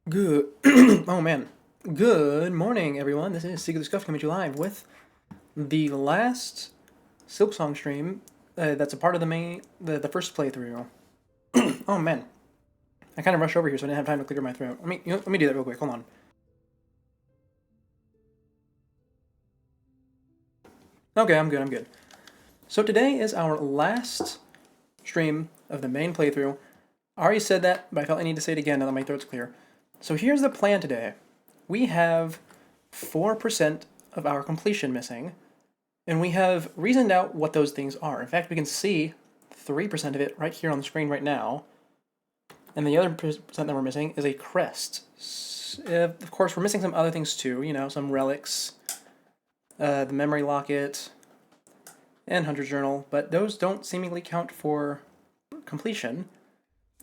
Good. Oh man. Good morning, everyone. This is Secret Scuff coming to you live with the last Silksong stream. That's a part of the first playthrough. Oh man, I kind of rushed over here, so I didn't have time to clear my throat. Let me do that real quick. Hold on. Okay, I'm good. I'm good. So today is our last stream of the main playthrough. I already said that, but I felt I need to say it again now that my throat's clear. So here's the plan today. We have 4% of our completion missing, and we have reasoned out what those things are. In fact, we can see 3% of it right here on the screen right now, and the other percent that we're missing is a crest. Of course, we're missing some other things too, some relics, the memory locket, and Hunter's Journal, but those don't seemingly count for completion.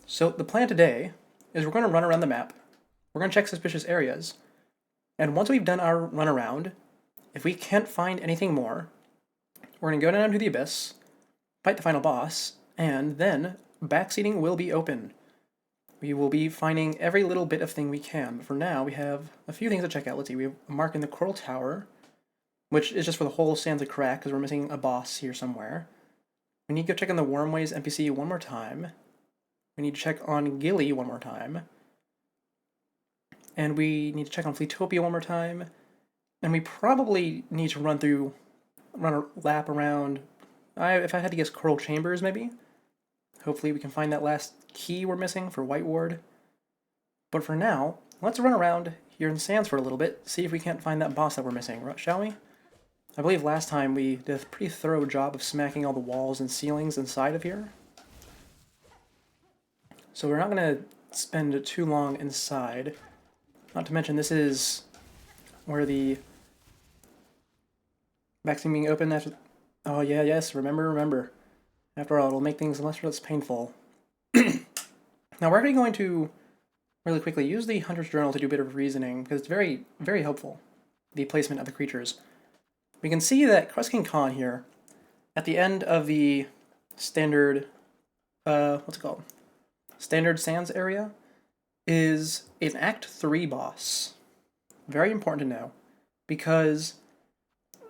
So the plan today is we're going to run around the map, we're going to check suspicious areas, and once we've done our run around, if we can't find anything more, we're going to go down to the abyss, fight the final boss, and then backseating will be open. We will be finding every little bit of thing we can, but for now we have a few things to check out. Let's see, we have a mark in the Coral Tower, which is just for the whole Sands of Crack, because we're missing a boss here somewhere. We need to go check on the Wormways NPC one more time. We need to check on Gilly one more time. And we need to check on Fleetopia one more time. And we probably need to run a lap around, if I had to guess, Coral Chambers maybe? Hopefully we can find that last key we're missing for White Ward. But for now, let's run around here in Sands for a little bit, see if we can't find that boss that we're missing, shall we? I believe last time we did a pretty thorough job of smacking all the walls and ceilings inside of here. So we're not going to spend too long inside. Not to mention, this is where the vaccine being open after... Oh yeah, yes, remember. After all, it'll make things less painful. Now we're actually going to, really quickly, use the Hunter's Journal to do a bit of reasoning, because it's very, very helpful, the placement of the creatures. We can see that Crusking Khan here, at the end of the standard, what's it called? Standard Sands area, is an Act 3 boss. Very important to know, because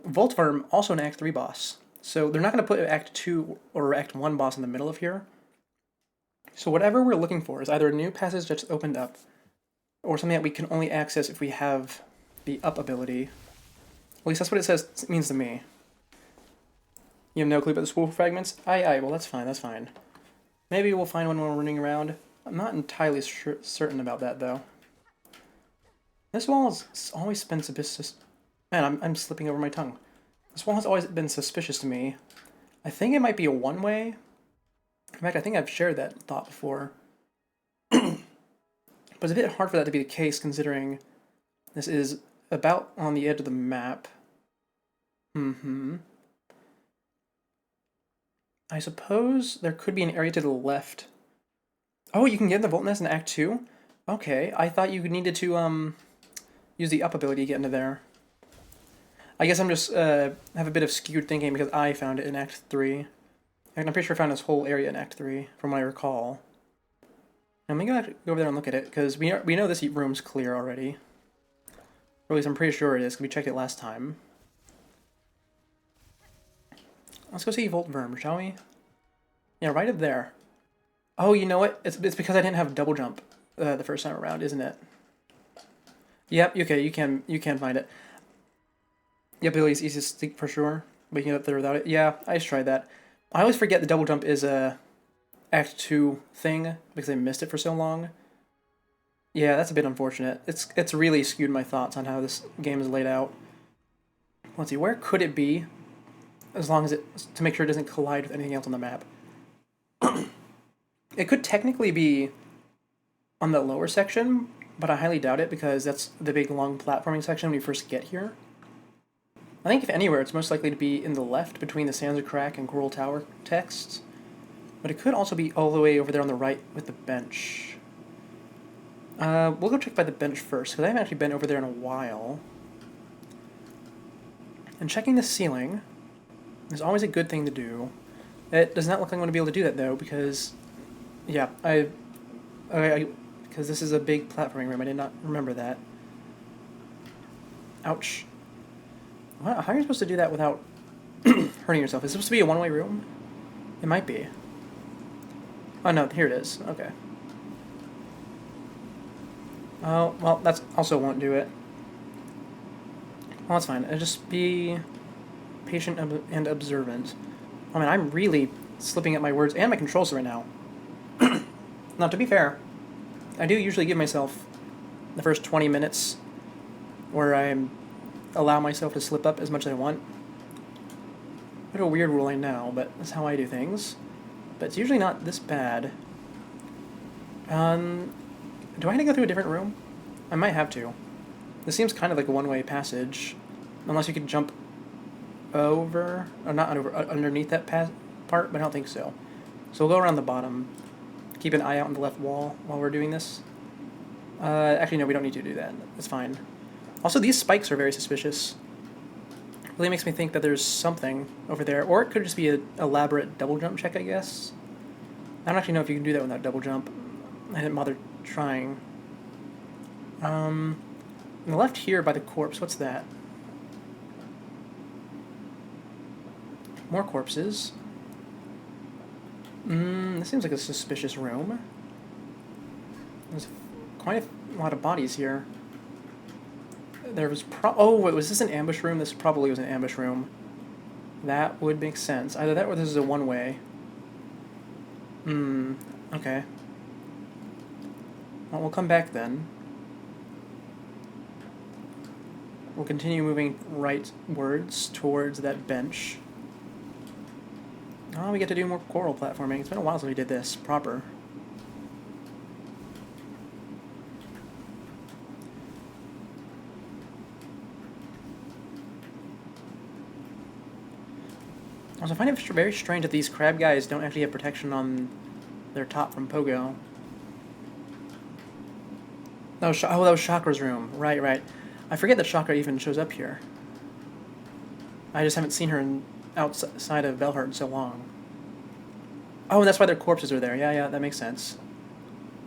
Voltworm also an Act 3 boss. So they're not going to put Act 2 or Act 1 boss in the middle of here. So whatever we're looking for is either a new passage that's opened up, or something that we can only access if we have the up ability. At least that's what it means to me. You have no clue about the spool fragments? Aye, well that's fine. Maybe we'll find one when we're running around. I'm not entirely certain about that, though. This wall has always been suspicious. Man, I'm slipping over my tongue. This wall has always been suspicious to me. I think it might be a one-way. In fact, I think I've shared that thought before. But it's a bit hard for that to be the case, considering this is about on the edge of the map. I suppose there could be an area to the left. Oh, you can get in the Volt Nest in Act 2? Okay, I thought you needed to, use the up ability to get into there. I guess I'm just, have a bit of skewed thinking because I found it in Act 3. And I'm pretty sure I found this whole area in Act 3, from what I recall. And I'm gonna go over there and look at it, because we know this room's clear already. Or at least I'm pretty sure it is, because we checked it last time. Let's go see Voltworm, shall we? Yeah, right up there. Oh, you know what? It's because I didn't have double jump the first time around, isn't it? Yep, okay, you can find it. The ability is easiest for sure, but you can get up there without it. Yeah, I just tried that. I always forget the double jump is a Act 2 thing, because I missed it for so long. Yeah, that's a bit unfortunate. It's really skewed my thoughts on how this game is laid out. Let's see, where could it be? As long as to make sure it doesn't collide with anything else on the map. It could technically be on the lower section, but I highly doubt it, because that's the big long platforming section when you first get here. I think if anywhere, it's most likely to be in the left between the Sands of Crack and Coral Tower texts. But it could also be all the way over there on the right with the bench. We'll go check by the bench first, because I haven't actually been over there in a while. And checking the ceiling is always a good thing to do. It does not look like I'm going to be able to do that, though, because... Yeah, I because this is a big platforming room. I did not remember that. Ouch. How are you supposed to do that without hurting yourself? Is it supposed to be a one-way room? It might be. Oh no, here it is. Okay. Oh, well, that's also won't do it. Well, that's fine. Just be patient and observant. Oh man, I'm really slipping at my words and my controls right now. Now, to be fair, I do usually give myself the first 20 minutes where I allow myself to slip up as much as I want. Bit of a weird rule I know, but that's how I do things. But it's usually not this bad. Do I have to go through a different room? I might have to. This seems kind of like a one-way passage. Unless you could jump over, or not over, underneath that part, but I don't think so. So we'll go around the bottom. Keep an eye out on the left wall while we're doing this. Actually, no, we don't need to do that. That's fine. Also, these spikes are very suspicious. Really makes me think that there's something over there. Or it could just be an elaborate double jump check, I guess. I don't actually know if you can do that without double jump. I didn't bother trying. On the left here by the corpse, what's that? More corpses. This seems like a suspicious room. There's quite a lot of bodies here. There was oh, wait, was this an ambush room? This probably was an ambush room. That would make sense. Either that or this is a one-way. Okay. Well, we'll come back then. We'll continue moving rightwards towards that bench. Oh, we get to do more coral platforming. It's been a while since we did this proper. Also, I find it very strange that these crab guys don't actually have protection on their top from Pogo. Oh, that was Chakra's room. Right. I forget that Chakra even shows up here. I just haven't seen her outside of Belhart in so long. Oh, and that's why their corpses are there. Yeah, that makes sense.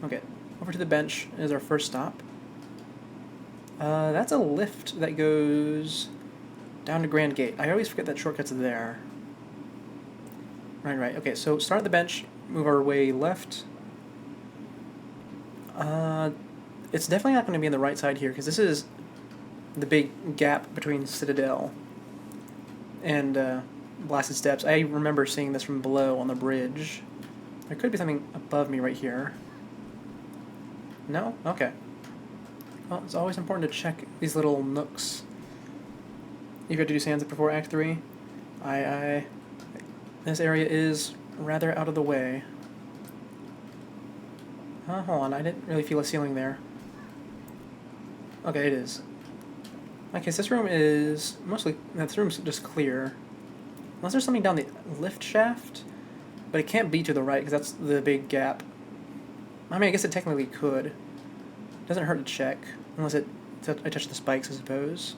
Okay, over to the bench is our first stop. That's a lift that goes down to Grand Gate. I always forget that shortcut's there. Right. Okay, so start at the bench, move our way left. It's definitely not going to be on the right side here, because this is the big gap between Citadel and Blasted Steps. I remember seeing this from below on the bridge. There could be something above me right here. No? Okay. Well, it's always important to check these little nooks. You got to do Sansa before Act 3. Aye. This area is rather out of the way. Hold on, I didn't really feel a ceiling there. Okay, it is. Okay, so this room is mostly... This room's just clear. Unless there's something down the lift shaft. But it can't be to the right, because that's the big gap. I mean, I guess it technically could. Doesn't hurt to check. Unless I touch the spikes, I suppose.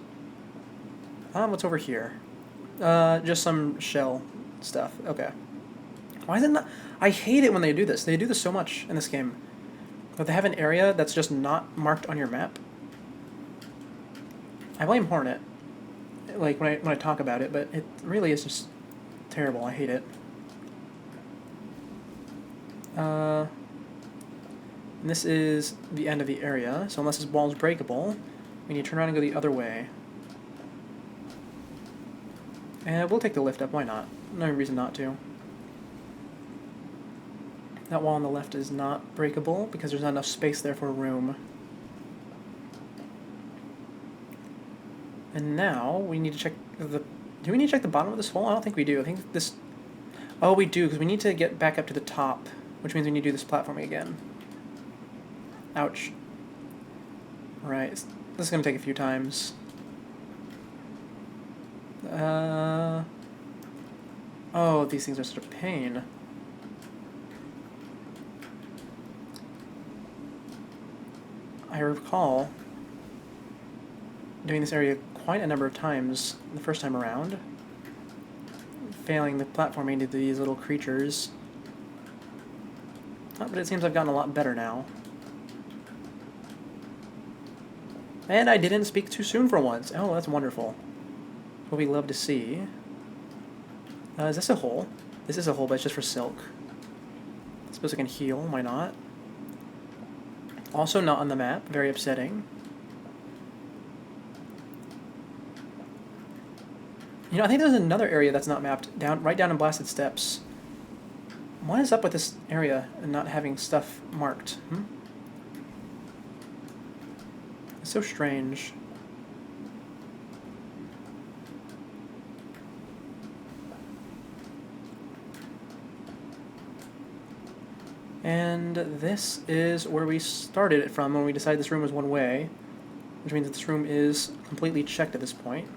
What's over here? Just some shell stuff. Okay. Why is it not... I hate it when they do this. They do this so much in this game. But they have an area that's just not marked on your map. I blame Hornet, like when I talk about it, but it really is just terrible. I hate it. And this is the end of the area, so unless this wall is breakable, we need to turn around and go the other way. And we'll take the lift up, why not? No reason not to. That wall on the left is not breakable because there's not enough space there for room. And now we need to check the... Do we need to check the bottom of this hole? I don't think we do. I think this... Oh, we do, because we need to get back up to the top, which means we need to do this platforming again. Ouch. Right, this is going to take a few times. Oh, these things are such a pain. I recall doing this area quite a number of times the first time around, failing the platforming into these little creatures. Oh, but it seems I've gotten a lot better now. And I didn't speak too soon for once. Oh, that's wonderful. What we love to see. Is this a hole? This is a hole, but it's just for silk. I suppose I can heal. Why not? Also not on the map. Very upsetting. You know, I think there's another area that's not mapped. Right down in Blasted Steps. What is up with this area and not having stuff marked? It's so strange. And this is where we started it from when we decided this room was one way, which means that this room is completely checked at this point.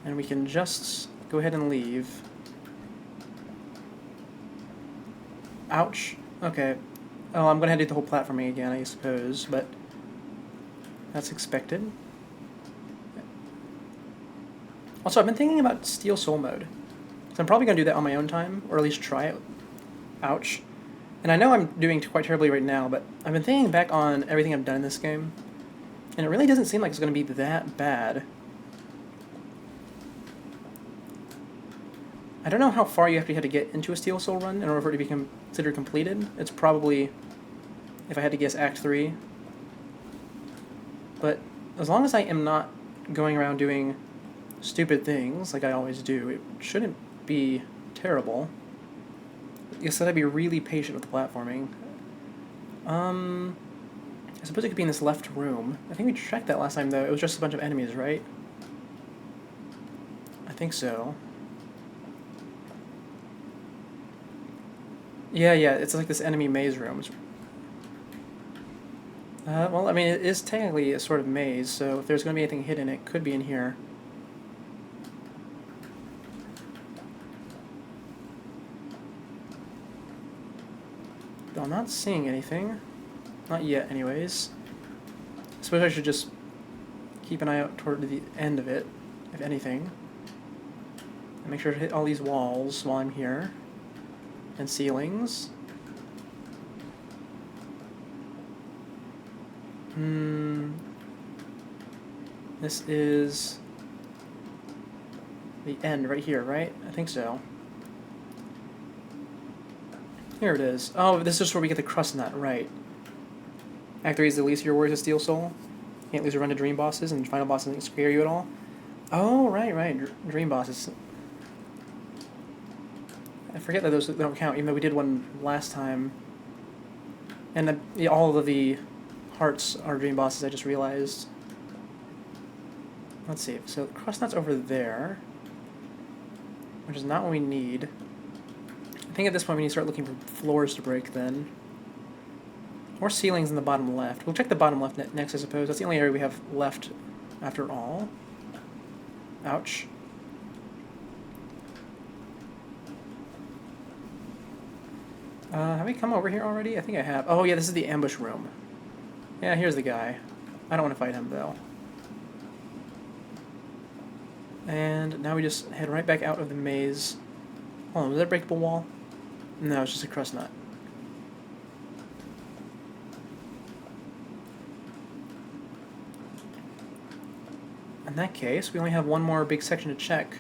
And we can just go ahead and leave. Ouch. Okay. Oh, I'm gonna have to do the whole platforming again, I suppose, but that's expected. Also, I've been thinking about Steel Soul mode. So I'm probably gonna do that on my own time, or at least try it. Ouch. And I know I'm doing quite terribly right now, but I've been thinking back on everything I've done in this game, and it really doesn't seem like it's gonna be that bad. I don't know how far you actually had to get into a Steel Soul run in order for it to be considered completed. It's probably, if I had to guess, Act 3. But as long as I am not going around doing stupid things like I always do, it shouldn't be terrible. I guess I'd be really patient with the platforming. I suppose it could be in this left room. I think we checked that last time, though. It was just a bunch of enemies, right? I think so. Yeah, it's like this enemy maze room. Well, I mean, it is technically a sort of maze, so if there's going to be anything hidden, it could be in here. Though I'm not seeing anything. Not yet, anyways. I suppose I should just keep an eye out toward the end of it, if anything. And make sure to hit all these walls while I'm here. And ceilings. This is the end right here, right? I think so. Here it is. Oh, this is where we get the crust nut, right. Act 3 is the least of your worries of Steel Soul. Can't lose a run to Dream Bosses, and Final Boss doesn't scare you at all. Oh, right. Dream Bosses. I forget that those don't count, even though we did one last time. And all of the hearts are Dream Bosses, I just realized. Let's see, so crust nut's over there, which is not what we need. I think at this point we need to start looking for floors to break then. Or ceilings in the bottom left. We'll check the bottom left next, I suppose. That's the only area we have left after all. Ouch. Have we come over here already? I think I have. Oh yeah, this is the ambush room. Yeah, here's the guy. I don't want to fight him, though. And now we just head right back out of the maze. Hold on, was that a breakable wall? No, it's just a crust nut. In that case, we only have one more big section to check.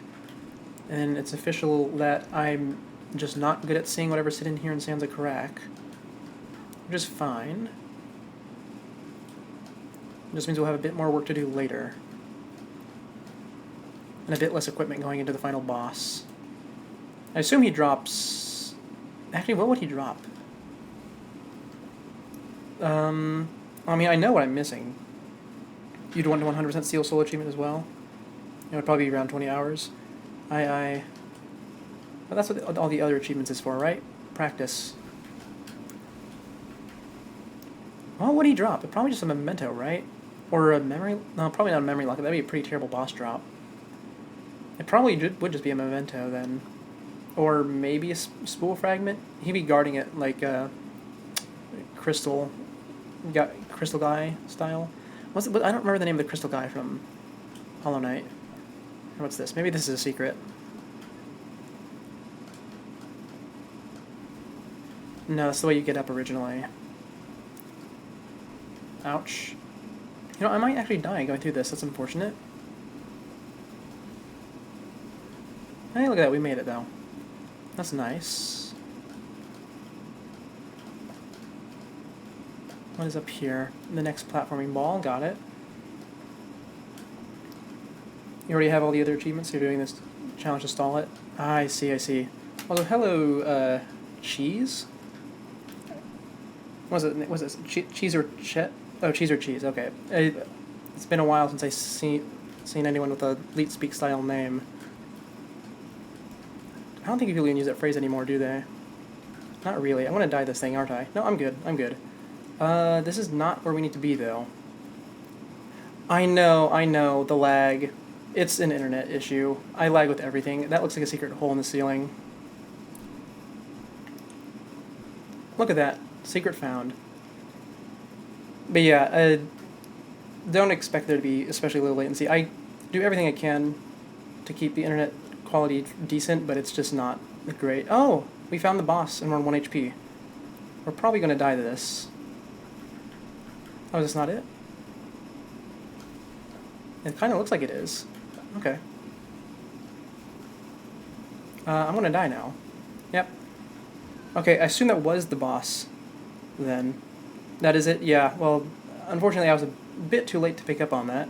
And it's official that I'm just not good at seeing whatever's hidden here in Sands of Karak. Which is fine. It just means we'll have a bit more work to do later. And a bit less equipment going into the final boss. I assume he drops... Actually, what would he drop? I mean, I know what I'm missing. You'd want to 100% Steel Soul achievement as well. It would probably be around 20 hours. Well, that's what all the other achievements is for, right? Practice. Well, what would he drop? Probably just a memento, right? Or a memory... No, probably not a memory lock. That'd be a pretty terrible boss drop. It probably would just be a memento, then. Or maybe a spool fragment? He'd be guarding it like crystal guy style. I don't remember the name of the crystal guy from Hollow Knight. What's this? Maybe this is a secret. No, that's the way you get up originally. Ouch. You know, I might actually die going through this. That's unfortunate. Hey, look at that. We made it, though. That's nice. What is up here? The next platforming ball. Got it. You already have all the other achievements? You're doing this challenge to stall it? Ah, I see, I see. Although, hello, cheese? Was it cheese or chet? Oh, cheese or cheese, okay. It's been a while since I've seen anyone with a Leet Speak style name. I don't think people even use that phrase anymore, do they? Not really. I'm gonna die this thing, aren't I? No, I'm good, I'm good. This is not where we need to be, though. I know, the lag. It's an internet issue. I lag with everything. That looks like a secret hole in the ceiling. Look at that. Secret found. But yeah, don't expect there to be especially low latency. I do everything I can to keep the internet quality decent, but it's just not great. Oh! We found the boss and we're on 1 HP. We're probably going to die to this. Oh, is this not it? It kind of looks like it is. Okay. I'm going to die now. Yep. Okay, I assume that was the boss, then. That is it? Yeah, well, unfortunately I was a bit too late to pick up on that.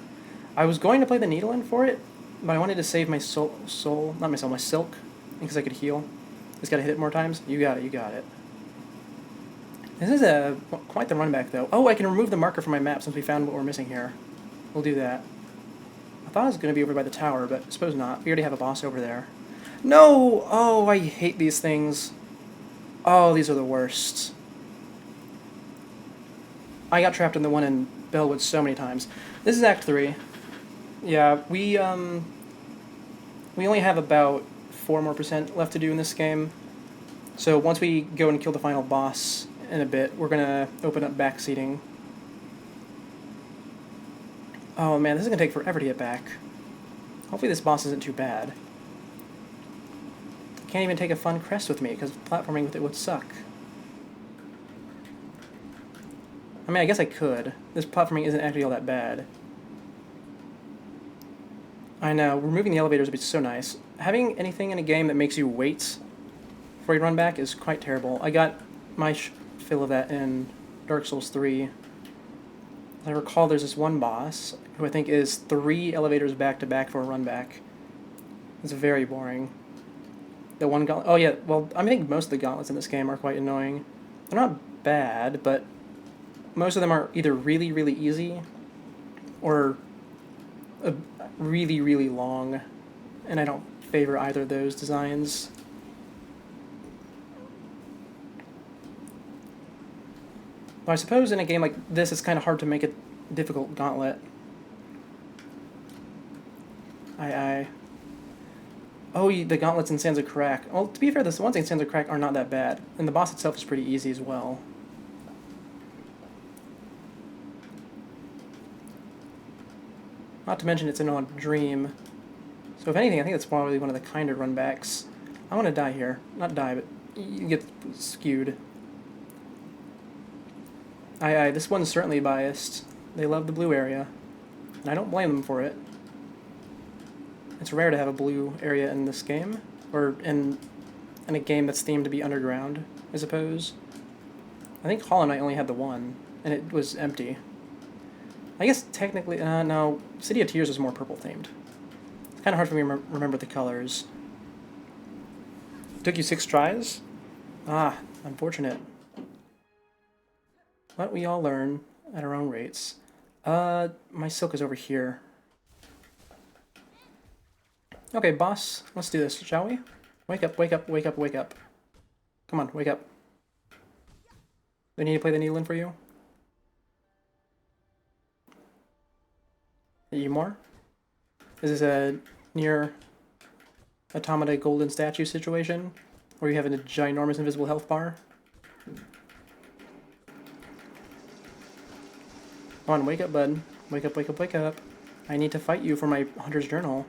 I was going to play the needle in for it, but I wanted to save my my silk, because I could heal. Just gotta hit it more times. You got it, you got it. This is quite the run back, though. Oh, I can remove the marker from my map since we found what we're missing here. We'll do that. I thought it was going to be over by the tower, but I suppose not. We already have a boss over there. No! Oh, I hate these things. Oh, these are the worst. I got trapped in the one in Bellwood so many times. This is Act 3. Yeah, we only have about 4% more left to do in this game. So once we go and kill the final boss in a bit, we're going to open up back seating. Oh man, this is going to take forever to get back. Hopefully this boss isn't too bad. Can't even take a fun crest with me, because platforming with it would suck. I mean, I guess I could. This platforming isn't actually all that bad. I know, removing the elevators would be so nice. Having anything in a game that makes you wait before you run back is quite terrible. I got my fill of that in Dark Souls 3. As I recall, there's this one boss who I think is 3 elevators back to back for a run back. It's very boring. The one gauntlet. Oh yeah, well, I think most of the gauntlets in this game are quite annoying. They're not bad, but most of them are either really, really easy or really, really long, and I don't favor either of those designs. But I suppose in a game like this, it's kind of hard to make a difficult gauntlet. Oh, the gauntlets in Sands of Crack. Well, to be fair, the ones in Sands of Crack are not that bad, and the boss itself is pretty easy as well. Not to mention it's in a dream. So if anything, I think that's probably one of the kinder runbacks. I want to die here. Not die, but you get skewed. This one's certainly biased. They love the blue area, and I don't blame them for it. It's rare to have a blue area in this game, or in a game that's themed to be underground, I suppose. I think Hollow Knight only had the one, and it was empty. I guess technically, no, City of Tears is more purple themed. It's kind of hard for me to remember the colors. Took you 6 tries? Ah, unfortunate. But we all learn at our own rates. My silk is over here. Okay, boss, let's do this, shall we? Wake up, wake up, wake up, wake up. Come on, wake up. Do I need to play the needle in for you? Are you more? Is this a near Automata Golden Statue situation? Where you have a ginormous invisible health bar? Come on, wake up, bud. Wake up, wake up, wake up. I need to fight you for my Hunter's Journal.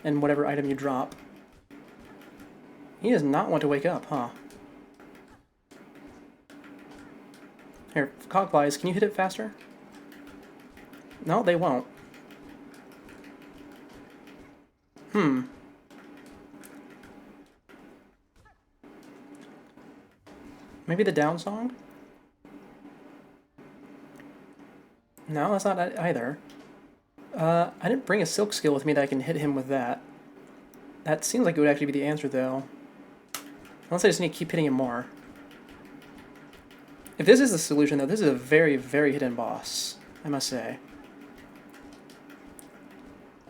And whatever item you drop. He does not want to wake up, huh? Here, cogflies, can you hit it faster? No, they won't. Maybe the down song? No, that's not either. I didn't bring a silk skill with me that I can hit him with that. That seems like it would actually be the answer, though. Unless I just need to keep hitting him more. If this is the solution, though, this is a very, very hidden boss, I must say.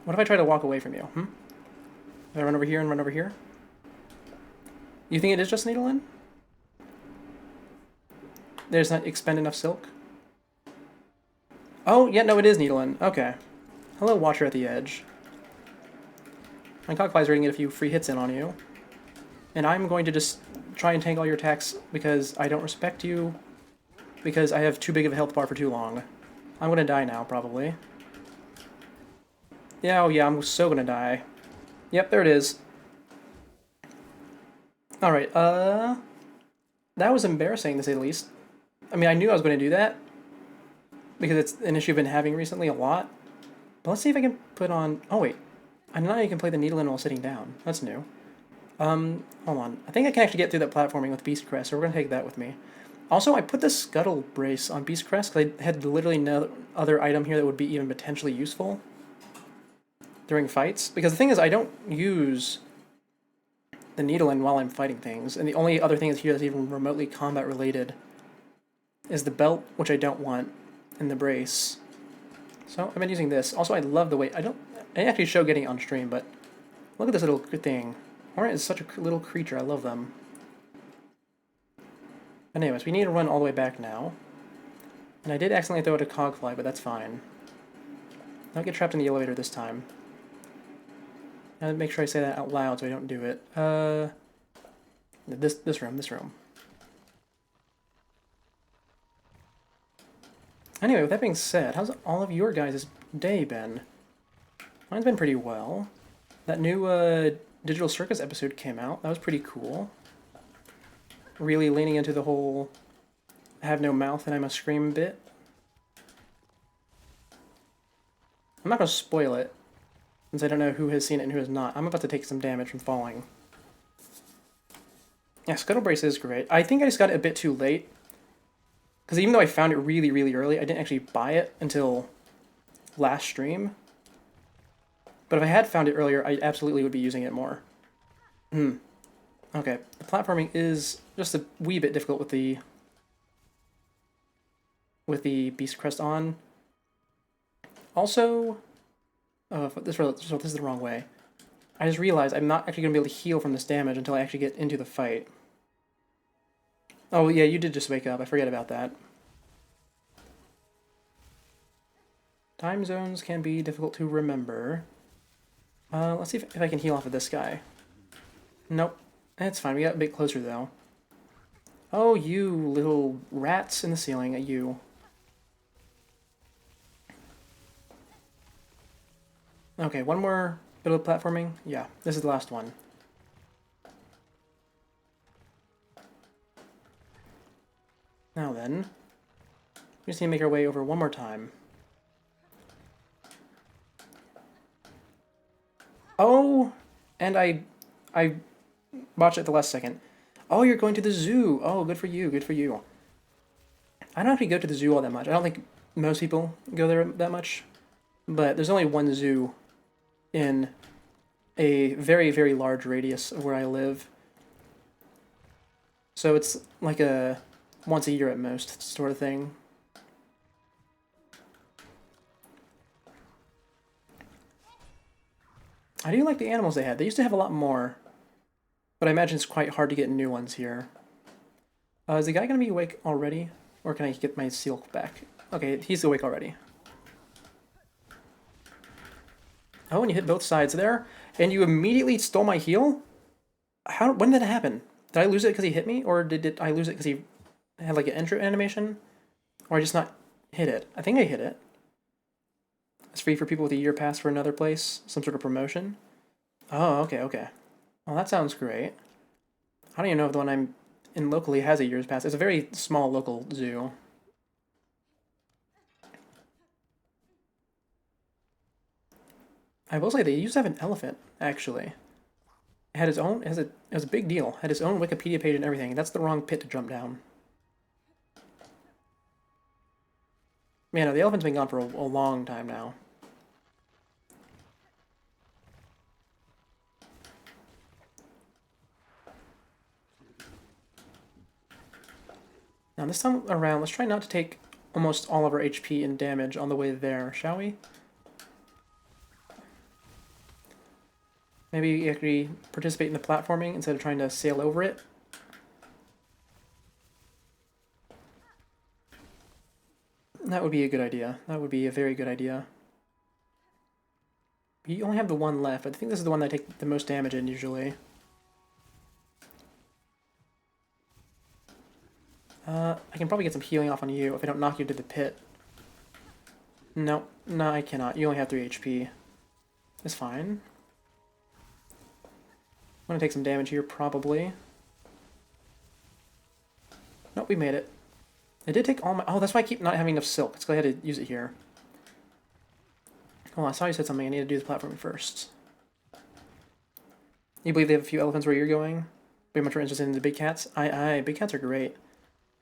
What if I try to walk away from you, If I run over here and run over here? You think it is just needle in? There's not expend enough silk? Oh, yeah, no, it is needle in. Okay. Hello, Watcher at the Edge. My Cogfly's ready to get a few free hits in on you. And I'm going to just try and tank all your attacks because I don't respect you. Because I have too big of a health bar for too long. I'm gonna die now, probably. Yeah, oh yeah, I'm so gonna die. Yep, there it is. Alright, that was embarrassing, to say the least. I mean, I knew I was going to do that. Because it's an issue I've been having recently a lot. But let's see if I can put on... Oh, wait. I know you can play the needle in while sitting down. That's new. Hold on. I think I can actually get through that platforming with Beast Crest, so we're going to take that with me. Also, I put the Scuttle Brace on Beast Crest because I had literally no other item here that would be even potentially useful during fights. Because the thing is, I don't use the needle in while I'm fighting things, and the only other thing here that's even remotely combat related is the belt, which I don't want, and the brace. So I've been using this. Also, I love the way I didn't actually show getting on stream, but look at this little thing. Orange is such a little creature. I love them. But anyways, we need to run all the way back now. And I did accidentally throw out a cogfly, but that's fine. Don't get trapped in the elevator this time. I'll make sure I say that out loud so I don't do it. This room. Anyway, with that being said, how's all of your guys' day been? Mine's been pretty well. That new Digital Circus episode came out. That was pretty cool. Really leaning into the whole I have no mouth and I must scream bit. I'm not going to spoil it, since I don't know who has seen it and who has not. I'm about to take some damage from falling. Yeah, Scuttle Brace is great. I think I just got it a bit too late. Because even though I found it really, really early, I didn't actually buy it until last stream. But if I had found it earlier, I absolutely would be using it more. Okay, the platforming is just a wee bit difficult with the Beast Crest on. Also, this is the wrong way. I just realized I'm not actually going to be able to heal from this damage until I actually get into the fight. Oh yeah, you did just wake up. I forget about that. Time zones can be difficult to remember. Let's see if I can heal off of this guy. Nope. It's fine. We got a bit closer, though. Oh, you little rats in the ceiling at you. Okay, one more bit of platforming. Yeah, this is the last one. Now then, we just need to make our way over one more time. Oh, and I botched it at the last second. Oh, you're going to the zoo. Oh, good for you, good for you. I don't actually go to the zoo all that much. I don't think most people go there that much. But there's only one zoo in a very, very large radius of where I live. So it's like a once a year at most sort of thing. I do like the animals they had. They used to have a lot more, but I imagine it's quite hard to get new ones here. Is the guy going to be awake already? Or can I get my seal back? Okay, he's awake already. Oh, and you hit both sides there? And you immediately stole my heal? When did that happen? Did I lose it because he hit me? Or did I lose it because he had like an intro animation? Or I just not hit it? I think I hit it. It's free for people with a year pass for another place. Some sort of promotion. Oh, okay, okay. Well, that sounds great. I don't even know if the one I'm in locally has a year's pass. It's a very small local zoo. I will say they used to have an elephant, actually. It had its own, it was a big deal. Had its own Wikipedia page and everything. That's the wrong pit to jump down. Man, no, the elephant's been gone for a long time now. Now this time around, let's try not to take almost all of our HP and damage on the way there, shall we? Maybe actually participate in the platforming instead of trying to sail over it. That would be a good idea. That would be a very good idea. You only have the one left, but I think this is the one that I take the most damage in usually. I can probably get some healing off on you if I don't knock you to the pit. No, I cannot. You only have 3 HP. It's fine. I'm gonna take some damage here, probably. Nope, we made it. I did take all my... Oh, that's why I keep not having enough silk. It's because I had to use it here. Oh, I saw you said something. I need to do the platforming first. You believe they have a few elephants where you're going? Very much more interested in the big cats? Aye, big cats are great.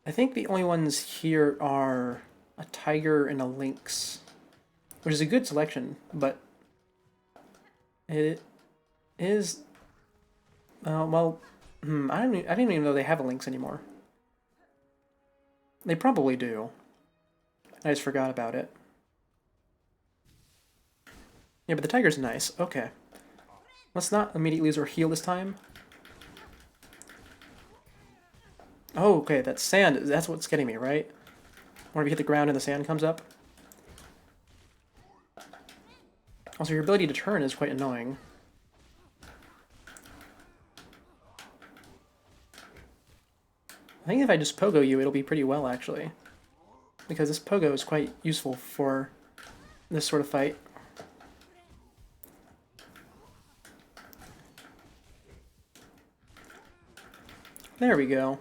I think the only ones here are a tiger and a lynx, which is a good selection, but it is... well, I didn't even know they have a lynx anymore. They probably do. I just forgot about it. Yeah, but the tiger's nice. Okay. Let's not immediately lose our heal this time. Oh, okay, that sand, that's what's getting me, right? Whenever you hit the ground and the sand comes up. Also, your ability to turn is quite annoying. I think if I just pogo you, it'll be pretty well, actually. Because this pogo is quite useful for this sort of fight. There we go.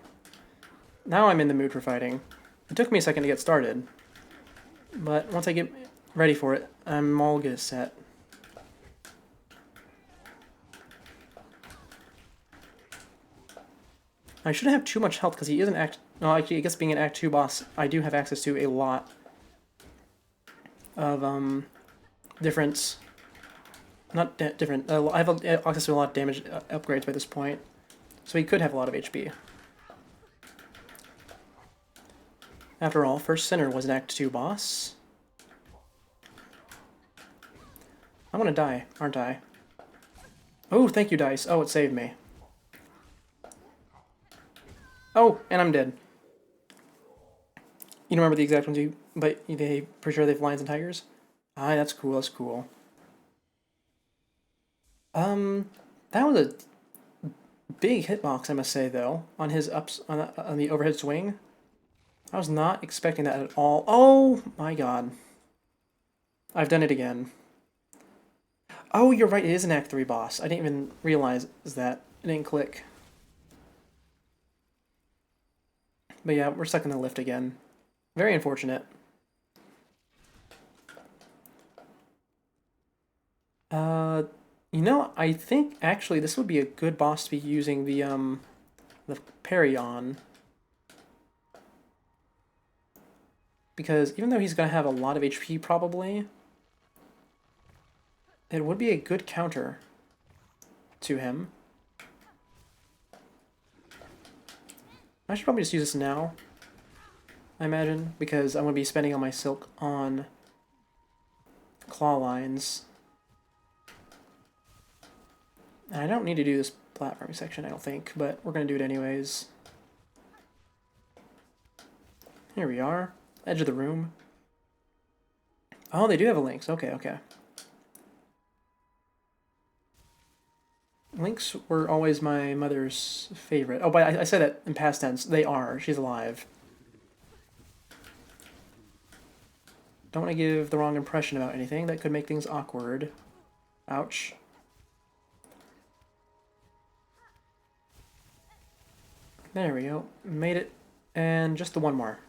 Now I'm in the mood for fighting. It took me a second to get started, but once I get ready for it, I'm all good set. I shouldn't have too much health because he is an Act... No, actually, I guess being an Act 2 boss, I do have access to a lot of, different... Not different... I have access to a lot of damage upgrades by this point, so he could have a lot of HP. After all, First Sinner was an Act 2 boss. I'm gonna die, aren't I? Oh, thank you, dice. Oh, it saved me. Oh, and I'm dead. You don't remember the exact ones but they pretty sure they have lions and tigers? Ah, that's cool, that's cool. That was a big hitbox, I must say, though, on his on the overhead swing. I was not expecting that at all. Oh my god. I've done it again. Oh, you're right, it is an Act 3 boss. I didn't even realize that. It didn't click. But yeah, we're stuck in the lift again. Very unfortunate. You know, I think actually this would be a good boss to be using the parry on. Because even though he's going to have a lot of HP probably, it would be a good counter to him. I should probably just use this now, I imagine, because I'm going to be spending all my silk on claw lines. And I don't need to do this platforming section, I don't think, but we're going to do it anyways. Here we are. Edge of the room. Oh, they do have a lynx. Okay, okay. Lynx were always my mother's favorite. Oh, but I said that in past tense. They are. She's alive. Don't want to give the wrong impression about anything. That could make things awkward. Ouch. There we go. Made it. And just the one more.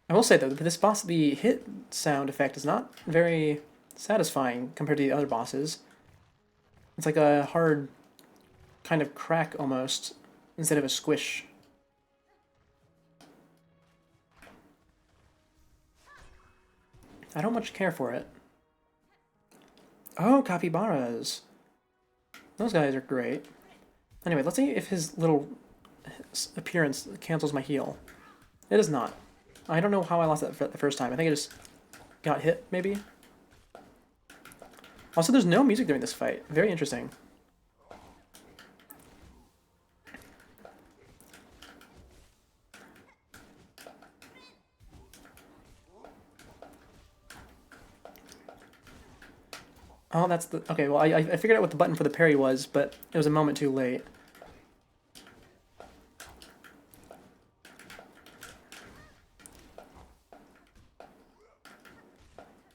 I will say though, that this boss, the hit sound effect is not very satisfying compared to the other bosses. It's like a hard kind of crack almost, instead of a squish. I don't much care for it. Oh, capybaras. Those guys are great. Anyway, let's see if his little appearance cancels my heal. It does not. I don't know how I lost that the first time. I think I just got hit, maybe? Also, there's no music during this fight. Very interesting. Oh, that's the... Okay, well, I figured out what the button for the parry was, but it was a moment too late.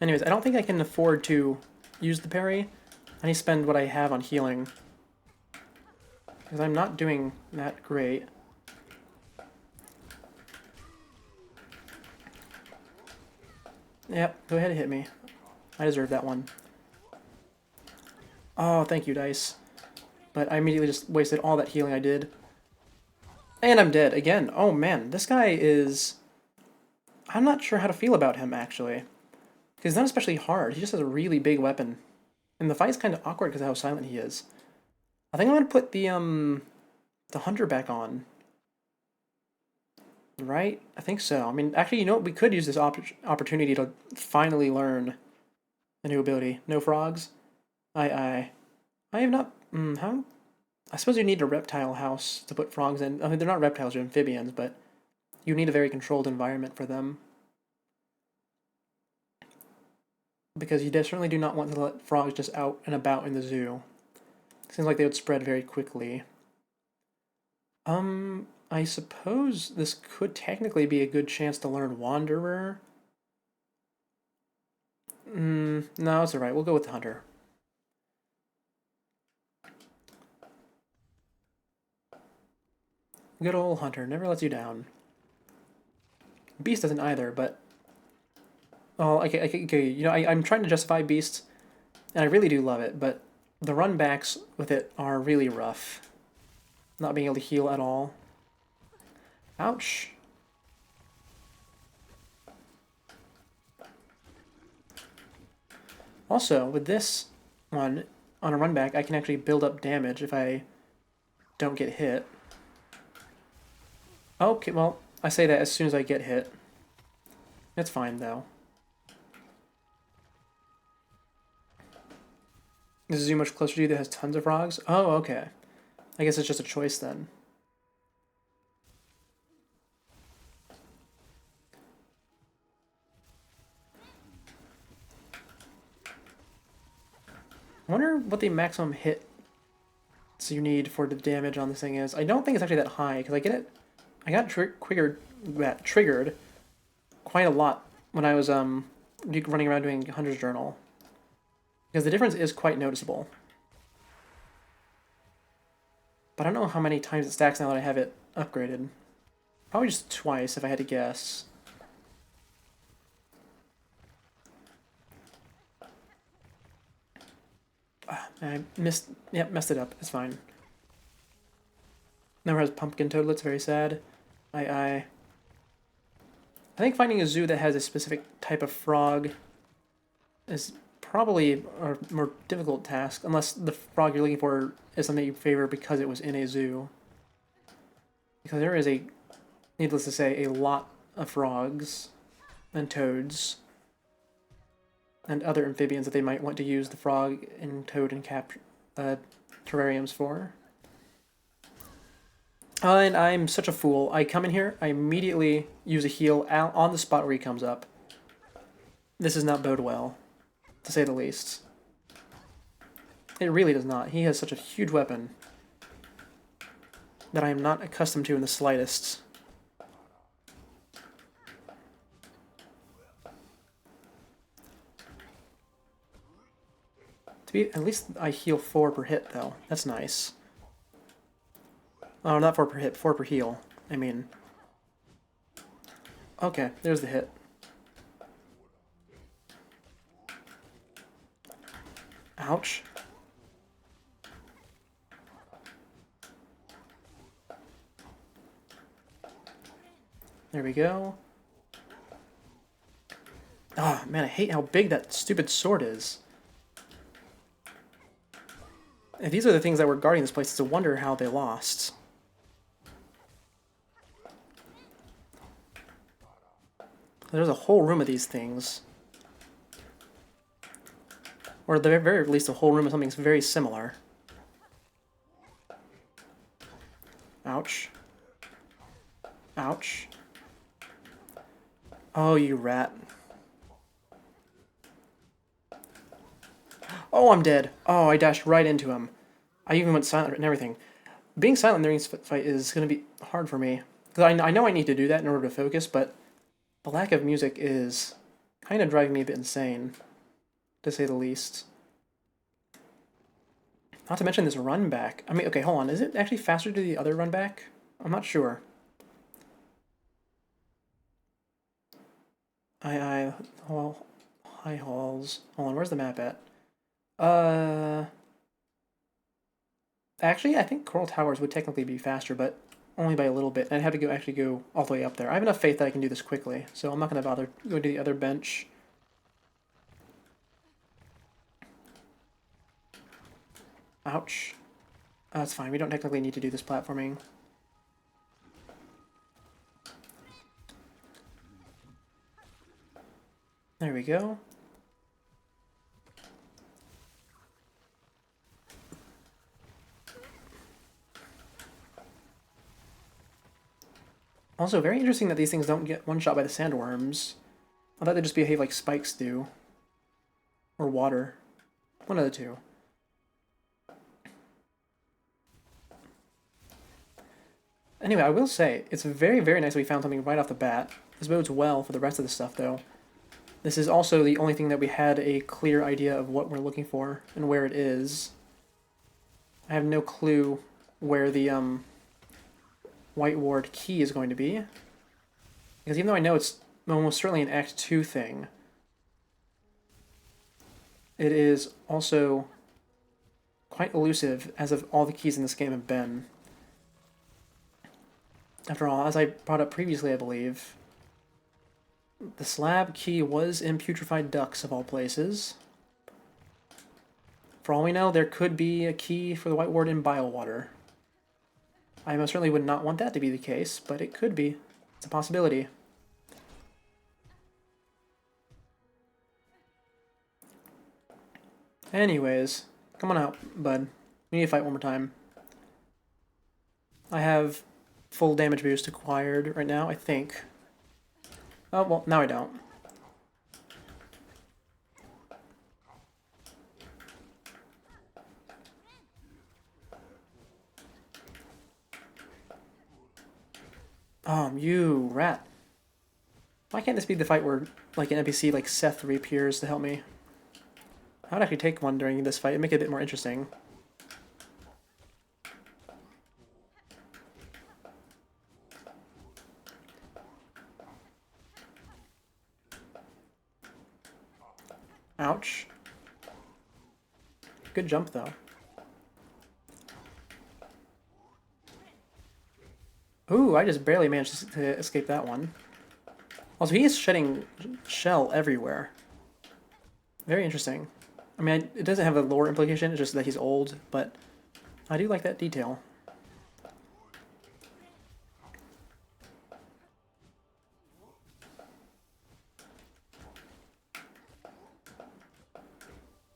Anyways, I don't think I can afford to use the parry. I need to spend what I have on healing. Because I'm not doing that great. Yep, go ahead and hit me. I deserve that one. Oh, thank you, dice. But I immediately just wasted all that healing I did. And I'm dead again. Oh man, this guy is... I'm not sure how to feel about him, actually. Because he's not especially hard. He just has a really big weapon. And the fight's kind of awkward because of how silent he is. I think I'm going to put the hunter back on. Right? I think so. I mean, actually, you know what? We could use this opportunity to finally learn a new ability. No frogs? I have not... how? I suppose you need a reptile house to put frogs in. I mean, they're not reptiles, they're amphibians, but you need a very controlled environment for them. Because you certainly do not want to let frogs just out and about in the zoo. Seems like they would spread very quickly. I suppose this could technically be a good chance to learn Wanderer. No, it's alright. We'll go with the Hunter. Good old Hunter. Never lets you down. Beast doesn't either, but... Oh, okay. You know, I'm trying to justify Beast, and I really do love it, but the runbacks with it are really rough. Not being able to heal at all. Ouch. Also, with this one, on a run back, I can actually build up damage if I don't get hit. Okay, well, I say that as soon as I get hit. It's fine, though. Is a zoo much closer to you that has tons of frogs? Oh, okay. I guess it's just a choice, then. I wonder what the maximum hit so you need for the damage on this thing is. I don't think it's actually that high, because I got triggered quite a lot when I was running around doing Hunter's Journal. Because the difference is quite noticeable. But I don't know how many times it stacks now that I have it upgraded. Probably just twice if I had to guess. I messed it up. It's fine. Never has pumpkin toadlets. Very sad. I think finding a zoo that has a specific type of frog is probably a more difficult task, unless the frog you're looking for is something you favor because it was in a zoo. Because there is needless to say, a lot of frogs and toads and other amphibians that they might want to use the frog and toad and terrariums for. And I'm such a fool. I come in here, I immediately use a heal on the spot where he comes up. This does not bode well, to say the least. It really does not. He has such a huge weapon that I am not accustomed to in the slightest. At least I heal 4 per hit, though. That's nice. Oh, not 4 per hit, 4 per heal. I mean... Okay, there's the hit. Ouch. There we go. Oh, man, I hate how big that stupid sword is. If these are the things that were guarding this place, it's a wonder how they lost. There's a whole room of these things. Or at the very least, a whole room of something very similar. Ouch. Ouch. Oh, you rat. Oh, I'm dead. Oh, I dashed right into him. I even went silent and everything. Being silent during this fight is going to be hard for me. Because I know I need to do that in order to focus, but the lack of music is kind of driving me a bit insane, to say the least. Not to mention this run back. I mean, okay, hold on. Is it actually faster to do the other run back? I'm not sure. Well, high halls. Hold on, where's the map at? Actually, I think Coral Towers would technically be faster, but only by a little bit. I'd have to actually go all the way up there. I have enough faith that I can do this quickly, so I'm not going to bother going to the other bench. Ouch. That's fine. We don't technically need to do this platforming. There we go. Also, very interesting that these things don't get one-shot by the sandworms. I thought they'd just behave like spikes do. Or water. One of the two. Anyway, I will say, it's very, very nice that we found something right off the bat. This bodes well for the rest of the stuff, though. This is also the only thing that we had a clear idea of what we're looking for and where it is. I have no clue where the White Ward key is going to be. Because even though I know it's almost certainly an Act 2 thing, it is also quite elusive, as of all the keys in this game have been. After all, as I brought up previously, I believe, the slab key was in Putrefied Ducks, of all places. For all we know, there could be a key for the White Ward in Biowater. I most certainly would not want that to be the case, but it could be. It's a possibility. Anyways, come on out, bud. We need to fight one more time. I have full damage boost acquired right now, I think. Oh, well, now I don't. You rat. Why can't this be the fight where, like, an NPC like Seth reappears to help me? I would actually take one during this fight and make it a bit more interesting. Ouch. Good jump, though. Ooh, I just barely managed to escape that one. Also, he is shedding shell everywhere. Very interesting. I mean, it doesn't have a lore implication, it's just that he's old, but I do like that detail.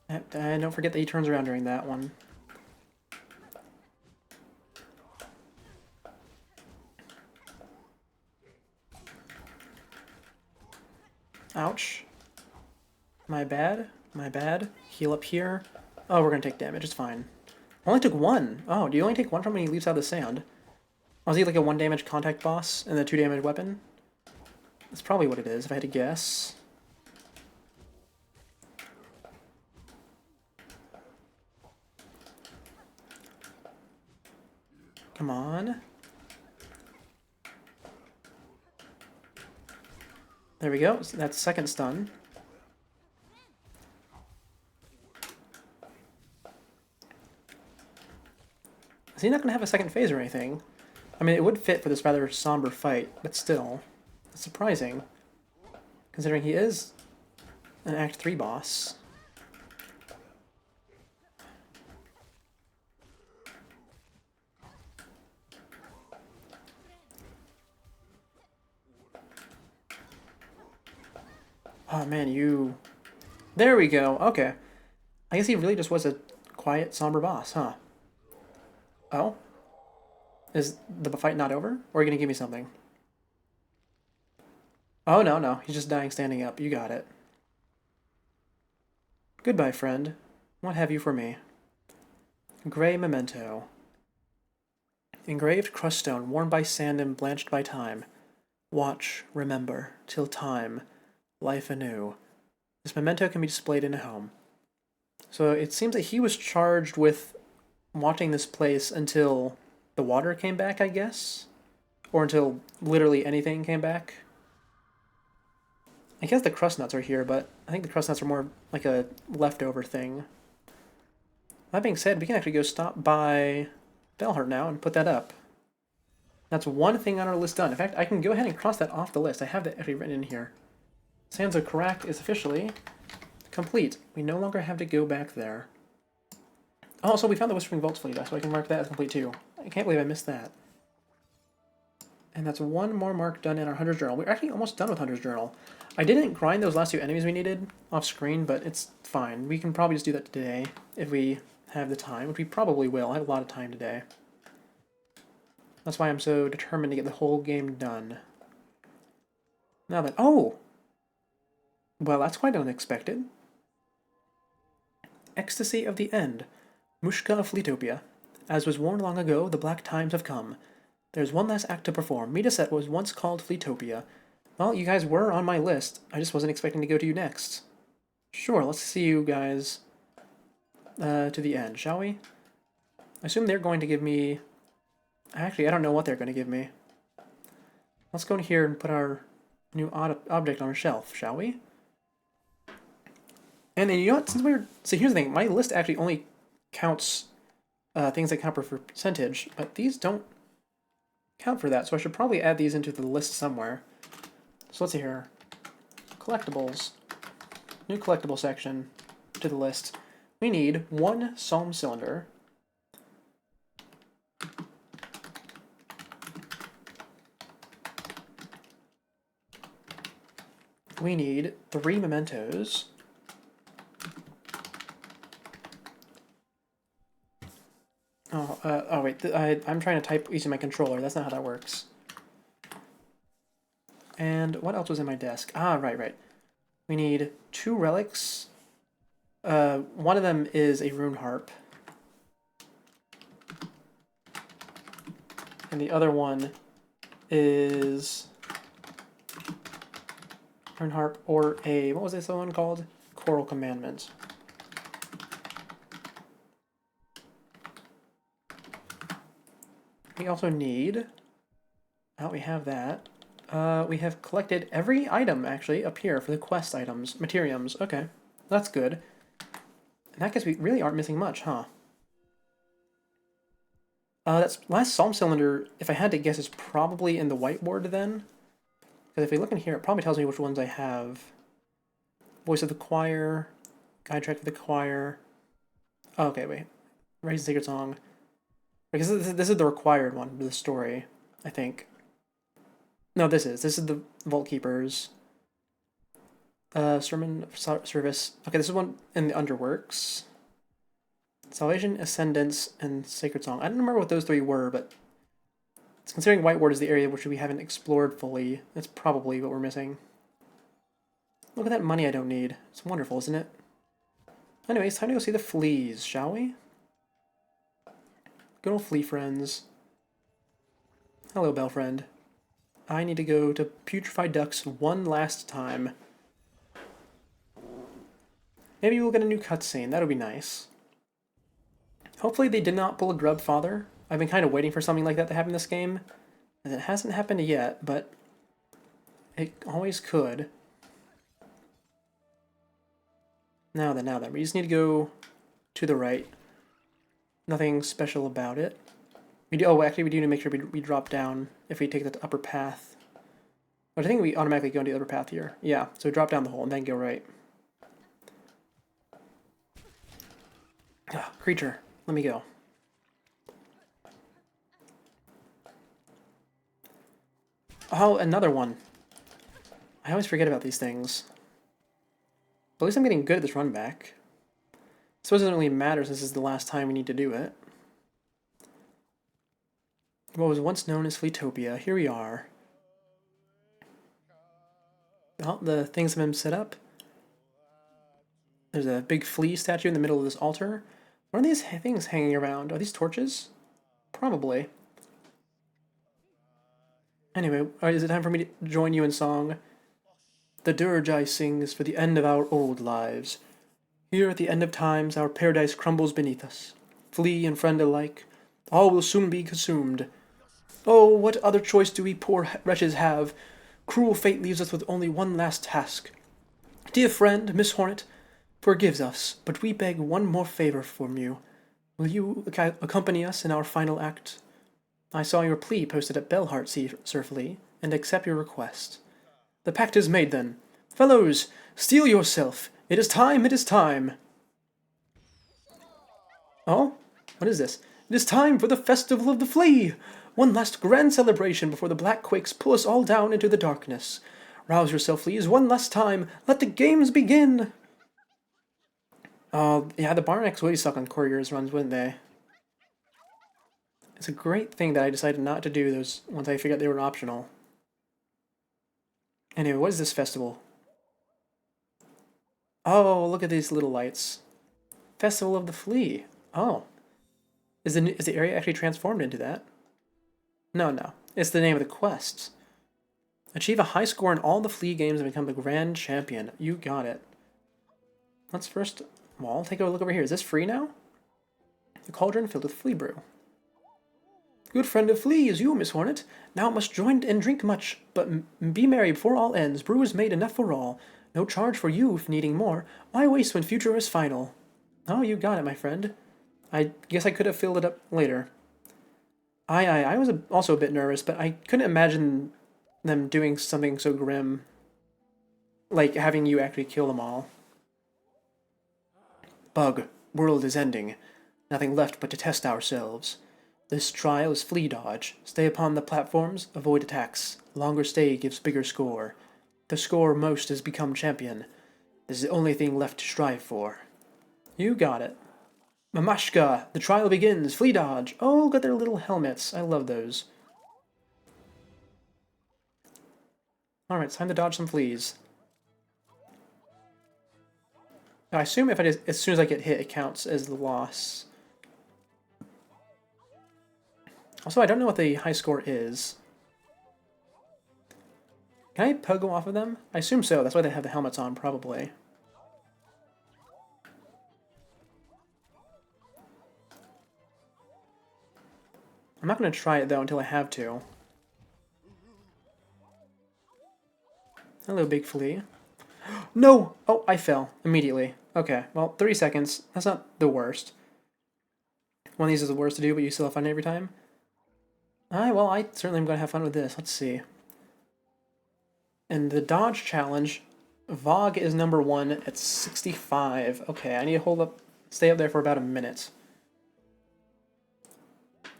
And don't forget that he turns around during that one. Ouch. My bad. My bad. Heal up here. Oh, we're gonna take damage. It's fine. Only took one. Oh, do you only take one from when he leaps out of the sand? Oh, is he like a 1 damage contact boss and a 2 damage weapon? That's probably what it is, if I had to guess. Come on. There we go. So that's second stun. Is he not going to have a second phase or anything? I mean, it would fit for this rather somber fight, but still. It's surprising. Considering he is an Act 3 boss. Oh man, you... There we go, okay. I guess he really just was a quiet, somber boss, huh? Oh? Is the fight not over? Or are you gonna give me something? Oh, no, no. He's just dying standing up. You got it. Goodbye, friend. What have you for me? Gray memento. Engraved crust stone, worn by sand and blanched by time. Watch, remember, till time, life anew. This memento can be displayed in a home. So it seems that he was charged with watching this place until the water came back, I guess? Or until literally anything came back. I guess the crust nuts are here, but I think the crust nuts are more like a leftover thing. That being said, we can actually go stop by Bellheart now and put that up. That's one thing on our list done. In fact, I can go ahead and cross that off the list. I have that actually written in here. Sands of Karak is officially complete. We no longer have to go back there. Also, we found the Whispering Vaults fleet, so I can mark that as complete too. I can't believe I missed that. And that's one more mark done in our Hunter's Journal. We're actually almost done with Hunter's Journal. I didn't grind those last two enemies we needed off screen, but it's fine. We can probably just do that today if we have the time, which we probably will. I have a lot of time today. That's why I'm so determined to get the whole game done. Now then, oh! Well, that's quite unexpected. Ecstasy of the End. Mushka of Fleetopia. As was warned long ago, the black times have come. There's one last act to perform. Meet us at what was once called Fleetopia. Well, you guys were on my list. I just wasn't expecting to go to you next. Sure, let's see you guys to the end, shall we? I assume they're going to give me... Actually, I don't know what they're going to give me. Let's go in here and put our new object on our shelf, shall we? And then, you know what? Since we're... So here's the thing. My list actually only counts things that count for percentage, but these don't count for that, so I should probably add these into the list somewhere. So let's see here. Collectibles. New collectible section to the list. We need one Psalm cylinder. We need 3 mementos. Oh wait, I'm trying to type using my controller. That's not how that works. And what else was in my desk? Ah, right. We need 2 relics. One of them is a rune harp. And the other one is rune harp or a, what was this one called? Choral Commandment. We also need, oh, we have that. We have collected every item, actually, up here for the quest items. Materiums, okay. That's good. In that case, we really aren't missing much, huh? That's last Psalm cylinder, if I had to guess, is probably in the whiteboard then. Because if we look in here, it probably tells me which ones I have. Voice of the Choir, Guide Track for the Choir. Oh, okay, wait. Raise the Sacred Song. Because this is the required one for the story, I think. No, this is the Vault Keepers. Sermon Service. Okay, this is one in the Underworks. Salvation, Ascendance, and Sacred Song. I don't remember what those 3 were, but it's considering Whiteward is the area which we haven't explored fully. That's probably what we're missing. Look at that money I don't need. It's wonderful, isn't it? Anyway, it's time to go see the fleas, shall we? Good old flea friends. Hello, Bell friend. I need to go to Putrefied Ducks one last time. Maybe we'll get a new cutscene. That would be nice. Hopefully they did not pull a Grub Father. I've been kind of waiting for something like that to happen in this game, and it hasn't happened yet, but It always could. Now then, we just need to go to the right. Nothing special about it. We do, oh, actually, we do need to make sure we drop down if we take the upper path. But I think we automatically go into the upper path here. Yeah, so drop down the hole and then go right. Creature, let me go. Oh, another one. I always forget about these things. But at least I'm getting good at this run back. So it doesn't really matter since this is the last time we need to do it. What was once known as Fleetopia, here we are. Well, the things have been set up. There's a big flea statue in the middle of this altar. What are these things hanging around? Are these torches? Probably. Anyway, is it time for me to join you in song? The dirge I sing is for the end of our old lives. Here at the end of times our paradise crumbles beneath us. Flea and friend alike, all will soon be consumed. Oh, what other choice do we poor wretches have? Cruel fate leaves us with only one last task. Dear friend, Miss Hornet, forgives us, but we beg one more favor from you. Will you accompany us in our final act? I saw your plea posted at Bellheart, Sir Flea, and accept your request. The pact is made, then. Fellows, steel yourself. It is time, it is time. Oh? What is this? It is time for the Festival of the Flea! One last grand celebration before the black quakes pull us all down into the darkness. Rouse yourself, fleas, one last time. Let the games begin! Oh, yeah, the Barnacks would suck on couriers runs, wouldn't they? It's a great thing that I decided not to do those once I figured out they were optional. Anyway, what is this festival? Oh, look at these little lights. Festival of the Flea. Oh. Is the area actually transformed into that? No. It's the name of the quest. Achieve a high score in all the Flea games and become the grand champion. You got it. Let's first, well, take a look over here. Is this free now? The cauldron filled with flea brew. Good friend of Flea is you, Miss Hornet. Now must join and drink much, but be merry before all ends. Brew is made enough for all. No charge for you if needing more. Why waste when future is final? Oh, you got it, my friend. I guess I could have filled it up later. I was also a bit nervous, but I couldn't imagine them doing something so grim. Like having you actually kill them all. Bug, world is ending. Nothing left but to test ourselves. This trial is flea dodge. Stay upon the platforms, avoid attacks. Longer stay gives bigger score. The score most has become champion. This is the only thing left to strive for. You got it. Mamashka, the trial begins. Flea dodge. Oh, look at their little helmets. I love those. Alright, it's time to dodge some fleas. Now, I assume if as soon as I get hit, it counts as the loss. Also, I don't know what the high score is. Can I pogo off of them? I assume so. That's why they have the helmets on, probably. I'm not going to try it, though, until I have to. Hello, big flea. No! Oh, I fell. Immediately. Okay, well, 3 seconds. That's not the worst. One of these is the worst to do, but you still have fun every time. Alright, well, I certainly am going to have fun with this. Let's see. And the dodge challenge, Vogue is number 1 at 65. Okay, I need to stay up there for about a minute.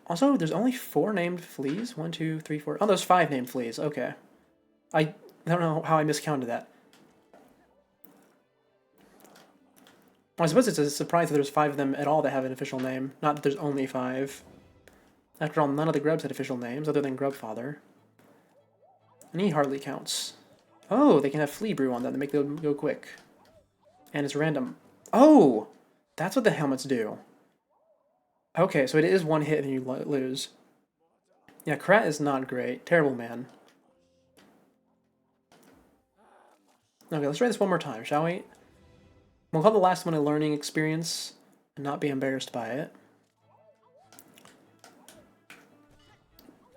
Also, there's only 4 named fleas. 1, 2, 3, 4. Oh, there's 5 named fleas. Okay. I don't know how I miscounted that. Well, I suppose it's a surprise that there's 5 of them at all that have an official name. Not that there's only 5. After all, none of the grubs had official names other than Grubfather. And he hardly counts. Oh, they can have flea brew on them to make them go quick. And it's random. Oh! That's what the helmets do. Okay, so it is one hit and you lose. Yeah, Krat is not great. Terrible man. Okay, let's try this one more time, shall we? We'll call the last one a learning experience and not be embarrassed by it.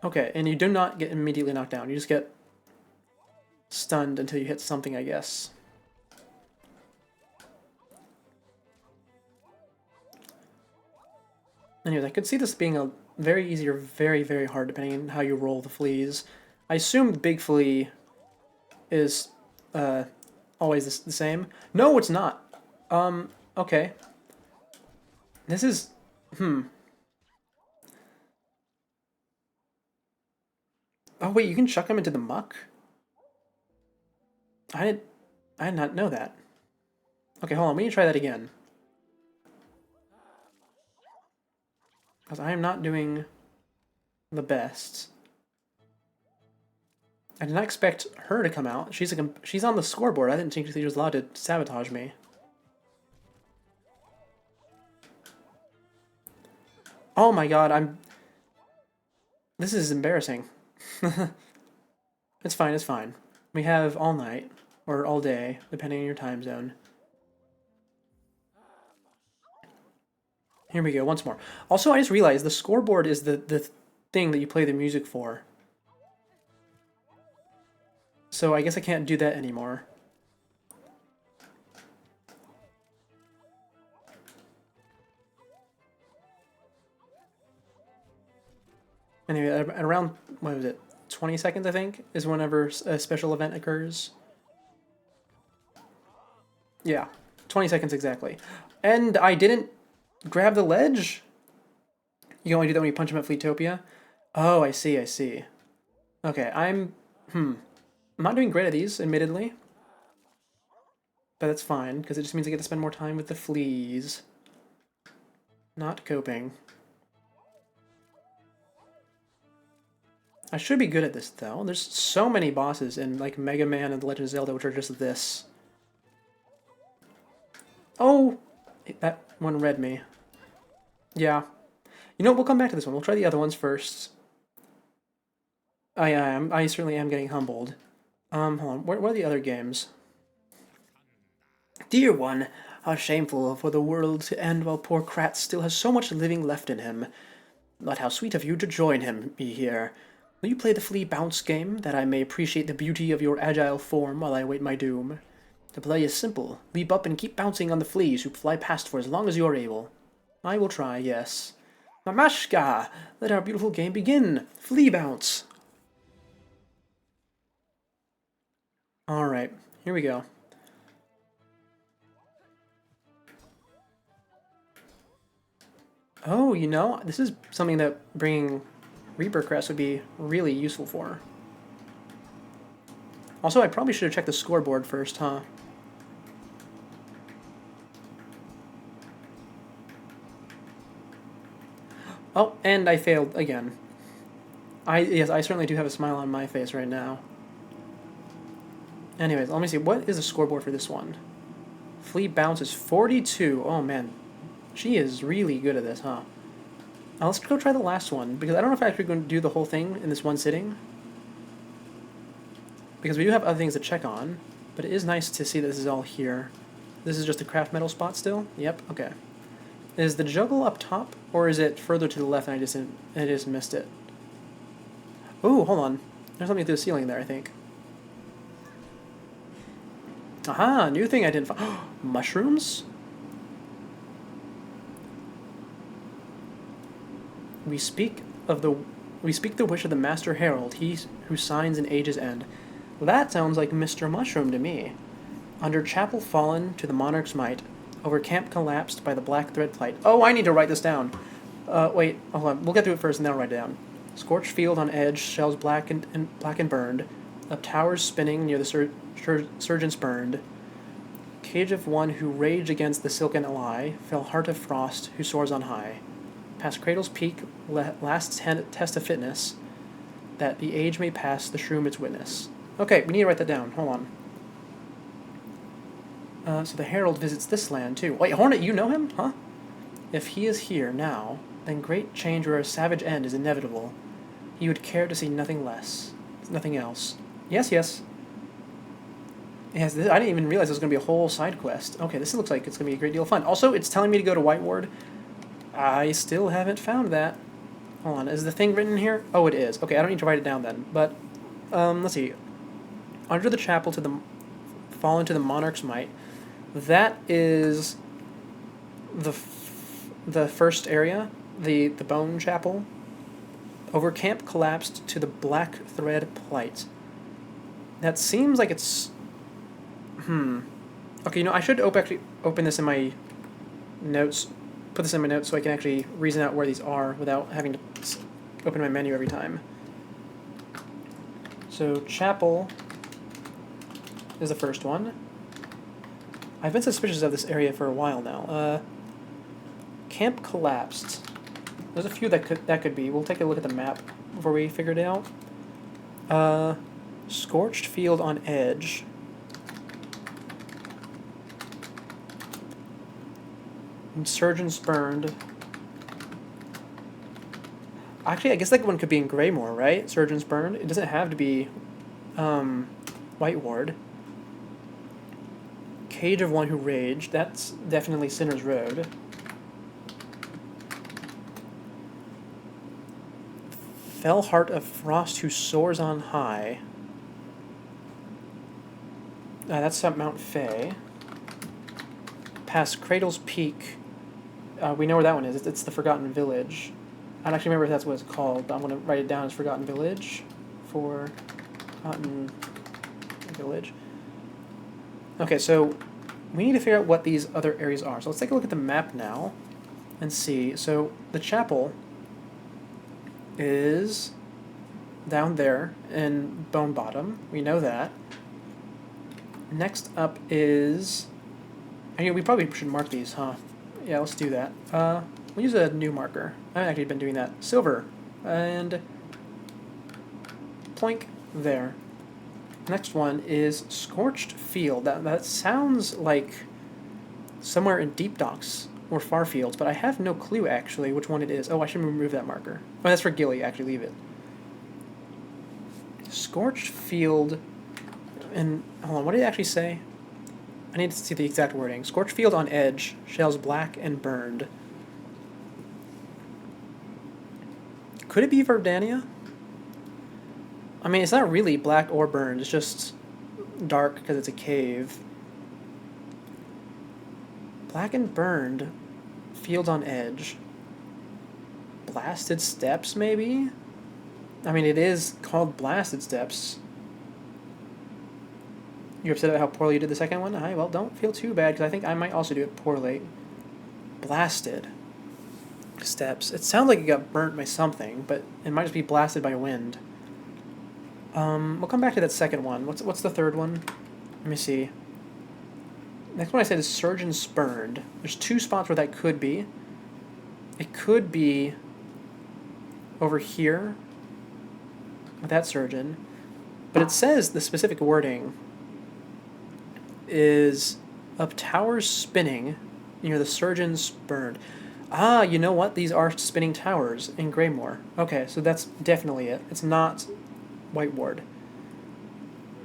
Okay, and you do not get immediately knocked down. You just get stunned until you hit something, I guess. Anyways, I could see this being a very easy or very, very hard, depending on how you roll the fleas. I assume the big flea is always the same. No, it's not. Okay. This is... Oh, wait, you can chuck them into the muck? I did not know that. Okay, hold on, we need to try that again. Because I am not doing the best. I did not expect her to come out. She's on the scoreboard. I didn't think she was allowed to sabotage me. Oh my god, This is embarrassing. It's fine, it's fine. We have all night, or all day, depending on your time zone. Here we go, once more. Also, I just realized the scoreboard is the thing that you play the music for. So I guess I can't do that anymore. Anyway, at around, what was it, 20 seconds, I think, is whenever a special event occurs. Yeah, 20 seconds exactly. And I didn't grab the ledge? You can only do that when you punch him at Fleetopia? Oh, I see, I see. Okay, I'm not doing great at these, admittedly. But that's fine, because it just means I get to spend more time with the fleas. Not coping. I should be good at this, though. There's so many bosses in, like, Mega Man and The Legend of Zelda, which are just this. Oh! That one read me. Yeah. You know, we'll come back to this one. We'll try the other ones first. I certainly am getting humbled. Hold on. What are the other games? Dear one, how shameful for the world to end while poor Kratz still has so much living left in him. But how sweet of you to join me here. Will you play the flea bounce game, that I may appreciate the beauty of your agile form while I await my doom? The play is simple. Leap up and keep bouncing on the fleas who fly past for as long as you are able. I will try, yes. Mamashka! Let our beautiful game begin! Flea bounce! Alright, here we go. Oh, you know, this is something that bringing Reaper Crest would be really useful for. Also, I probably should have checked the scoreboard first, huh? Oh, and I failed again. Yes, I certainly do have a smile on my face right now. Anyways, let me see. What is the scoreboard for this one? Flea bounce is 42. Oh, man. She is really good at this, huh? Now let's go try the last one, because I don't know if I'm actually going to do the whole thing in this one sitting. Because we do have other things to check on, but it is nice to see that this is all here. This is just a craft metal spot still? Yep, okay. Is the juggle up top, or is it further to the left and I just missed it? Ooh, hold on. There's something through the ceiling there, I think. Aha, new thing I didn't find. Mushrooms? We speak the wish of the Master Herald, he who signs an age's end. That sounds like Mr. Mushroom to me. Under chapel fallen to the monarch's might, over camp collapsed by the black thread plight. Oh, I need to write this down. Wait, hold on. We'll get to it first and then I'll write it down. Scorched field on edge, shells black and burned. Up towers spinning near the surgeons burned. Cage of one who raged against the silken ally, fell heart of frost who soars on high. Past cradle's peak, last test of fitness, that the age may pass the shroom its witness. Okay, we need to write that down. Hold on. So the herald visits this land too. Wait, Hornet, you know him? Huh? If he is here now, then great change or a savage end is inevitable. He would care to see nothing less, nothing else. Yes, yes. Yes, I didn't even realize there was going to be a whole side quest. Okay, this looks like it's going to be a great deal of fun. Also, it's telling me to go to White Ward. I still haven't found that. Hold on, is the thing written here? Oh, it is. Okay, I don't need to write it down then. But, let's see. under the chapel to the fall into the monarch's might. That is the first area, the bone chapel. Over camp collapsed to the black thread plight. That seems like it's... Okay, you know, I should open this in my notes, put this in my notes so I can actually reason out where these are without having to open my menu every time. So, chapel is the first one. I've been suspicious of this area for a while now. Camp collapsed. There's a few that could be. We'll take a look at the map before we figure it out. Scorched field on edge. Insurgents burned. Actually, I guess that one could be in Greymore, right? Surgeons burned. It doesn't have to be White Ward. Cage of One Who Raged. That's definitely Sinner's Road. Fell Heart of Frost Who Soars on High. That's up Mount Fay. Past Cradle's Peak. We know where that one is. It's the Forgotten Village. I don't actually remember if that's what it's called, but I'm going to write it down as Forgotten Village. Forgotten Village. Okay, so we need to figure out what these other areas are. So let's take a look at the map now and see. So the chapel is down there in Bone Bottom. We know that. Next up is... I mean, we probably should mark these, huh? Yeah, let's do that. We'll use a new marker. I haven't actually been doing that. Silver. And... Ploink. There. Next one is Scorched Field. That sounds like somewhere in Deep Docks or Far Fields, but I have no clue, actually, which one it is. Oh, I should remove that marker. Oh, that's for Gilly. Actually, leave it. Scorched Field... And, hold on, what did it actually say? I need to see the exact wording. Scorched Field on edge, shells black and burned. Could it be Verdania? I mean, it's not really black or burned. It's just dark because it's a cave. Black and burned. Field on edge. Blasted Steps, maybe? I mean, it is called Blasted Steps. You're upset about how poorly you did the second one? Well, don't feel too bad, because I think I might also do it poorly. Blasted Steps. It sounds like it got burnt by something, but it might just be blasted by wind. We'll come back to that second one. What's the third one? Let me see. Next one I said is Surgeon Spurned. There's two spots where that could be. It could be over here with that surgeon. But it says the specific wording is up towers spinning near the surgeon spurned. Ah, you know what? These are spinning towers in Greymore. Okay, so that's definitely it. It's not White Ward.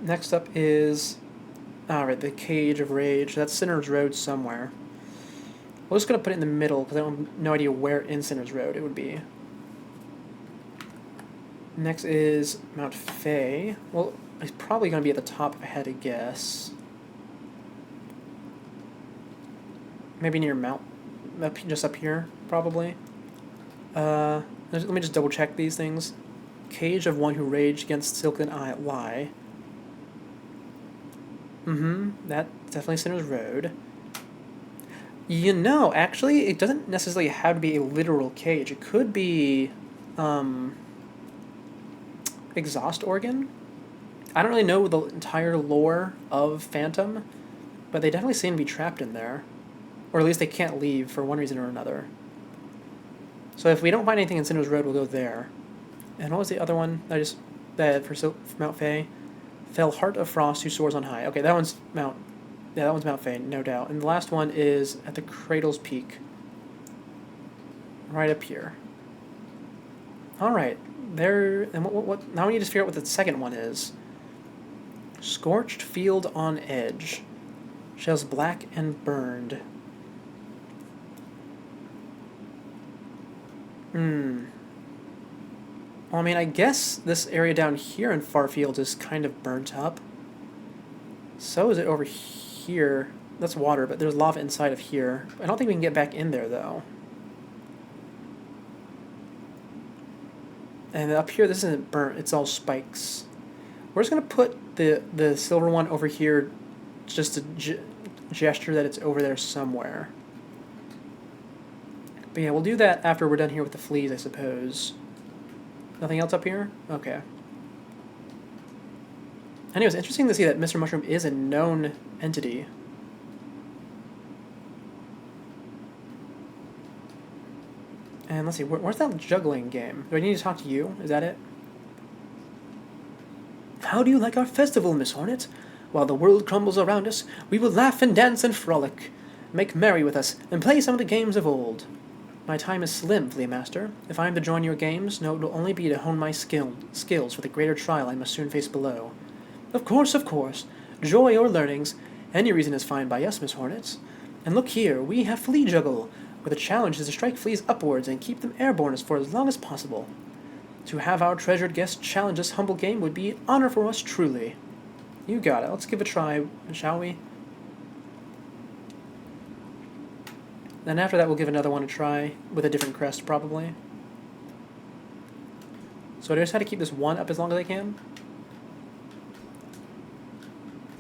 Next up is... Alright, the Cage of Rage. That's Sinner's Road somewhere. We're just going to put it in the middle, because I have no idea where in Sinner's Road it would be. Next is Mount Fay. Well, it's probably going to be at the top if I had to guess. Maybe near just up here, probably. Let me just double check these things. Cage of One Who Raged Against Silken Lie. That's definitely Sinner's Road. You know, actually, it doesn't necessarily have to be a literal cage. It could be, exhaust organ? I don't really know the entire lore of Phantom, but they definitely seem to be trapped in there. Or at least they can't leave for one reason or another. So if we don't find anything in Sinner's Road, we'll go there. And what was the other one that for Mount Fay? Fell Heart of Frost Who Soars on High. Okay, that one's Mount Fay, no doubt. And the last one is at the Cradle's Peak. Right up here. Alright, there... And what? Now we need to figure out what the second one is. Scorched Field on Edge. Shells black and burned. Well, I mean, I guess this area down here in Farfield is kind of burnt up. So is it over here. That's water, but there's lava inside of here. I don't think we can get back in there, though. And up here, this isn't burnt. It's all spikes. We're just going to put the silver one over here just to gesture that it's over there somewhere. But yeah, we'll do that after we're done here with the fleas, I suppose. Nothing else up here? Okay. Anyway, it's interesting to see that Mr. Mushroom is a known entity. And let's see, where's that juggling game? Do I need to talk to you? Is that it? How do you like our festival, Miss Hornet? While the world crumbles around us, we will laugh and dance and frolic. Make merry with us, and play some of the games of old. My time is slim, Flea Master. If I am to join your games, no, it will only be to hone my skills for the greater trial I must soon face below. Of course, of course. Joy or learnings, any reason is fine by us, Miss Hornet. And look here, we have Flea Juggle, where the challenge is to strike fleas upwards and keep them airborne for as long as possible. To have our treasured guest challenge this humble game would be an honor for us truly. You got it. Let's give it a try, shall we? Then after that, we'll give another one a try, with a different crest, probably. So I just had to keep this one up as long as I can?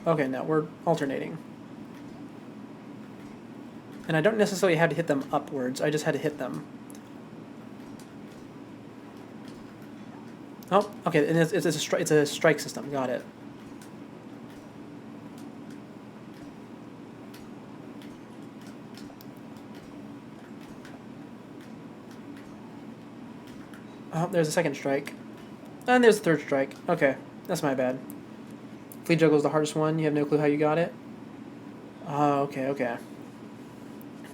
Okay, no, we're alternating. And I don't necessarily have to hit them upwards, I just had to hit them. Oh, okay, and it's a strike system, got it. Oh, there's a second strike. And there's the third strike. Okay, that's my bad. Flea Juggle is the hardest one. You have no clue how you got it? Okay, okay.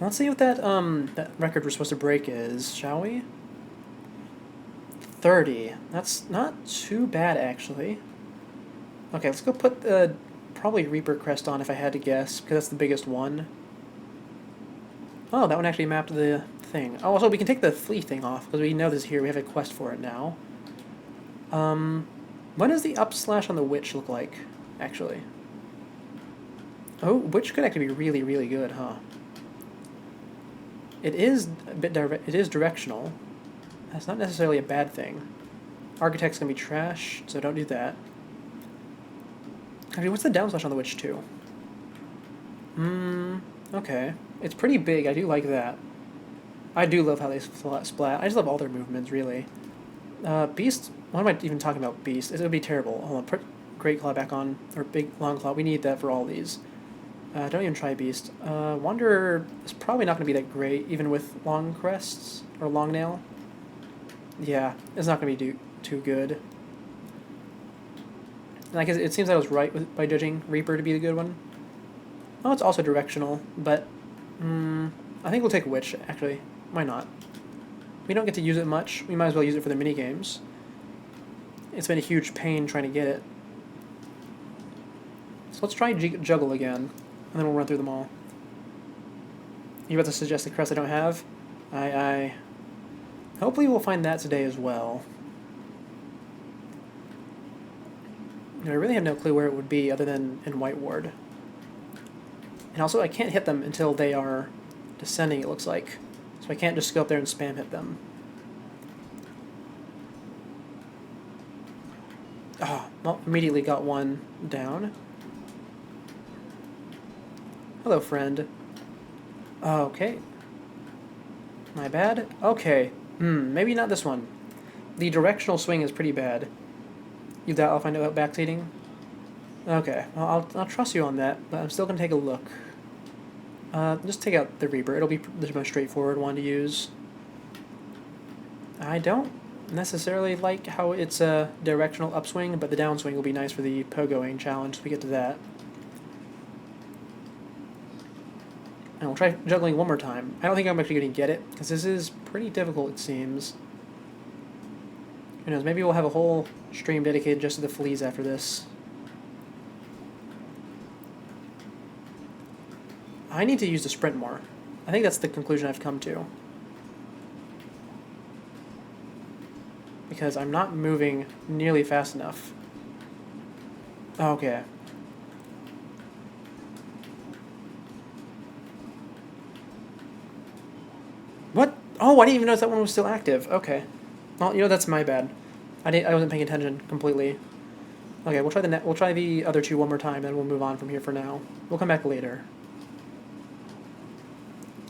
Let's see what that record we're supposed to break is, shall we? 30. That's not too bad, actually. Okay, let's go put the probably Reaper crest on if I had to guess, because that's the biggest one. Oh, that one actually mapped the thing. Oh, also we can take the flea thing off, because we know this here. We have a quest for it now. What does the up slash on the witch look like, actually? Oh, witch could actually be really, really good, huh? It is a bit it is directional. That's not necessarily a bad thing. Architect's gonna be trash, so don't do that. Actually, what's the down slash on the witch too? Okay. It's pretty big. I do like that. I do love how they splat. I just love all their movements, really. Beast. What am I even talking about? Beast. It's gonna be terrible. Hold on. Put Great Claw back on, or Big Long Claw. We need that for all these. Don't even try Beast. Wanderer is probably not going to be that great, even with Long Crests, or Long Nail. Yeah, it's not going to be too good. And I guess it seems I was right by judging Reaper to be the good one. Oh, it's also directional, but I think we'll take Witch, actually. Why not? We don't get to use it much. We might as well use it for the minigames. It's been a huge pain trying to get it. So let's try Juggle again. And then we'll run through them all. You about to suggest the crest I don't have? Aye. Hopefully we'll find that today as well. I really have no clue where it would be other than in White Ward. And also I can't hit them until they are descending, it looks like. So I can't just go up there and spam hit them. Oh, well, immediately got one down. Hello, friend. Okay. My bad? Okay. Maybe not this one. The directional swing is pretty bad. You doubt I'll find out about backseating? Okay, well, I'll trust you on that, but I'm still going to take a look. Just take out the Reaper. It'll be the most straightforward one to use. I don't necessarily like how it's a directional upswing, but the downswing will be nice for the pogoing challenge if we get to that. And we'll try juggling one more time. I don't think I'm actually going to get it, because this is pretty difficult, it seems. Who knows, maybe we'll have a whole stream dedicated just to the fleas after this. I need to use the sprint more. I think that's the conclusion I've come to. Because I'm not moving nearly fast enough. Okay. What? Oh, I didn't even notice that one was still active. Okay. Well, you know, that's my bad. I wasn't paying attention completely. Okay, we'll try the other two one more time, then we'll move on from here for now. We'll come back later.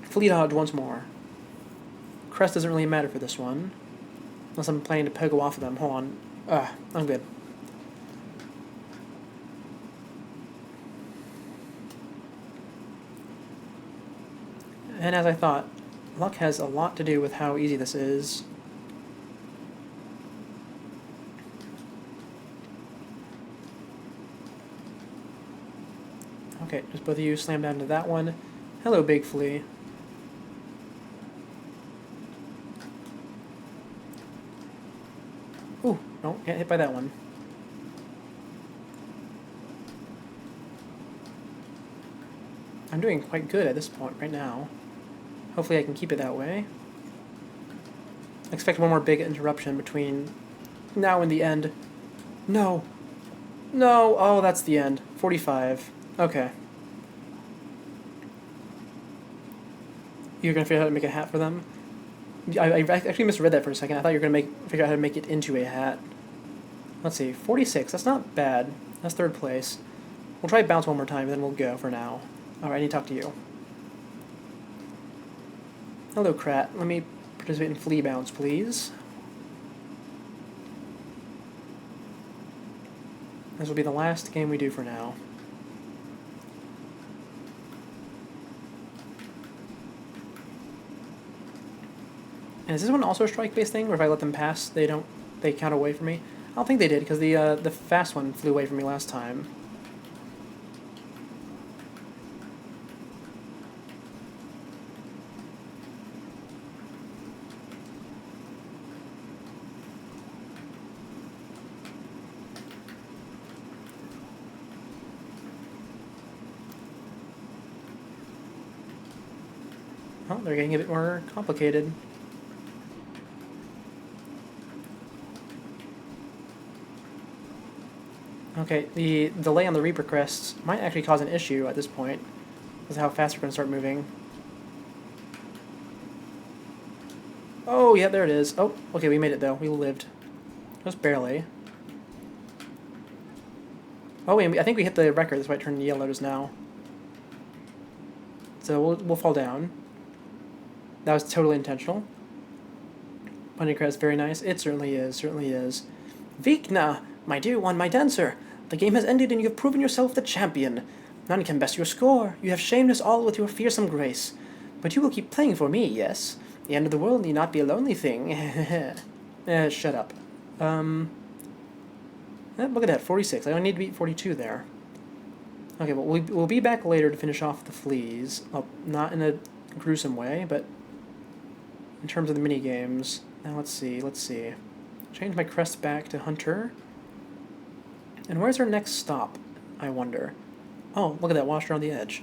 Fleet dodge once more. Crest doesn't really matter for this one. Unless I'm planning to pogo off of them. Hold on. I'm good. And as I thought, luck has a lot to do with how easy this is. Okay, just both of you slam down to that one. Hello, big flea. Ooh, no, can't hit by that one. I'm doing quite good at this point right now. Hopefully I can keep it that way. I expect one more big interruption between now and the end. No. No. Oh, that's the end. 45. Okay. You're going to figure out how to make a hat for them? I actually misread that for a second. I thought you were going to figure out how to make it into a hat. Let's see. 46. That's not bad. That's third place. We'll try bounce one more time, then we'll go for now. Alright, I need to talk to you. Hello, Krat. Let me participate in flea bounce, please. This will be the last game we do for now. And is this one also a strike-based thing, or if I let them pass, they count away from me? I don't think they did, because the fast one flew away from me last time. Oh, they're getting a bit more complicated. Okay, the delay on the Reaper crests might actually cause an issue at this point, because of how fast we're going to start moving. Oh, yeah, there it is. Oh, okay, we made it, though. We lived. Just barely. Oh, wait, I think we hit the record. That's why it turned yellow just now. So we'll fall down. That was totally intentional. Bunny crest, very nice. It certainly is, certainly is. Vikna, my dear one, my dancer. The game has ended and you have proven yourself the champion. None can best your score. You have shamed us all with your fearsome grace. But you will keep playing for me, yes? The end of the world need not be a lonely thing. Shut up. Look at that, 46. I only need to beat 42 there. Okay, well, we'll be back later to finish off the fleas. Well, not in a gruesome way, but in terms of the mini games. Now let's see. Change my crest back to Hunter. And where's our next stop, I wonder? Oh, look at that washer on the edge.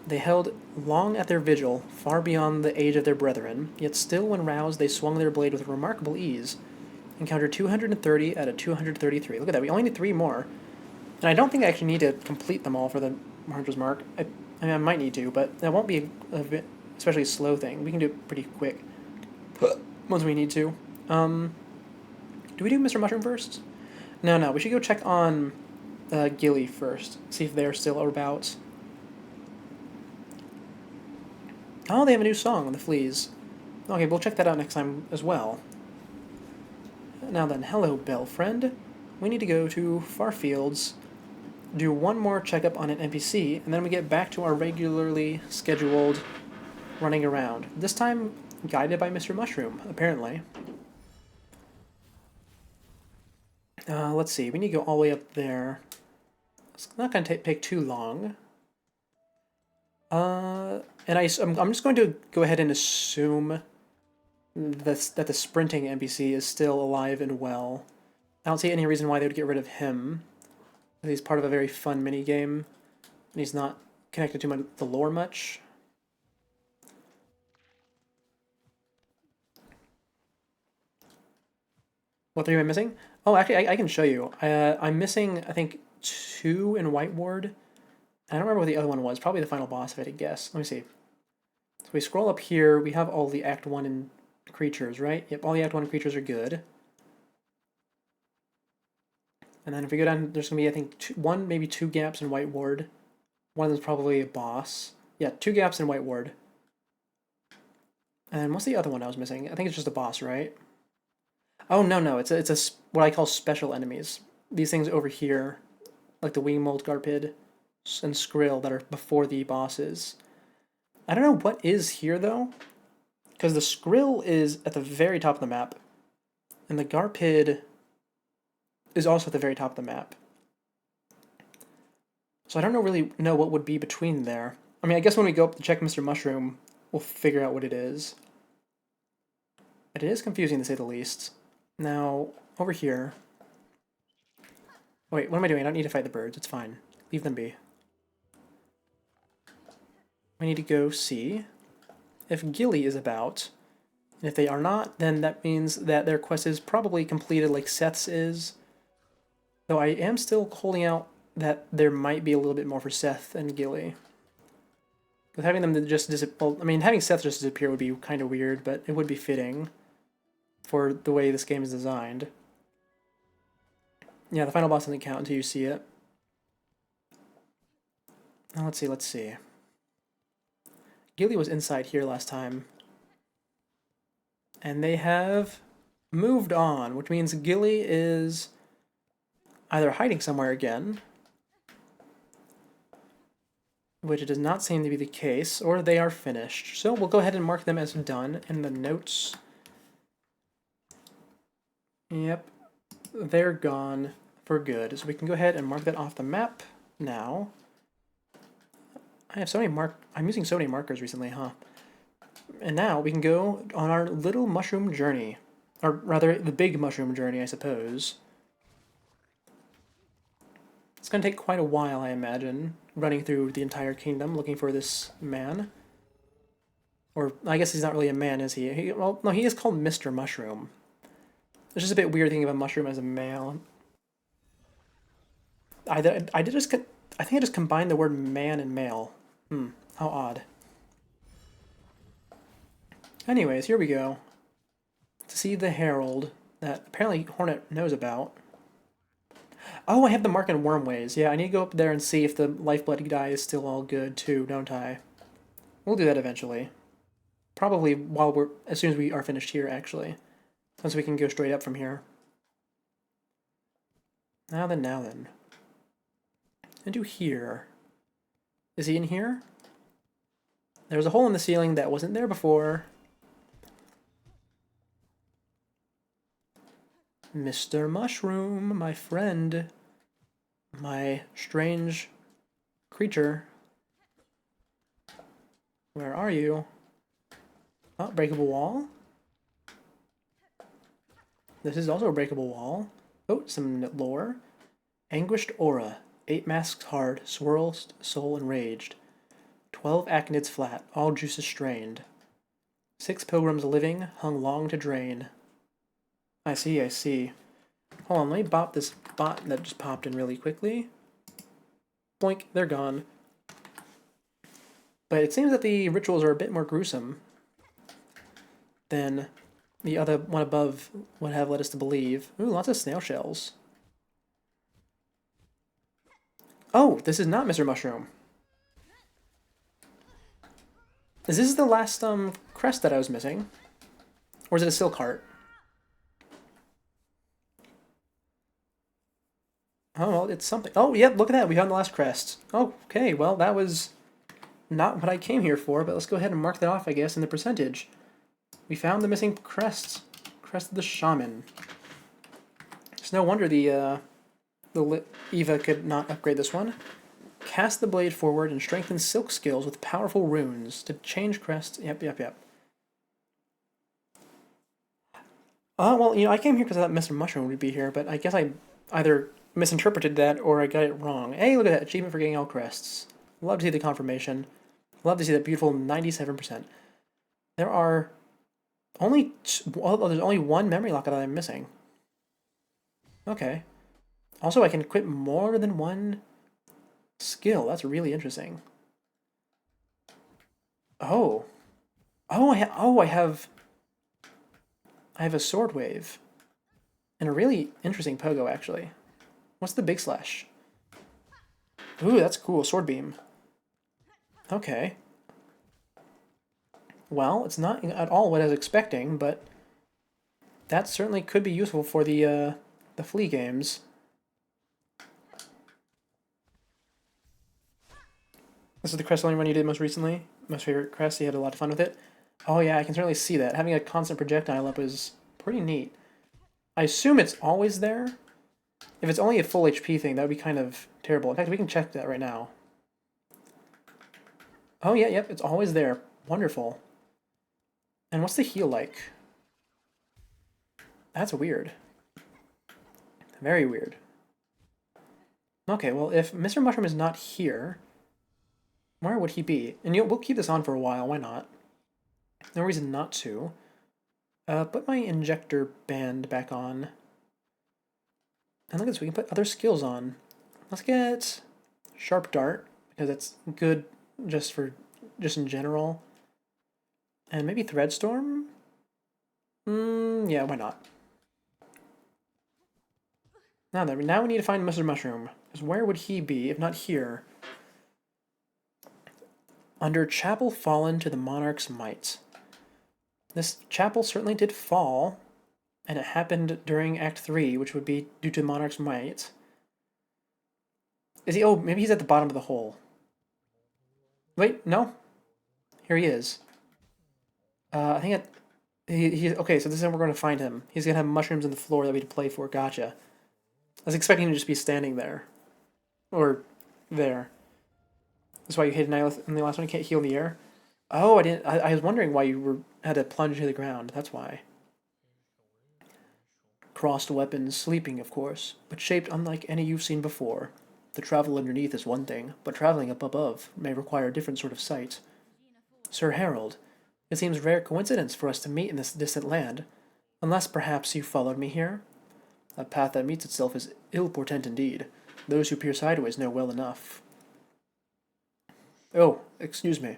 They held long at their vigil, far beyond the age of their brethren, yet still when roused they swung their blade with remarkable ease. Encountered 230 out of 233. Look at that, we only need 3 more. And I don't think I actually need to complete them all for the Hunter's Mark. I mean, I might need to, but that won't be a bit, especially a slow thing. We can do it pretty quick once we need to. Do we do Mr. Mushroom first? No, we should go check on Gilly first. See if they're still about. Oh, they have a new song on the fleas. Okay, we'll check that out next time as well. Now then, hello, Bell friend. We need to go to Farfields, do one more checkup on an NPC, and then we get back to our regularly scheduled running around. This time, guided by Mr. Mushroom, apparently. Let's see, we need to go all the way up there. It's not going to take too long. And I'm just going to go ahead and assume that the sprinting NPC is still alive and well. I don't see any reason why they would get rid of him. He's part of a very fun minigame, and he's not connected to the lore much. What 3 am I missing? Oh, actually, I can show you. I'm missing, I think, 2 in White Ward. I don't remember what the other one was. Probably the final boss, if I had to guess. Let me see. So we scroll up here, we have all the Act 1 and creatures, right? Yep, all the Act 1 creatures are good. And then if we go down, there's going to be, I think, one, maybe two gaps in White Ward. One of them's probably a boss. Yeah, two gaps in White Ward. And what's the other one I was missing? I think it's just a boss, right? Oh, no, it's a what I call special enemies. These things over here, like the Wingmold Garpid and Skrill that are before the bosses. I don't know what is here, though, because the Skrill is at the very top of the map, and the Garpid is also at the very top of the map. So I don't really know what would be between there. I mean, I guess when we go up to check Mr. Mushroom, we'll figure out what it is. But it is confusing, to say the least. Now, over here... Wait, what am I doing? I don't need to fight the birds. It's fine. Leave them be. We need to go see if Gilly is about. And if they are not, then that means that their quest is probably completed like Seth's is. Though I am still holding out that there might be a little bit more for Seth and Gilly. With having them just disappear... Well, I mean, having Seth just disappear would be kind of weird, but it would be fitting for the way this game is designed. Yeah, the final boss doesn't count until you see it. Now, let's see. Gilly was inside here last time. And they have moved on, which means Gilly is either hiding somewhere again, which does not seem to be the case, or they are finished. So we'll go ahead and mark them as done in the notes. Yep, they're gone for good. So we can go ahead and mark that off the map now. I have so many I'm using so many markers recently, huh? And now we can go on our little mushroom journey. Or rather, the big mushroom journey, I suppose. It's going to take quite a while, I imagine, running through the entire kingdom looking for this man. Or, I guess he's not really a man, is he? Well, no, he is called Mr. Mushroom. It's just a bit weird thinking of a mushroom as a male. I think I just combined the word man and male. How odd. Anyways, here we go. To see the Herald that apparently Hornet knows about. Oh, I have the mark in Wormways. Yeah, I need to go up there and see if the Lifeblood die is still all good too, don't I? We'll do that eventually. Probably as soon as we are finished here, actually. Since we can go straight up from here. Now then. Into here. Is he in here? There's a hole in the ceiling that wasn't there before. Mr. Mushroom, my friend. My strange creature. Where are you? Oh, breakable wall. This is also a breakable wall. Oh, some lore. Anguished aura. 8 masks hard, swirls, soul enraged. 12 aconids flat, all juices strained. 6 pilgrims living, hung long to drain. I see. Hold on, let me bop this bot that just popped in really quickly. Boink, they're gone. But it seems that the rituals are a bit more gruesome than the other one above would have led us to believe. Ooh, lots of snail shells. Oh, this is not Mr. Mushroom. Is this the last crest that I was missing? Or is it a silk heart? Oh, well, it's something. Oh, yep, look at that. We found the last crest. Okay, well, that was not what I came here for, but let's go ahead and mark that off, I guess, in the percentage. We found the missing crests. Crest of the Shaman. It's no wonder the Eva could not upgrade this one. Cast the blade forward and strengthen silk skills with powerful runes to change crest. Yep. Well, I came here because I thought Mr. Mushroom would be here, but I guess I either misinterpreted that or I got it wrong. Hey, look at that. Achievement for getting all crests. Love to see the confirmation. Love to see that beautiful 97%. There are only... there's only one memory lock that I'm missing. Okay. Also, I can equip more than one skill. That's really interesting. Oh. Oh, I have a sword wave. And a really interesting pogo, actually. What's the big slash? Ooh, that's cool. Sword beam. Okay. Well, it's not at all what I was expecting, but that certainly could be useful for the flea games. This is the crest only one you did most recently. Most favorite crest. You had a lot of fun with it. Oh yeah, I can certainly see that. Having a constant projectile up is pretty neat. I assume it's always there. If it's only a full HP thing, that would be kind of terrible. In fact, we can check that right now. Oh yeah, yep, it's always there. Wonderful. And what's the heal like? That's weird. Very weird. Okay, well, if Mr. Mushroom is not here, where would he be? And we'll keep this on for a while, why not? No reason not to. Put my injector band back on. And look at this, we can put other skills on. Let's get Sharp Dart, because it's good just in general. And maybe Threadstorm? Yeah, why not? Now we need to find Mr. Mushroom. Because where would he be, if not here? Under Chapel Fallen to the Monarch's Might. This chapel certainly did fall, and it happened during Act 3, which would be due to Monarch's Might. Is he? Oh, maybe he's at the bottom of the hole. Wait, no? Here he is. I think okay, so this is how we're going to find him. He's going to have mushrooms in the floor that we had to play for. Gotcha. I was expecting him to just be standing there. Or there. That's why you hit Nihilith in the last one. You can't heal in the air. Oh, I didn't. I was wondering why you had to plunge into the ground. That's why. Crossed weapons, sleeping, of course, but shaped unlike any you've seen before. The travel underneath is one thing, but traveling up above may require a different sort of sight. Sir Harold, it seems rare coincidence for us to meet in this distant land, unless perhaps you followed me here. A path that meets itself is ill portent indeed. Those who peer sideways know well enough. Oh, excuse me.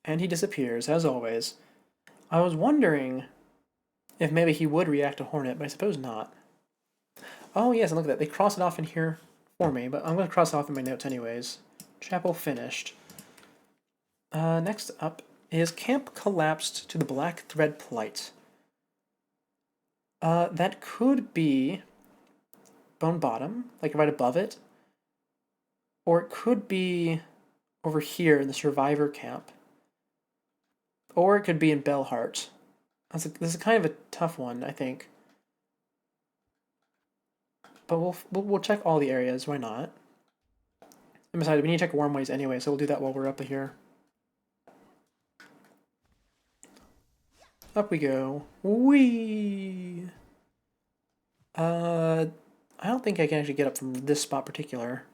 And he disappears, as always. I was wondering if maybe he would react to Hornet, but I suppose not. Oh, yes, and look at that. They cross it off in here for me, but I'm going to cross it off in my notes anyways. Chapel finished. Next up is Camp Collapsed to the Black Thread Plight. That could be Bone Bottom, like right above it. Or it could be over here in the Survivor Camp. Or it could be in Bellheart. This is kind of a tough one, I think. But we'll check all the areas. Why not? And besides, we need to check Wormways anyway, so we'll do that while we're up here. Up we go. Whee! I don't think I can actually get up from this spot particular.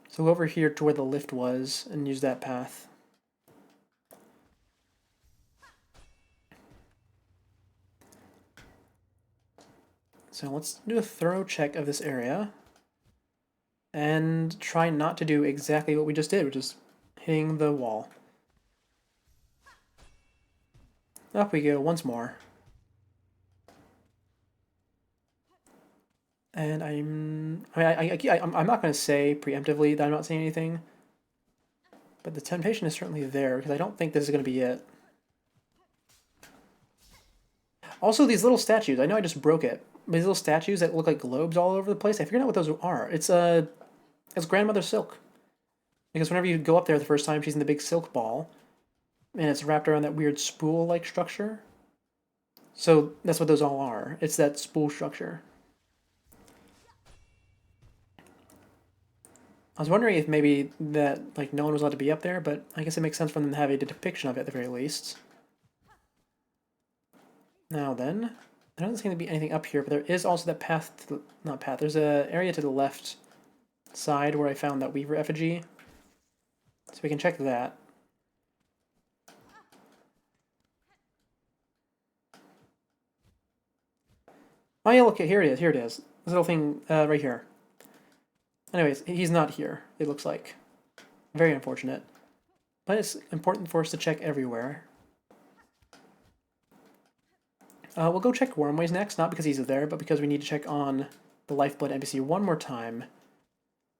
So go over here to where the lift was and use that path. So let's do a thorough check of this area. And try not to do exactly what we just did, which is hitting the wall. Up we go once more. And I'm not going to say preemptively that I'm not saying anything, but the temptation is certainly there because I don't think this is going to be it. Also, these little statues. I know I just broke it. But these little statues that look like globes all over the place. I figured out what those are. It's Grandmother Silk. Because whenever you go up there the first time, she's in the big silk ball, and it's wrapped around that weird spool-like structure. So that's what those all are. It's that spool structure. I was wondering if maybe that like no one was allowed to be up there, but I guess it makes sense for them to have a depiction of it at the very least. Now then, there doesn't seem to be anything up here, but there is also that path to the, not path, there's an area to the left side where I found that Weaver effigy. So we can check that. Oh yeah, look, here it is, here it is. This little thing right here. Anyways, he's not here, it looks like. Very unfortunate. But it's important for us to check everywhere. We'll go check Wormways next, not because he's there, but because we need to check on the Lifeblood NPC one more time.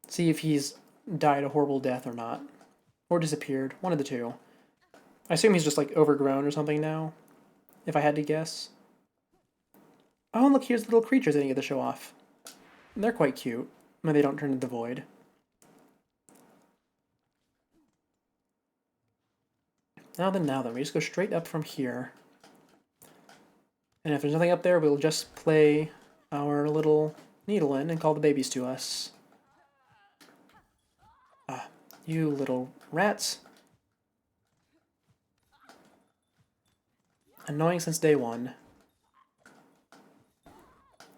See if he's died a horrible death or not. Or disappeared. One of the two. I assume he's just like overgrown or something now, if I had to guess. Oh, and look, here's the little creatures I didn't get to show off. They're quite cute, when they don't turn into the void. Now then, we just go straight up from here. And if there's nothing up there, we'll just play our little needle in and call the babies to us. Ah, you little rats. Annoying since day one.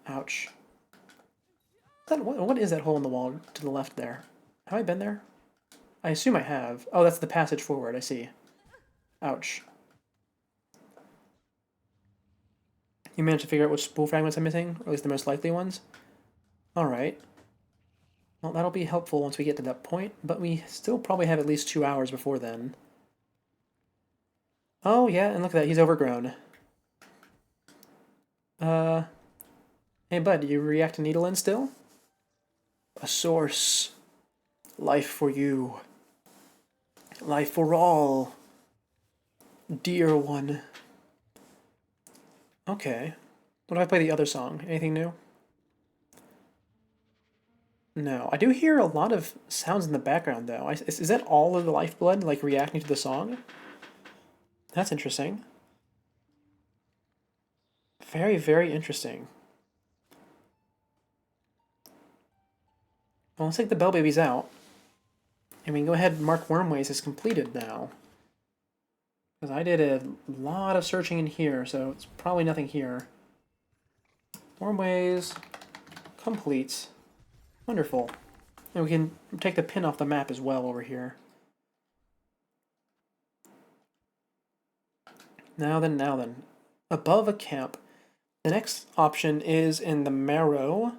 Ouch. What is that hole in the wall to the left there? Have I been there? I assume I have. Oh, that's the passage forward, I see. Ouch. You managed to figure out which spool fragments I'm missing? Or at least the most likely ones? Alright. Well, that'll be helpful once we get to that point, but we still probably have at least 2 hours before then. Oh, yeah, and look at that, he's overgrown. Hey bud, do you react to needle in still? A source. Life for you. Life for all. Dear one. Okay. What if I play the other song? Anything new? No. I do hear a lot of sounds in the background, though. Is that all of the Lifeblood, like, reacting to the song? That's interesting. Very, very interesting. Well, let's take the Bell Babies out. And we can go ahead and mark Wormways as completed now. Because I did a lot of searching in here, so it's probably nothing here. Wormways complete. Wonderful. And we can take the pin off the map as well over here. Now then. Above a camp. The next option is in the Marrow,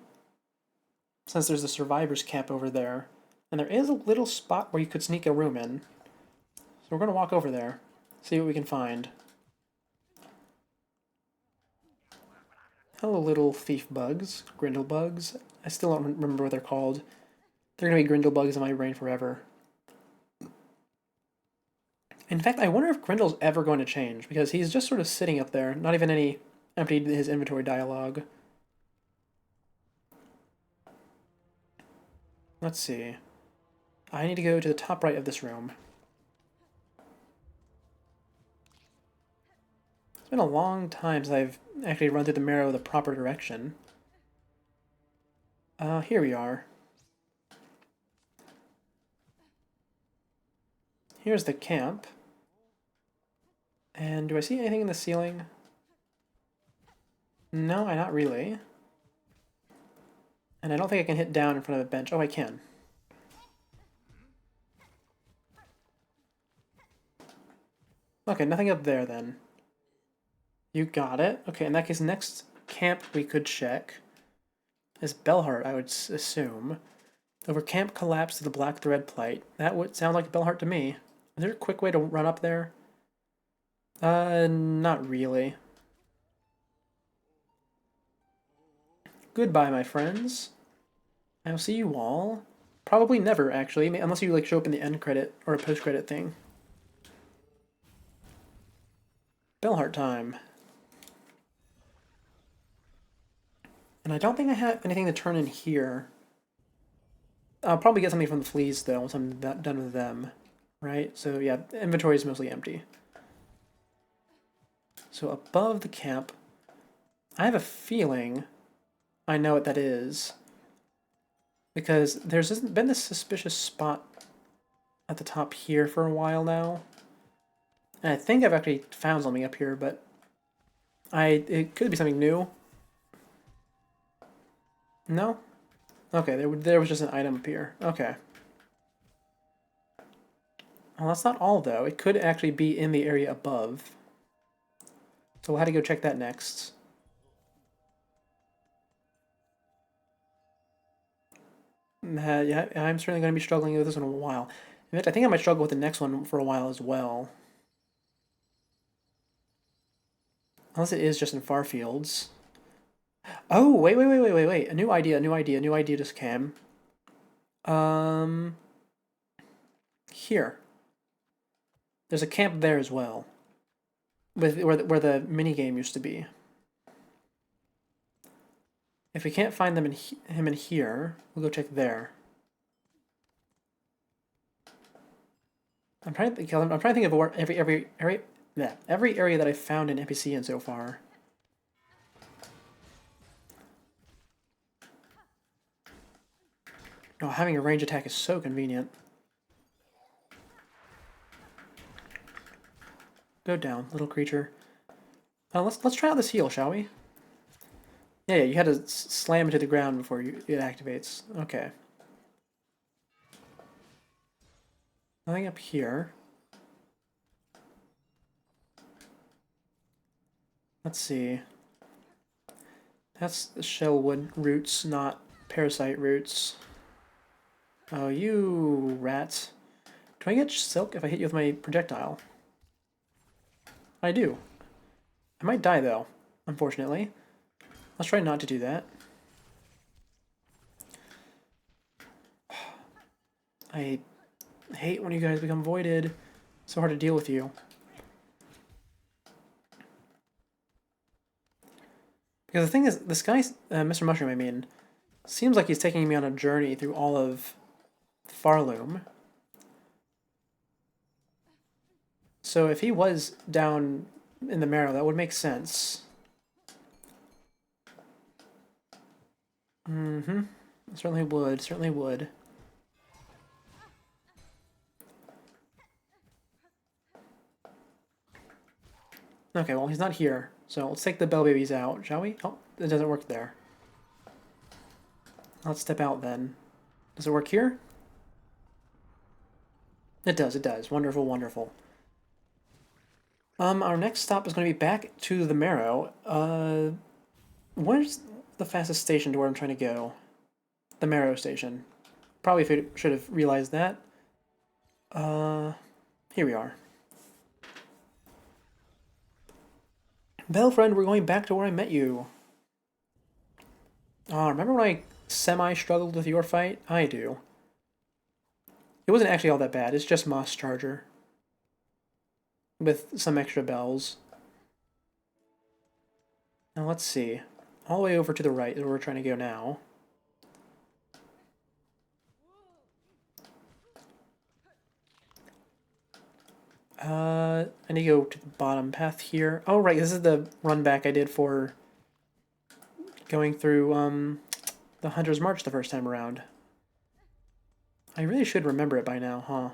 since there's a survivor's camp over there. And there is a little spot where you could sneak a room in. So we're going to walk over there, see what we can find. Hello, little thief bugs, grindle bugs. I still don't remember what they're called. They're going to be grindle bugs in my brain forever. In fact, I wonder if Grindle's ever going to change, because he's just sort of sitting up there, not even any emptied his inventory dialogue. Let's see. I need to go to the top right of this room. It's been a long time since I've actually run through the Marrow the proper direction. Here we are. Here's the camp. And do I see anything in the ceiling? No, not really. And I don't think I can hit down in front of a bench. Oh, I can. Okay, nothing up there then. You got it. Okay, in that case, next camp we could check is Bellheart, I would assume. Over camp collapse to the Black Thread Plight. That would sound like Bellheart to me. Is there a quick way to run up there? Not really. Goodbye, my friends. I'll see you all. Probably never, actually, unless you like show up in the end credit or a post-credit thing. Bellheart time. And I don't think I have anything to turn in here. I'll probably get something from the fleas, though, once I'm done with them. Right? So, yeah, inventory is mostly empty. So, above the camp, I have a feeling I know what that is. Because there's been this suspicious spot at the top here for a while now. And I think I've actually found something up here, but it could be something new. No? Okay, there was just an item up here. Okay. Well, that's not all, though. It could actually be in the area above. So we'll have to go check that next. Yeah, I'm certainly going to be struggling with this one in a while. In fact, I think I might struggle with the next one for a while as well. Unless it is just in far fields. Oh, wait. A new idea just came. Here. There's a camp there as well. Where the mini game used to be. If we can't find him in here, we'll go check there. I'm trying to think of every area that I've found an NPC in so far. Oh, having a range attack is so convenient. Go down, little creature. Let's try out this heal, shall we? Yeah, you had to slam into the ground before it activates. Okay. Nothing up here. Let's see. That's the shellwood roots, not parasite roots. Oh, you rats. Do I get silk if I hit you with my projectile? I do. I might die, though, unfortunately. Let's try not to do that. I hate when you guys become voided. It's so hard to deal with you. Because the thing is, this guy, Mr. Mushroom, I mean, seems like he's taking me on a journey through all of Farloom. So if he was down in the marrow, that would make sense. Certainly would, certainly would. Okay, well, he's not here. So let's take the bell babies out, shall we? Oh, it doesn't work there. Let's step out then. Does it work here? It does, it does. Wonderful, wonderful. Our next stop is going to be back to the marrow. Where's the fastest station to where I'm trying to go? The marrow station. Probably should have realized that. Here we are. Bell friend, we're going back to where I met you. Remember when I semi-struggled with your fight? I do. It wasn't actually all that bad. It's just Moss Charger. With some extra bells. Now let's see. All the way over to the right is where we're trying to go now. I need to go to the bottom path here. Oh, right, this is the run back I did for going through the Hunter's March the first time around. I really should remember it by now, huh?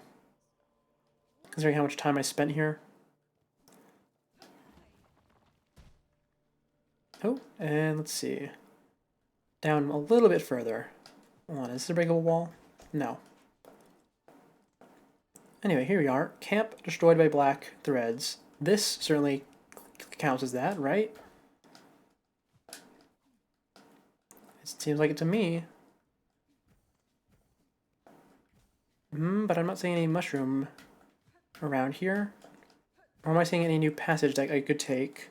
Considering how much time I spent here. Oh, and let's see. Down a little bit further. Hold on, is this a breakable wall? No. Anyway, here we are. Camp destroyed by black threads. This certainly counts as that, right? It seems like it to me. But I'm not seeing any mushroom around here. Or am I seeing any new passage that I could take?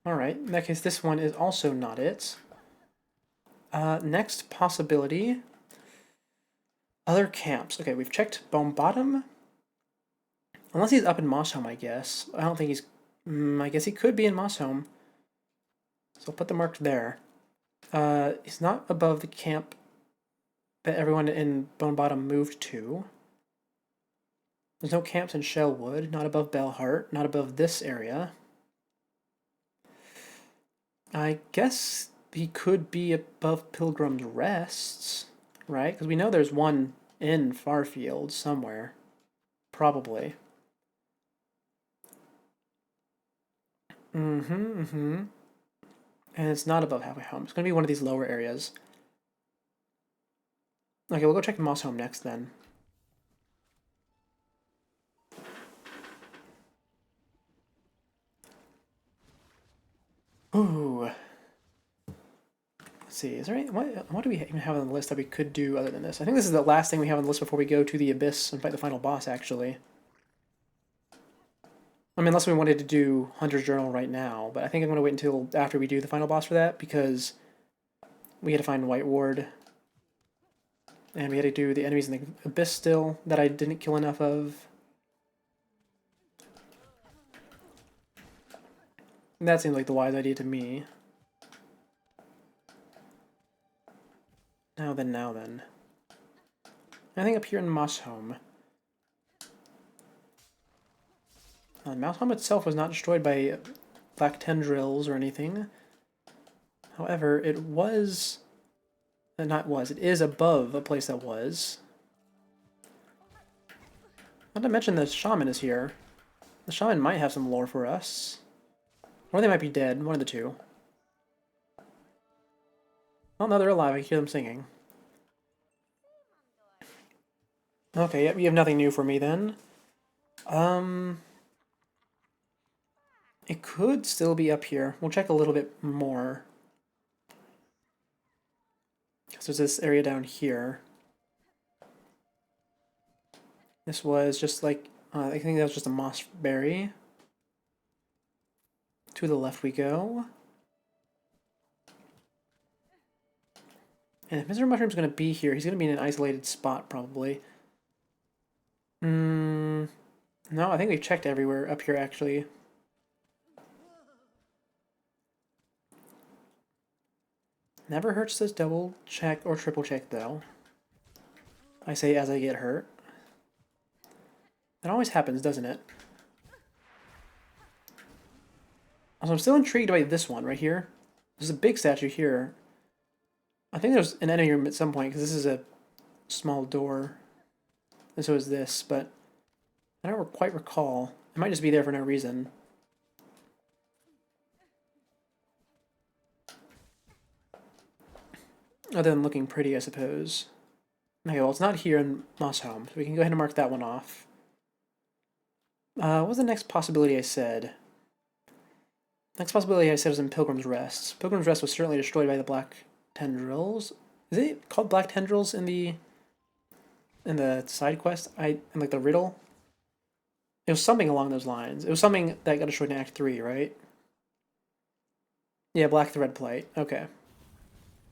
Alright, in that case, this one is also not it. Next possibility. Other camps. Okay, we've checked Bone Bottom. Unless he's up in Mossholm, I guess. I don't think he's... I guess he could be in Mossholm. So I'll put the mark there. He's not above the camp that everyone in Bone Bottom moved to. There's no camps in Shellwood. Not above Bellheart. Not above this area. I guess he could be above Pilgrim's Rests, right? Because we know there's one in Farfield somewhere. Probably. And it's not above Halfway Home. It's going to be one of these lower areas. Okay, we'll go check Moss Home next then. Ooh. Let's see, is there any, what do we even have on the list that we could do other than this? I think this is the last thing we have on the list before we go to the Abyss and fight the final boss, actually. I mean, unless we wanted to do Hunter's Journal right now, but I think I'm going to wait until after we do the final boss for that, because we had to find White Ward, and we had to do the enemies in the Abyss still, that I didn't kill enough of. And that seems like the wise idea to me. Now then. I think up here in Mossholm. Mousehome itself was not destroyed by black tendrils or anything. However, it is above a place that was. Not to mention the shaman is here. The shaman might have some lore for us. Or they might be dead, one of the two. Oh no, they're alive, I hear them singing. Okay, yep, you have nothing new for me then. It could still be up here. We'll check a little bit more. Because there's this area down here. This was just like, I think that was just a moss berry. To the left we go. And if Mr. Mushroom's going to be here, he's going to be in an isolated spot, probably. No, I think we've checked everywhere up here, actually. Never hurts to double check or triple check, though. I say as I get hurt. That always happens, doesn't it? Also, I'm still intrigued by this one right here. There's a big statue here. I think there's an enemy room at some point, because this is a small door. And so is this, but I don't quite recall. It might just be there for no reason. Other than looking pretty, I suppose. Okay, well, it's not here in Mossholm, so we can go ahead and mark that one off. What was the next possibility I said? Next possibility I said was in Pilgrim's Rest. Pilgrim's Rest was certainly destroyed by the black tendrils. Is it called black tendrils in the side quest? In like the riddle? It was something along those lines. It was something that got destroyed in Act 3, right? Yeah, black thread plate. Okay. In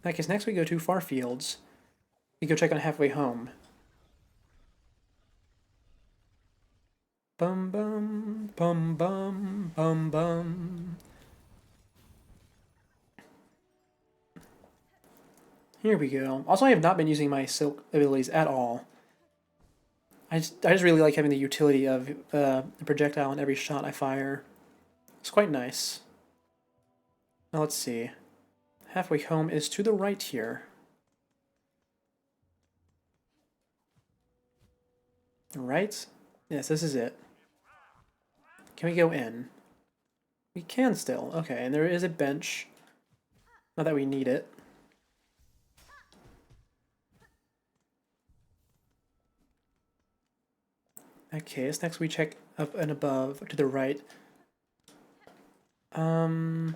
that case, next we go to Farfields. We go check on Halfway Home. Bum bum bum bum bum bum. Here we go. Also, I have not been using my silk abilities at all. I just really like having the utility of a projectile in every shot I fire. It's quite nice. Now let's see. Halfway Home is to the right here. Right? Yes, this is it. Can we go in? We can still. Okay, and there is a bench. Not that we need it. Okay, so next we check up and above to the right. I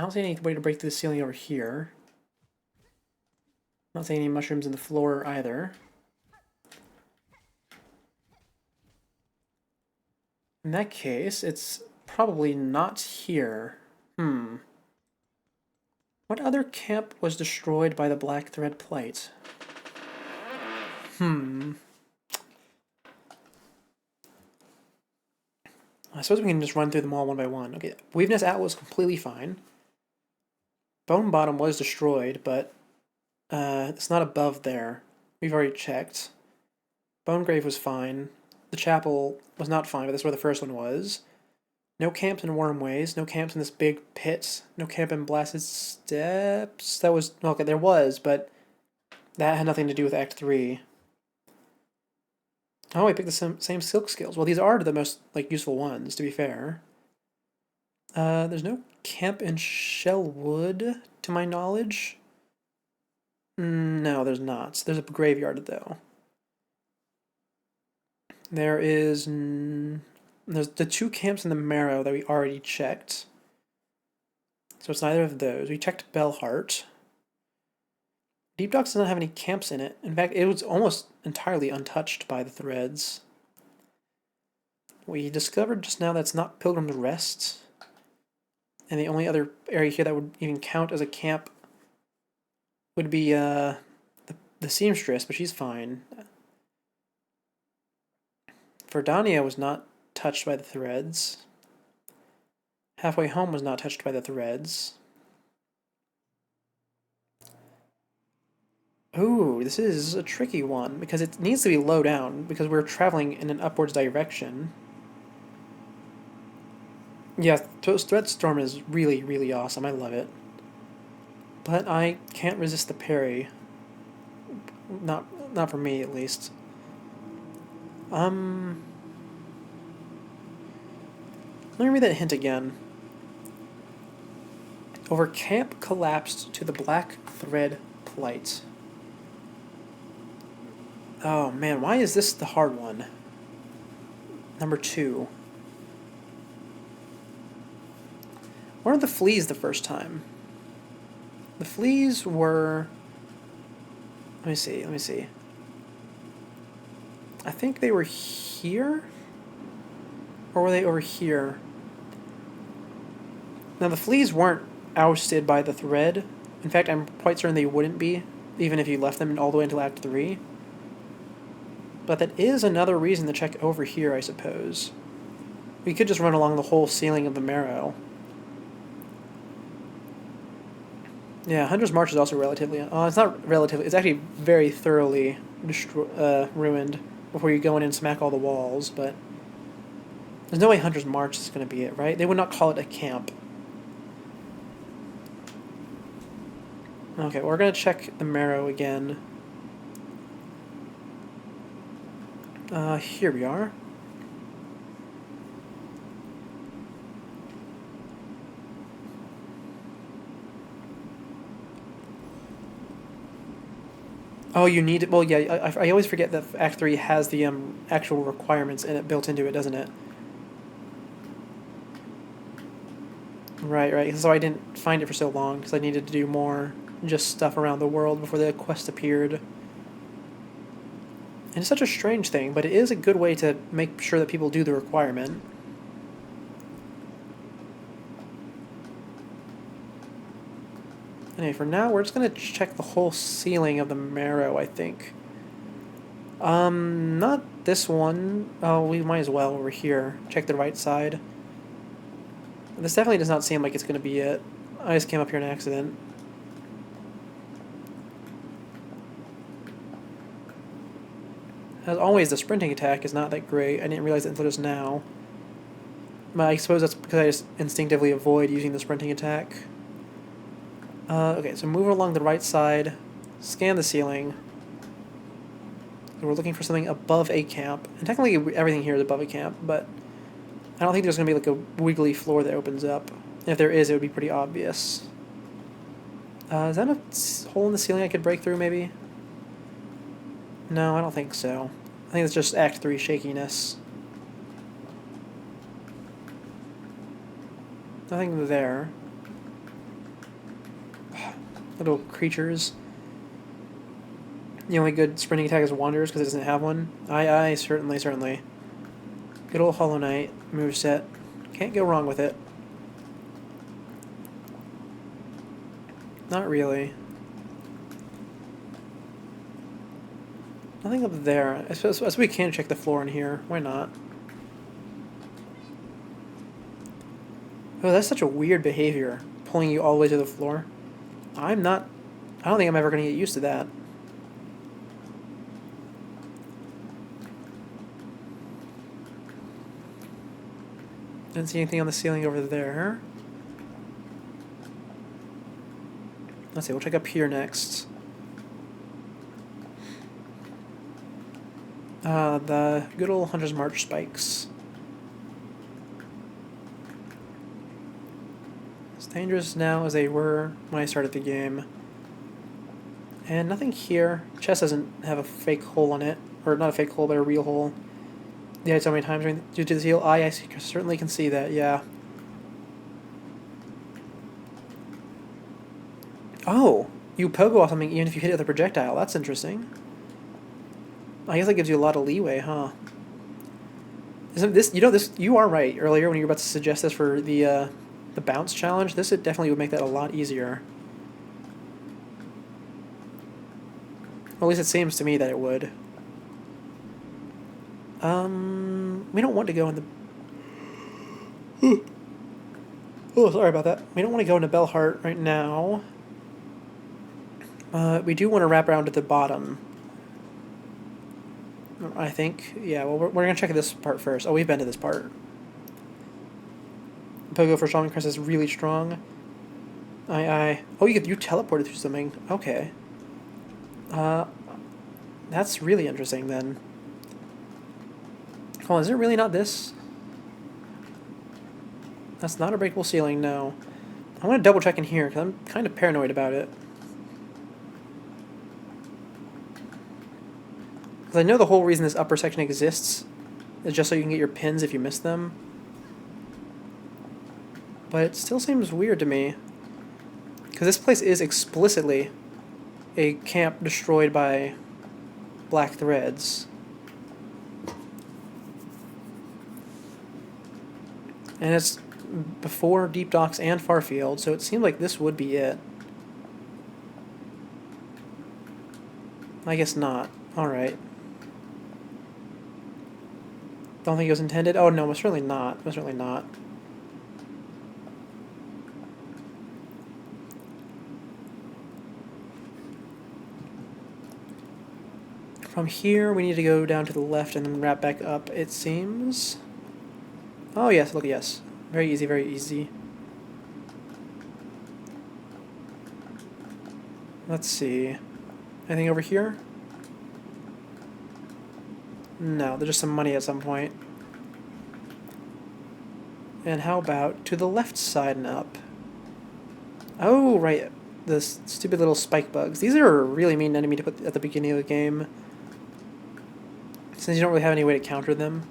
don't see any way to break through the ceiling over here. Not seeing any mushrooms in the floor either. In that case, it's probably not here. What other camp was destroyed by the black thread plate? I suppose we can just run through them all one by one. Okay, Weaveness Atlas was completely fine. Bone Bottom was destroyed, but it's not above there. We've already checked. Bone Grave was fine. The chapel was not fine, but that's where the first one was. No camps in Wormways. No camps in this big pit. No camp in Blasted Steps. That was... Okay, there was, but that had nothing to do with Act 3. Oh, I picked the same silk skills. Well, these are the most useful ones, to be fair. There's no camp in Shellwood, to my knowledge. No, there's not. There's a graveyard, though. There's the two camps in the Marrow that we already checked. So it's neither of those. We checked Bellheart. Deep Docks doesn't have any camps in it. In fact, it was almost entirely untouched by the threads. We discovered just now that's not Pilgrim's Rest. And the only other area here that would even count as a camp would be the Seamstress, but she's fine. Verdania was not touched by the threads. Halfway Home was not touched by the threads. Ooh, this is a tricky one, because it needs to be low down, because we're traveling in an upwards direction. Yeah, Threadstorm is really, really awesome. I love it. But I can't resist the parry. Not for me, at least. Let me read that hint again. Over camp collapsed to the black thread plight. Oh man, why is this the hard one? Number 2. Where were the fleas the first time? The fleas were... Let me see. I think they were here? Or were they over here? Now the fleas weren't ousted by the thread. In fact, I'm quite certain they wouldn't be, even if you left them all the way until Act 3. But that is another reason to check over here, I suppose. We could just run along the whole ceiling of the Marrow. Yeah, Hunter's March is also relatively... it's not relatively... It's actually very thoroughly ruined before you go in and smack all the walls, but... There's no way Hunter's March is going to be it, right? They would not call it a camp. Okay, we're going to check the Marrow again. Here we are. Oh, you need it. Well, yeah, I always forget that Act 3 has the actual requirements in it built into it, doesn't it? Right. So I didn't find it for so long, because I needed to do more just stuff around the world before the quest appeared. And it's such a strange thing, but it is a good way to make sure that people do the requirement. Anyway, for now, we're just going to check the whole ceiling of the Marrow, I think. Not this one. Oh, we might as well over here. Check the right side. This definitely does not seem like it's going to be it. I just came up here in an accident. As always, the sprinting attack is not that great. I didn't realize it until just now. But I suppose that's because I just instinctively avoid using the sprinting attack. Okay, so move along the right side, scan the ceiling. So we're looking for something above a camp. And technically everything here is above a camp, but I don't think there's going to be like a wiggly floor that opens up. And if there is, it would be pretty obvious. Is that a hole in the ceiling I could break through, maybe? No, I don't think so. I think it's just Act 3 shakiness. Nothing there. Little creatures. The only good sprinting attack is Wanderers because it doesn't have one. Aye, certainly. Good old Hollow Knight moveset. Can't go wrong with it. Not really. Nothing up there. I suppose we can check the floor in here. Why not? Oh, that's such a weird behavior. Pulling you all the way to the floor. I don't think I'm ever going to get used to that. Didn't see anything on the ceiling over there. Let's see, we'll check up here next. The good old Hunter's March spikes. As dangerous now as they were when I started the game. And nothing here. Chest doesn't have a fake hole on it. Or not a fake hole, but a real hole. Yeah, so many times due to the heal. I certainly can see that, yeah. Oh, you pogo off something even if you hit it with a projectile. That's interesting. I guess that gives you a lot of leeway, huh? Isn't this, you are right earlier when you were about to suggest this for the bounce challenge. This definitely would make that a lot easier. Or at least it seems to me that it would. We don't want to go in the... Oh, sorry about that. We don't want to go into Bellheart right now. We do want to wrap around to the bottom. I think. Yeah, well, we're going to check this part first. Oh, we've been to this part. Pogo for Strong Crest is really strong. Oh, you teleported through something. Okay. That's really interesting, then. Oh, is it really not this? That's not a breakable ceiling, no. I'm going to double check in here, because I'm kind of paranoid about it. Because I know the whole reason this upper section exists is just so you can get your pins if you miss them. But it still seems weird to me. Because this place is explicitly a camp destroyed by black threads. And it's before Deep Docks and Farfield, so it seems like this would be it. I guess not. Alright. Don't think it was intended? Oh no, most certainly not. Most certainly not. From here, we need to go down to the left and then wrap back up, it seems. Oh yes, look, yes. Very easy, very easy. Let's see. Anything over here? No, there's just some money at some point. And how about to the left side and up? Oh, right. The stupid little spike bugs. These are a really mean enemy to put at the beginning of the game, since you don't really have any way to counter them.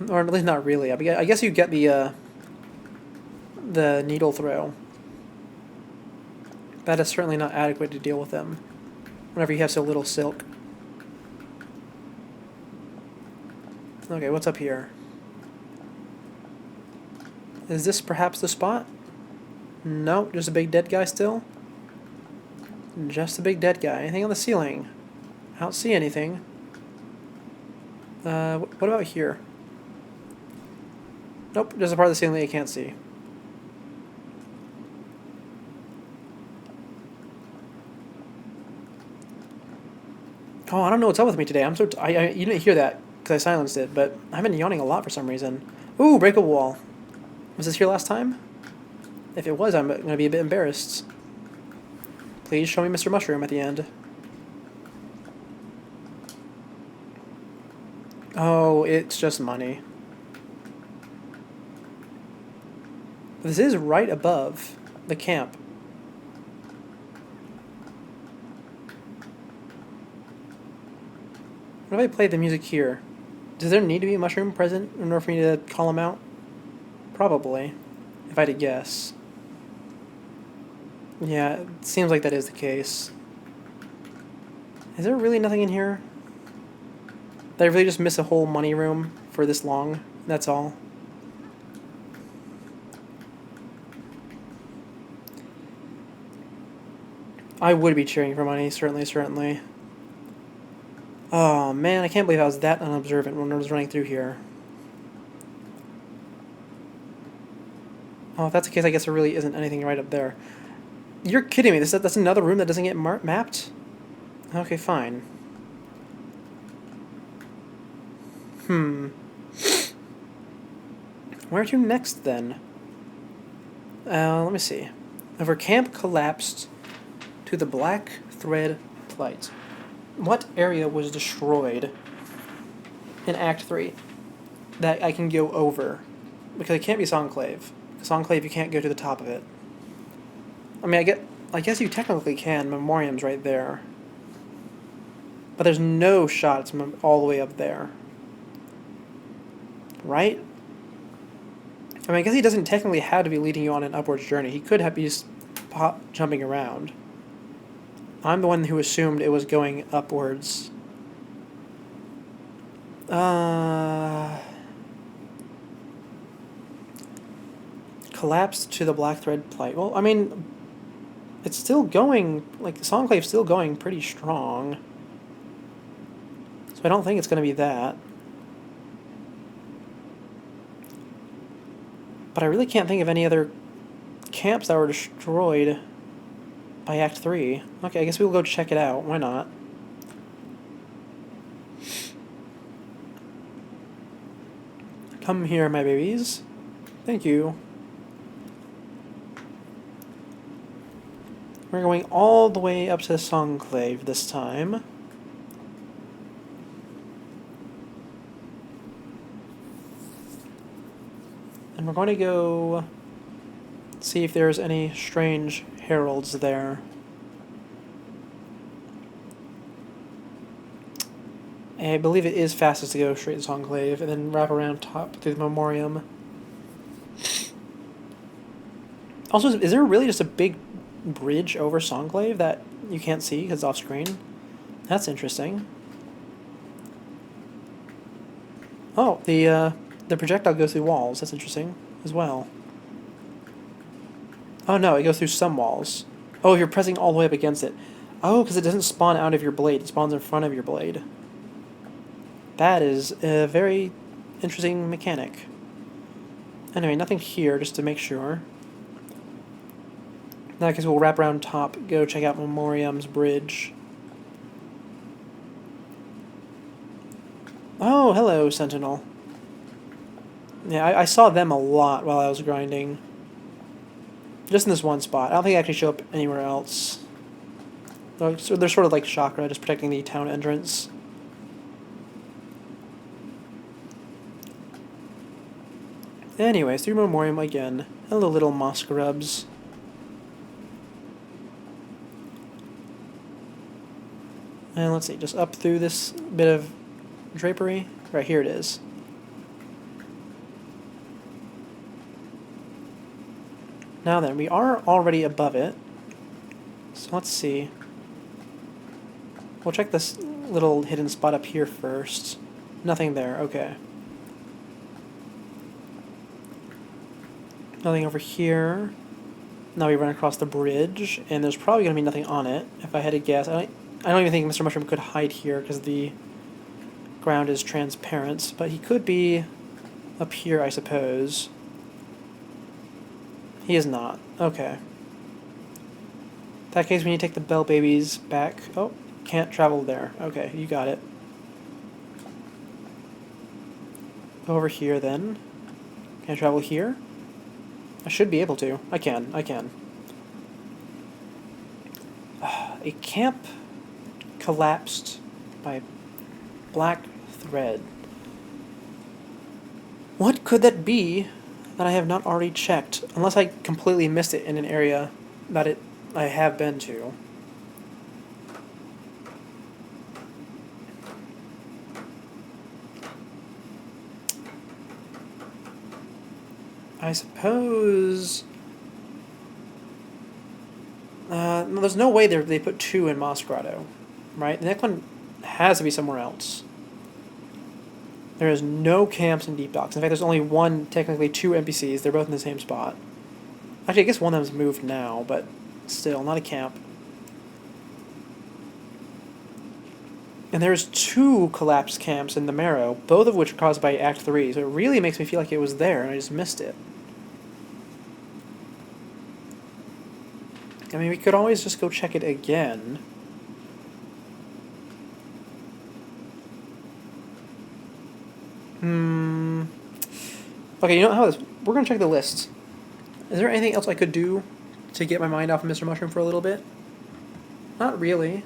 Or at least not really. I guess you get the needle throw. That is certainly not adequate to deal with them whenever you have so little silk. Okay, what's up here? Is this perhaps the spot? No, just a big dead guy still? Just a big dead guy. Anything on the ceiling? I don't see anything. What about here? Nope, there's a part of the ceiling that you can't see. Oh, I don't know what's up with me today. I'm so you didn't hear that because I silenced it, but I've been yawning a lot for some reason. Ooh, break a wall. Was this here last time? If it was, I'm going to be a bit embarrassed. Please show me Mr. Mushroom at the end. Oh, it's just money. This is right above the camp. What if I play the music here? Does there need to be a mushroom present in order for me to call him out? Probably, if I had to guess. Yeah, it seems like that is the case. Is there really nothing in here? Did I really just miss a whole money room for this long? That's all. I would be cheering for money, certainly, certainly. Oh man, I can't believe I was that unobservant when I was running through here. Oh, if that's the case, I guess there really isn't anything right up there. You're kidding me, that's another room that doesn't get mapped? Okay, fine. Where to next, then? Let me see. Over camp collapsed to the black thread plight. What area was destroyed in Act 3 that I can go over? Because it can't be Songclave. Songclave, you can't go to the top of it. I mean, I guess you technically can. Memoriam's right there. But there's no shot it's all the way up there. Right? I mean, I guess he doesn't technically have to be leading you on an upwards journey. He could have be just jumping around. I'm the one who assumed it was going upwards. Collapsed to the black thread plight. Well, I mean, it's still going, like, Songclave's still going pretty strong. So I don't think it's going to be that. But I really can't think of any other camps that were destroyed by Act 3. Okay, I guess we'll go check it out. Why not? Come here, my babies. Thank you. We're going all the way up to the Songclave this time. And we're going to go see if there's any strange heralds there. And I believe it is fastest to go straight to Songclave and then wrap around top through the Memoriam. Also, is there really just a big bridge over Songclave that you can't see because it's off screen? That's interesting. Oh, the projectile goes through walls. That's interesting as well. Oh no, it goes through some walls. Oh, you're pressing all the way up against it. Oh, because it doesn't spawn out of your blade. It spawns in front of your blade. That is a very interesting mechanic. Anyway, nothing here, just to make sure. In that case, we'll wrap around top, go check out Memoriam's bridge. Oh, hello, Sentinel. Yeah, I saw them a lot while I was grinding. Just in this one spot. I don't think they actually show up anywhere else. So they're sort of like Chakra, just protecting the town entrance. Anyways, through Memoriam again. Hello, little moss grubs. And let's see, just up through this bit of drapery. Right, here it is. Now then, we are already above it. So let's see. We'll check this little hidden spot up here first. Nothing there, okay. Nothing over here. Now we run across the bridge, and there's probably going to be nothing on it, if I had to guess. I don't even think Mr. Mushroom could hide here, because the ground is transparent, but he could be up here, I suppose. He is not. Okay. In that case, we need to take the bell babies back. Oh, can't travel there. Okay, you got it. Go over here, then. Can I travel here? I should be able to. I can. A camp collapsed by black thread. What could that be that I have not already checked? Unless I completely missed it in an area that I have been to. I suppose... there's no way they put 2 in Moss Grotto, right? The next one has to be somewhere else. There is no camps in Deep Docks. In fact, there's only one, technically 2 NPCs. They're both in the same spot. Actually, I guess one of them's moved now, but still, not a camp. And there's 2 collapsed camps in the Marrow, both of which are caused by Act 3, so it really makes me feel like it was there, and I just missed it. I mean, we could always just go check it again. Okay, you know how this... We're going to check the list. Is there anything else I could do to get my mind off of Mr. Mushroom for a little bit? Not really.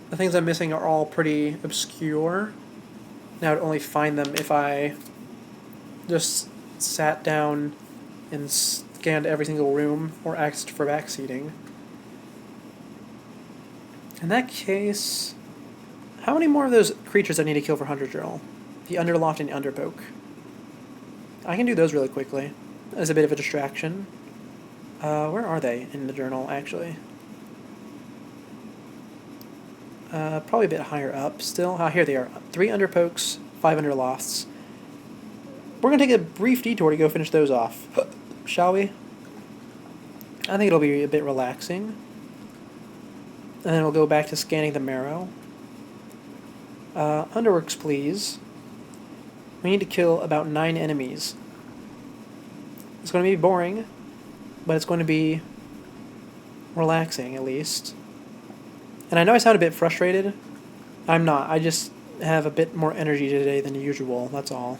The things I'm missing are all pretty obscure. Now I'd only find them if I just sat down and scanned every single room or asked for backseating. In that case, how many more of those creatures I need to kill for Hunter Journal? The Underloft and the Underpoke. I can do those really quickly. as a bit of a distraction. Where are they in the journal, actually? Probably a bit higher up still. Here they are. 3 underpokes, 5 underlofts. We're going to take a brief detour to go finish those off, shall we? I think it'll be a bit relaxing. And then we'll go back to scanning the marrow. Underworks, please. We need to kill about 9 enemies. It's going to be boring, but it's going to be relaxing, at least. And I know I sound a bit frustrated. I'm not. I just have a bit more energy today than usual, that's all.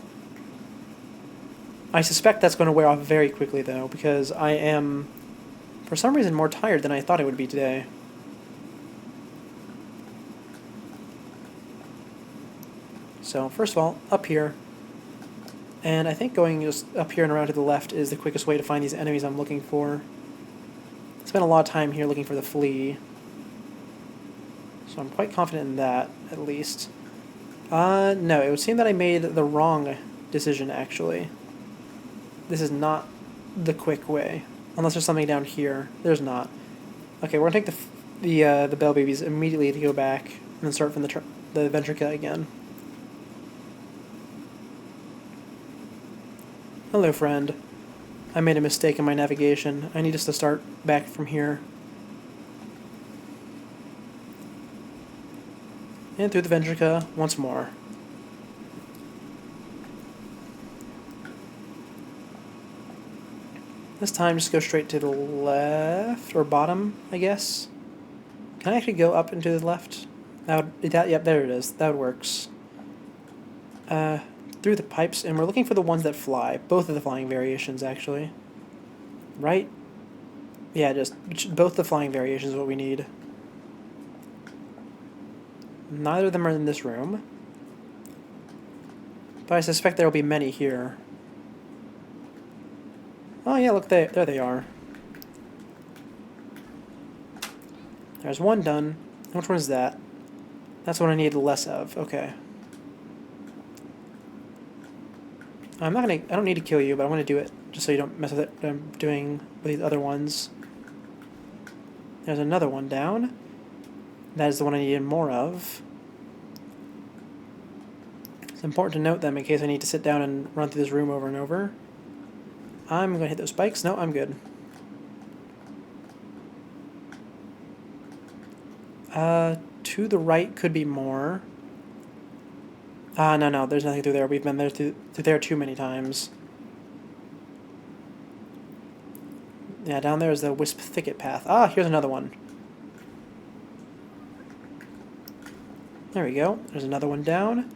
I suspect that's going to wear off very quickly, though, because I am, for some reason, more tired than I thought I would be today. So, first of all, up here. And I think going just up here and around to the left is the quickest way to find these enemies I'm looking for. I spent a lot of time here looking for the flea. So I'm quite confident in that, at least. No, it would seem that I made the wrong decision, actually. This is not the quick way. Unless there's something down here. There's not. Okay, we're going to take the bell babies immediately to go back and then start from the Ventrica again. Hello, friend. I made a mistake in my navigation. I need us to start back from here. And through the Ventrica once more. This time, just go straight to the left, or bottom, I guess. Can I actually go up and to the left? Yep, there it is. That works. Through the pipes, and we're looking for the ones that fly. Both of the flying variations, actually. Right? Yeah, just both the flying variations is what we need. Neither of them are in this room. But I suspect there will be many here. Oh yeah, look, there they are. There's one done. Which one is that? That's what I need less of. Okay. I don't need to kill you, but I want to do it just so you don't mess with it. I'm doing with these other ones. There's another one down. That is the one I needed more of. It's important to note them in case I need to sit down and run through this room over and over. I'm going to hit those spikes. No, I'm good. To the right could be more. No, there's nothing through there. We've been there through there too many times. Yeah, down there is the Wisp Thicket path. Here's another one. There we go. There's another one down.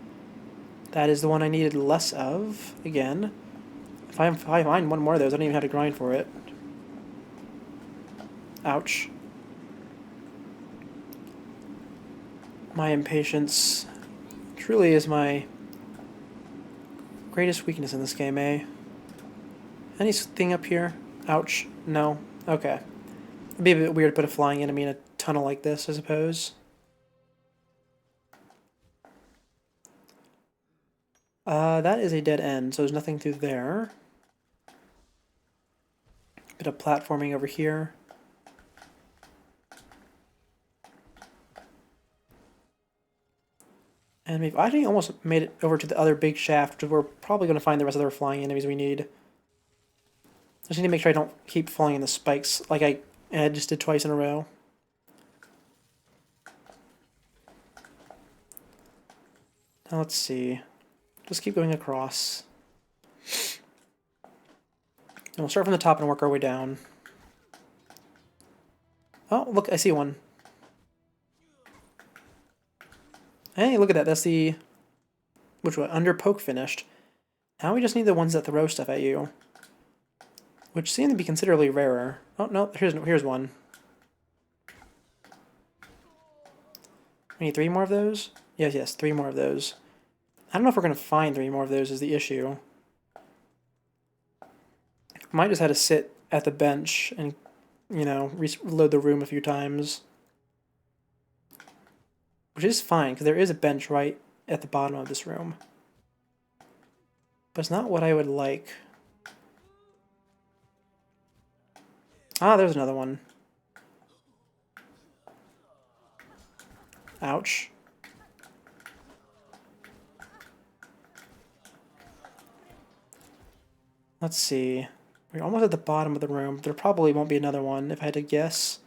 That is the one I needed less of, again. If I find one more of those, I don't even have to grind for it. Ouch. My impatience truly is my greatest weakness in this game, eh? Anything up here? Ouch. No. Okay. It'd be a bit weird to put a flying enemy in a tunnel like this, I suppose. That is a dead end, so there's nothing through there. Bit of platforming over here. And we've actually almost made it over to the other big shaft, which we're probably going to find the rest of the flying enemies we need. I just need to make sure I don't keep falling in the spikes like I just did twice in a row. Now let's see. Just keep going across. And we'll start from the top and work our way down. Oh, look, I see one. Hey, look at that. That's the... which one? Under poke finished. Now we just need the ones that throw stuff at you. Which seem to be considerably rarer. Oh, no, here's one. We need 3 more of those? Yes, 3 more of those. I don't know if we're going to find 3 more of those is the issue. Might just have to sit at the bench and, you know, reload the room a few times. Which is fine, because there is a bench right at the bottom of this room. But it's not what I would like. Ah, there's another one. Ouch. Let's see. We're almost at the bottom of the room. There probably won't be another one if I had to guess.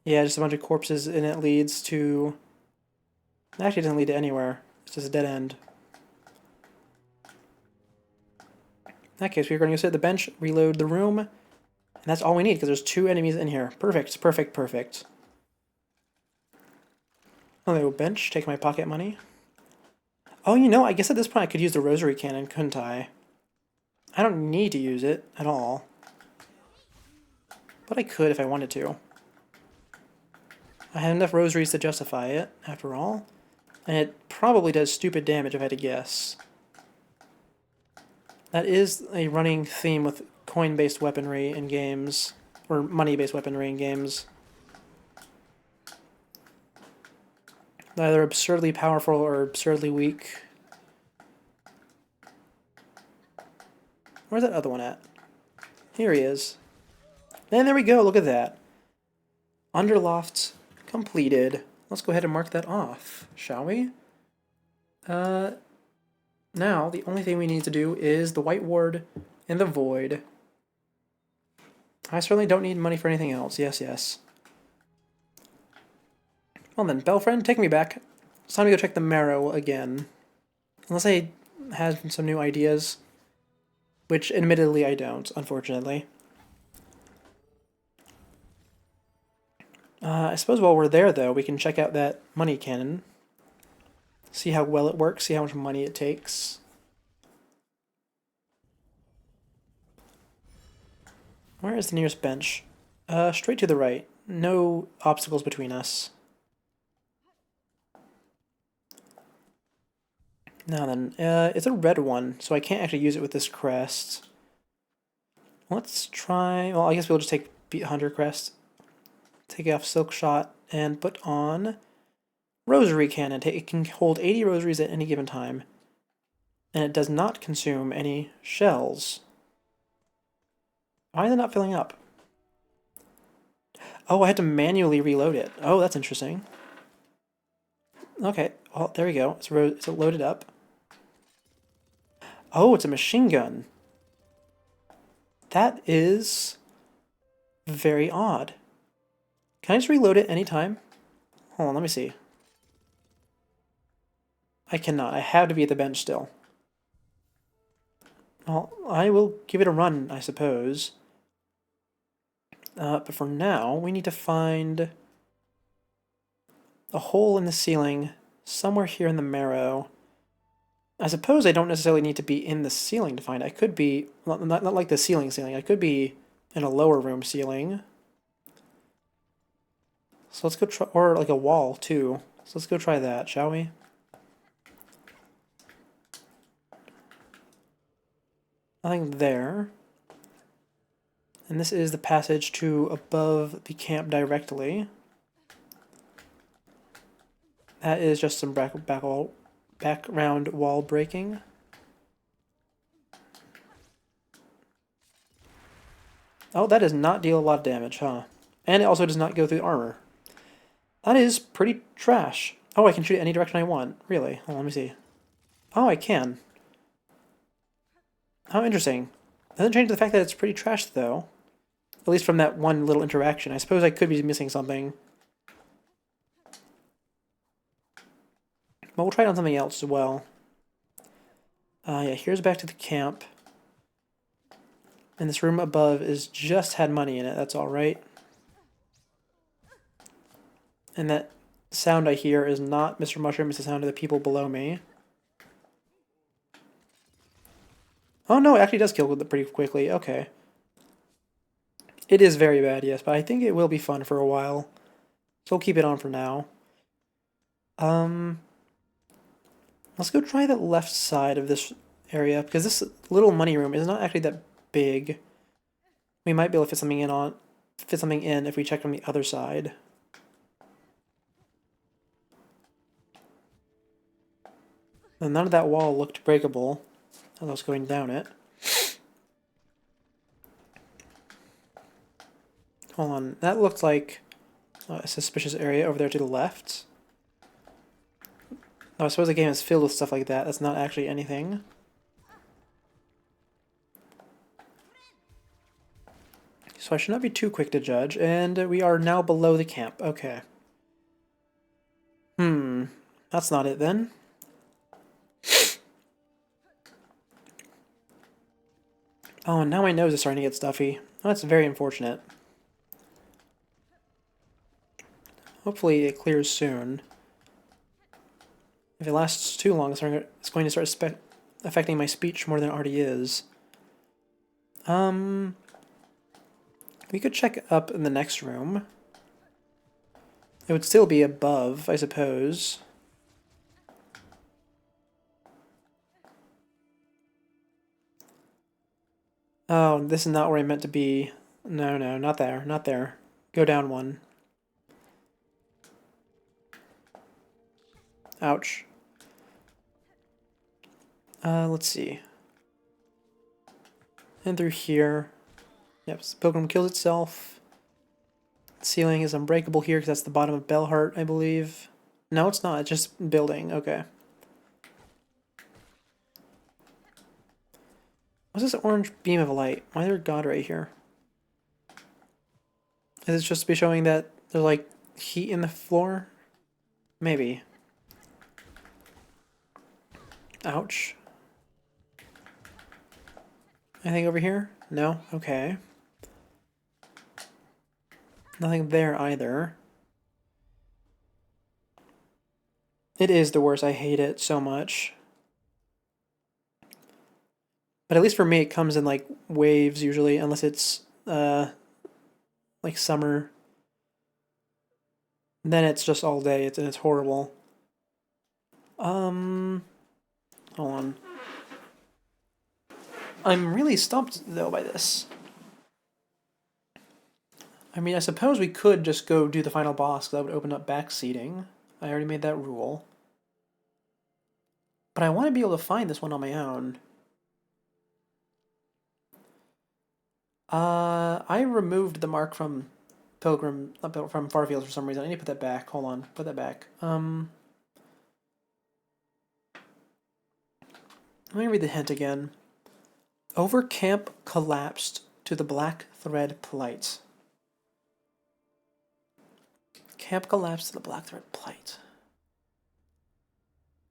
Yeah, just a bunch of corpses, and it leads to... Actually, it doesn't lead to anywhere. It's just a dead end. In that case, we're going to go sit at the bench, reload the room, and that's all we need, because there's 2 enemies in here. Perfect, perfect, perfect. Hello, bench. Take my pocket money. Oh, you know, I guess at this point I could use the rosary cannon, couldn't I? I don't need to use it at all. But I could if I wanted to. I have enough rosaries to justify it, after all. And it probably does stupid damage if I had to guess. That is a running theme with coin-based weaponry in games. Or money-based weaponry in games. Either absurdly powerful or absurdly weak. Where's that other one at? Here he is. And there we go, look at that. Underloft completed. Let's go ahead and mark that off, shall we? Now, the only thing we need to do is the White Ward and the Void. I certainly don't need money for anything else. Yes, yes. Well then, Belfriend, take me back. It's time to go check the Marrow again. Unless I have some new ideas. Which, admittedly, I don't, unfortunately. I suppose while we're there, though, we can check out that money cannon. See how well it works, see how much money it takes. Where is the nearest bench? Straight to the right. No obstacles between us. Now then, it's a red one, so I can't actually use it with this crest. Let's try... Well, I guess we'll just take Beat Hunter crest. Take off Silk Shot and put on Rosary Cannon. It can hold 80 rosaries at any given time. And it does not consume any shells. Why is it not filling up? Oh, I had to manually reload it. Oh, that's interesting. Okay, well, there we go. It's loaded up. Oh, it's a machine gun. That is very odd. Can I just reload it anytime? Hold on, let me see. I cannot. I have to be at the bench still. Well, I will give it a run, I suppose. But for now, we need to find a hole in the ceiling somewhere here in the Marrow. I suppose I don't necessarily need to be in the ceiling to find it. I could be, not like the ceiling. I could be in a lower room ceiling. So let's go try, or like a wall too. So let's go try that, shall we? Nothing there. And this is the passage to above the camp directly. That is just some background wall breaking. Oh, that does not deal a lot of damage, huh? And it also does not go through armor. That is pretty trash. Oh, I can shoot it any direction I want. Really? Hold on, let me see. Oh, I can. How interesting. Doesn't change the fact that it's pretty trash, though. At least from that one little interaction. I suppose I could be missing something. But we'll try it on something else as well. Yeah, here's back to the camp. And this room above is just had money in it. That's alright. And that sound I hear is not Mr. Mushroom. It's the sound of the people below me. Oh no, it actually does kill pretty quickly. Okay. It is very bad, yes, but I think it will be fun for a while. So we'll keep it on for now. Let's go try the left side of this area, because this little money room is not actually that big. We might be able to fit something in if we check on the other side. And none of that wall looked breakable as I was going down it. Hold on. That looked like a suspicious area over there to the left. Oh, I suppose the game is filled with stuff like that. That's not actually anything. So I should not be too quick to judge. And we are now below the camp. Okay. That's not it then. Oh, and now my nose is starting to get stuffy. Oh, that's very unfortunate. Hopefully it clears soon. If it lasts too long, it's going to start affecting my speech more than it already is. We could check up in the next room. It would still be above, I suppose. Oh, this is not where I meant to be. No, no, not there, not there. Go down one. Ouch. Let's see. And through here. Yep, so Pilgrim kills itself. The ceiling is unbreakable here because that's the bottom of Bellheart, I believe. No, it's not. It's just building. Okay. What's this orange beam of light? Why is there a god right here? Is it just to be showing that there's like heat in the floor? Maybe. Ouch. Anything over here? No? Okay. Nothing there either. It is the worst. I hate it so much. But at least for me, it comes in like waves usually, unless it's like summer. Then it's just all day. It's horrible. Hold on. I'm really stumped though by this. I mean, I suppose we could just go do the final boss, 'cause that would open up back seating. I already made that rule. But I want to be able to find this one on my own. I removed the mark from Pilgrim, from Farfield for some reason. I need to put that back. Hold on, put that back. Let me read the hint again. Over camp collapsed to the black thread plight. Camp collapsed to the black thread plight.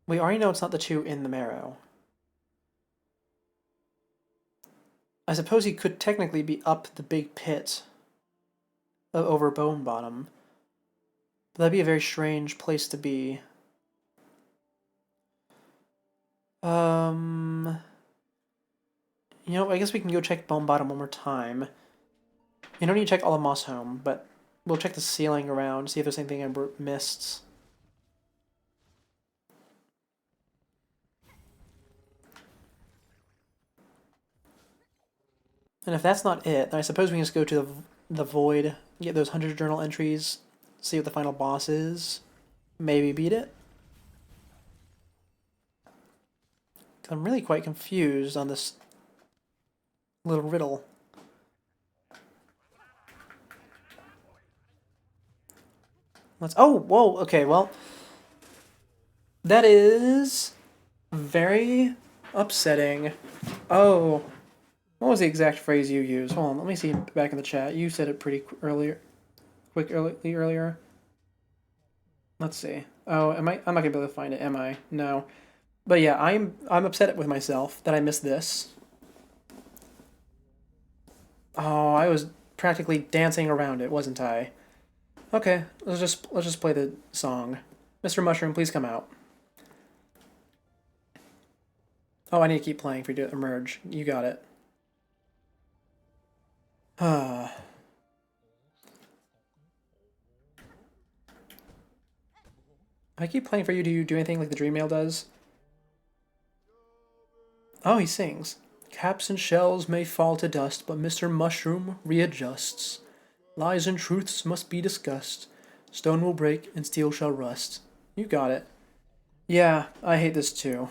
We already know it's not the two in the marrow. I suppose he could technically be up the big pit over Bone Bottom. But that'd be a very strange place to be. You know, I guess we can go check Bone Bottom one more time. You don't need to check all of Moss Home, but we'll check the ceiling around, see if there's anything I missed. And if that's not it, then I suppose we can just go to the Void, get those 100 journal entries, see what the final boss is, maybe beat it. I'm really quite confused on this little riddle. Oh, whoa, okay, well, that is very upsetting. Oh, what was the exact phrase you used? Hold on, let me see back in the chat. You said it pretty earlier. Let's see. Oh, I'm not gonna be able to find it, am I? No. But yeah, I'm upset with myself that I missed this. Oh, I was practically dancing around it, wasn't I? Okay, let's just play the song. Mr. Mushroom, please come out. Oh, I need to keep playing for you to emerge. You got it. I keep playing for you. Do you do anything like the Dream Mail does? Oh, he sings. Caps and shells may fall to dust, but Mr. Mushroom readjusts. Lies and truths must be discussed. Stone will break and steel shall rust. You got it. Yeah, I hate this too.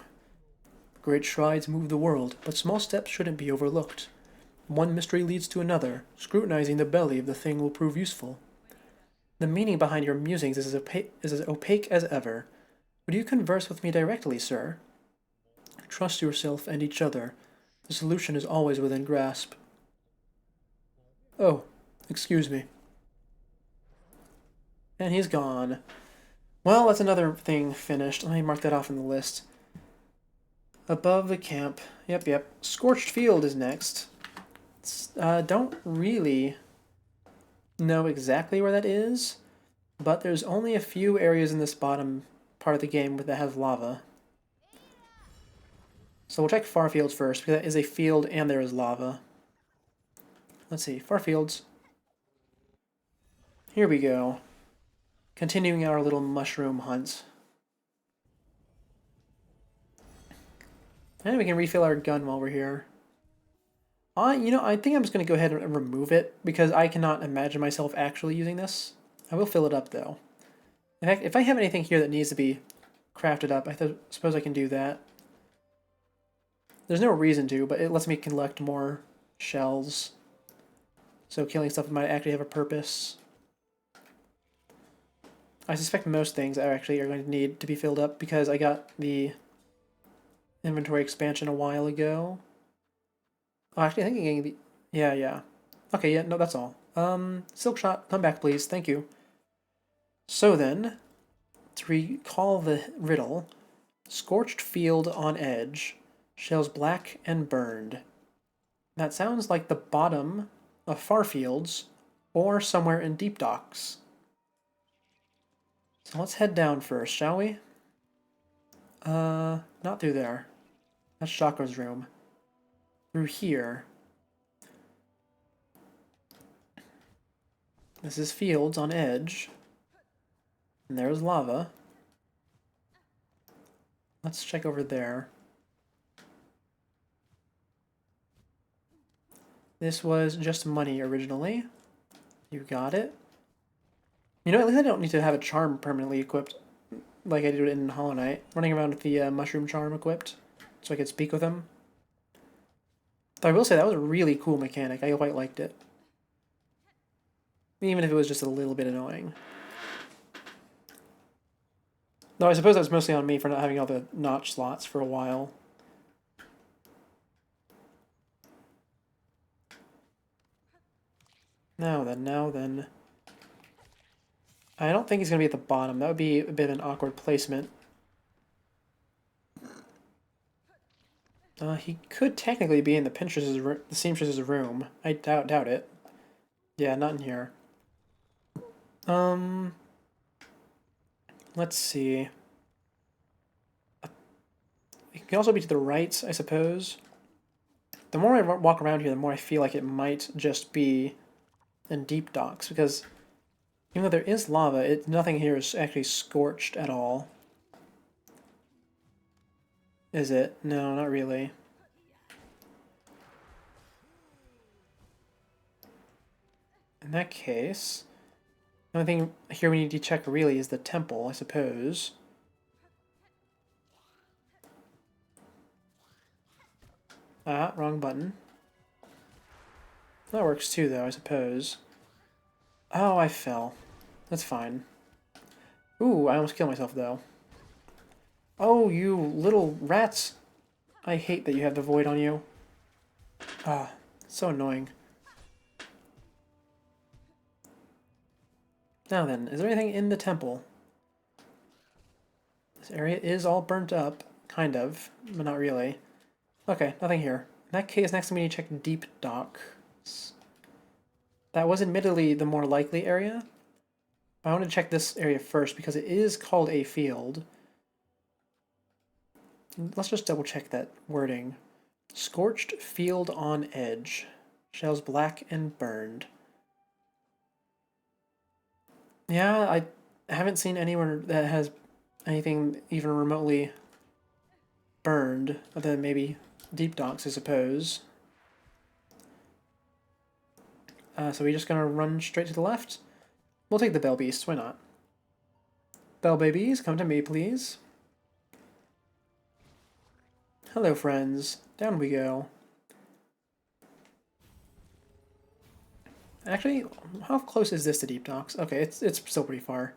Great strides move the world, but small steps shouldn't be overlooked. One mystery leads to another. Scrutinizing the belly of the thing will prove useful. The meaning behind your musings is as opaque as ever. Would you converse with me directly, sir? Trust yourself and each other. The solution is always within grasp. Oh, excuse me. And he's gone. Well, that's another thing finished. Let me mark that off in the list. Above the camp. Yep. Scorched Field is next. Don't really know exactly where that is, but there's only a few areas in this bottom part of the game that has lava. So we'll check Far Fields first, because that is a field and there is lava. Let's see, Far Fields. Here we go. Continuing our little mushroom hunt. And we can refill our gun while we're here. I think I'm just going to go ahead and remove it, because I cannot imagine myself actually using this. I will fill it up, though. In fact, if I have anything here that needs to be crafted up, I suppose I can do that. There's no reason to, but it lets me collect more shells. So killing stuff might actually have a purpose. I suspect most things are going to need to be filled up because I got the inventory expansion a while ago. Oh, actually, I think I'm getting the... Yeah. Okay, yeah, no, that's all. Silk Shot, come back, please. Thank you. So then, to recall the riddle, Scorched Field on Edge, shells black and burned. That sounds like the bottom of Far Fields or somewhere in Deep Docks. So let's head down first, shall we? Not through there. That's Chakra's room. Through here. This is Fields on Edge. And there's lava. Let's check over there. This was just money originally. You got it. You know, at least I don't need to have a charm permanently equipped like I did in Hollow Knight. Running around with the mushroom charm equipped so I could speak with him. Though I will say that was a really cool mechanic. I quite liked it. Even if it was just a little bit annoying. Though I suppose that's mostly on me for not having all the notch slots for a while. Now then. I don't think he's going to be at the bottom. That would be a bit of an awkward placement. He could technically be in the seamstress's room. I doubt it. Yeah, not in here. Let's see. It can also be to the right, I suppose. The more I walk around here, the more I feel like it might just be in Deep Docks, because even though there is lava, nothing here is actually scorched at all. Is it? No, not really. In that case, the only thing here we need to check really is the temple, I suppose. Ah, wrong button. That works too, though, I suppose. Oh, I fell. That's fine. Ooh, I almost killed myself, though. Oh, you little rats! I hate that you have the void on you. Ah, so annoying. Now then, is there anything in the temple? This area is all burnt up, kind of, but not really. Okay, nothing here. In that case, next we need to check Deep Docks. That was admittedly the more likely area. I want to check this area first because it is called a field. Let's just double check that wording. Scorched Field on Edge. Shells black and burned. Yeah, I haven't seen anywhere that has anything even remotely burned, other than maybe Deep Docks, I suppose. So we're just gonna run straight to the left? We'll take the Bell Beasts, why not? Bell Babies, come to me, please. Hello, friends. Down we go. Actually, how close is this to deep docks? Okay, it's still pretty far.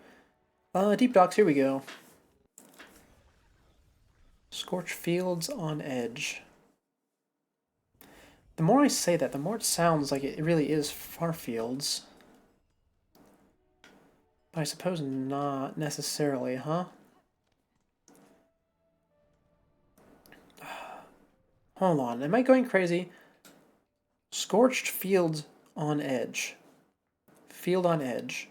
Deep docks, here we go. Scorched fields on edge. The more I say that, the more it sounds like it really is far fields. But I suppose not necessarily, huh? Hold on, am I going crazy? Scorched fields on edge. Field on edge.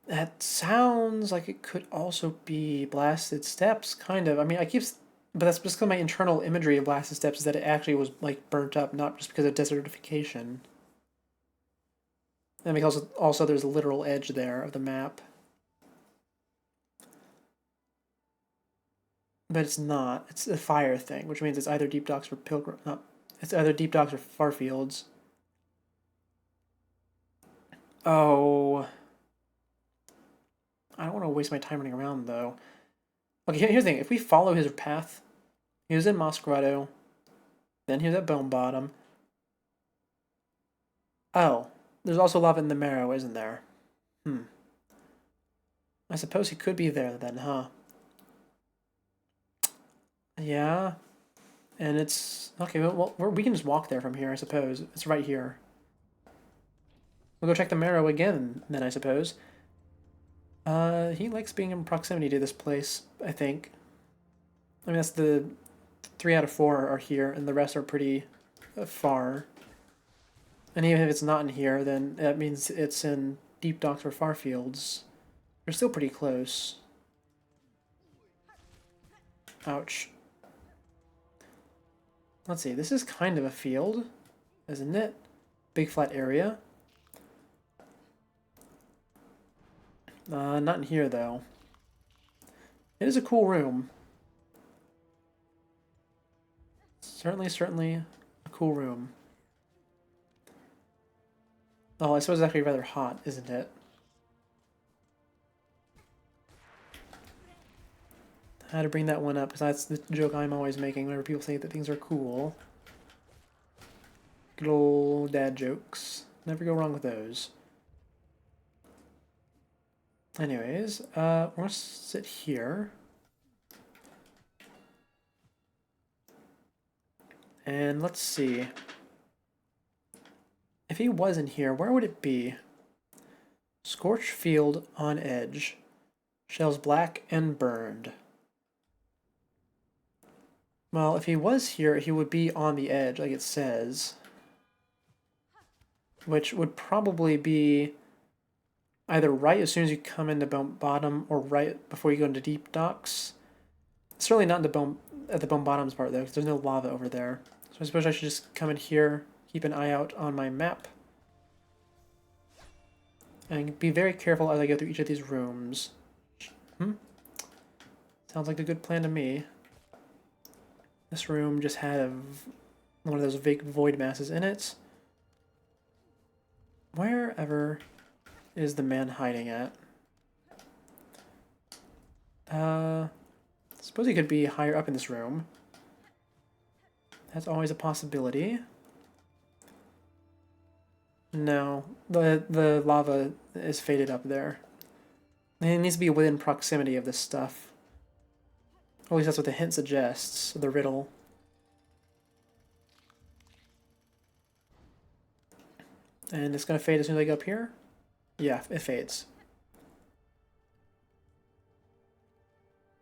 That sounds like it could also be Blasted Steppes, kind of. I mean, but that's just because my internal imagery of Blasted Steppes is that it actually was like burnt up, not just because of desertification. And because also there's a literal edge there of the map. But it's not. It's a fire thing, which means it's either deep docks or pilgrim. No, it's either deep docks or farfields. Oh, I don't want to waste my time running around though. Okay, here's the thing. If we follow his path, he was in Moss Grotto, then he was at Bone Bottom. Oh, there's also lava in the marrow, isn't there? I suppose he could be there then, huh? Yeah. And it's okay. Well, we can just walk there from here, I suppose. It's right here. We'll go check the marrow again, then I suppose. He likes being in proximity to this place, I think. I mean, that's the 3 out of 4 are here, and the rest are pretty far. And even if it's not in here, then that means it's in deep docks or far fields. They're still pretty close. Ouch. Let's see, this is kind of a field, isn't it? Big flat area. Not in here, though. It is a cool room. Certainly a cool room. Oh, I suppose it's actually rather hot, isn't it? I had to bring that one up, because that's the joke I'm always making whenever people say that things are cool. Good old dad jokes. Never go wrong with those. Anyways, we're gonna sit here. And let's see. If he was in here, where would it be? Scorched field on edge. Shells black and burned. Well, if he was here, he would be on the edge, like it says. Which would probably be either right as soon as you come into bottom or right before you go into deep docks. It's certainly not at the bone bottoms part though, because there's no lava over there. So I suppose I should just come in here, keep an eye out on my map, and be very careful as I go through each of these rooms. Sounds like a good plan to me. This room just had one of those big void masses in it. Wherever is the man hiding at? Suppose he could be higher up in this room. That's always a possibility. No, the lava is faded up there. It needs to be within proximity of this stuff. At least that's what the hint suggests, the riddle. And it's going to fade as soon as I go up here? Yeah, it fades.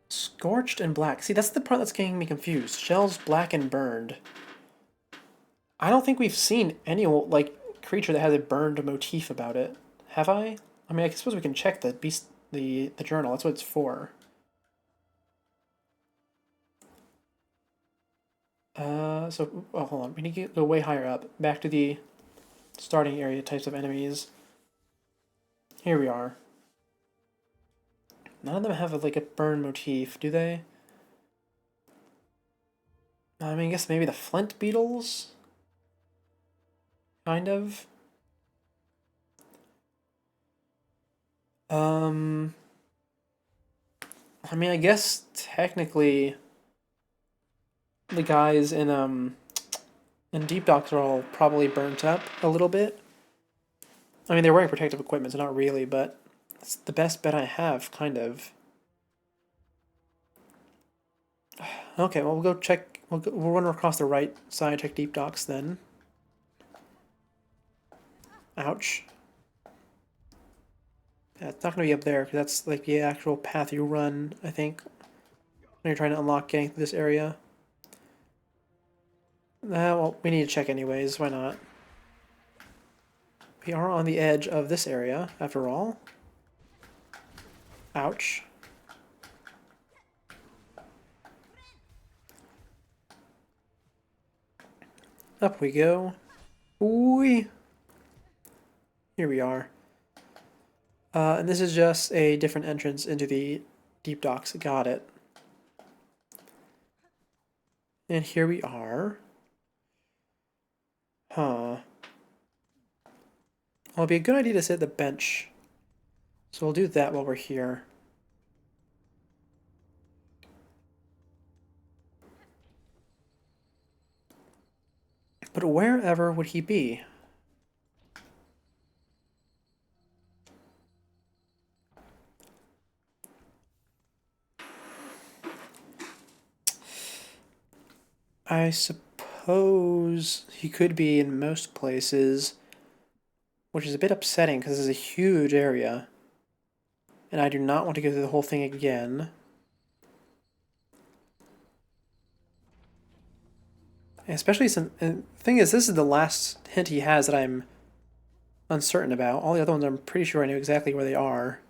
Scorched and black. See, that's the part that's getting me confused. Shells black and burned. I don't think we've seen any, like, creature that has a burned motif about it. Have I? I mean, I suppose we can check the journal. That's what it's for. Oh, hold on. We need to go way higher up. Back to the starting area types of enemies. Here we are. None of them have like a burn motif, do they? I mean, I guess maybe the flint beetles? Kind of. I mean, I guess technically the guys in deep docks are all probably burnt up a little bit. I mean, they're wearing protective equipment, so not really, but it's the best bet I have, kind of. Okay, well, we'll go check. We'll run across the right side, check deep docks then. Ouch. Yeah, it's not going to be up there, because that's like the actual path you run, I think, when you're trying to unlock getting through this area. Well, we need to check anyways, why not? We are on the edge of this area, after all. Ouch. Up we go. Whee! Here we are. And this is just a different entrance into the deep docks. Got it. And here we are. Huh. Well, it'd be a good idea to sit at the bench. So we'll do that while we're here. But wherever would he be? I suppose he could be in most places, which is a bit upsetting because this is a huge area. And I do not want to go through the whole thing again. Especially since, and the thing is, this is the last hint he has that I'm uncertain about. All the other ones I'm pretty sure I know exactly where they are.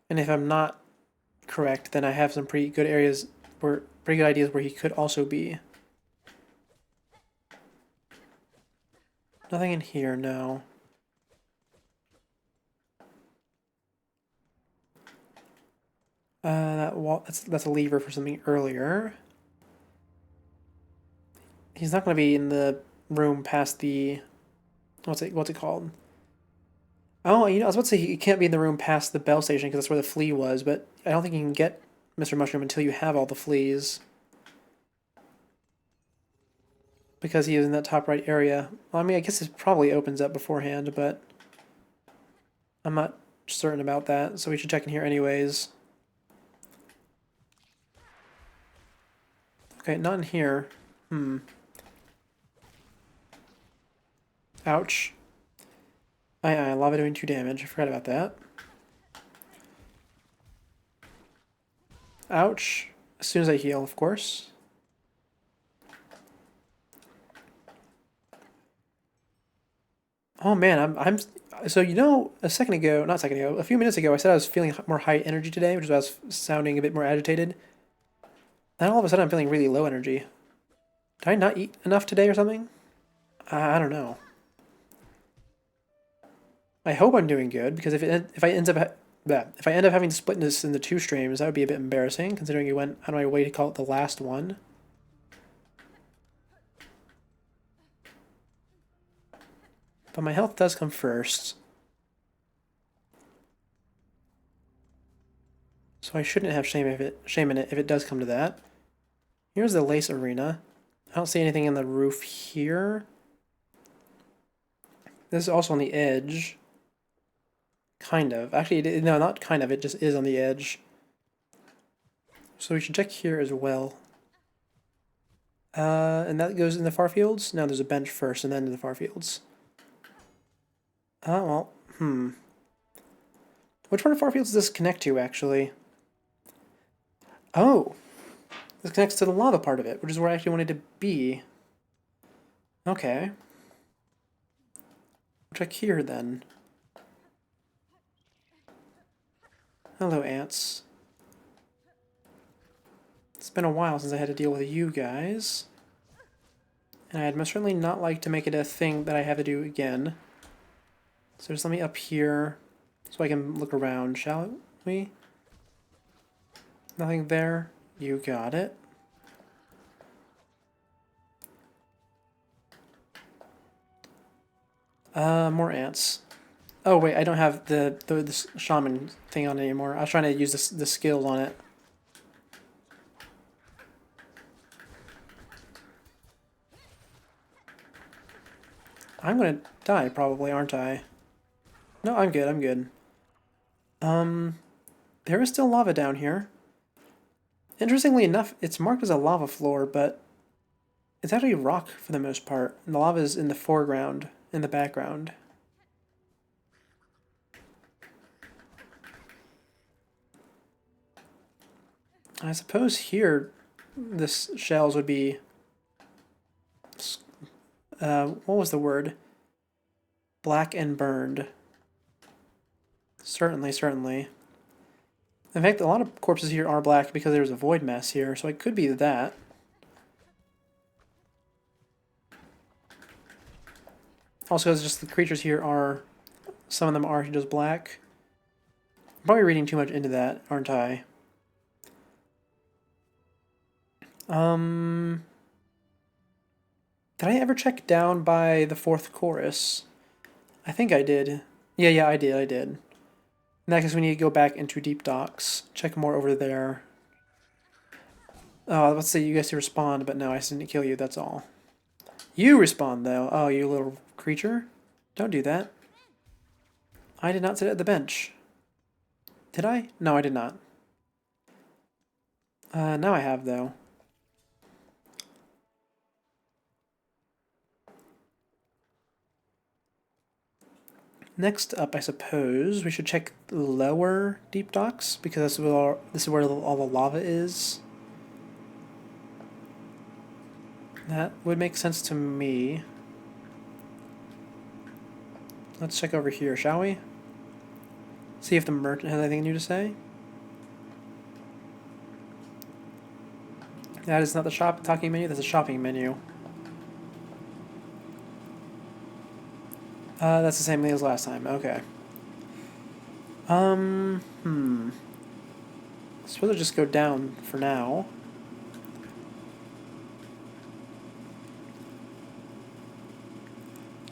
And if I'm not correct, then I have some pretty good areas where, pretty good ideas where he could also be. Nothing in here, no. That wall, that's a lever for something earlier. He's not going to be in the room past the, what's it called? Oh, I was about to say he can't be in the room past the bell station because that's where the flea was, but I don't think you can get Mr. Mushroom until you have all the fleas. Because he is in that top right area. Well, I mean, I guess it probably opens up beforehand, but I'm not certain about that, so we should check in here anyways. Okay, not in here. Ouch. Aye, lava doing 2 damage. I forgot about that. Ouch. As soon as I heal, of course. Oh man, I'm so a second ago, not a second ago, a few minutes ago, I said I was feeling more high energy today, which is why I was sounding a bit more agitated. Then all of a sudden I'm feeling really low energy. Did I not eat enough today or something? I don't know. I hope I'm doing good because if I end up having to split this into 2 streams, that would be a bit embarrassing considering you went out of my way to call it the last one. But my health does come first. So I shouldn't have shame in it if it does come to that. Here's the lace arena. I don't see anything in the roof here. This is also on the edge. Kind of. Actually, no, not kind of. It just is on the edge. So we should check here as well. And that goes in the far fields? No, there's a bench first and then in the far fields. Oh, well, Which part of far fields does this connect to, actually? Oh! This connects to the lava part of it, which is where I actually wanted to be. Okay. Check here, then. Hello, ants. It's been a while since I had to deal with you guys. And I'd most certainly not like to make it a thing that I have to do again. So just let me up here so I can look around, shall we? Nothing there. You got it. More ants. Oh wait, I don't have the shaman thing on it anymore. I was trying to use the skills on it. I'm gonna die probably, aren't I? No, I'm good, I'm good. There is still lava down here. Interestingly enough, it's marked as a lava floor, but it's actually rock for the most part. And the lava is in the foreground, in the background. I suppose here, this shells would be, what was the word? Black and burned. Certainly, certainly. In fact, a lot of corpses here are black because there's a void mess here, so it could be that. Also, it's just the creatures here are, some of them are just black. I'm probably reading too much into that, aren't I? Did I ever check down by the fourth chorus? I think I did. Yeah, I did. In that case, we need to go back into Deep Docks. Check more over there. Oh, let's say you guys respond, but no, I didn't kill you, that's all. You respond, though. Oh, you little creature. Don't do that. I did not sit at the bench. Did I? No, I did not. Now I have, though. Next up, I suppose, we should check lower Deep Docks, because this is where all the lava is. That would make sense to me. Let's check over here, shall we? See if the merchant has anything new to say. That is not the talking menu, that's a shopping menu. That's the same thing as last time, okay. I suppose I'll just go down for now.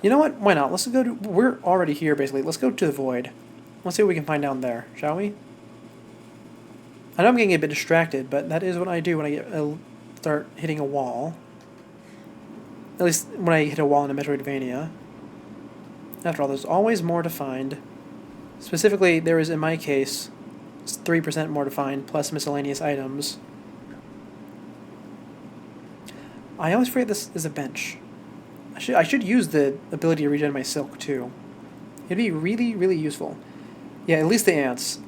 You know what? Why not? Let's go to... We're already here, basically. Let's go to the void. Let's see what we can find down there, shall we? I know I'm getting a bit distracted, but that is what I do when I start hitting a wall. At least when I hit a wall in a Metroidvania. After all, there's always more to find. Specifically, there is, in my case, 3% more to find, plus miscellaneous items. I always forget this is a bench. I should use the ability to regen my silk, too. It'd be really, really useful. Yeah, at least the ants.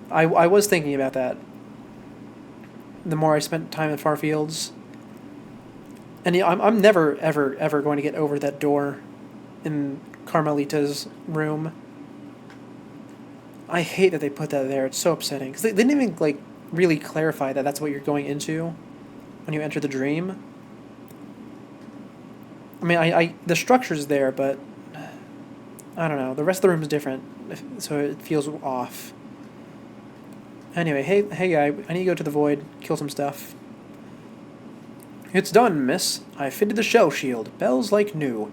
I was thinking about that. The more I spent time in far fields. And yeah, I'm never, ever, ever going to get over that door in Carmelita's room. I hate that they put that there. It's so upsetting. Because they didn't even, like, really clarify that that's what you're going into when you enter the dream. I mean, the structure's there, but I don't know. The rest of the room is different, so it feels off. Anyway, hey guy, I need to go to the void, kill some stuff. It's done, miss. I fitted the shell shield. Bells like new.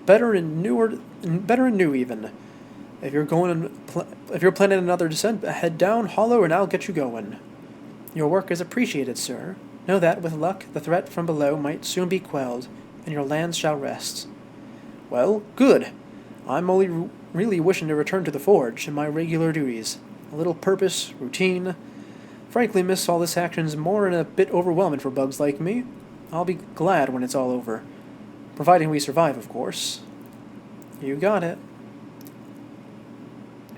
Better and new even. If you're planning another descent, head down hollow and I'll get you going. Your work is appreciated, sir. Know that, with luck, the threat from below might soon be quelled, and your lands shall rest. Well, good. I'm only really wishing to return to the forge and my regular duties. A little purpose, routine. Frankly, miss, all this action's more and a bit overwhelming for bugs like me. I'll be glad when it's all over. Providing we survive, of course. You got it.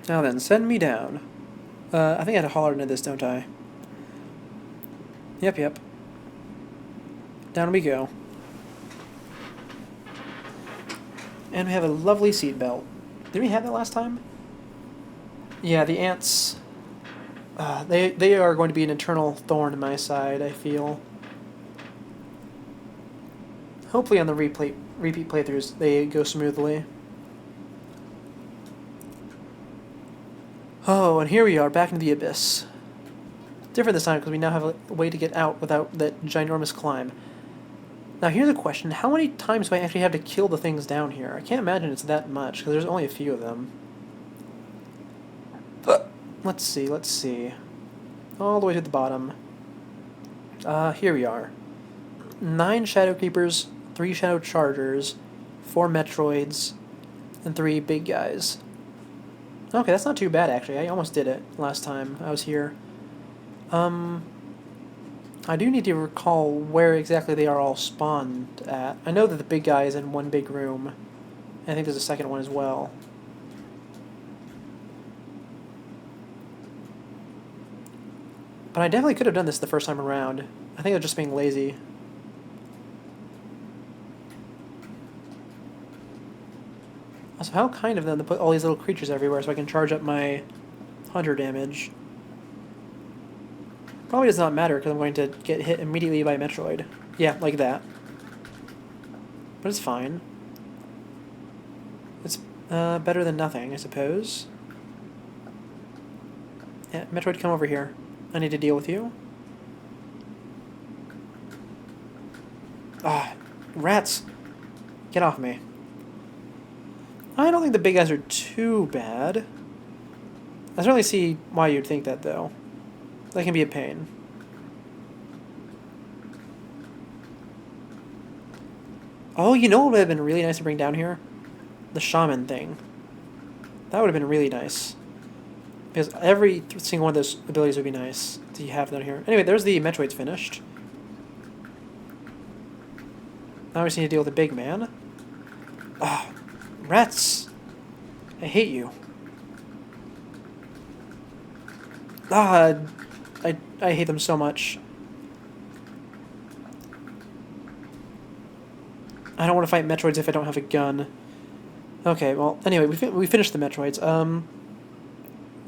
Now then, send me down. I think I had to holler into this, don't I? Yep. Down we go. And we have a lovely seatbelt. Did we have that last time? Yeah, the ants... they are going to be an eternal thorn in my side, I feel. Hopefully on the repeat playthroughs they go smoothly. Oh, and here we are, back into the abyss. Different this time because we now have a way to get out without that ginormous climb. Now here's a question, how many times do I actually have to kill the things down here? I can't imagine it's that much, because there's only a few of them. let's see. All the way to the bottom. Here we are. 9 Shadow Creepers, 3 Shadow Chargers, 4 Metroids, and 3 big guys. Okay, that's not too bad, actually. I almost did it last time I was here. I do need to recall where exactly they are all spawned at. I know that the big guy is in one big room. And I think there's a second one as well. But I definitely could have done this the first time around. I think I was just being lazy. Also, how kind of them to put all these little creatures everywhere so I can charge up my hunter damage. Probably does not matter because I'm going to get hit immediately by Metroid. Yeah, like that. But it's fine. It's better than nothing, I suppose. Yeah, Metroid, come over here. I need to deal with you. Ah, rats! Get off me. I don't think the big guys are too bad. I certainly see why you'd think that, though. That can be a pain. Oh, you know what would have been really nice to bring down here? The shaman thing. That would have been really nice. Because every single one of those abilities would be nice to have down here. Anyway, there's the Metroids finished. Now we just need to deal with the big man. Ah, rats! I hate you. Ah, I hate them so much. I don't want to fight Metroids if I don't have a gun. Okay, well, anyway, we finished the Metroids.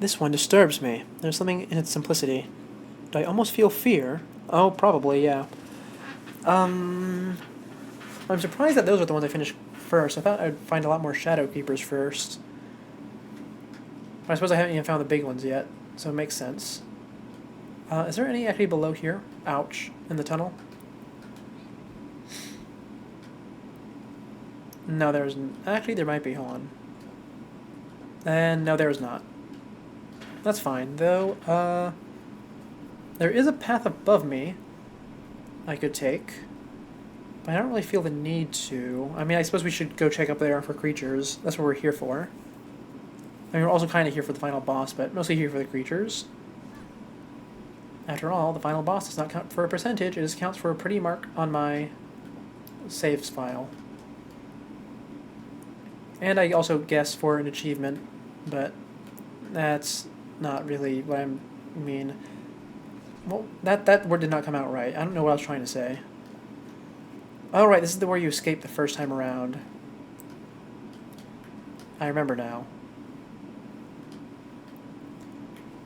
This one disturbs me. There's something in its simplicity. Do I almost feel fear? Oh, probably, yeah. I'm surprised that those are the ones I finished first. I thought I'd find a lot more Shadow Keepers first. But I suppose I haven't even found the big ones yet, so it makes sense. Is there any actually below here? Ouch. In the tunnel? No, there's... Actually, there might be. Hold on. And no, there's not. That's fine, though. There is a path above me I could take. But I don't really feel the need to. I mean, I suppose we should go check up there for creatures. That's what we're here for. I mean, we're also kind of here for the final boss, but mostly here for the creatures. After all, the final boss does not count for a percentage. It just counts for a pretty mark on my saves file. And I also guess for an achievement, but that's not really what I mean. Well, that word did not come out right. I don't know what I was trying to say. Oh, right, this is where you escaped the first time around. I remember now.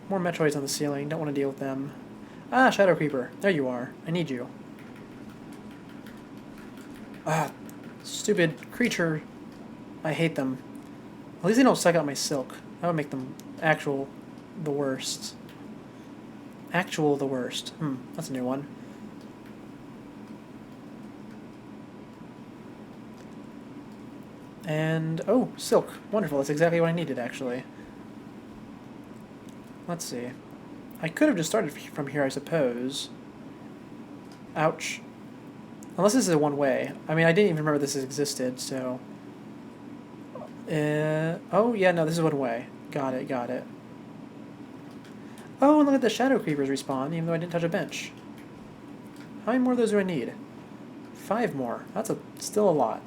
More Metroids on the ceiling. Don't want to deal with them. Ah, Shadow Creeper. There you are. I need you. Ah, stupid creature. I hate them. At least they don't suck out my silk. That would make them the worst. The worst. That's a new one. And, oh, silk. Wonderful. That's exactly what I needed, actually. Let's see. I could have just started from here, I suppose. Ouch. Unless this is a one-way. I mean, I didn't even remember this existed, so... oh, yeah, no, this is one way. Got it. Oh, and look at the Shadow Creepers respawn, even though I didn't touch a bench. How many more of those do I need? 5 more. That's still a lot.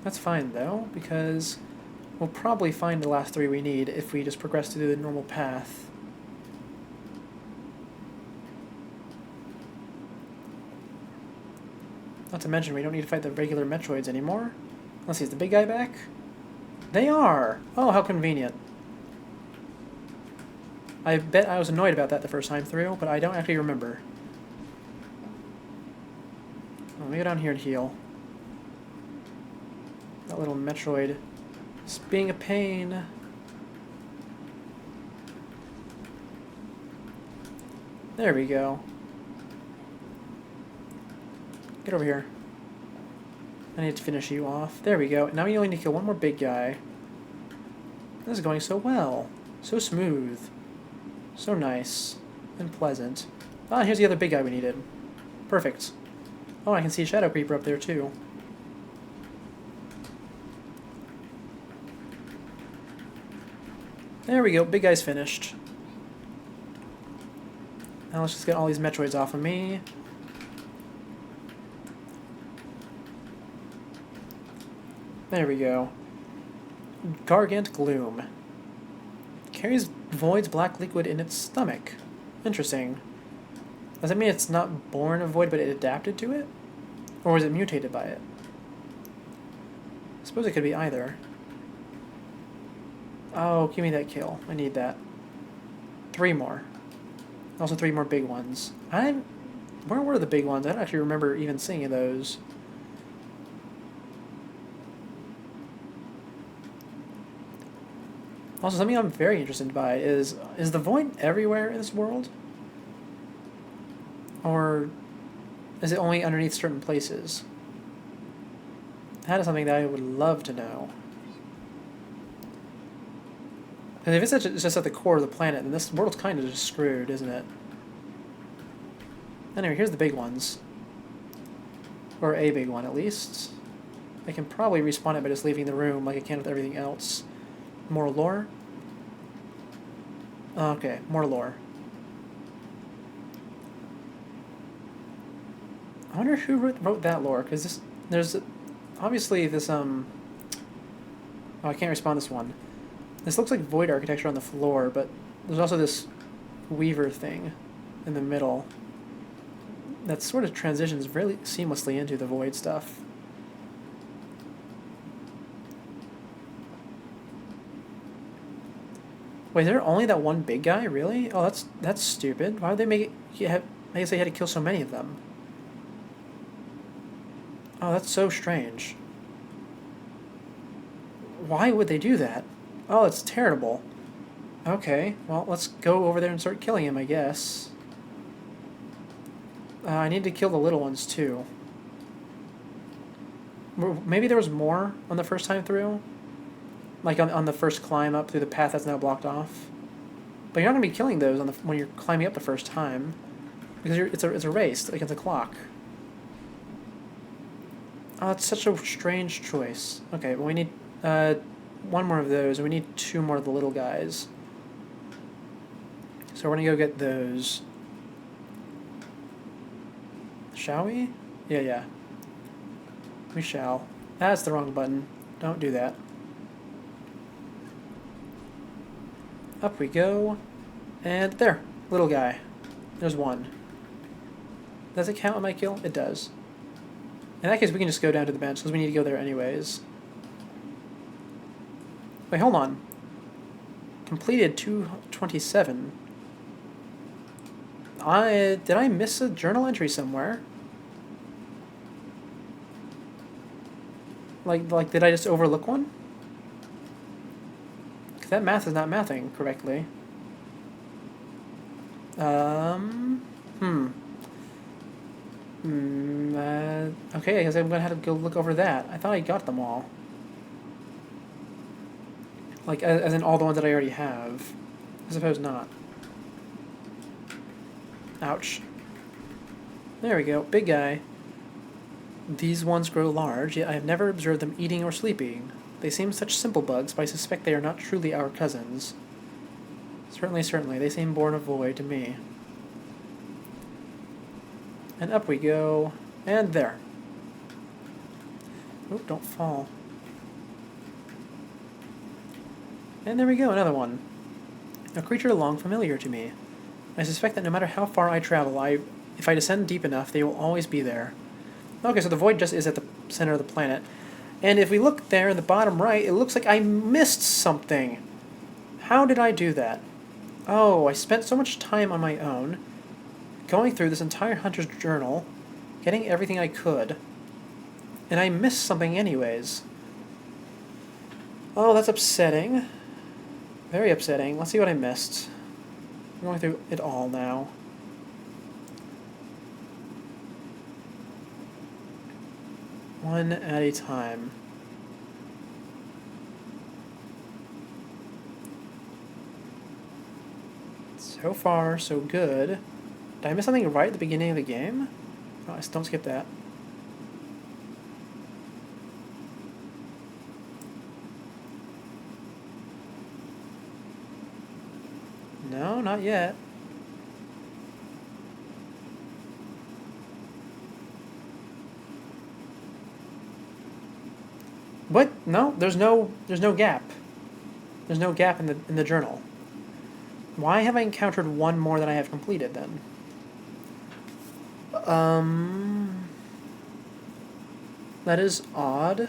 That's fine, though, because we'll probably find the last 3 we need if we just progress through the normal path. Not to mention, we don't need to fight the regular Metroids anymore. Let's see, is the big guy back? They are! Oh, how convenient. I bet I was annoyed about that the first time through, but I don't actually remember. Let me go down here and heal. That little Metroid is being a pain. There we go. Get over here. I need to finish you off. There we go. Now you only need to kill one more big guy. This is going so well. So smooth. So nice. And pleasant. Ah, here's the other big guy we needed. Perfect. Oh, I can see a shadow creeper up there too. There we go, big guy's finished. Now let's just get all these Metroids off of me. There we go. Gargant Gloom. Carries Void's black liquid in its stomach. Interesting. Does that mean it's not born of Void, but it adapted to it? Or was it mutated by it? I suppose it could be either. Oh, give me that kill. I need that. 3 more. Also 3 more big ones. Where were the big ones? I don't actually remember even seeing those. Also, something I'm very interested by is the Void everywhere in this world? Or is it only underneath certain places? That is something that I would love to know. And if it's just at the core of the planet, then this world's kind of just screwed, isn't it? Anyway, here's the big ones. Or a big one, at least. I can probably respawn it by just leaving the room like I can with everything else. More lore? Okay, more lore. I wonder who wrote that lore, because there's obviously this, oh, I can't respawn this one. This looks like Void architecture on the floor, but there's also this Weaver thing in the middle that sort of transitions really seamlessly into the Void stuff. Wait, is there only that one big guy? Really? Oh, that's stupid. Why would they make it? I guess they had to kill so many of them. Oh, that's so strange. Why would they do that? Oh, it's terrible. Okay, well, let's go over there and start killing him, I guess. I need to kill the little ones, too. Maybe there was more on the first time through? Like on the first climb up through the path that's now blocked off? But you're not going to be killing those when you're climbing up the first time. Because it's a race against a clock. Oh, it's such a strange choice. Okay, well we need... 1 more of those, and we need 2 more of the little guys. So we're gonna go get those. Shall we? Yeah. We shall. That's the wrong button. Don't do that. Up we go. And there. Little guy. There's 1. Does it count on my kill? It does. In that case, we can just go down to the bench, because we need to go there anyways. Wait, hold on. Completed 227. Did I miss a journal entry somewhere? Like did I just overlook one? Because that math is not mathing correctly. Okay, I guess I'm gonna have to go look over that. I thought I got them all. Like, as in all the ones that I already have. I suppose not. Ouch. There we go. Big guy. These ones grow large, yet I have never observed them eating or sleeping. They seem such simple bugs, but I suspect they are not truly our cousins. Certainly. They seem born of Void to me. And up we go. And there. Oop, don't fall. And there we go, another one. A creature long familiar to me. I suspect that no matter how far I travel, if I descend deep enough, they will always be there. Okay, so the Void just is at the center of the planet. And if we look there in the bottom right, it looks like I missed something. How did I do that? Oh, I spent so much time on my own, going through this entire Hunter's Journal, getting everything I could, and I missed something anyways. Oh, that's upsetting. Very upsetting. Let's see what I missed. I'm going through it all now. One at a time. So far, so good. Did I miss something right at the beginning of the game? Oh, don't skip that. No, not yet. What? No, there's no gap. There's no gap in the journal. Why have I encountered one more than I have completed then? That is odd.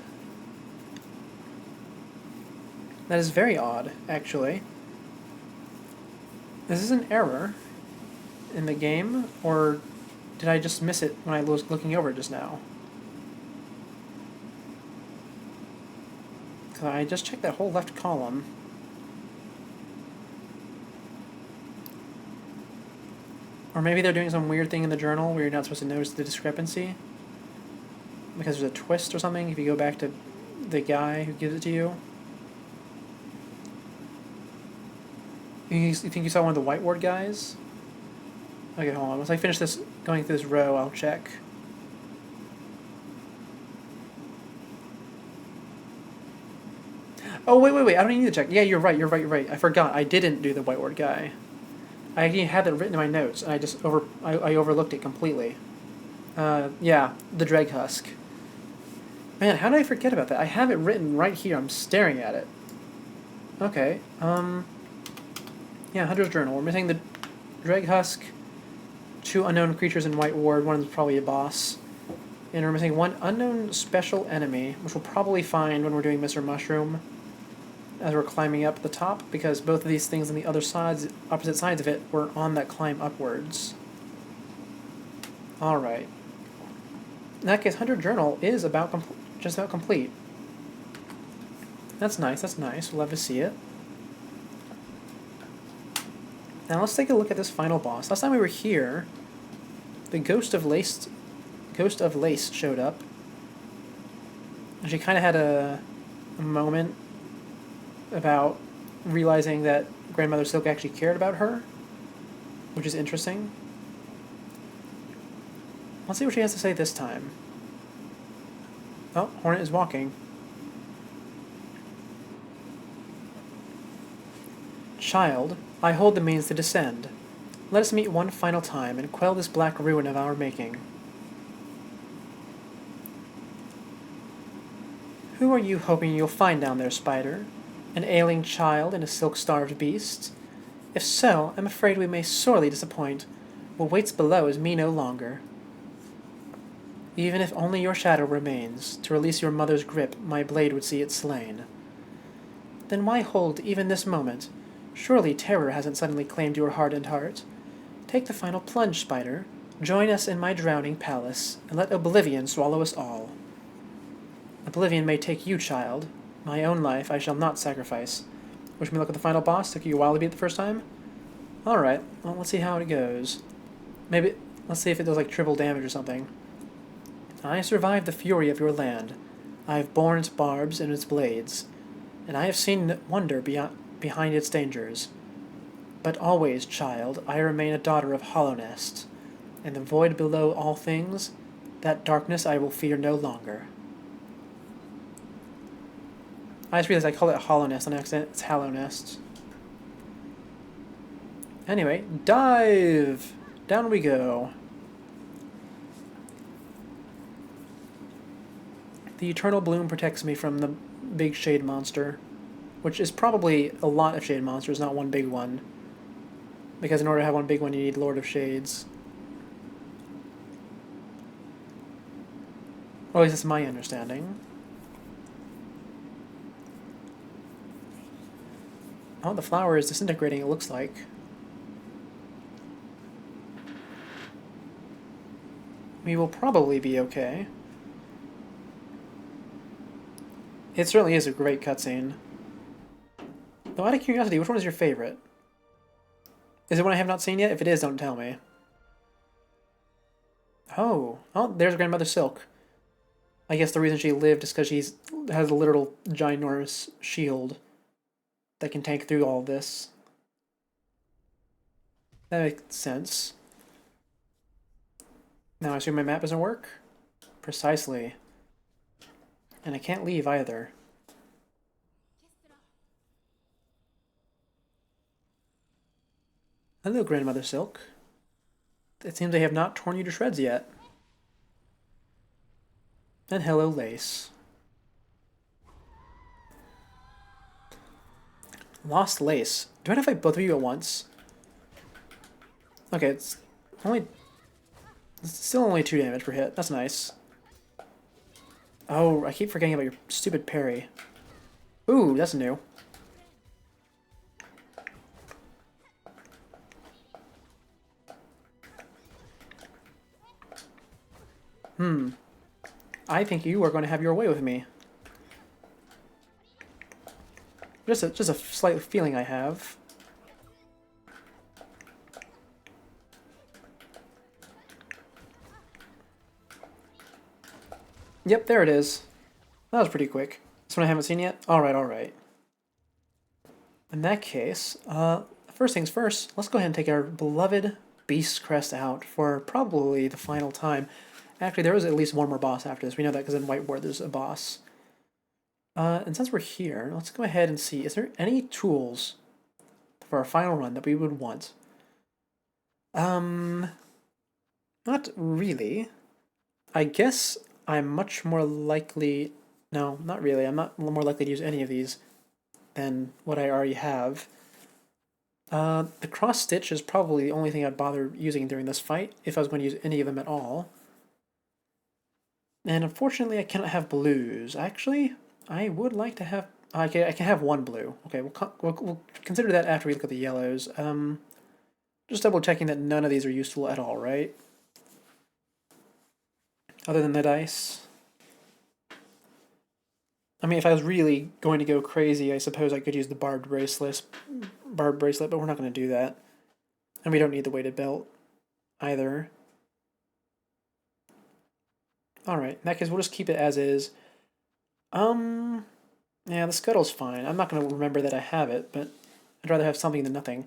That is very odd, actually. Is this an error in the game, or did I just miss it when I was looking over it just now? Because I just checked that whole left column. Or maybe they're doing some weird thing in the journal where you're not supposed to notice the discrepancy. Because there's a twist or something if you go back to the guy who gives it to you. You think you saw one of the whiteboard guys? Okay, hold on. Once I finish this, going through this row, I'll check. Oh, wait. I don't need to check. Yeah, you're right. I forgot. I didn't do the whiteboard guy. I actually had that written in my notes, and I overlooked it completely. Yeah, the dreg husk. Man, how did I forget about that? I have it written right here. I'm staring at it. Okay, yeah, Hunter's Journal. We're missing the dreg husk, 2 unknown creatures in White Ward, one of them's probably a boss. And we're missing 1 unknown special enemy, which we'll probably find when we're doing Mr. Mushroom as we're climbing up the top, because both of these things on the other sides, opposite sides of it, were on that climb upwards. Alright. In that case, Hunter Journal is just about complete. That's nice. We'll love to see it. Now let's take a look at this final boss. Last time we were here, the Ghost of Lace showed up. And she kind of had a moment about realizing that Grandmother Silk actually cared about her, which is interesting. Let's see what she has to say this time. Oh, Hornet is walking. Child, I hold the means to descend. Let us meet one final time and quell this black ruin of our making. Who are you hoping you'll find down there, Spider? An ailing child and a silk-starved beast? If so, I'm afraid we may sorely disappoint. What waits below is me no longer. Even if only your shadow remains, to release your mother's grip, my blade would see it slain. Then why hold even this moment? Surely terror hasn't suddenly claimed your hardened heart. Take the final plunge, Spider. Join us in my drowning palace, and let oblivion swallow us all. Oblivion may take you, child. My own life I shall not sacrifice. Wish me luck with the final boss. Took you a while to beat it the first time? Alright, well, let's see how it goes. Maybe, let's see if it does like triple damage or something. I survived the fury of your land. I have borne its barbs and its blades, and I have seen wonder behind its dangers. But always, child, I remain a daughter of Hollownest, and the void below all things, that darkness I will fear no longer. I just realized I called it Hollownest on accident. It's Hallownest. Anyway, dive! Down we go. The Eternal Bloom protects me from the big shade monster, which is probably a lot of shade monsters, not one big one. Because in order to have one big one, you need Lord of Shades. Or at least that's my understanding. Oh, the flower is disintegrating, it looks like. We will probably be okay. It certainly is a great cutscene. Though out of curiosity, which one is your favorite? Is it one I have not seen yet? If it is, don't tell me. Oh, there's Grandmother Silk. I guess the reason she lived is because she has a literal ginormous shield that can tank through all this. That makes sense. Now I assume my map doesn't work? Precisely. And I can't leave either. Hello, Grandmother Silk. It seems they have not torn you to shreds yet. And hello, Lace. Lost Lace. Do I have to fight both of you at once? Okay, it's still only 2 damage per hit. That's nice. Oh, I keep forgetting about your stupid parry. Ooh, that's new. I think you are going to have your way with me. Just a slight feeling I have. Yep, there it is. That was pretty quick. This one I haven't seen yet? Alright, alright. In that case, first things first, let's go ahead and take our beloved Beast Crest out for probably the final time. Actually, there is at least one more boss after this. We know that because in Whiteboard there's a boss. And since we're here, let's go ahead and see, is there any tools for our final run that we would want? Not really. I guess I'm much more likely... No, not really. I'm not more likely to use any of these than what I already have. The cross stitch is probably the only thing I'd bother using during this fight, if I was going to use any of them at all. And unfortunately, I cannot have blues. Actually, I would like to have... Okay, I can have one blue. Okay, we'll consider that after we look at the yellows. Just double checking that none of these are useful at all, right? Other than the dice. I mean, if I was really going to go crazy, I suppose I could use the barbed bracelet, but we're not going to do that. And we don't need the weighted belt either. Alright, in that case, we'll just keep it as is. Yeah, the scuttle's fine. I'm not going to remember that I have it, but I'd rather have something than nothing.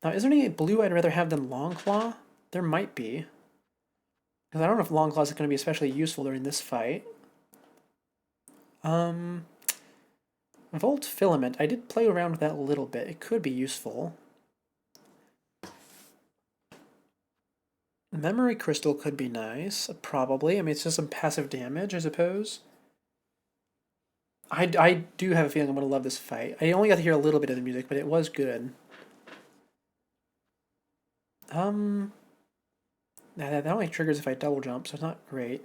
Now, is there any blue I'd rather have than Longclaw? There might be. Because I don't know if Longclaw is going to be especially useful during this fight. Volt Filament. I did play around with that a little bit. It could be useful. Memory Crystal could be nice, probably. I mean, it's just some passive damage, I suppose. I do have a feeling I'm going to love this fight. I only got to hear a little bit of the music, but it was good. That only triggers if I double jump, so it's not great.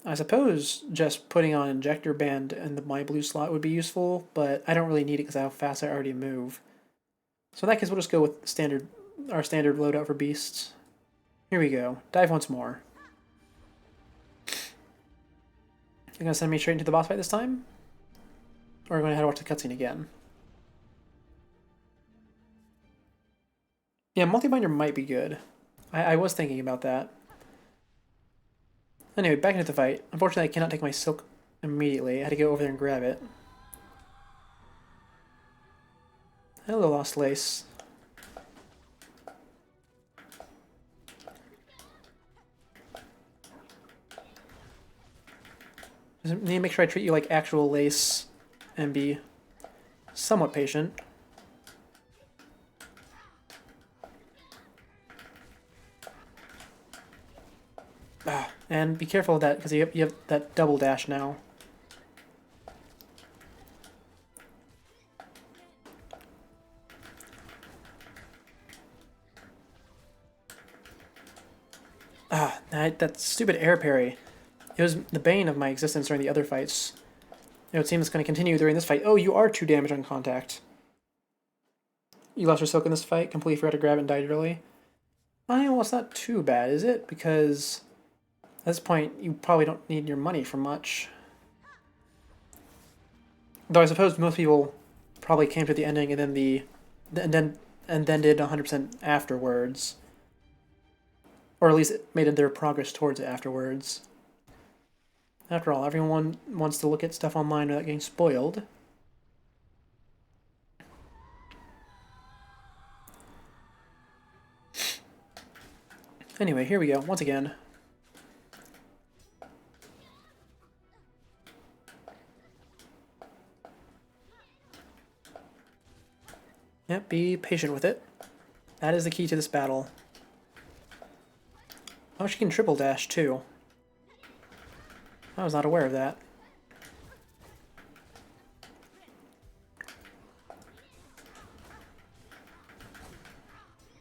I suppose just putting on Injector Band in my blue slot would be useful, but I don't really need it because of how fast I already move. So in that case, we'll just go with our standard loadout for beasts. Here we go. Dive once more. You're going to send me straight into the boss fight this time? Or are we going to have to watch the cutscene again? Yeah, multi-binder might be good. I was thinking about that. Anyway, back into the fight. Unfortunately, I cannot take my silk immediately. I had to go over there and grab it. Hello, Lost Lace. Just need to make sure I treat you like actual Lace and be somewhat patient. And be careful of that, because you have that double dash now. That stupid air parry. It was the bane of my existence during the other fights. It would seem it's going to continue during this fight. Oh, you are 2 damage on contact. You lost your silk in this fight, completely forgot to grab it and died early. Well, it's not too bad, is it? Because at this point, you probably don't need your money for much. Though I suppose most people probably came to the ending and then did 100% afterwards. Or at least made their progress towards it afterwards. After all, everyone wants to look at stuff online without getting spoiled. Anyway, here we go, once again. Yep, be patient with it. That is the key to this battle. Oh, she can triple dash too. I was not aware of that.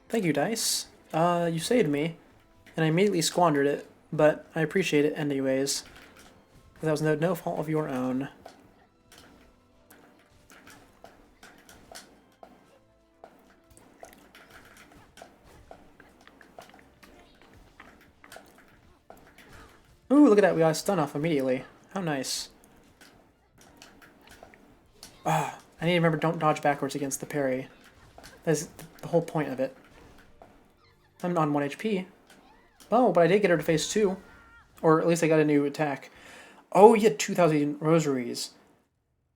Thank you, Dice. You saved me, and I immediately squandered it, but I appreciate it anyways. That was no fault of your own. Ooh, look at that, we got a stun off immediately. How nice. Ah, I need to remember don't dodge backwards against the parry. That's the whole point of it. I'm on 1 HP. Oh, but I did get her to phase 2. Or at least I got a new attack. Oh, you had 2,000 rosaries.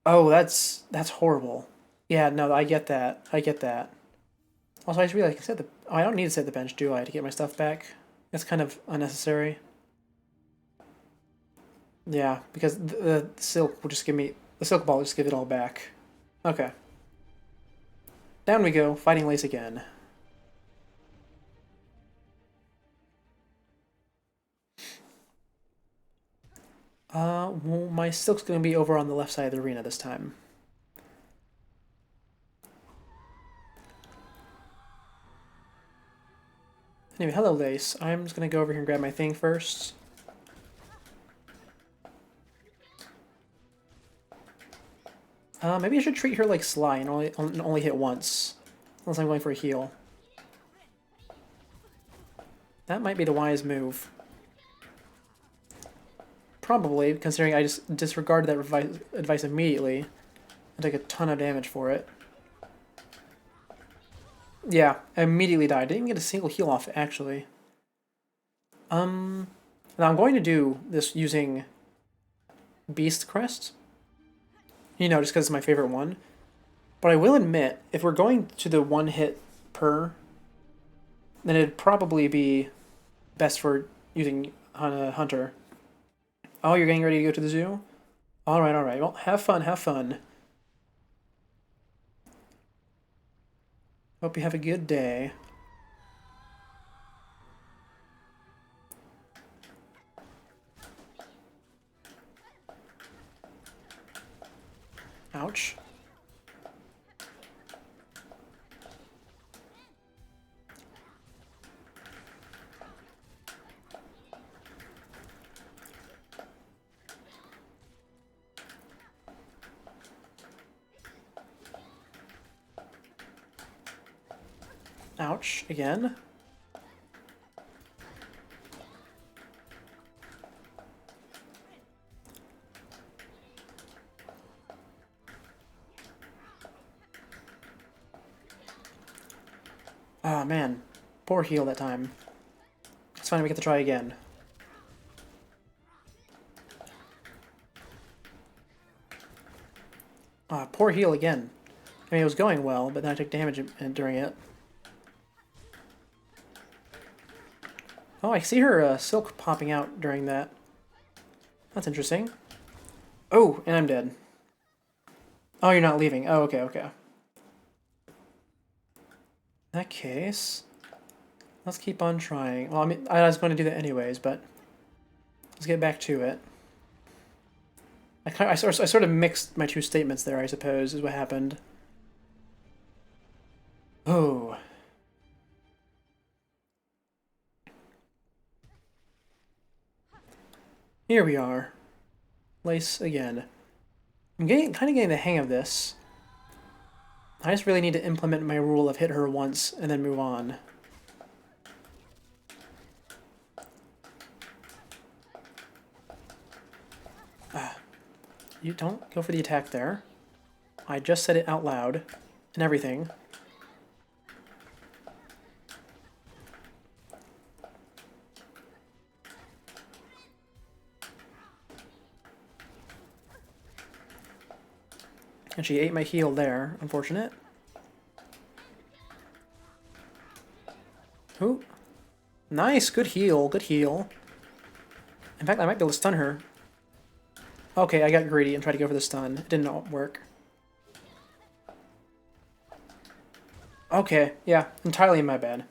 Oh, that's horrible. Yeah, no, I get that. I get that. Also, I just realized I can set the... Oh, I don't need to set the bench, do I, to get my stuff back? That's kind of unnecessary. Yeah, because the silk will just give me... The silk ball will just give it all back. Okay. Down we go, fighting Lace again. Well, my silk's going to be over on the left side of the arena this time. Anyway, hello Lace. I'm just going to go over here and grab my thing first. Maybe I should treat her like Sly and only hit once. Unless I'm going for a heal. That might be the wise move. Probably, considering I just disregarded that advice immediately. I took a ton of damage for it. Yeah, I immediately died. Didn't even get a single heal off, actually. Now I'm going to do this using Beast Crest. You know, just because it's my favorite one. But I will admit, if we're going to the one hit per, then it'd probably be best for using Hunter. Oh, you're getting ready to go to the zoo? Alright, alright. Well, have fun, have fun. Hope you have a good day. Ouch. Ouch, again. Oh man, poor heal that time. It's fine, we get to try again. Ah, poor heal again. I mean, it was going well, but then I took damage during it. Oh, I see her silk popping out during that. That's interesting. Oh, and I'm dead. Oh, you're not leaving. Oh, okay, okay. In that case, let's keep on trying. Well, I mean, I was going to do that anyways, but let's get back to it. I sort of mixed my two statements there, I suppose, is what happened. Oh. Here we are. Lace again. I'm kind of getting the hang of this. I just really need to implement my rule of hit her once and then move on. You don't go for the attack there. I just said it out loud and everything. And she ate my heal there. Unfortunate. Ooh. Nice, good heal, good heal. In fact, I might be able to stun her. Okay, I got greedy and tried to go for the stun. It didn't work. Okay, yeah, entirely my bad.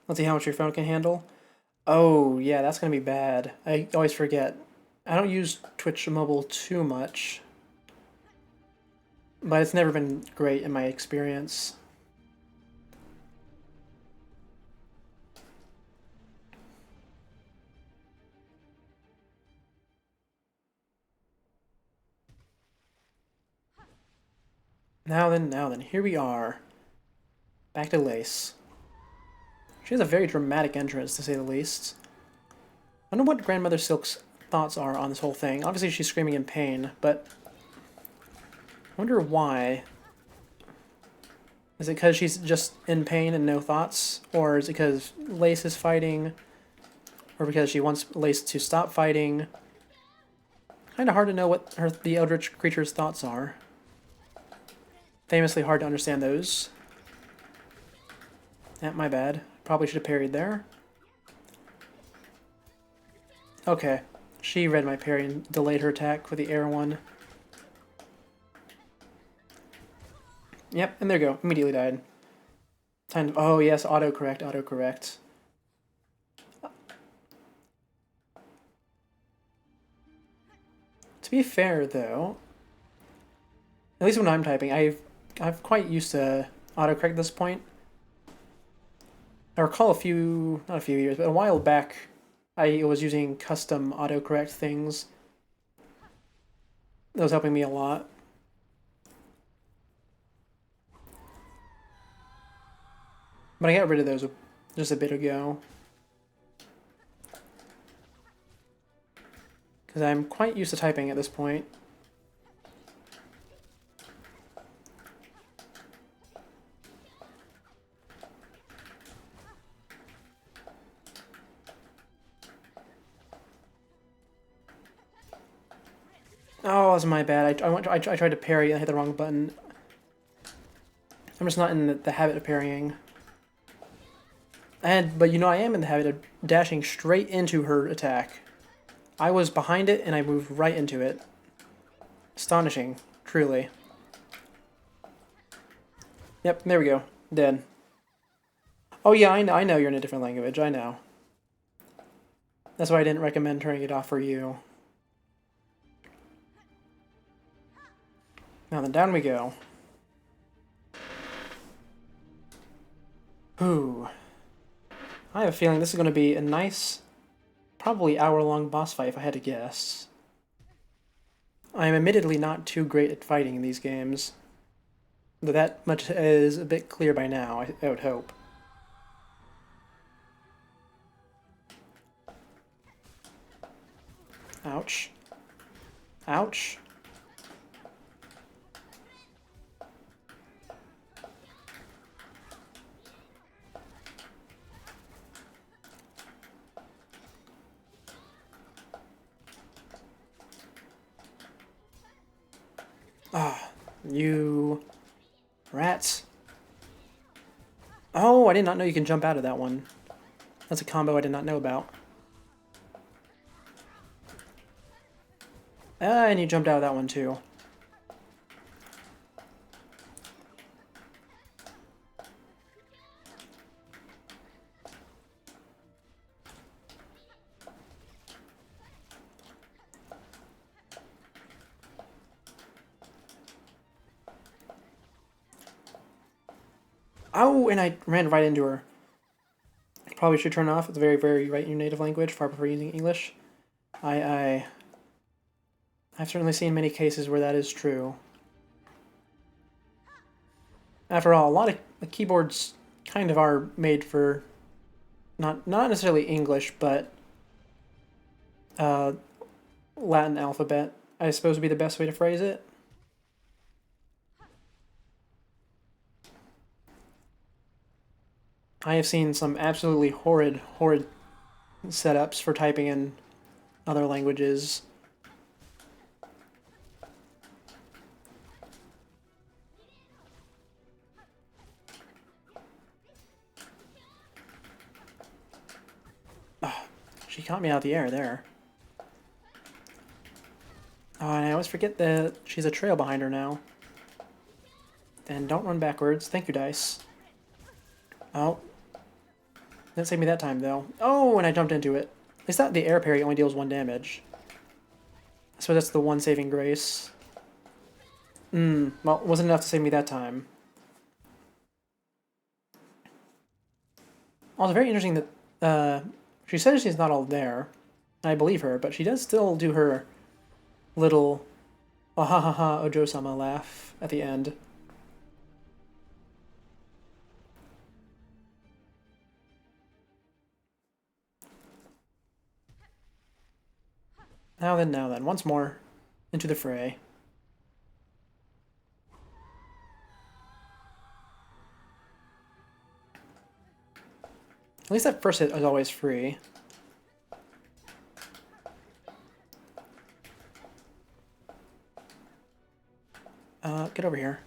Let's see how much your phone can handle. Oh, yeah, that's gonna be bad. I always forget. I don't use Twitch mobile too much, but it's never been great in my experience. Now then, here we are. Back to Lace. She has a very dramatic entrance, to say the least. I wonder what Grandmother Silk's thoughts are on this whole thing. Obviously, she's screaming in pain, but I wonder why. Is it because she's just in pain and no thoughts? Or is it because Lace is fighting? Or because she wants Lace to stop fighting? Kind of hard to know what the Eldritch creature's thoughts are. Famously hard to understand those. My bad. Probably should have parried there. Okay. She read my parry and delayed her attack with the air one. Yep, and there you go. Immediately died. Time to, oh yes, autocorrect, autocorrect. To be fair, though, at least when I'm typing, I've quite used to autocorrect at this point. I recall not a few years, but a while back, I was using custom autocorrect things. That was helping me a lot. But I got rid of those just a bit ago. Because I'm quite used to typing at this point. Oh, that's my bad. I tried to parry and I hit the wrong button. I'm just not in the habit of parrying. But you know, I am in the habit of dashing straight into her attack. I was behind it and I moved right into it. Astonishing, truly. Yep, there we go. Dead. Oh yeah, I know you're in a different language, I know. That's why I didn't recommend turning it off for you. Now then, down we go. Ooh. I have a feeling this is going to be a nice, probably hour-long boss fight if I had to guess. I am admittedly not too great at fighting in these games. Though that much is a bit clear by now, I would hope. Ouch. Ouch. Ah, you rats. Oh, I did not know you can jump out of that one. That's a combo I did not know about. Ah, and you jumped out of that one too. Oh, and I ran right into her. Probably should turn off. It's very, very right in your native language. Far prefer using English. I've certainly seen many cases where that is true. After all, a lot of keyboards kind of are made for not necessarily English, but Latin alphabet, I suppose would be the best way to phrase it. I have seen some absolutely horrid setups for typing in other languages. She caught me out of the air there. Oh, and I always forget that she's a trail behind her now. And don't run backwards. Thank you, dice. Oh. Didn't save me that time, though. Oh, and I jumped into it. At least that the air parry only deals 1 damage. So that's the one saving grace. Well, it wasn't enough to save me that time. Also, very interesting that she says she's not all there. I believe her, but she does still do her little oh, ha ha ha Ojo-sama laugh at the end. Now then, once more into the fray. At least that first hit is always free. Get over here.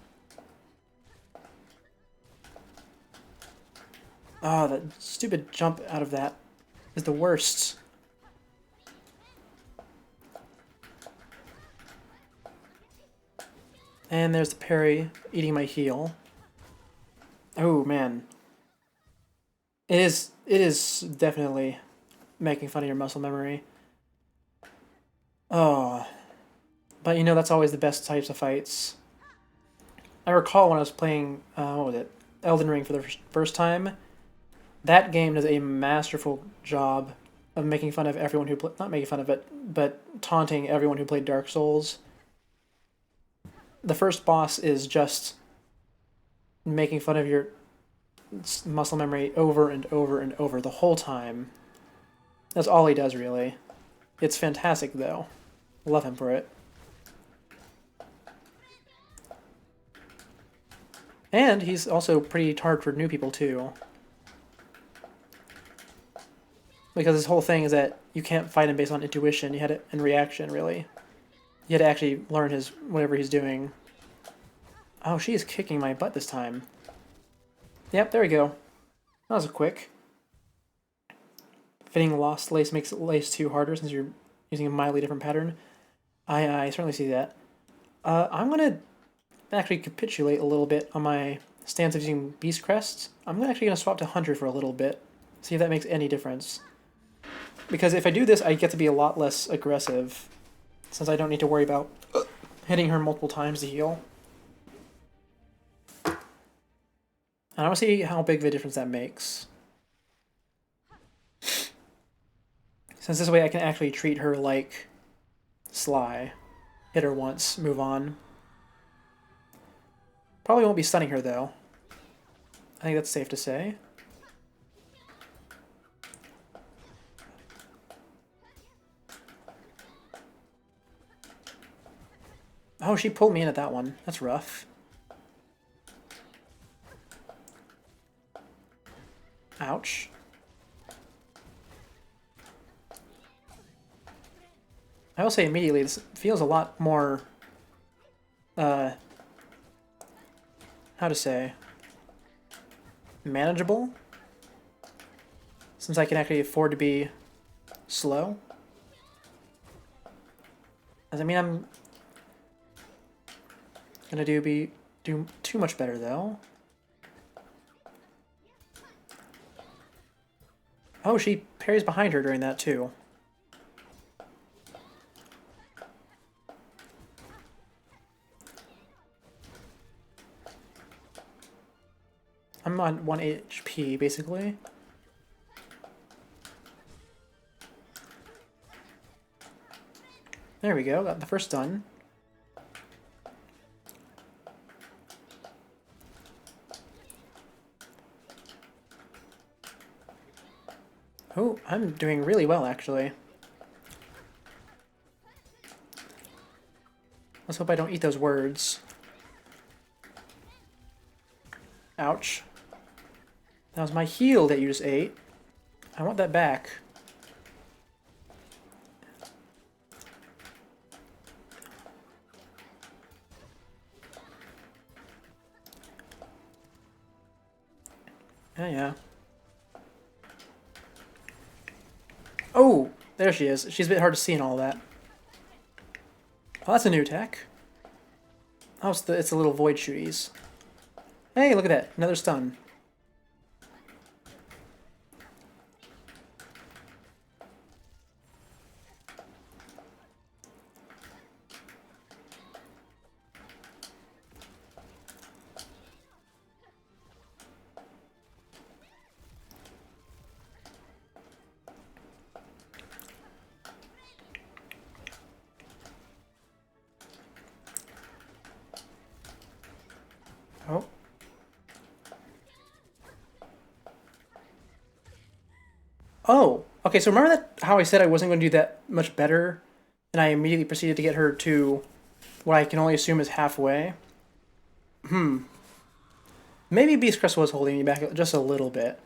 Oh, that stupid jump out of that is the worst. And there's the parry eating my heel. Oh, man. It is definitely making fun of your muscle memory. Oh. But you know, that's always the best types of fights. I recall when I was playing, what was it? Elden Ring for the first time. That game does a masterful job of making fun of everyone who not making fun of it, but taunting everyone who played Dark Souls. The first boss is just making fun of your muscle memory over and over and over the whole time. That's all he does, really. It's fantastic, though. Love him for it. And he's also pretty hard for new people, too. Because his whole thing is that you can't fight him based on intuition, you had it in reaction, really. You had to actually learn his whatever he's doing. Oh, she is kicking my butt this time. Yep, there we go. That was quick. Fitting Lost Lace makes Lace 2 harder since you're using a mildly different pattern. I certainly see that. I'm going to actually capitulate a little bit on my stance of using Beast Crests. I'm actually going to swap to Hunter for a little bit. See if that makes any difference. Because if I do this, I get to be a lot less aggressive. Since I don't need to worry about hitting her multiple times to heal. And I want to see how big of a difference that makes. Since this way I can actually treat her like Sly. Hit her once, move on. Probably won't be stunning her, though. I think that's safe to say. Oh, she pulled me in at that one. That's rough. Ouch. I will say immediately, this feels a lot more, how to say, manageable, since I can actually afford to be slow. Doesn't mean I'm gonna do too much better, though. Oh, she parries behind her during that, too. I'm on 1 HP, basically. There we go, got the first done. Oh, I'm doing really well, actually. Let's hope I don't eat those words. Ouch. That was my heal that you just ate. I want that back. Yeah. Oh, there she is. She's a bit hard to see in all that. Oh, that's a new attack. Oh, it's the little void shooties. Hey, look at that. Another stun. Oh. Oh, okay, so remember that how I said I wasn't going to do that much better, and I immediately proceeded to get her to what I can only assume is halfway? Maybe Beast Crest was holding me back just a little bit.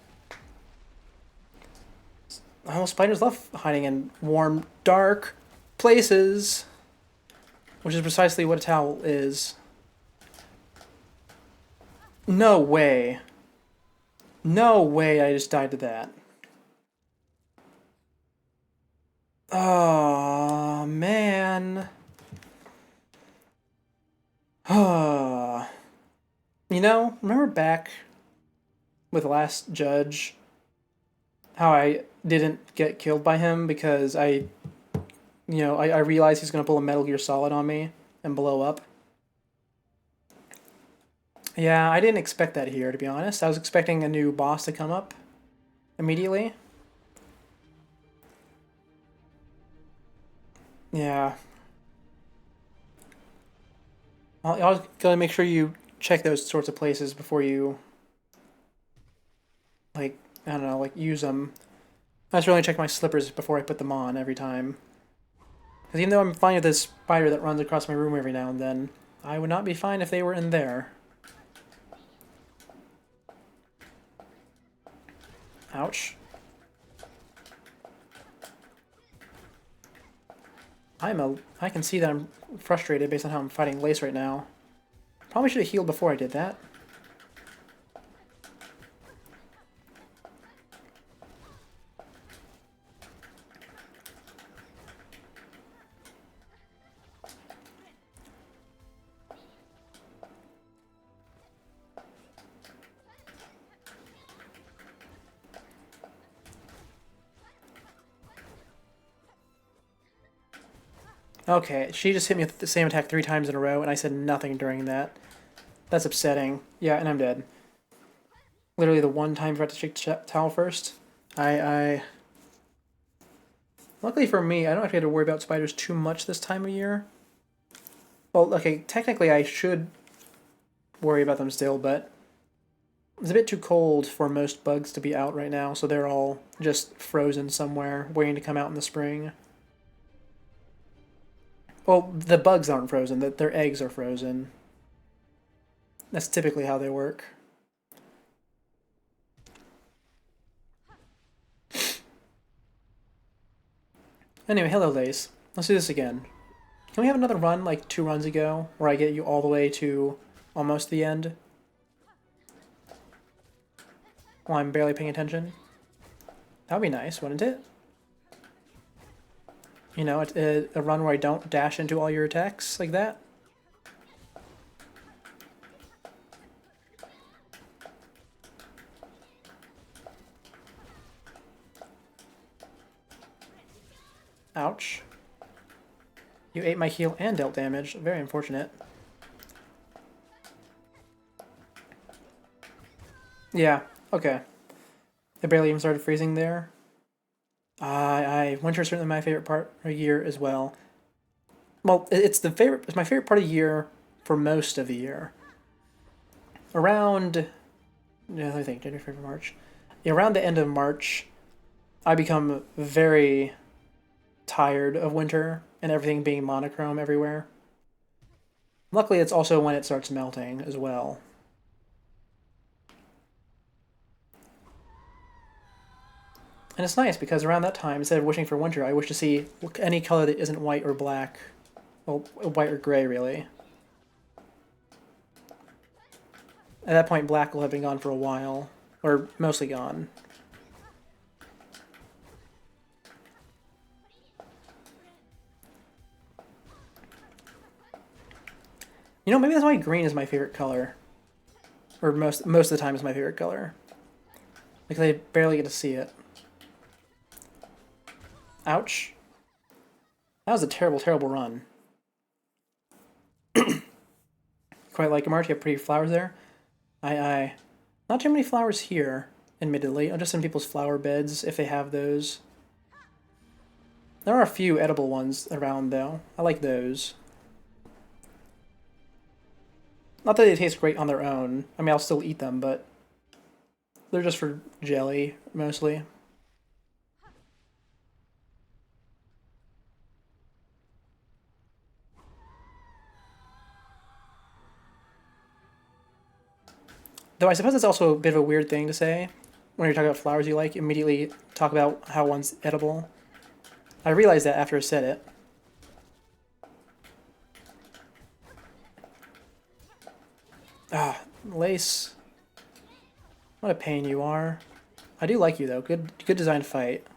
Oh, spiders love hiding in warm, dark places, which is precisely what a towel is. No way. No way I just died to that. Oh, man. You know, remember back with Last Judge, how I didn't get killed by him because I realized he's going to pull a Metal Gear Solid on me and blow up? Yeah, I didn't expect that here, to be honest. I was expecting a new boss to come up immediately. Yeah. I was going to make sure you check those sorts of places before you, like, I don't know, like, use them. I just really check my slippers before I put them on every time. Because even though I'm fine with this spider that runs across my room every now and then, I would not be fine if they were in there. Ouch. I can see that I'm frustrated based on how I'm fighting Lace right now. Probably should have healed before I did that. Okay, she just hit me with the same attack 3 times in a row, and I said nothing during that. That's upsetting. Yeah, and I'm dead. Literally the one time I forgot to shake the towel first. I... Luckily for me, I don't actually have to worry about spiders too much this time of year. Well, okay, technically I should worry about them still, but it's a bit too cold for most bugs to be out right now, so they're all just frozen somewhere, waiting to come out in the spring. Well, the bugs aren't frozen, their eggs are frozen. That's typically how they work. Anyway, hello, Lace. Let's do this again. Can we have another run, like 2 runs ago, where I get you all the way to almost the end? While I'm barely paying attention? That would be nice, wouldn't it? You know, a run where I don't dash into all your attacks like that? Ouch. You ate my heal and dealt damage. Very unfortunate. Yeah, okay. It barely even started freezing there. Winter is certainly my favorite part of the year as well. Well, it's my favorite part of the year for most of the year. Around, yeah, let me think, January, February, March. Yeah, around the end of March, I become very tired of winter and everything being monochrome everywhere. Luckily, it's also when it starts melting as well. And it's nice because around that time, instead of wishing for winter, I wish to see any color that isn't white or black. Well, white or gray, really. At that point, black will have been gone for a while. Or mostly gone. You know, maybe that's why green is my favorite color. Or most of the time is my favorite color. Because I barely get to see it. Ouch. That was a terrible, terrible run. Quite like March, you have pretty flowers there. Aye. Not too many flowers here, admittedly. Just in people's flower beds, if they have those. There are a few edible ones around, though. I like those. Not that they taste great on their own. I mean, I'll still eat them, but they're just for jelly, mostly. Though I suppose it's also a bit of a weird thing to say. When you're talking about flowers you like, immediately talk about how one's edible. I realized that after I said it. Ah, Lace. What a pain you are. I do like you, though. Good designed fight.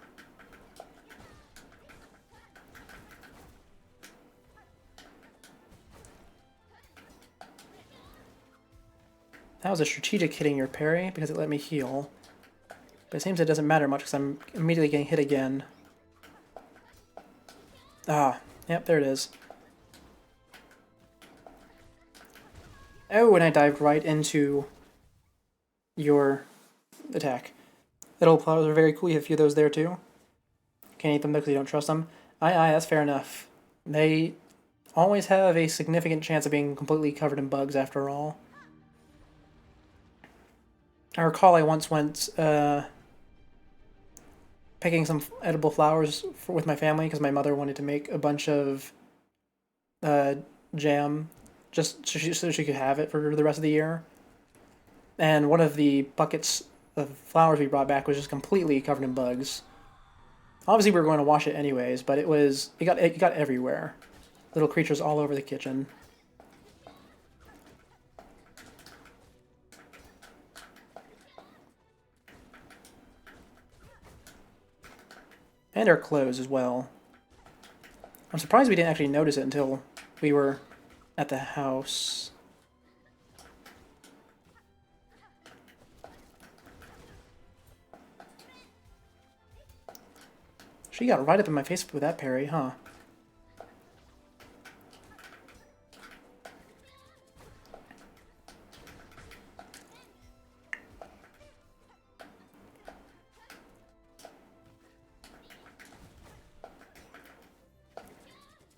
That was a strategic hitting your parry, because it let me heal. But it seems it doesn't matter much, because I'm immediately getting hit again. Ah, yep, there it is. Oh, and I dived right into your attack. Edible flowers are very cool. You have a few of those there, too. Can't eat them, though, because you don't trust them. Aye, that's fair enough. They always have a significant chance of being completely covered in bugs, after all. I recall I once went picking some edible flowers with my family because my mother wanted to make a bunch of jam just so she could have it for the rest of the year. And one of the buckets of flowers we brought back was just completely covered in bugs. Obviously, we were going to wash it anyways, but it got everywhere. Little creatures all over the kitchen. And our clothes as well. I'm surprised we didn't actually notice it until we were at the house. She got right up in my face with that parry, huh?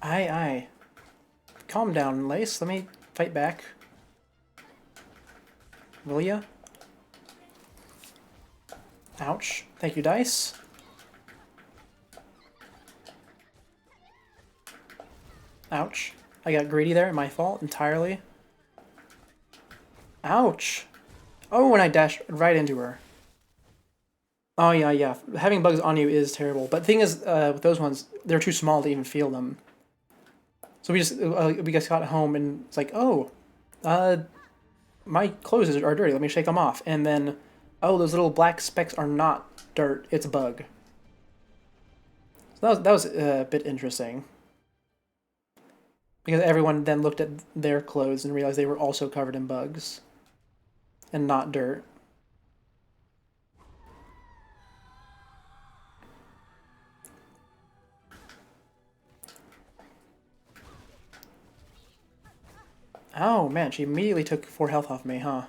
Aye. Calm down, Lace. Let me fight back. Will ya? Ouch. Thank you, Dice. Ouch. I got greedy there. My fault entirely. Ouch. Oh, and I dashed right into her. Oh, yeah. Having bugs on you is terrible. But the thing is, with those ones, they're too small to even feel them. So we just got home and it's like, oh, my clothes are dirty. Let me shake them off. And then, oh, those little black specks are not dirt. It's a bug. So that was a bit interesting. Because everyone then looked at their clothes and realized they were also covered in bugs. And not dirt. Oh, man, she immediately took 4 health off me, huh?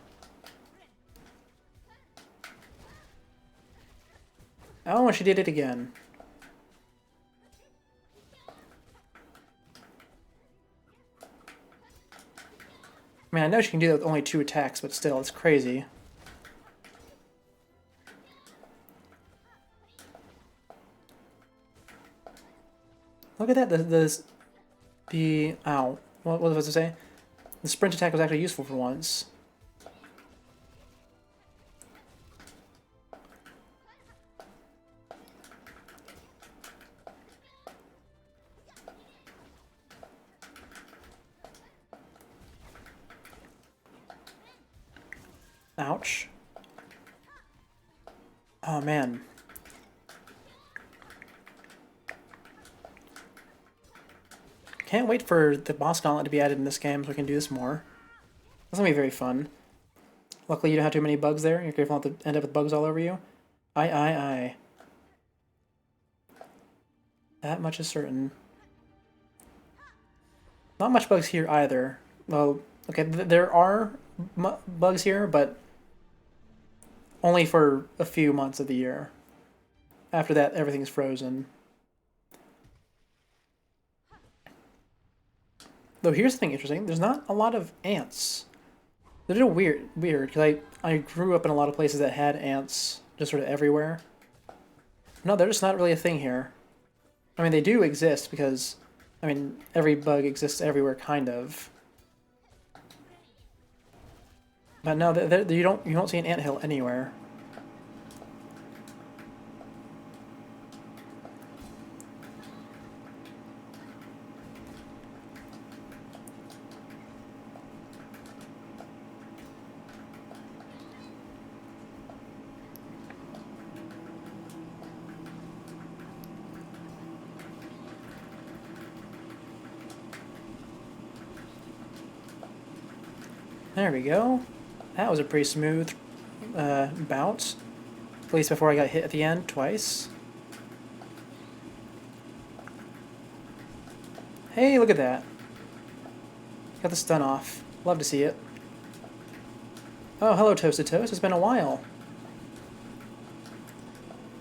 Oh, she did it again. I mean, I know she can do that with only 2 attacks, but still, it's crazy. Look at that, ow. What was I supposed to say? The sprint attack was actually useful for once. Ouch. Oh, man. Can't wait for the boss gauntlet to be added in this game so we can do this more. That's gonna be very fun. Luckily, you don't have too many bugs there. You're careful not to end up with bugs all over you. Aye. That much is certain. Not much bugs here either. Well, okay, there are bugs here, but only for a few months of the year. After that, everything's frozen. Though here's something interesting. There's not a lot of ants. They're a little weird, because I grew up in a lot of places that had ants just sort of everywhere. No, they're just not really a thing here. I mean, they do exist because, I mean, every bug exists everywhere, kind of. But no, you don't see an anthill anywhere. There we go. That was a pretty smooth bout. At least before I got hit at the end twice. Hey, look at that. Got the stun off. Love to see it. Oh, hello, Toasted Toast. It's been a while.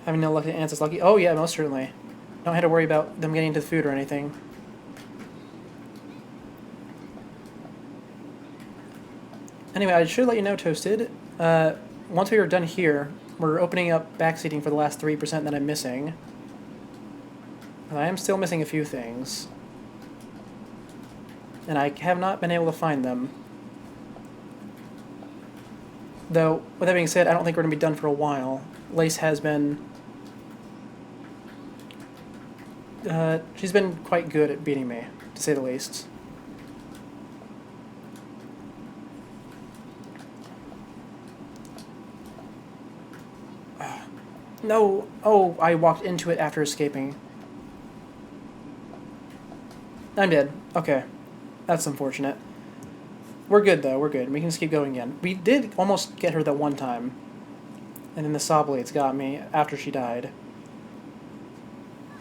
Having no luck at ants is lucky. Oh, yeah, most certainly. Don't have to worry about them getting into the food or anything. Anyway, I should let you know, Toasted, once we are done here, we're opening up backseating for the last 3% that I'm missing. I am still missing a few things. And I have not been able to find them. Though, with that being said, I don't think we're going to be done for a while. Lace has been... she's been quite good at beating me, to say the least. No! Oh, I walked into it after escaping. I'm dead. Okay. That's unfortunate. We're good, though. We're good. We can just keep going again. We did almost get her that one time. And then the saw blades got me after she died.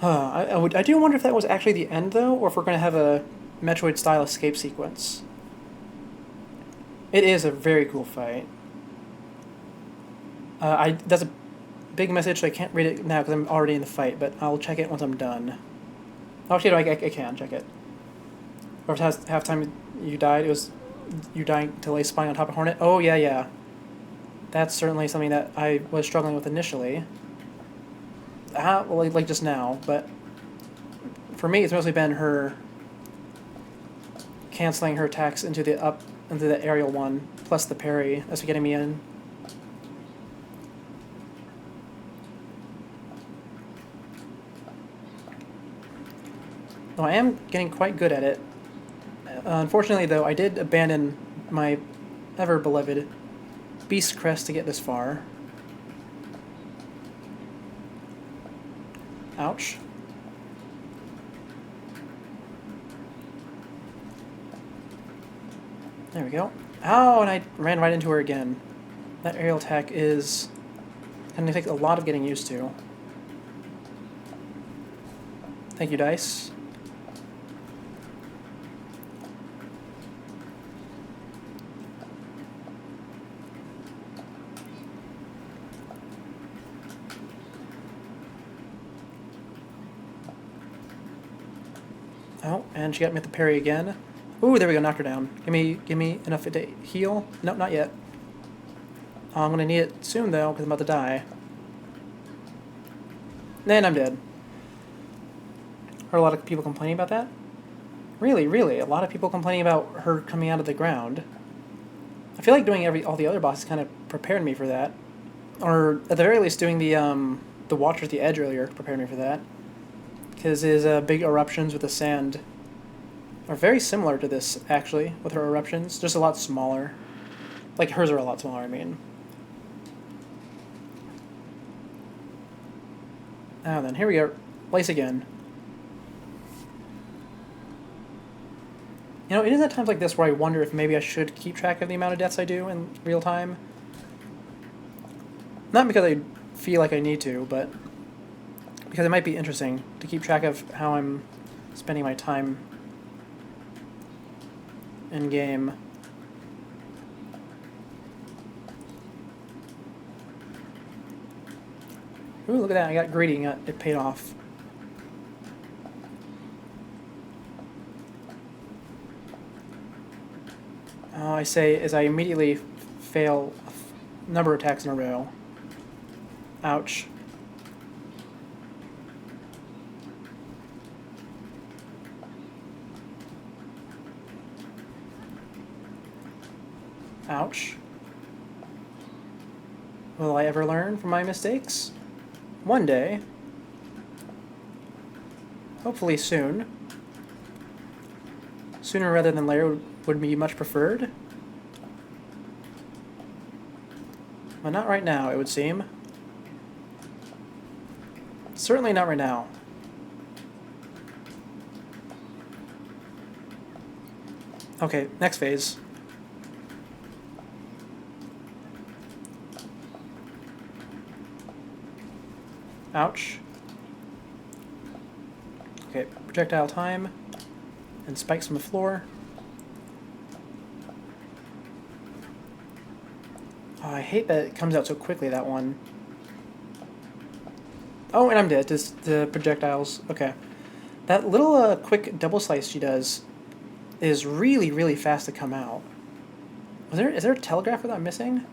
I do wonder if that was actually the end, though, or if we're going to have a Metroid-style escape sequence. It is a very cool fight. That's a big message, so I can't read it now because I'm already in the fight, but I'll check it once I'm done. Oh, actually, no, I can check it. Or if half time you died, it was you dying to lay spying on top of Hornet. Oh, yeah. That's certainly something that I was struggling with initially. Well, like just now, but for me, it's mostly been her canceling her attacks into the aerial one, plus the parry that's getting me in. Oh, I am getting quite good at it. Unfortunately, though, I did abandon my ever-beloved Beast Crest to get this far. Ouch. There we go. Oh, and I ran right into her again. That aerial attack is going to take a lot of getting used to. Thank you, Dice. Oh, and she got me at the parry again. Ooh, there we go, knocked her down. Give me enough to heal. Nope, not yet. Oh, I'm gonna need it soon though, because I'm about to die. And I'm dead. Heard a lot of people complaining about that. Really, a lot of people complaining about her coming out of the ground. I feel like doing all the other bosses kind of prepared me for that, or at the very least doing the Watcher at the Edge earlier prepared me for that. Because his big eruptions with the sand are very similar to this, actually, with her eruptions. Just a lot smaller. Like, hers are a lot smaller, I mean. Now then, here we go. Lace again. You know, it is at times like this where I wonder if maybe I should keep track of the amount of deaths I do in real time. Not because I feel like I need to, but because it might be interesting to keep track of how I'm spending my time in game. Ooh, look at that, I got greedy and it paid off. I say as I immediately fail a number of attacks in a row. Ouch. Ouch. Will I ever learn from my mistakes? One day. Hopefully soon. Sooner rather than later would be much preferred. But not right now, it would seem. Certainly not right now. Okay, next phase. Ouch. Okay, projectile time. And spikes from the floor. Oh, I hate that it comes out so quickly, that one. Oh, and I'm dead. Just the projectiles. Okay. That little quick double slice she does is really, really fast to come out. Is there a telegrapher that I'm missing?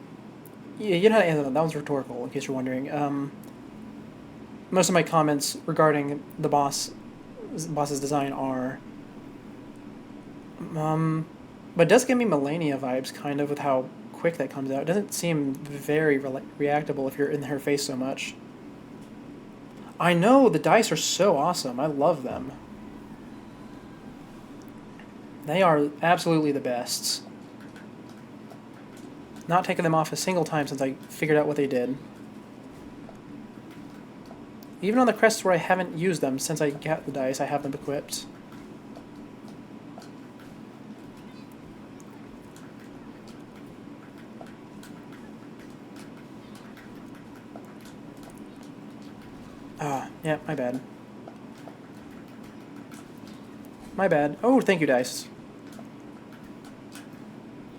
Yeah, you know how to answer that. That was rhetorical, in case you're wondering. Most of my comments regarding the boss's design are... but it does give me Melania vibes, kind of, with how quick that comes out. It doesn't seem very reactable if you're in her face so much. I know, the dice are so awesome. I love them. They are absolutely the best. Not taken them off a single time since I figured out what they did. Even on the crests where I haven't used them since I got the dice, I have them equipped. Ah, yeah, my bad. My bad. Oh, thank you, dice.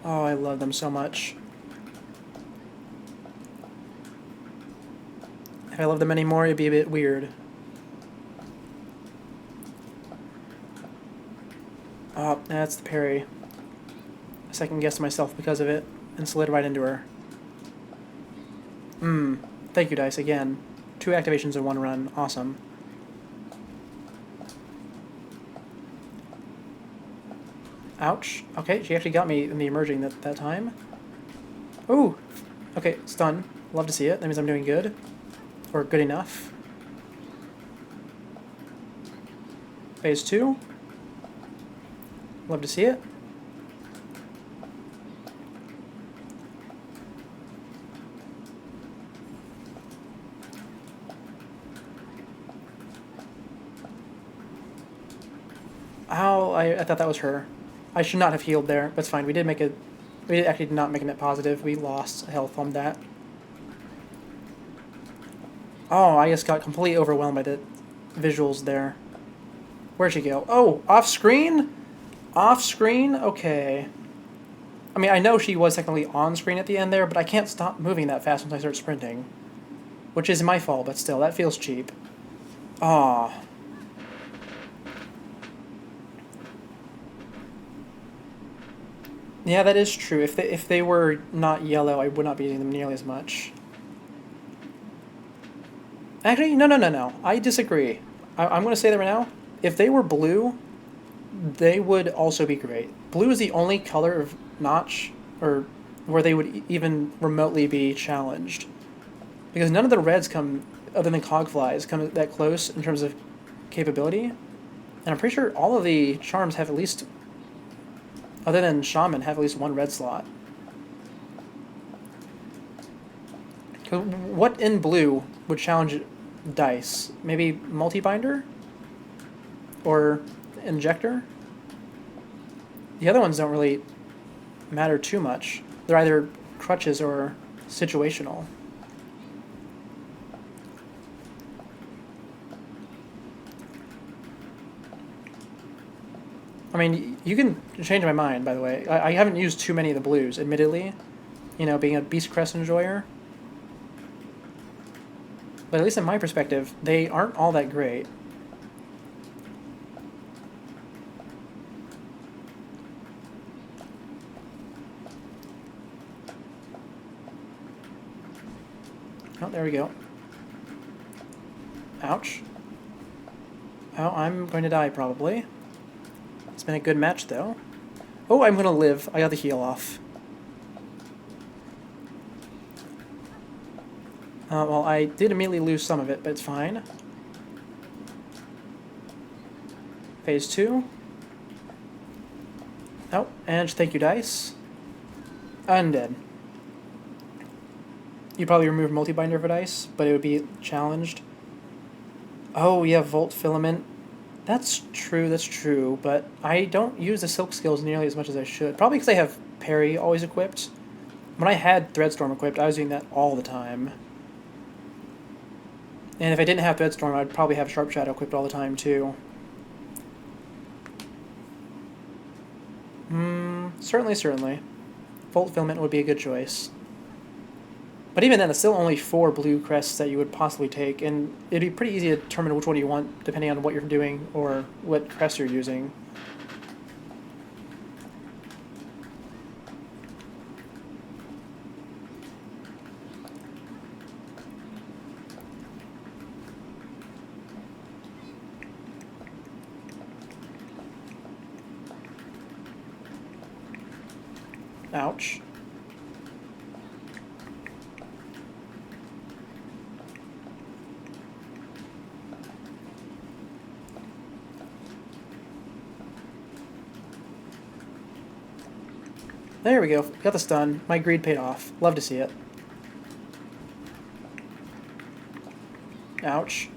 Oh, I love them so much. If I love them anymore, it'd be a bit weird. Oh, that's the parry. I second-guessed myself because of it and slid right into her. Thank you, dice, again. 2 activations in one run. Awesome. Ouch. Okay, she actually got me in the emerging that time. Ooh! Okay, stun. Love to see it. That means I'm doing good. Or good enough. Phase 2. Love to see it. Ow, I thought that was her. I should not have healed there, but it's fine. We did actually not make a net positive. We lost health on that. Oh, I just got completely overwhelmed by the visuals there. Where'd she go? Oh, off screen? Off screen? Okay. I mean, I know she was technically on screen at the end there, but I can't stop moving that fast once I start sprinting. Which is my fault, but still, that feels cheap. Aw. Yeah, that is true. If they were not yellow, I would not be using them nearly as much. Actually, no. I disagree. I'm going to say that right now. If they were blue, they would also be great. Blue is the only color of Notch, or where they would even remotely be challenged. Because none of the reds come, other than Cogflies, come that close in terms of capability. And I'm pretty sure all of the charms have at least, other than Shaman, have at least 1 red slot. What in blue would challenge dice? Maybe multi-binder? Or injector? The other ones don't really matter too much. They're either crutches or situational. I mean, you can change my mind, by the way. I haven't used too many of the blues, admittedly. You know, being a Beast Crest enjoyer. But at least in my perspective, they aren't all that great. Oh, there we go. Ouch. Oh, I'm going to die, probably. It's been a good match, though. Oh, I'm going to live. I got the heal off. Well, I did immediately lose some of it, but it's fine. Phase 2. Oh, and thank you, dice. Undead. You'd probably remove multi-binder for dice, but it would be challenged. Oh, yeah, Volt Filament. That's true, but I don't use the Silk skills nearly as much as I should. Probably because I have Parry always equipped. When I had Threadstorm equipped, I was doing that all the time. And if I didn't have Threadstorm, I'd probably have Sharp Shadow equipped all the time, too. Certainly. Volt Filament would be a good choice. But even then, it's still only 4 blue crests that you would possibly take, and it'd be pretty easy to determine which one you want, depending on what you're doing or what crest you're using. Ouch. There we go. Got the stun. My greed paid off. Love to see it. Ouch.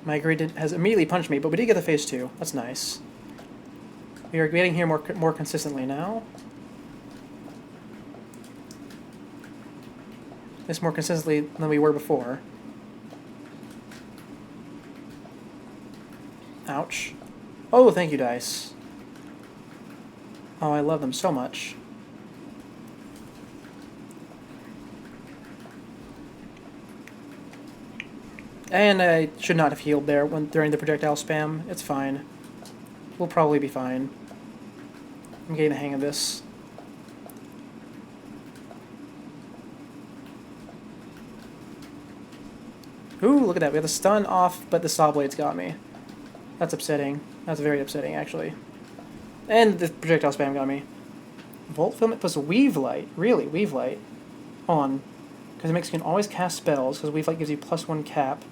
My greed has immediately punched me, but we did get the phase 2. That's nice. We are getting here more consistently now. This more consistently than we were before. Ouch. Oh, thank you, dice. Oh, I love them so much. And I should not have healed there during the projectile spam. It's fine. We'll probably be fine. I'm getting the hang of this. Ooh, look at that. We have the stun off, but the saw blades got me. That's upsetting. That's very upsetting, actually. And the projectile spam got me. Volt Filament plus Weave Light. Really? Weave Light? Hold on. Because it makes you can always cast spells, because Weave Light gives you +1 cap.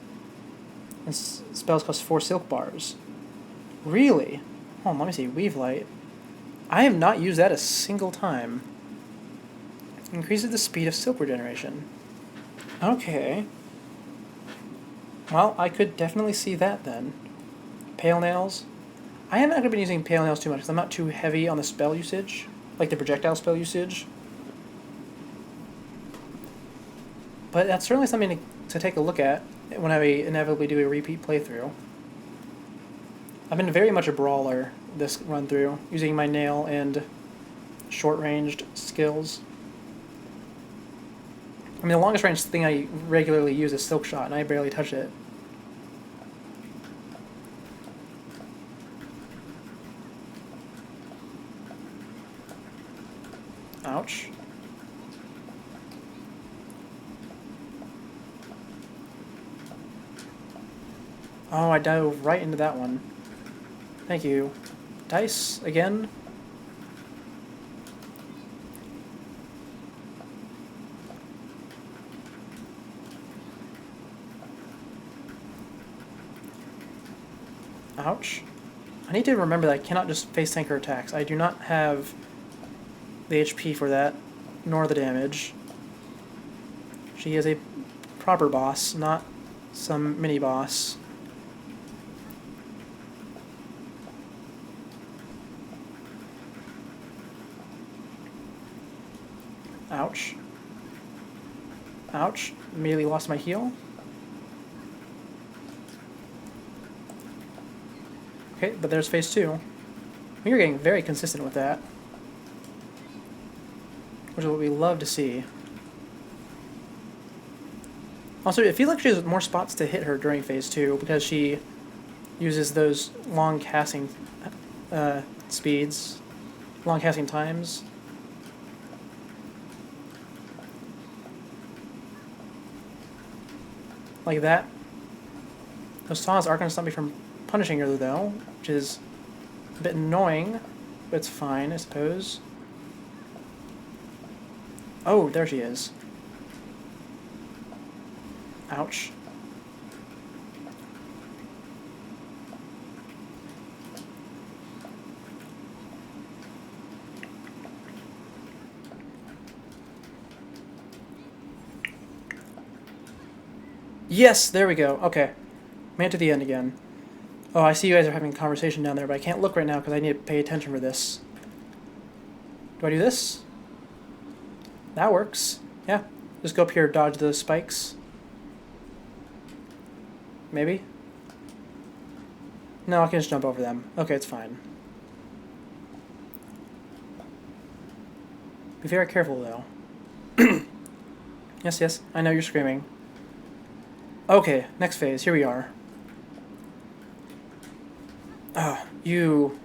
And spells cost 4 silk bars. Really? Hold on, let me see. Weave Light. I have not used that a single time. Increases the speed of silk regeneration. Okay. Well, I could definitely see that then. Pale Nails. I haven't actually been using Pale Nails too much because I'm not too heavy on the spell usage, like the projectile spell usage. But that's certainly something to take a look at when I inevitably do a repeat playthrough. I've been very much a brawler this run through, using my nail and short-ranged skills. I mean, the longest range thing I regularly use is Silk Shot, and I barely touch it. Ouch. Oh, I dove right into that one. Thank you. Dice, again. Ouch. I need to remember that I cannot just face tanker attacks. I do not have the HP for that, nor the damage. She is a proper boss, not some mini-boss. Ouch. Ouch. Immediately lost my heal. Okay, but there's phase 2. You're getting very consistent with that, which is what we love to see. Also, I feel like she has more spots to hit her during phase 2 because she uses those long casting speeds, long casting times. Like that. Those saws are going to stop me from punishing her, though, which is a bit annoying, but it's fine, I suppose. Oh, there she is. Ouch. Yes, there we go. Okay. Made it to the end again. Oh, I see you guys are having a conversation down there, but I can't look right now because I need to pay attention for this. Do I do this? That works. Yeah. Just go up here, dodge the spikes. Maybe? No, I can just jump over them. Okay, it's fine. Be very careful, though. Yes, yes, I know you're screaming. Okay, next phase. Here we are. Oh, you...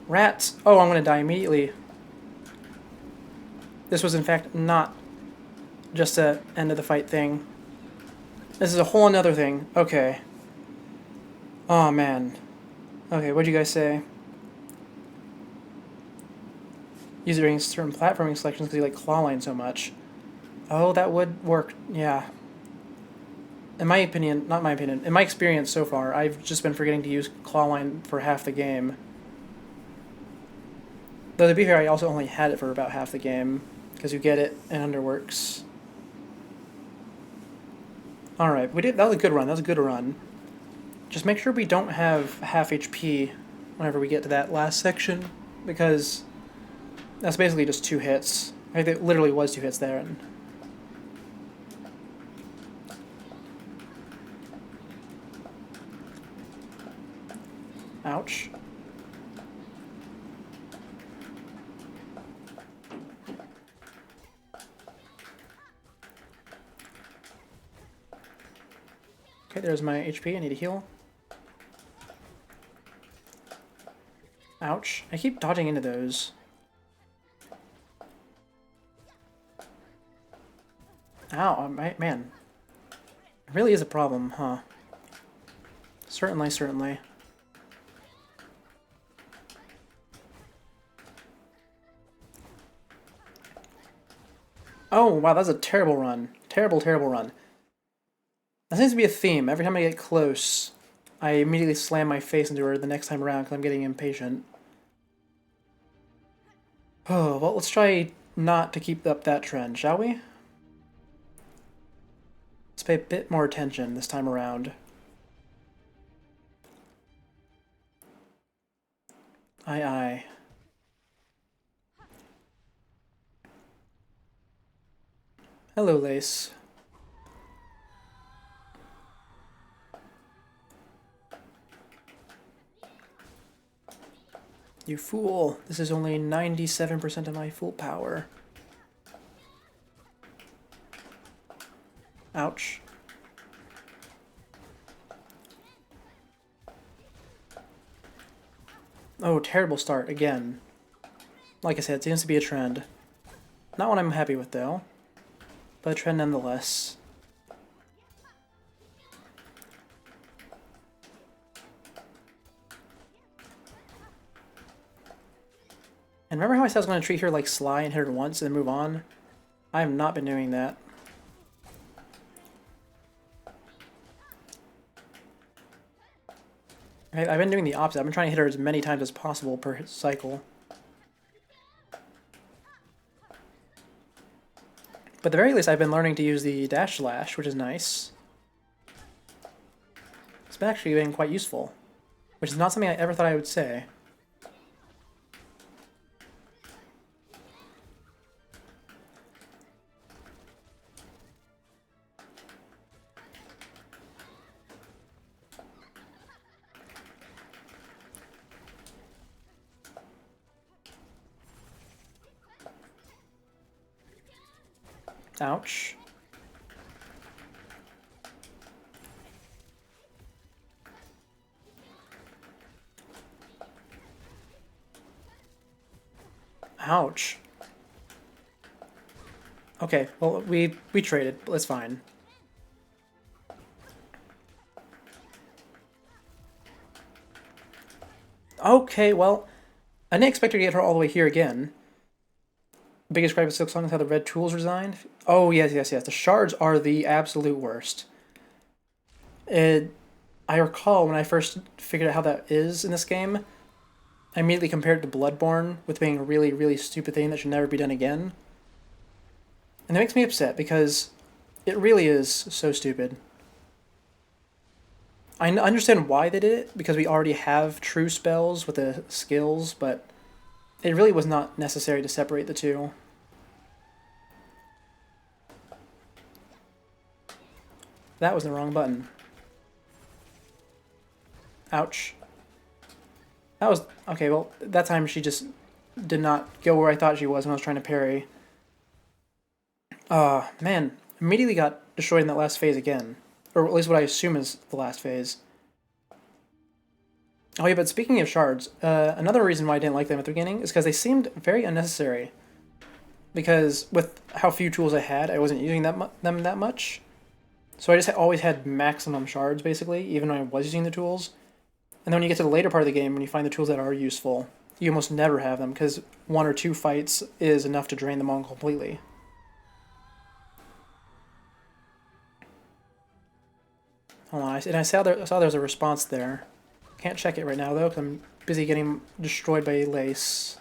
rats. Oh, I'm gonna die immediately. This was, in fact, not just a end of the fight thing. This is a whole another thing. Okay. Oh, man. Okay, what'd you guys say? Use it during certain platforming selections because you like clawline so much. Oh, that would work. Yeah. In my opinion, not my opinion, in my experience so far, I've just been forgetting to use clawline for half the game. Though to be fair, I also only had it for about half the game, because you get it and underworks. Alright, we did. That was a good run. That was a good run. Just make sure we don't have half HP whenever we get to that last section, because that's basically just 2 hits. I think it literally was 2 hits there. And ouch. Okay, there's my HP. I need to heal. Ouch. I keep dodging into those. Ow, man. It really is a problem, huh? Certainly, certainly. Oh, wow, that's a terrible run. Terrible, terrible run. That seems to be a theme. Every time I get close, I immediately slam my face into her the next time around because I'm getting impatient. Oh, well, let's try not to keep up that trend, shall we? Let's pay a bit more attention this time around. Aye, aye. Hello, Lace. You fool. This is only 97% of my full power. Ouch. Oh, terrible start again. Like I said, it seems to be a trend. Not one I'm happy with, though. But a trend nonetheless. And remember how I said I was going to treat her like Sly and hit her once and then move on? I have not been doing that. I've been doing the opposite. I've been trying to hit her as many times as possible per cycle. But at the very least, I've been learning to use the dash slash, which is nice. It's been actually been quite useful, which is not something I ever thought I would say. Ouch. Ouch. Okay, well, we traded. That's fine. Okay, well, I didn't expect her to get her all the way here again. Biggest gripe of Silksong is how the red tools resigned. Oh, yes, yes, yes. The shards are the absolute worst. I recall when I first figured out how that is in this game, I immediately compared it to Bloodborne with being a really, really stupid thing that should never be done again. And it makes me upset because it really is so stupid. I understand why they did it, because we already have true spells with the skills, but it really was not necessary to separate the two. That was the wrong button. Ouch. That was... Okay, well, that time she just did not go where I thought she was when I was trying to parry. Man. Immediately got destroyed in that last phase again. Or at least what I assume is the last phase. Oh yeah, but speaking of shards, another reason why I didn't like them at the beginning is because they seemed very unnecessary. Because with how few tools I had, I wasn't using them that much. So I just always had maximum shards, basically, even when I was using the tools. And then when you get to the later part of the game, when you find the tools that are useful, you almost never have them, because 1 or 2 fights is enough to drain them all completely. Hold on, and I saw there was a response there. Can't check it right now, though, because I'm busy getting destroyed by Lace.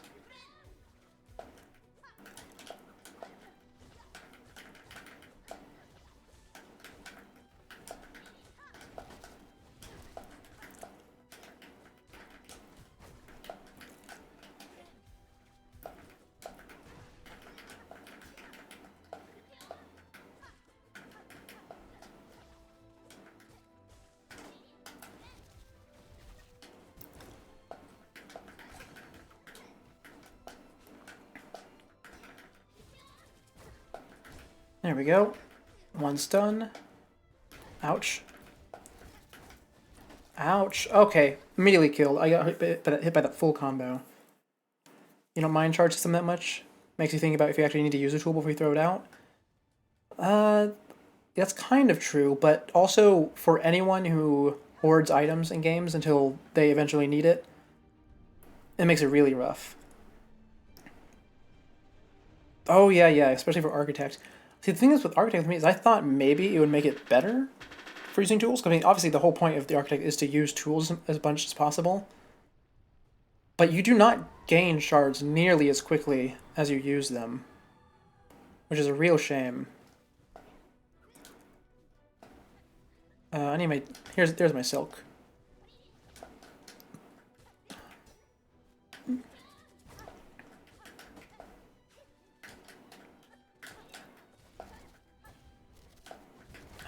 There we go. One's done. Ouch. Ouch. Okay. Immediately killed. I got hit by that full combo. You don't mind charge system that much? Makes you think about if you actually need to use a tool before you throw it out. That's kind of true, but also for anyone who hoards items in games until they eventually need it, it makes it really rough. Oh yeah, yeah, especially for Architect. See, the thing is with Architect with me is I thought maybe it would make it better for using tools. I mean, obviously the whole point of the Architect is to use tools as much as possible. But you do not gain shards nearly as quickly as you use them, which is a real shame. I need my... There's my silk.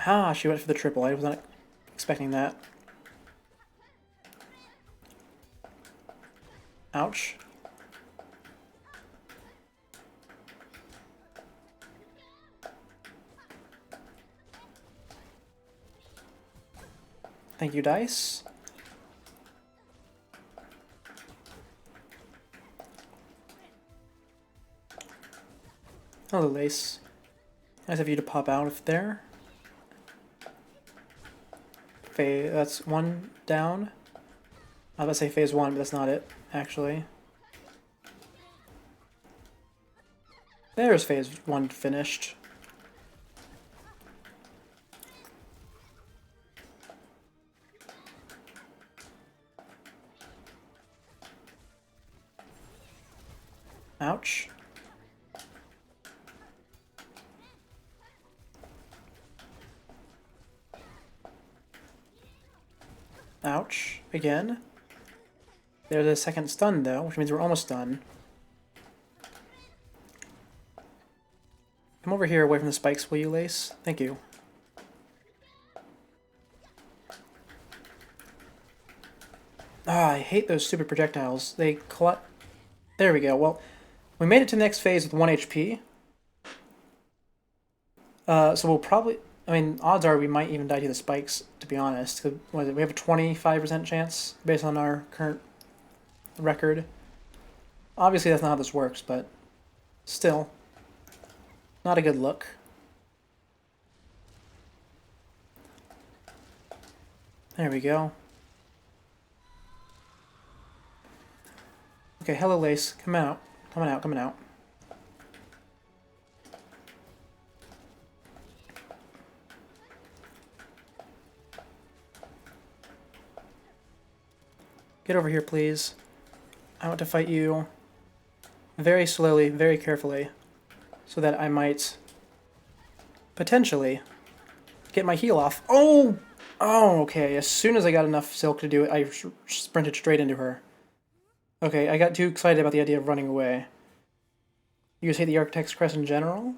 Ah, she went for the triple. I was not expecting that. Ouch. Thank you, dice. Hello, Lace. Nice of you to pop out of there. That's one down. I was about to say phase 1, but that's not it, actually. There's phase 1 finished. Ouch. Ouch. Again. There's a second stun, though, which means we're almost done. Come over here away from the spikes, will you, Lace? Thank you. Ah, I hate those stupid projectiles. They collect... There we go. Well, we made it to the next phase with 1 HP. So we'll probably... I mean, odds are we might even die to the spikes, to be honest. What is it? We have a 25% chance based on our current record. Obviously, that's not how this works, but still, not a good look. There we go. Okay, hello, Lace. Come out. Coming out, coming out. Get over here, please. I want to fight you very slowly, very carefully, so that I might potentially get my heal off. Oh! Oh, okay. As soon as I got enough silk to do it, I sprinted straight into her. Okay, I got too excited about the idea of running away. You guys hate the Architect's Crest in general?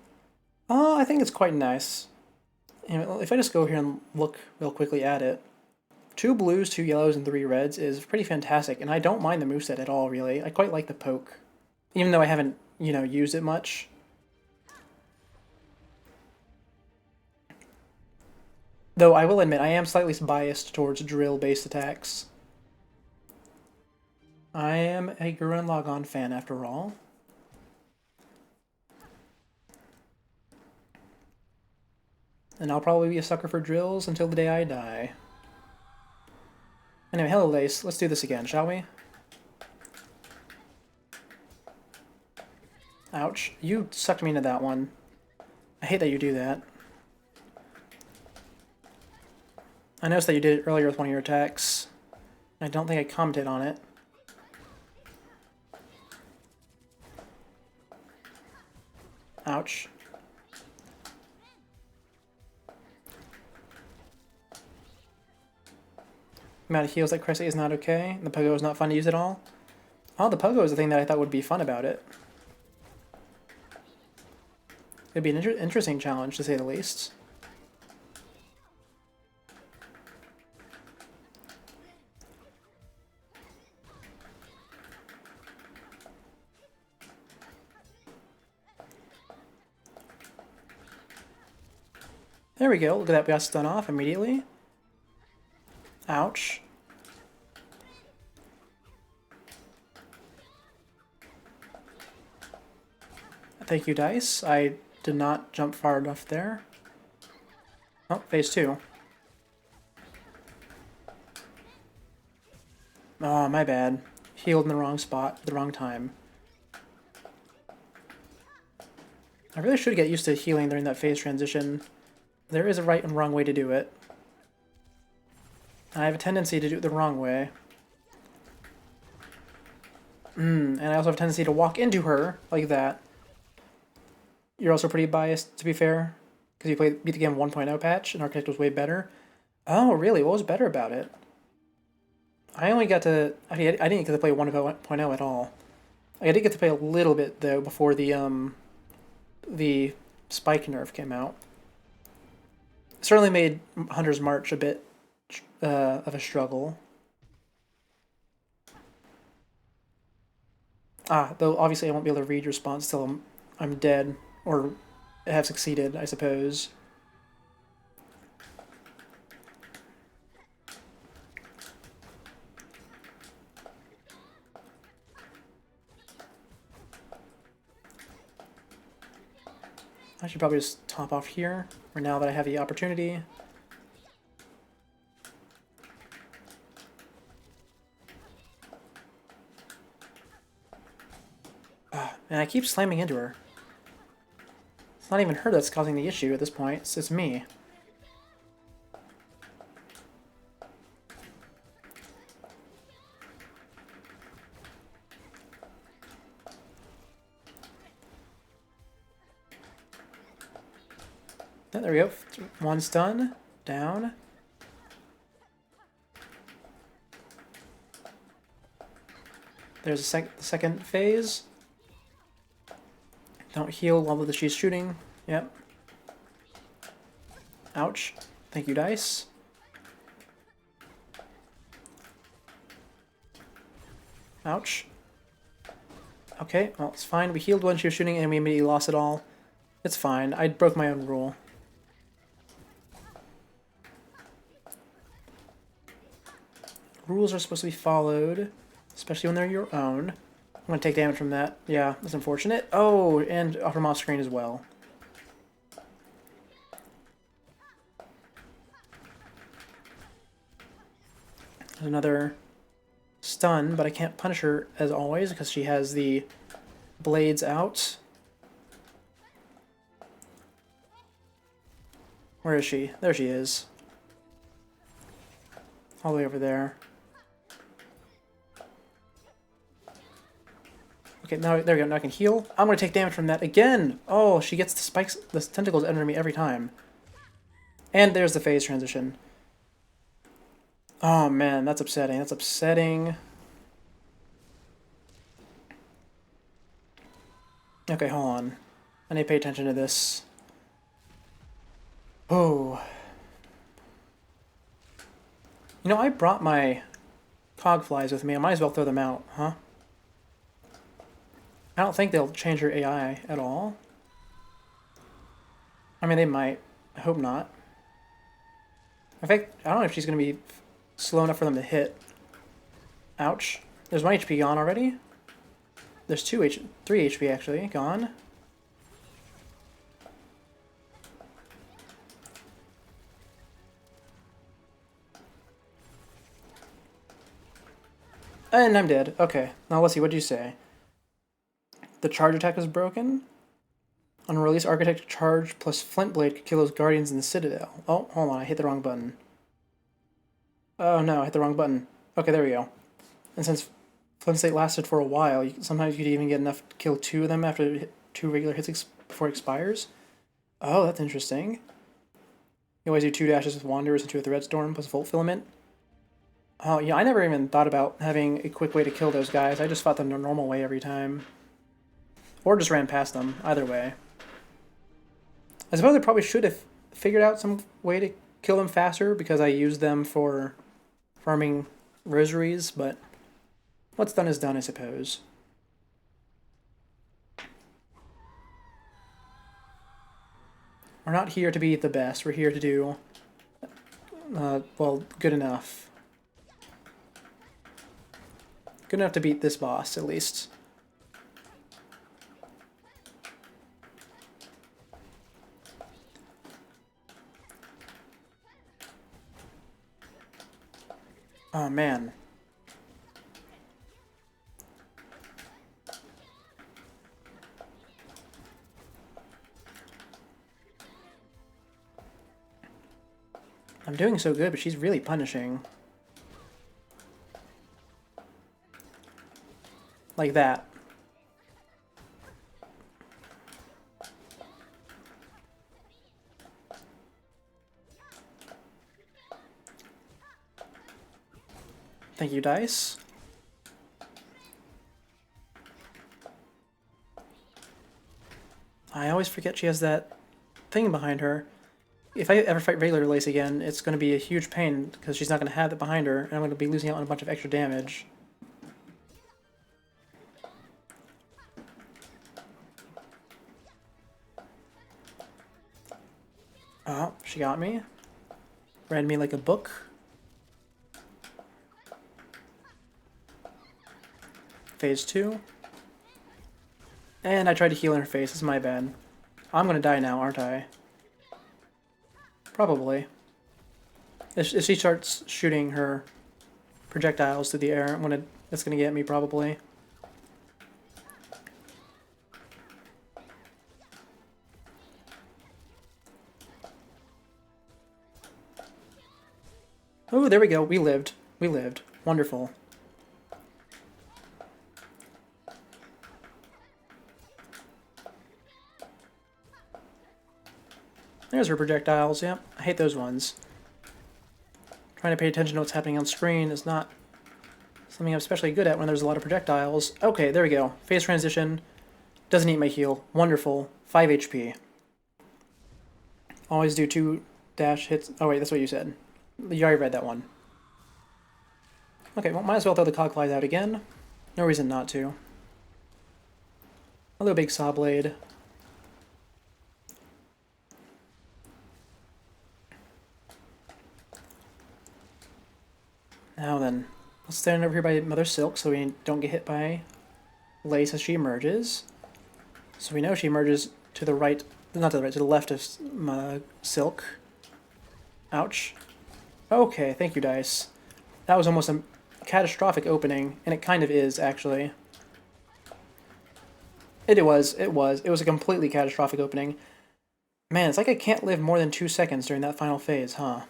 Oh, I think it's quite nice. You know, if I just go here and look real quickly at it, 2 blues, 2 yellows, and 3 reds is pretty fantastic, and I don't mind the moveset at all, really. I quite like the poke, even though I haven't, you know, used it much. Though I will admit, I am slightly biased towards drill-based attacks. I am a Gurren Lagann fan, after all. And I'll probably be a sucker for drills until the day I die. Anyway, hello, Lace. Let's do this again, shall we? Ouch. You sucked me into that one. I hate that you do that. I noticed that you did it earlier with one of your attacks. I don't think I commented on it. Ouch. Amount of heals that Cressy is not okay. The pogo is not fun to use at all. Oh, the pogo is the thing that I thought would be fun about it. It'd be an interesting challenge, to say the least. There we go. Look at that. We got stun off immediately. Ouch. Thank you, Dice. I did not jump far enough there. Oh, phase 2. Oh, my bad. Healed in the wrong spot at the wrong time. I really should get used to healing during that phase transition. There is a right and wrong way to do it. I have a tendency to do it the wrong way. And I also have a tendency to walk into her like that. You're also pretty biased, to be fair, because you beat the game 1.0 patch, and Architect was way better. Oh, really? What was better about it? I only got to... I didn't get to play 1.0 at all. I did get to play a little bit, though, before the spike nerf came out. It certainly made Hunter's March a bit of a struggle. Though obviously I won't be able to read your response till I'm dead, or have succeeded, I suppose. I should probably just top off here, or now that I have the opportunity. And I keep slamming into her. It's not even her that's causing the issue at this point, it's just me. Oh, there we go. One's done. Down. There's the second phase. Don't heal while she's shooting. Yep. Ouch. Thank you, Dice. Ouch. Okay, well, it's fine. We healed when she was shooting and we immediately lost it all. It's fine. I broke my own rule. rules are supposed to be followed, especially when they're your own. I'm going to take damage from that. Yeah, that's unfortunate. Oh, and from off screen as well. Another stun, but I can't punish her as always because she has the blades out. Where is she? There she is. All the way over there. Okay, now there we go. Now I can heal. I'm gonna take damage from that again. Oh, she gets the spikes, the tentacles under me every time. And there's the phase transition. Oh man, that's upsetting. That's upsetting. Okay, hold on. I need to pay attention to this. Oh. You know, I brought my cog flies with me. I might as well throw them out, huh? I don't think they'll change her AI at all. I mean, they might. I hope not. In fact, I don't know if she's going to be slow enough for them to hit. Ouch. There's 1 HP gone already. There's 3 HP actually gone. And I'm dead. Okay. Now let's see, what do you say? The charge attack is broken. On release, Architect Charge plus Flint Blade could kill those guardians in the Citadel. Oh, hold on, I hit the wrong button. Oh no, I hit the wrong button. Okay, there we go. And since Flint State lasted for a while, sometimes you could even get enough to kill 2 of them after 2 regular hits before it expires. Oh, that's interesting. You always do 2 dashes with Wanderers and 2 with the Red Storm plus Volt Filament. Oh, yeah, I never even thought about having a quick way to kill those guys. I just fought them the normal way every time. Or just ran past them, either way. I suppose I probably should have figured out some way to kill them faster because I used them for farming rosaries, but what's done is done, I suppose. We're not here to be the best. We're here to do, well, good enough. Good enough to beat this boss, at least. Oh, man. I'm doing so good, but she's really punishing. Like that. Thank you, dice. I always forget she has that thing behind her. If I ever fight regular Lace again, it's going to be a huge pain because she's not going to have that behind her, and I'm going to be losing out on a bunch of extra damage. Oh, she got me. Read me like a book. Phase 2. And I tried to heal in her face. It's my bad. I'm going to die now, aren't I? Probably. If she starts shooting her projectiles through the air, it's going to get me, probably. Oh, there we go. We lived. We lived. Wonderful. There's her projectiles. Yep, I hate those ones. Trying to pay attention to what's happening on screen is not something I'm especially good at when there's a lot of projectiles. Okay, there we go. Phase transition. Doesn't eat my heal. Wonderful. 5 HP. Always do 2 dash hits. Oh wait, that's what you said. You already read that one. Okay, well, might as well throw the cog flies out again. No reason not to. A little big saw blade. Now then, let's stand over here by Mother Silk so we don't get hit by Lace as she emerges. So we know she emerges to the right, not to the right, to the left of Silk. Ouch. Okay, thank you, Dice. That was almost a catastrophic opening, and it kind of is, actually. It was a completely catastrophic opening. Man, it's like I can't live more than 2 seconds during that final phase, huh?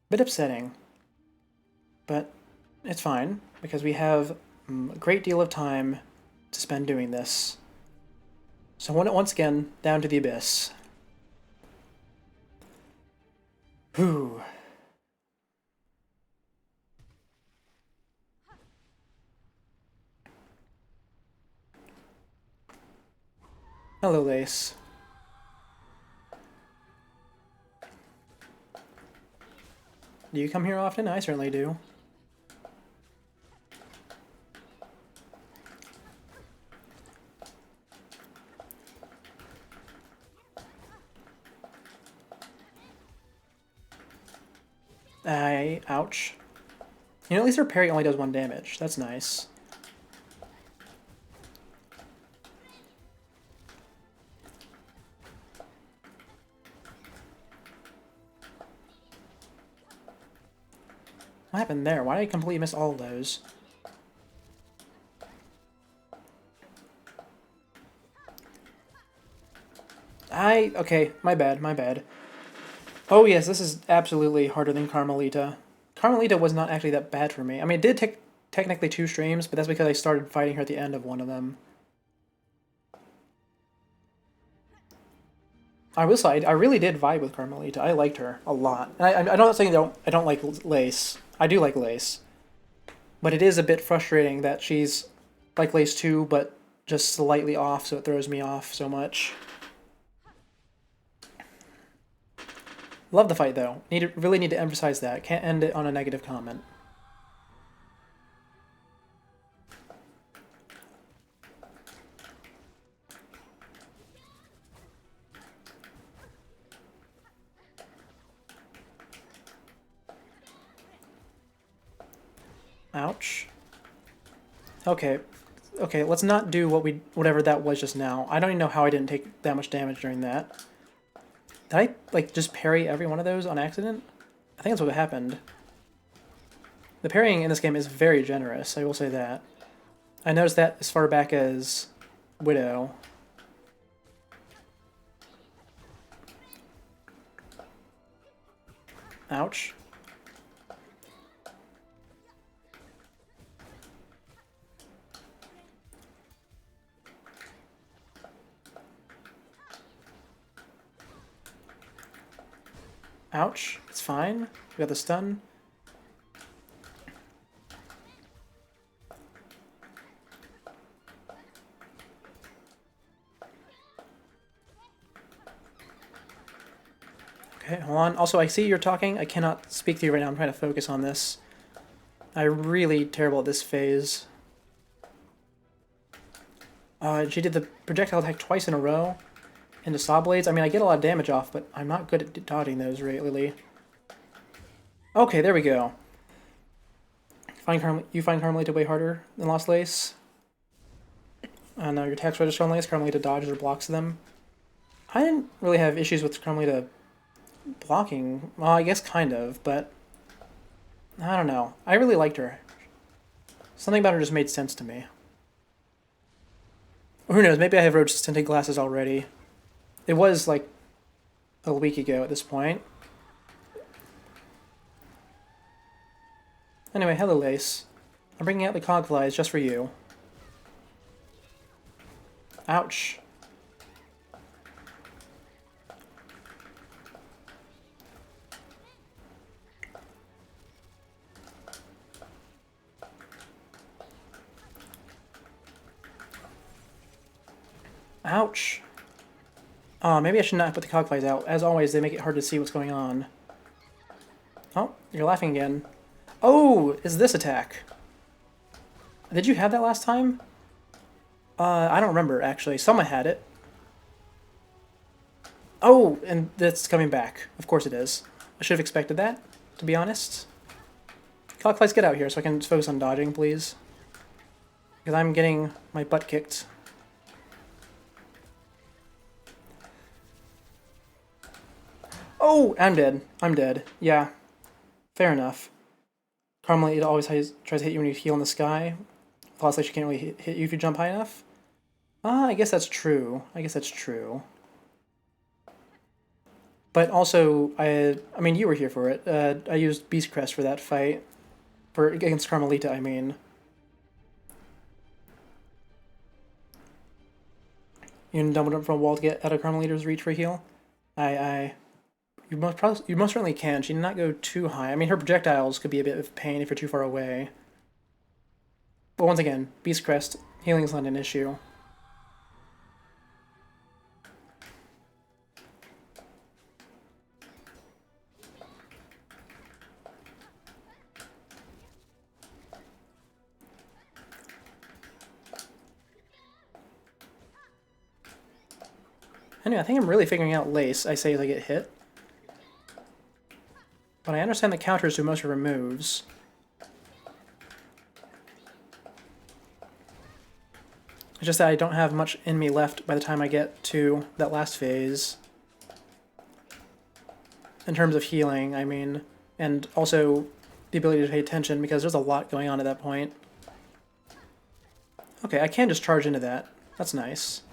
Bit upsetting. But it's fine, because we have a great deal of time to spend doing this. So once again, down to the abyss. Whew. Hello, Lace. Do you come here often? I certainly do. Ouch. You know, at least her parry only does 1 damage. That's nice. What happened there? Why did I completely miss all of those? Okay, my bad. Oh yes, this is absolutely harder than Carmelita. Carmelita was not actually that bad for me. I mean, it did take technically 2 streams, but that's because I started fighting her at the end of one of them. I will say, I really did vibe with Carmelita. I liked her a lot. And I'm not saying I don't like Lace. I do like Lace. But it is a bit frustrating that she's like Lace too, but just slightly off, so it throws me off so much. Love the fight, though. Really need to emphasize that. Can't end it on a negative comment. Ouch. Okay. Okay, let's not do whatever that was just now. I don't even know how I didn't take that much damage during that. Did I, like, just parry every one of those on accident? I think that's what happened. The parrying in this game is very generous, I will say that. I noticed that as far back as Widow. Ouch. Ouch. It's fine. We got the stun. Okay, hold on. Also, I see you're talking. I cannot speak to you right now. I'm trying to focus on this. I'm really terrible at this phase. She did the projectile attack twice in a row into Saw Blades. I mean, I get a lot of damage off, but I'm not good at dodging those really. Okay, there we go. You find Carmelita way harder than Lost Lace. No, your attacks register on Lace. Carmelita dodges or blocks them. I didn't really have issues with Carmelita blocking. Well, I guess kind of, but I don't know. I really liked her. Something about her just made sense to me. Or who knows, maybe I have rose-tinted glasses already. It was like a week ago at this point. Anyway, hello Lace. I'm bringing out the cogflies just for you. Ouch. Ouch. Oh, maybe I should not put the cogflies out. As always, they make it hard to see what's going on. Oh, you're laughing again. Oh, is this attack? Did you have that last time? I don't remember, actually. Someone had it. Oh, and that's coming back. Of course it is. I should have expected that. to be honest. Clockflies, get out here so I can focus on dodging, please. Because I'm getting my butt kicked. Oh, I'm dead. I'm dead. Yeah. Fair enough. Carmelita always tries to hit you when you heal in the sky. Plus, like, she can't really hit you if you jump high enough. Ah, I guess that's true. I guess that's true. But also, I mean, you were here for it. I used Beast Crest for that fight. Against Carmelita, I mean. You can double jump from a wall to get out of Carmelita's reach for a heal. You most certainly can. She did not go too high. I mean, her projectiles could be a bit of pain if you're too far away. But once again, Beast Crest, healing is not an issue. Anyway, I think I'm really figuring out Lace, I say as I get hit. But I understand the counters to most of her moves. It's just that I don't have much in me left by the time I get to that last phase. In terms of healing, I mean, and also the ability to pay attention because there's a lot going on at that point. Okay, I can just charge into that. That's nice.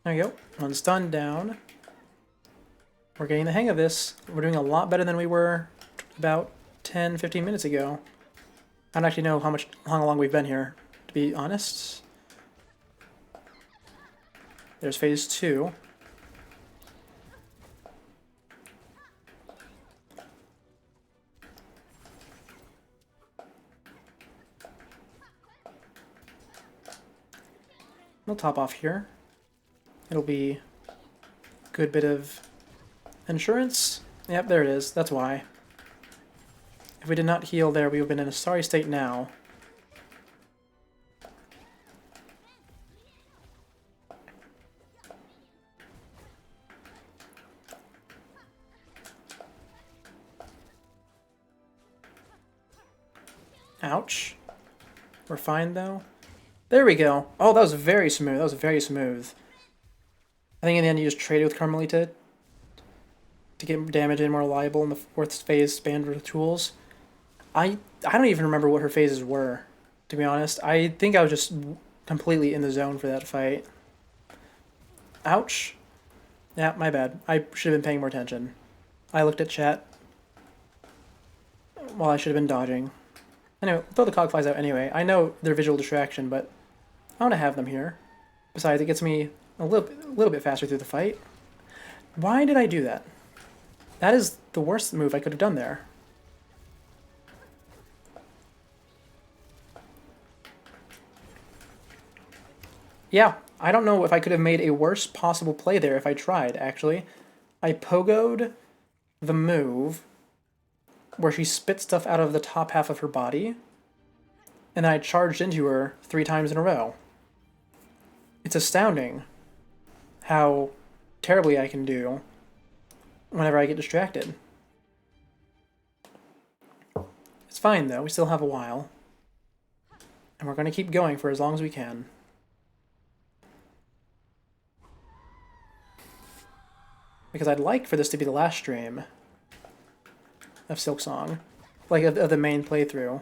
There you go. One stun down. We're getting the hang of this. We're doing a lot better than we were about 10-15 minutes ago. I don't actually know how long we've been here, to be honest. There's phase 2. We'll top off here. It'll be a good bit of insurance. Yep, there it is. That's why. If we did not heal there, we would have been in a sorry state now. Ouch. We're fine, though. There we go. Oh, that was very smooth. That was very smooth. I think in the end you just traded with Carmelita to get damage in more reliable in the 4th phase spanned with tools. I don't even remember what her phases were, to be honest. I think I was just completely in the zone for that fight. Ouch. Yeah, my bad. I should have been paying more attention. I looked at chat while I should have been dodging. Anyway, throw the cogflies out anyway. I know they're visual distraction, but I want to have them here. Besides, it gets me a little bit faster through the fight. Why did I do that? That is the worst move I could have done there. Yeah, I don't know if I could have made a worse possible play there if I tried, actually. I pogoed the move where she spit stuff out of the top half of her body, and then I charged into her 3 times in a row. It's astounding how terribly I can do whenever I get distracted. It's fine, though. We still have a while. And we're going to keep going for as long as we can. Because I'd like for this to be the last stream of Silksong. Like, of the main playthrough.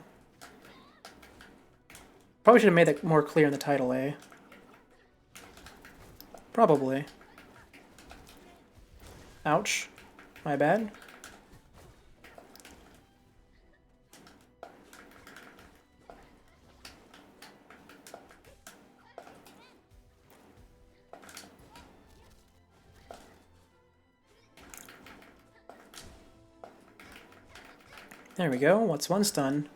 Probably should have made that more clear in the title, eh? Probably. Ouch. My bad. There we go. What's one stun?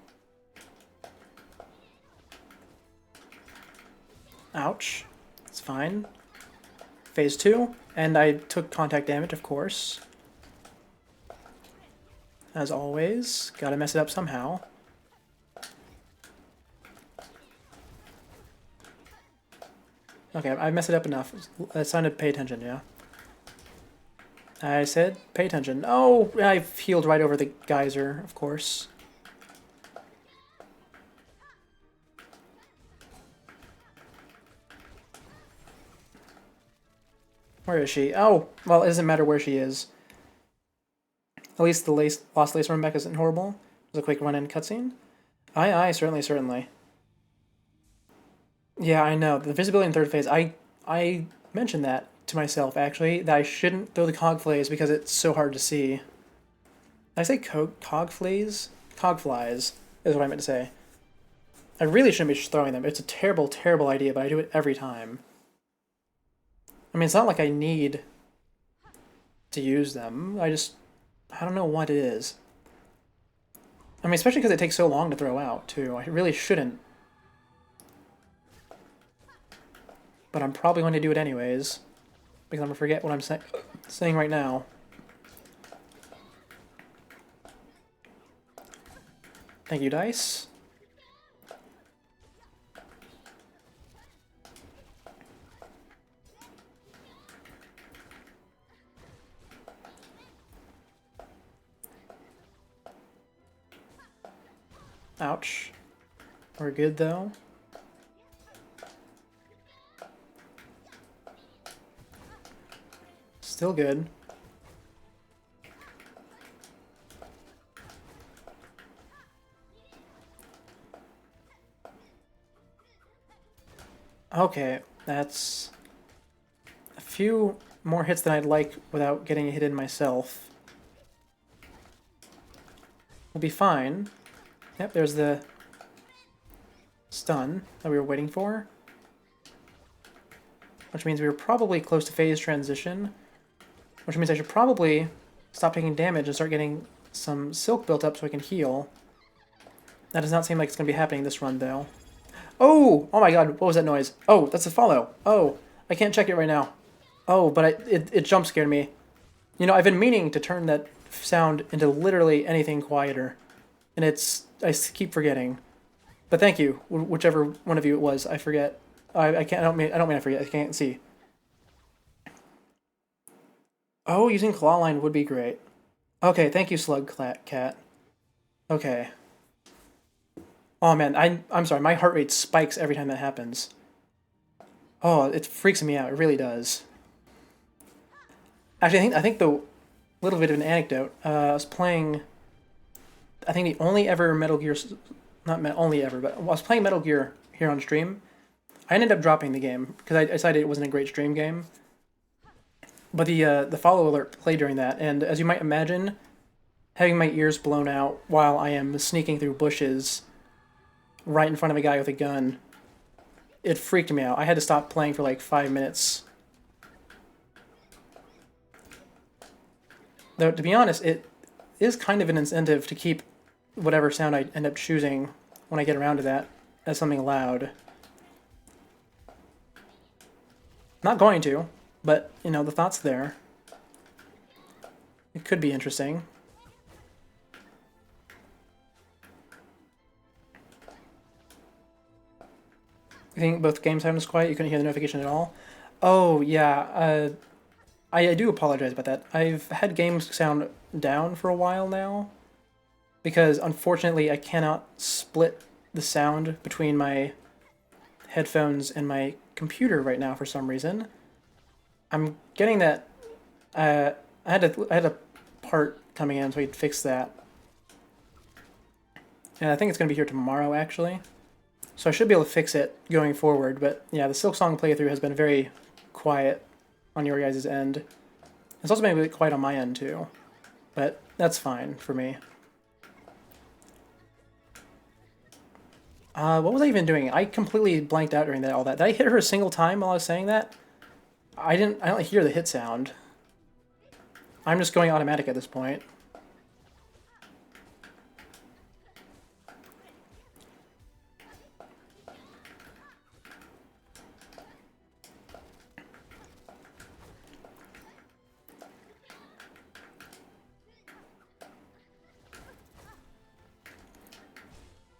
Ouch. It's fine. Phase 2, and I took contact damage, of course. As always, gotta mess it up somehow. Okay, I messed it up enough. It's time to pay attention, yeah? I said pay attention. Oh, I healed right over the geyser, of course. Where is she? Oh, well, it doesn't matter where she is. At least the lost lace run back isn't horrible. It was a quick run-in cutscene. Aye, aye, certainly, certainly. Yeah, I know. The visibility in third phase, I mentioned that to myself, actually, that I shouldn't throw the cog flays because it's so hard to see. Did I say cog flays? Cog flies is what I meant to say. I really shouldn't be throwing them. It's a terrible, terrible idea, but I do it every time. I mean, it's not like I need to use them. I don't know what it is. I mean, especially because it takes so long to throw out, too. I really shouldn't. But I'm probably going to do it anyways, because I'm going to forget what I'm saying right now. Thank you, dice. Ouch. We're good, though. Still good. Okay, that's a few more hits than I'd like without getting hit in myself. We'll be fine. Yep, there's the stun that we were waiting for. Which means we were probably close to phase transition. Which means I should probably stop taking damage and start getting some silk built up so I can heal. That does not seem like it's going to be happening this run, though. Oh! Oh my god, what was that noise? Oh, that's a follow. Oh, I can't check it right now. Oh, but it jump scared me. You know, I've been meaning to turn that sound into literally anything quieter. And I keep forgetting. But thank you, whichever one of you it was. I forget. I can't. I don't mean I forget. I can't see. Oh, using claw line would be great. Okay, thank you, Slug Cat. Okay. Oh man, I'm sorry. My heart rate spikes every time that happens. Oh, it freaks me out. It really does. Actually, I think the little bit of an anecdote. I was playing. I think the only ever Metal Gear, not only ever, but I was playing Metal Gear here on stream. I ended up dropping the game because I decided it wasn't a great stream game. But the follow alert played during that, and as you might imagine, having my ears blown out while I am sneaking through bushes right in front of a guy with a gun, it freaked me out. I had to stop playing for like 5 minutes. Though, to be honest, it is kind of an incentive to keep whatever sound I end up choosing when I get around to that as something loud. Not going to, but, you know, the thought's there. It could be interesting. I think both game sound was quiet. You couldn't hear the notification at all. Oh, yeah. I do apologize about that. I've had games sound down for a while now because, unfortunately, I cannot split the sound between my headphones and my computer right now for some reason. I'm getting that. I had a part coming in, so we'd fix that. And I think it's going to be here tomorrow, actually. So I should be able to fix it going forward. But yeah, the Silksong playthrough has been very quiet on your guys' end. It's also been a bit quiet on my end, too. But that's fine for me. What was I even doing? I completely blanked out during all that. Did I hit her a single time while I was saying that? I don't hear the hit sound. I'm just going automatic at this point.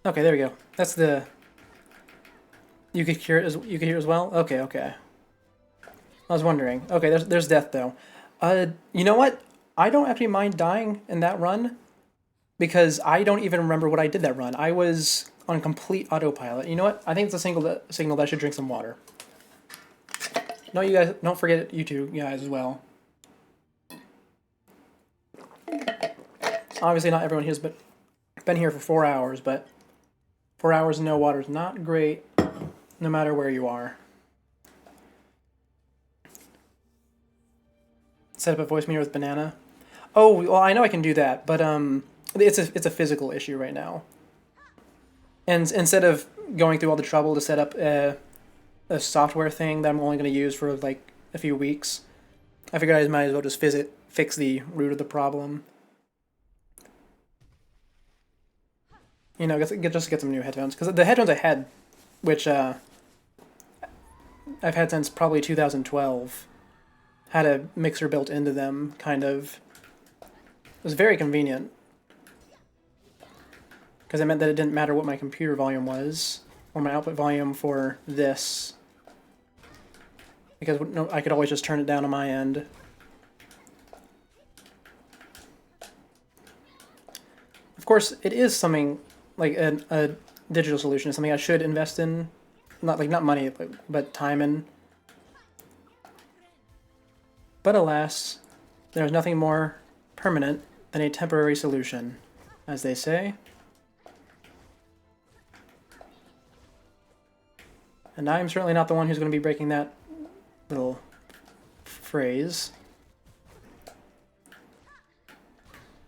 Okay, there we go. That's the You could cure it as you could cure it as well? Okay, okay. I was wondering. Okay, there's death though. You know what? I don't actually mind dying in that run because I don't even remember what I did that run. I was on complete autopilot. You know what? I think it's a signal that I should drink some water. No, you guys, don't forget you two guys as well. Obviously, not everyone here's been here for 4 hours, but 4 hours and no water is not great, no matter where you are. Set up a voice meter with banana. Oh, well, I know I can do that, but it's a physical issue right now. And instead of going through all the trouble to set up a software thing that I'm only going to use for like a few weeks, I figured I might as well just fix the root of the problem. You know, just get some new headphones. Because the headphones I had, which I've had since probably 2012, had a mixer built into them, kind of. It was very convenient. Because it meant that it didn't matter what my computer volume was, or my output volume for this. Because I could always just turn it down on my end. Of course, it is something like a digital solution is something I should invest in, not money, but time in. But alas, there is nothing more permanent than a temporary solution, as they say. And I'm certainly not the one who's going to be breaking that little phrase.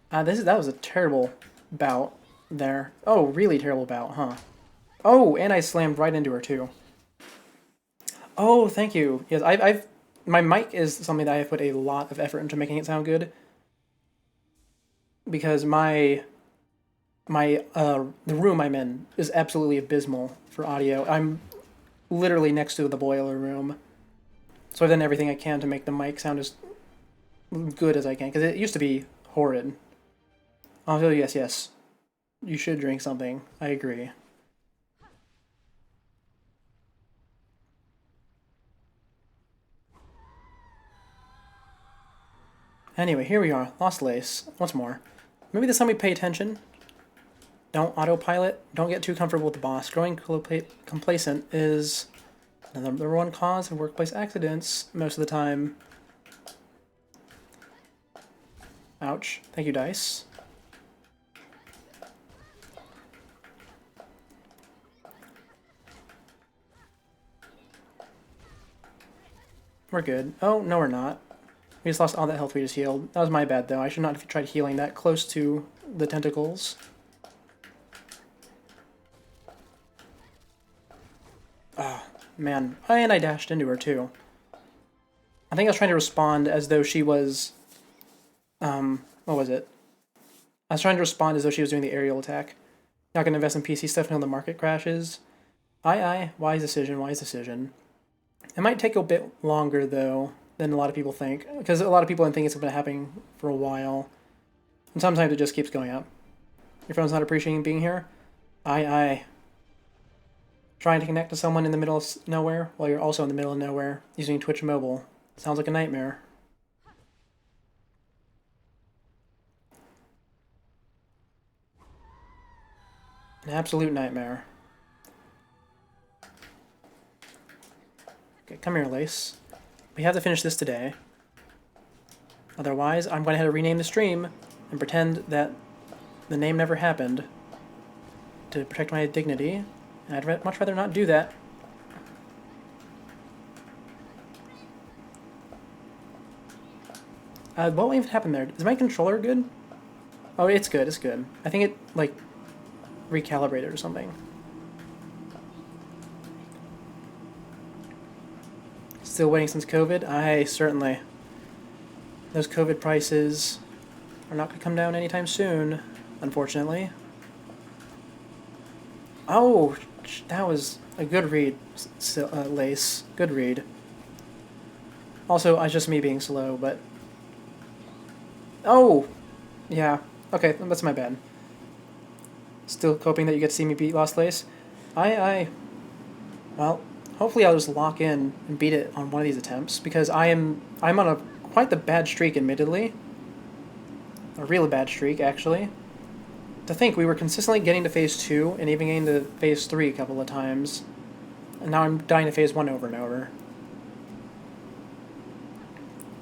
That was a terrible bout there. Oh, really terrible bout, huh? Oh, and I slammed right into her too. Oh, thank you. Yes, my mic is something that I have put a lot of effort into making it sound good. Because the room I'm in is absolutely abysmal for audio. I'm literally next to the boiler room. So I've done everything I can to make the mic sound as good as I can, because it used to be horrid. Oh, yes. You should drink something. I agree. Anyway, here we are. Lost Lace. Once more. Maybe this time we pay attention. Don't autopilot. Don't get too comfortable with the boss. Growing complacent is the number one cause of workplace accidents most of the time. Ouch. Thank you, dice. We're good. Oh, no we're not. We just lost all that health we just healed. That was my bad, though. I should not have tried healing that close to the tentacles. Oh, man. And I dashed into her, too. I think I was trying to respond as though she was... what was it? I was trying to respond as though she was doing the aerial attack. Not going to invest in PC stuff until the market crashes. Aye. Wise decision. It might take a bit longer, though, than a lot of people think. Because a lot of people think it's been happening for a while. And sometimes it just keeps going up. Your phone's not appreciating being here? Aye. Trying to connect to someone in the middle of nowhere while you're also in the middle of nowhere using Twitch Mobile. Sounds like a nightmare. An absolute nightmare. Okay, come here, Lace. We have to finish this today. Otherwise, I'm going to have to rename the stream and pretend that the name never happened to protect my dignity. And I'd much rather not do that. What even happened there? Is my controller good? Oh, it's good. I think it, like, recalibrated or something. Still waiting since COVID? Aye, certainly. Those COVID prices are not going to come down anytime soon, unfortunately. Oh, that was a good read, Lace. Good read. Also, it's just me being slow, but... Oh! Yeah. Okay, that's my bad. Still hoping that you get to see me beat Lost Lace? Aye. Well, hopefully I'll just lock in and beat it on one of these attempts, because I'm on a quite the bad streak, admittedly. A really bad streak, actually. To think, we were consistently getting to phase 2 and even getting to phase 3 a couple of times. And now I'm dying to phase 1 over and over.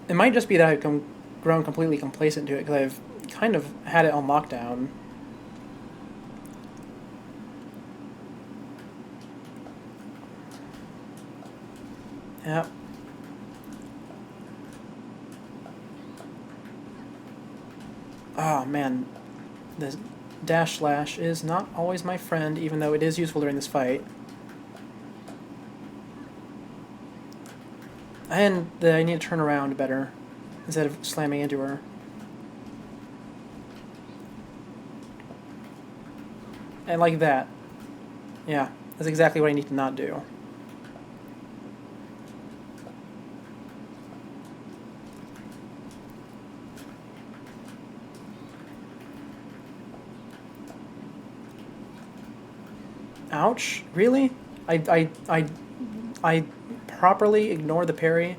It might just be that I've grown completely complacent to it, because I've kind of had it on lockdown. Yep. Oh man, the dash slash is not always my friend, even though it is useful during this fight. And I need to turn around better instead of slamming into her. And like that. Yeah, that's exactly what I need to not do. Ouch, really? I properly ignore the parry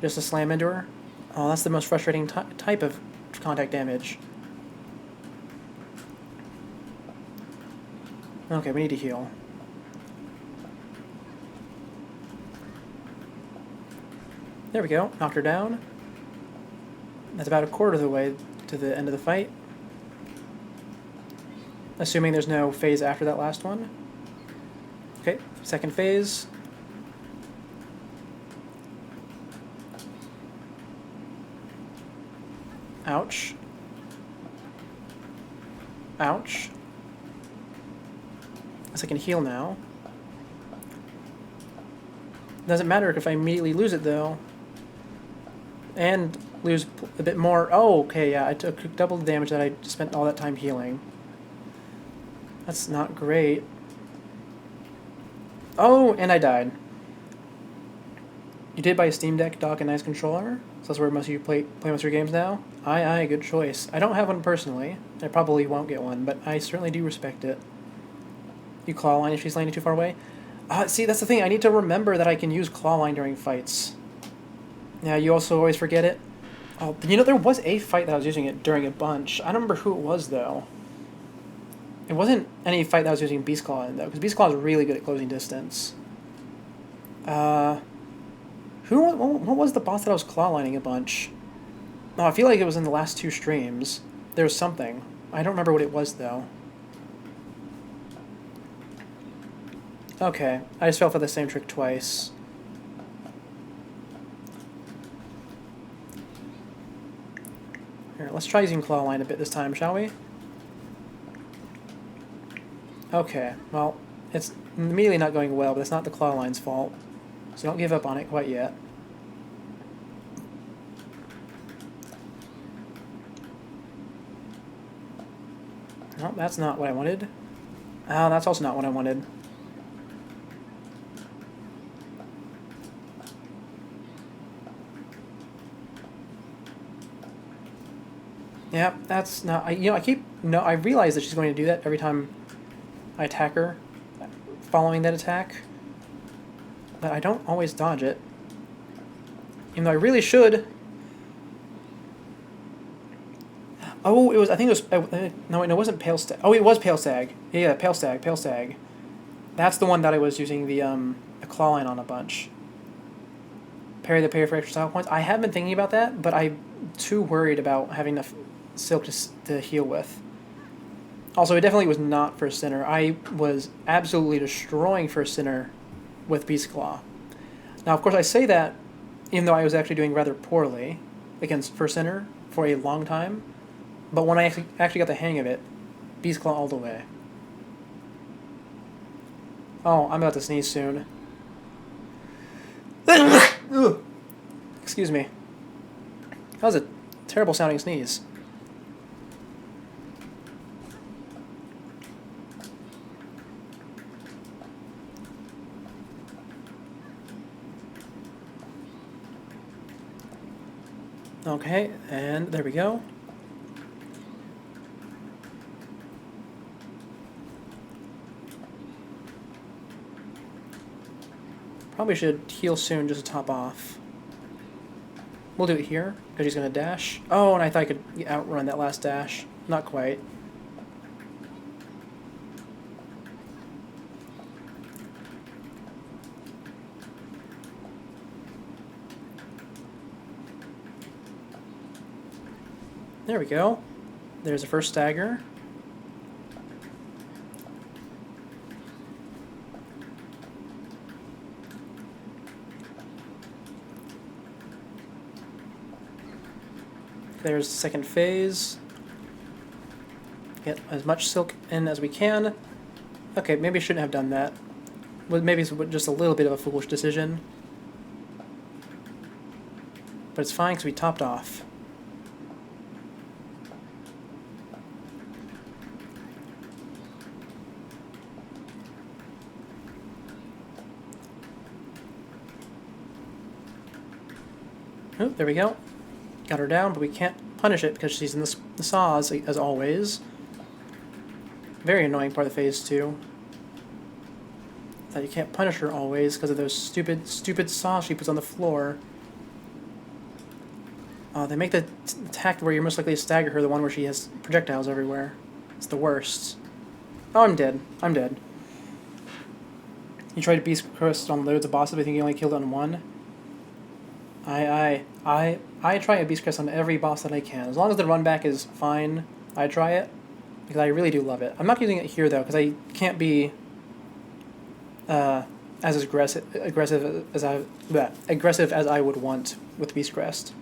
just to slam into her? Oh, that's the most frustrating type of contact damage. Okay, we need to heal. There we go, knocked her down. That's about a quarter of the way to the end of the fight. Assuming there's no phase after that last one. Okay, second phase. Ouch. Ouch. Guess I can heal now. Doesn't matter if I immediately lose it, though. And lose a bit more. Oh, okay, yeah, I took double the damage that I spent all that time healing. That's not great. Oh, and I died. You did buy a Steam Deck, dock, and nice controller? So that's where most of you play most of your games now? Aye, good choice. I don't have one personally. I probably won't get one, but I certainly do respect it. You claw line if she's landing too far away? See, that's the thing. I need to remember that I can use claw line during fights. Yeah, you also always forget it. Oh, you know, there was a fight that I was using it during a bunch. I don't remember who it was, though. It wasn't any fight that I was using Beast Claw in, though, because Beast Claw is really good at closing distance. What was the boss that I was claw lining a bunch? Oh, I feel like it was in the last 2 streams. There was something. I don't remember what it was, though. Okay, I just fell for the same trick twice. Here, let's try using claw line a bit this time, shall we? Okay, well, it's immediately not going well, but it's not the claw line's fault. So don't give up on it quite yet. No, that's not what I wanted. Oh, that's also not what I wanted. Yeah, that's not... I realize that she's going to do that every time I attack her, following that attack. But I don't always dodge it. Even though I really should. Oh, it was... I think it was... no, it wasn't Pale Stag. Oh, it was Pale Stag. Yeah, Pale Stag. That's the one that I was using the claw line on a bunch. Parry the parry for extra style points. I have been thinking about that, but I'm too worried about having enough silk to heal with. Also, it definitely was not First Sinner. I was absolutely destroying First Sinner with Beast Claw. Now, of course, I say that even though I was actually doing rather poorly against First Sinner for a long time. But when I actually got the hang of it, Beast Claw all the way. Oh, I'm about to sneeze soon. Excuse me. That was a terrible sounding sneeze. Okay, and there we go. Probably should heal soon just to top off. We'll do it here, because he's going to dash. Oh, and I thought I could outrun that last dash. Not quite. There we go. There's the first stagger. There's the second phase. Get as much silk in as we can. Okay, maybe I shouldn't have done that. Well, maybe it's just a little bit of a foolish decision. But it's fine because we topped off. Oh, there we go. Got her down, but we can't punish it because she's in the saws, as always. Very annoying part of phase 2. That you can't punish her always because of those stupid saws she puts on the floor. They make the attack where you're most likely to stagger her the one where she has projectiles everywhere. It's the worst. Oh, I'm dead. I'm dead. You tried to beast crest on loads of bosses, but I think you only killed on one. I try a beast crest on every boss that I can. As long as the run back is fine, I try it. Because I really do love it. I'm not using it here, though, because I can't be as aggressive as I would want with Beast Crest.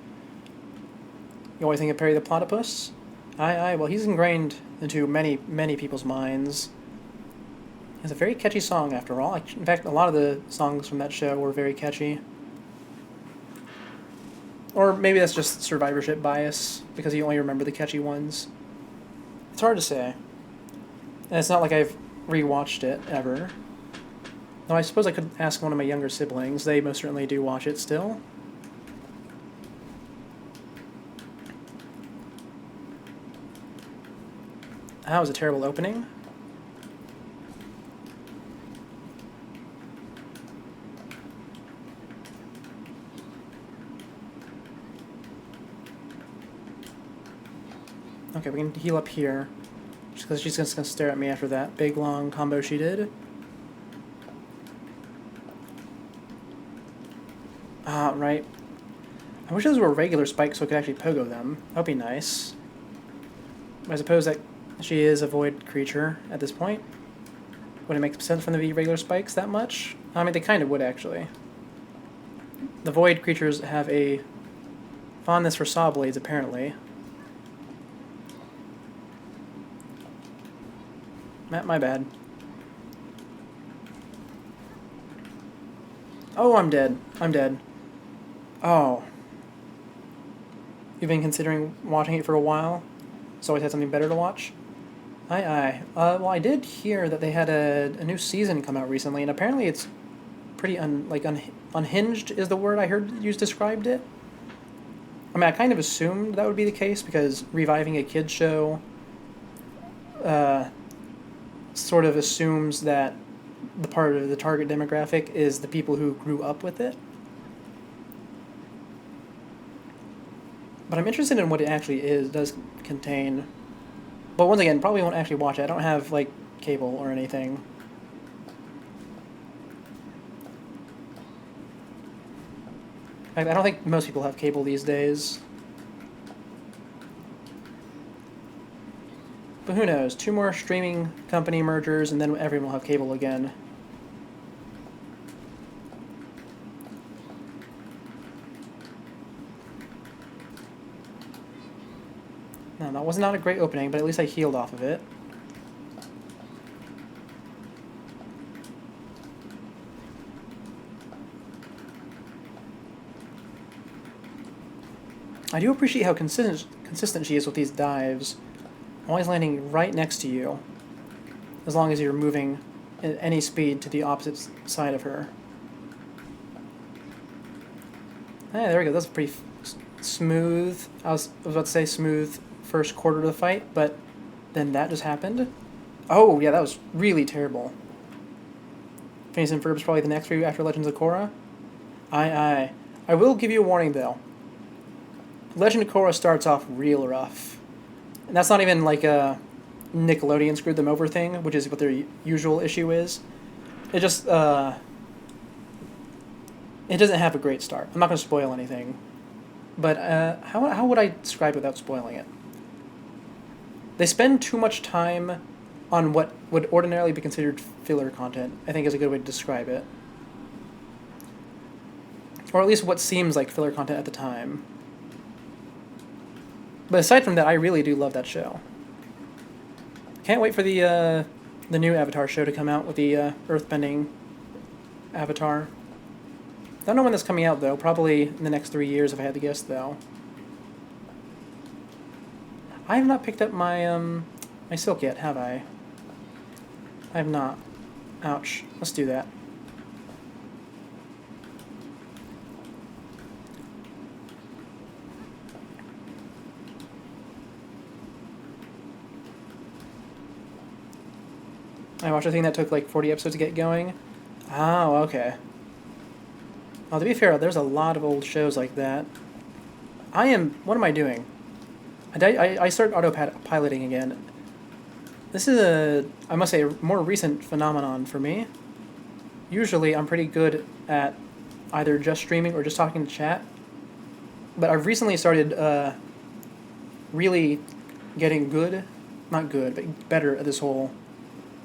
You always think of Perry the Platypus? Well, he's ingrained into many people's minds. It's a very catchy song, after all. In fact, a lot of the songs from that show were very catchy. Or maybe that's just survivorship bias, because you only remember the catchy ones. It's hard to say. And it's not like I've rewatched it, ever. Though I suppose I could ask one of my younger siblings. They most certainly do watch it still. That was a terrible opening. Okay, we can heal up here. Just because she's just going to stare at me after that big, long combo she did. Ah, right. I wish those were regular spikes so I could actually pogo them. That would be nice. I suppose that she is a void creature at this point. Would it make sense from the regular spikes that much? I mean, they kind of would, actually. The void creatures have a fondness for saw blades, apparently. My bad. Oh, I'm dead. I'm dead. Oh. You've been considering watching it for a while? So always had something better to watch? Well, I did hear that they had a new season come out recently, and apparently it's pretty unhinged is the word I heard you described it. I mean, I kind of assumed that would be the case, because reviving a kid's show sort of assumes that the part of the target demographic is the people who grew up with it. But I'm interested in what it actually does contain. But once again, probably won't actually watch it. I don't have, like, cable or anything. In fact, I don't think most people have cable these days. But who knows? 2 more streaming company mergers, and then everyone will have cable again. No, that was not a great opening, but at least I healed off of it. I do appreciate how consistent she is with these dives. Always landing right next to you, as long as you're moving at any speed to the opposite side of her. Hey, there we go. That's pretty smooth. I was about to say smooth first quarter of the fight, but then that just happened. Oh, yeah, that was really terrible. Phineas and Ferb's probably the next review after Legends of Korra. Aye. I will give you a warning, though. Legend of Korra starts off real rough. And that's not even like a Nickelodeon screwed them over thing, which is what their usual issue is. It just, it doesn't have a great start. I'm not going to spoil anything. But how would I describe it without spoiling it? They spend too much time on what would ordinarily be considered filler content, I think is a good way to describe it. Or at least what seems like filler content at the time. But aside from that, I really do love that show. Can't wait for the new Avatar show to come out with the earthbending Avatar. Don't know when that's coming out, though. Probably in the next 3 years, if I had to guess, though. I have not picked up my my silk yet, have I? I have not. Ouch. Let's do that. I watched a thing that took like 40 episodes to get going. Oh, okay. Well, to be fair, there's a lot of old shows like that. What am I doing? I started autopiloting again. This is I must say, a more recent phenomenon for me. Usually, I'm pretty good at either just streaming or just talking to chat. But I've recently started really getting good, not good, but better at this whole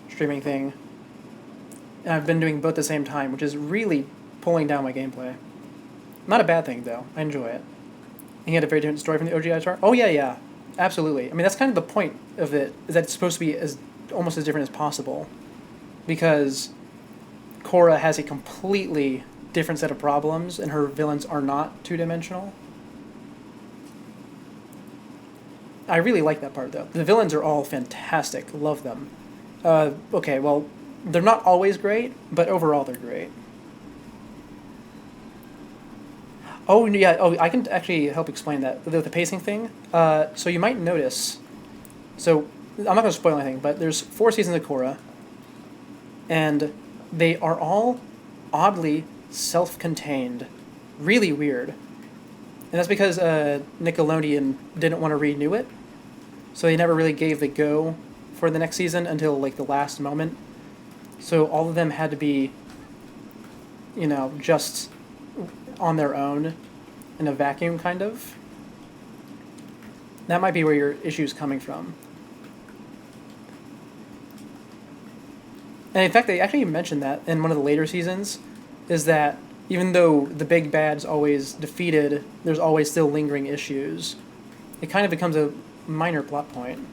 streaming thing. And I've been doing both at the same time, which is really pulling down my gameplay. Not a bad thing, though. I enjoy it. And he had a very different story from the OG Avatar. Oh, yeah. Absolutely. I mean, that's kind of the point of it, is that it's supposed to be almost as different as possible. Because Korra has a completely different set of problems, and her villains are not two-dimensional. I really like that part, though. The villains are all fantastic. Love them. Okay, well, they're not always great, but overall they're great. Oh, yeah. Oh, I can actually help explain that. The pacing thing. So you might notice... So, I'm not going to spoil anything, but there's 4 seasons of Korra, and they are all oddly self-contained. Really weird. And that's because Nickelodeon didn't want to renew it, so they never really gave the go for the next season until, like, the last moment. So all of them had to be, just on their own in a vacuum, kind of. That might be where your issue's coming from. And in fact, they actually mentioned that in one of the later seasons, is that even though the big bad's always defeated, there's always still lingering issues. It kind of becomes a minor plot point.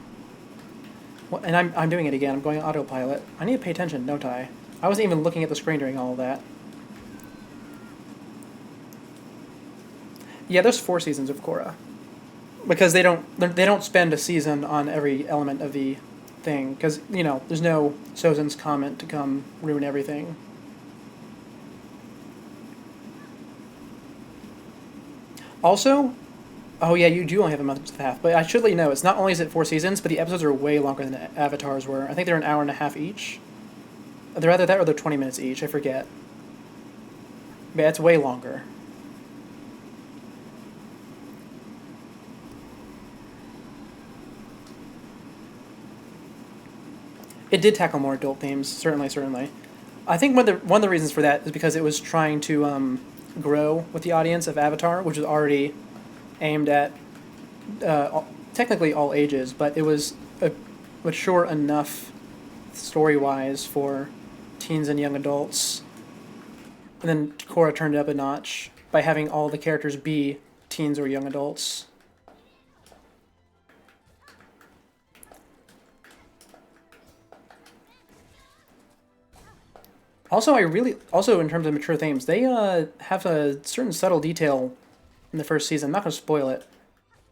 Well, and I'm doing it again. I'm going autopilot. I need to pay attention, don't I? I wasn't even looking at the screen during all of that. Yeah, there's 4 seasons of Korra, because they don't spend a season on every element of the thing, because there's no Sozin's comment to come ruin everything. Also, oh yeah, you do only have a month and a half, but I should let you know, it's not only is it 4 seasons, but the episodes are way longer than the Avatars were. I think they're an hour and a half each. They're either that or they're 20 minutes each, I forget. But yeah, it's way longer. It did tackle more adult themes, certainly. I think one of the reasons for that is because it was trying to grow with the audience of Avatar, which was already aimed at technically all ages, but it was mature enough story-wise for teens and young adults. And then Korra turned it up a notch by having all the characters be teens or young adults. Also, in terms of mature themes, they have a certain subtle detail in the first season. I'm not going to spoil it.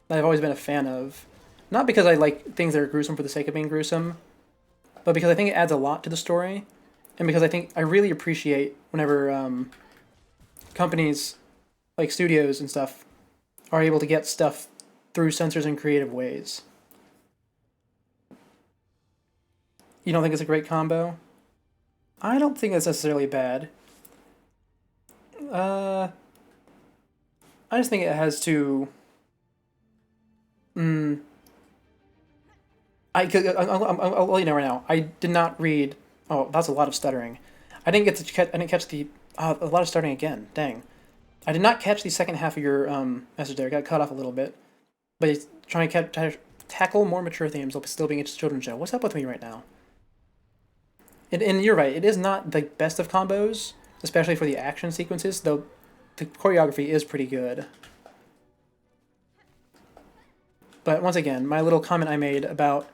That I've always been a fan of. Not because I like things that are gruesome for the sake of being gruesome, but because I think it adds a lot to the story, and because I really appreciate whenever companies, like studios and stuff, are able to get stuff through censors in creative ways. You don't think it's a great combo? I don't think that's necessarily bad. I just think it has to. Mm, I'll let you know right now. I did not read. Oh, that's a lot of stuttering. I didn't get to catch. I didn't catch the. A lot of stuttering again. Dang. I did not catch the second half of your message there. I got cut off a little bit. But he's trying to tackle more mature themes while still being a children's show. What's up with me right now? And you're right. It is not the best of combos, especially for the action sequences. Though the choreography is pretty good. But once again, my little comment I made about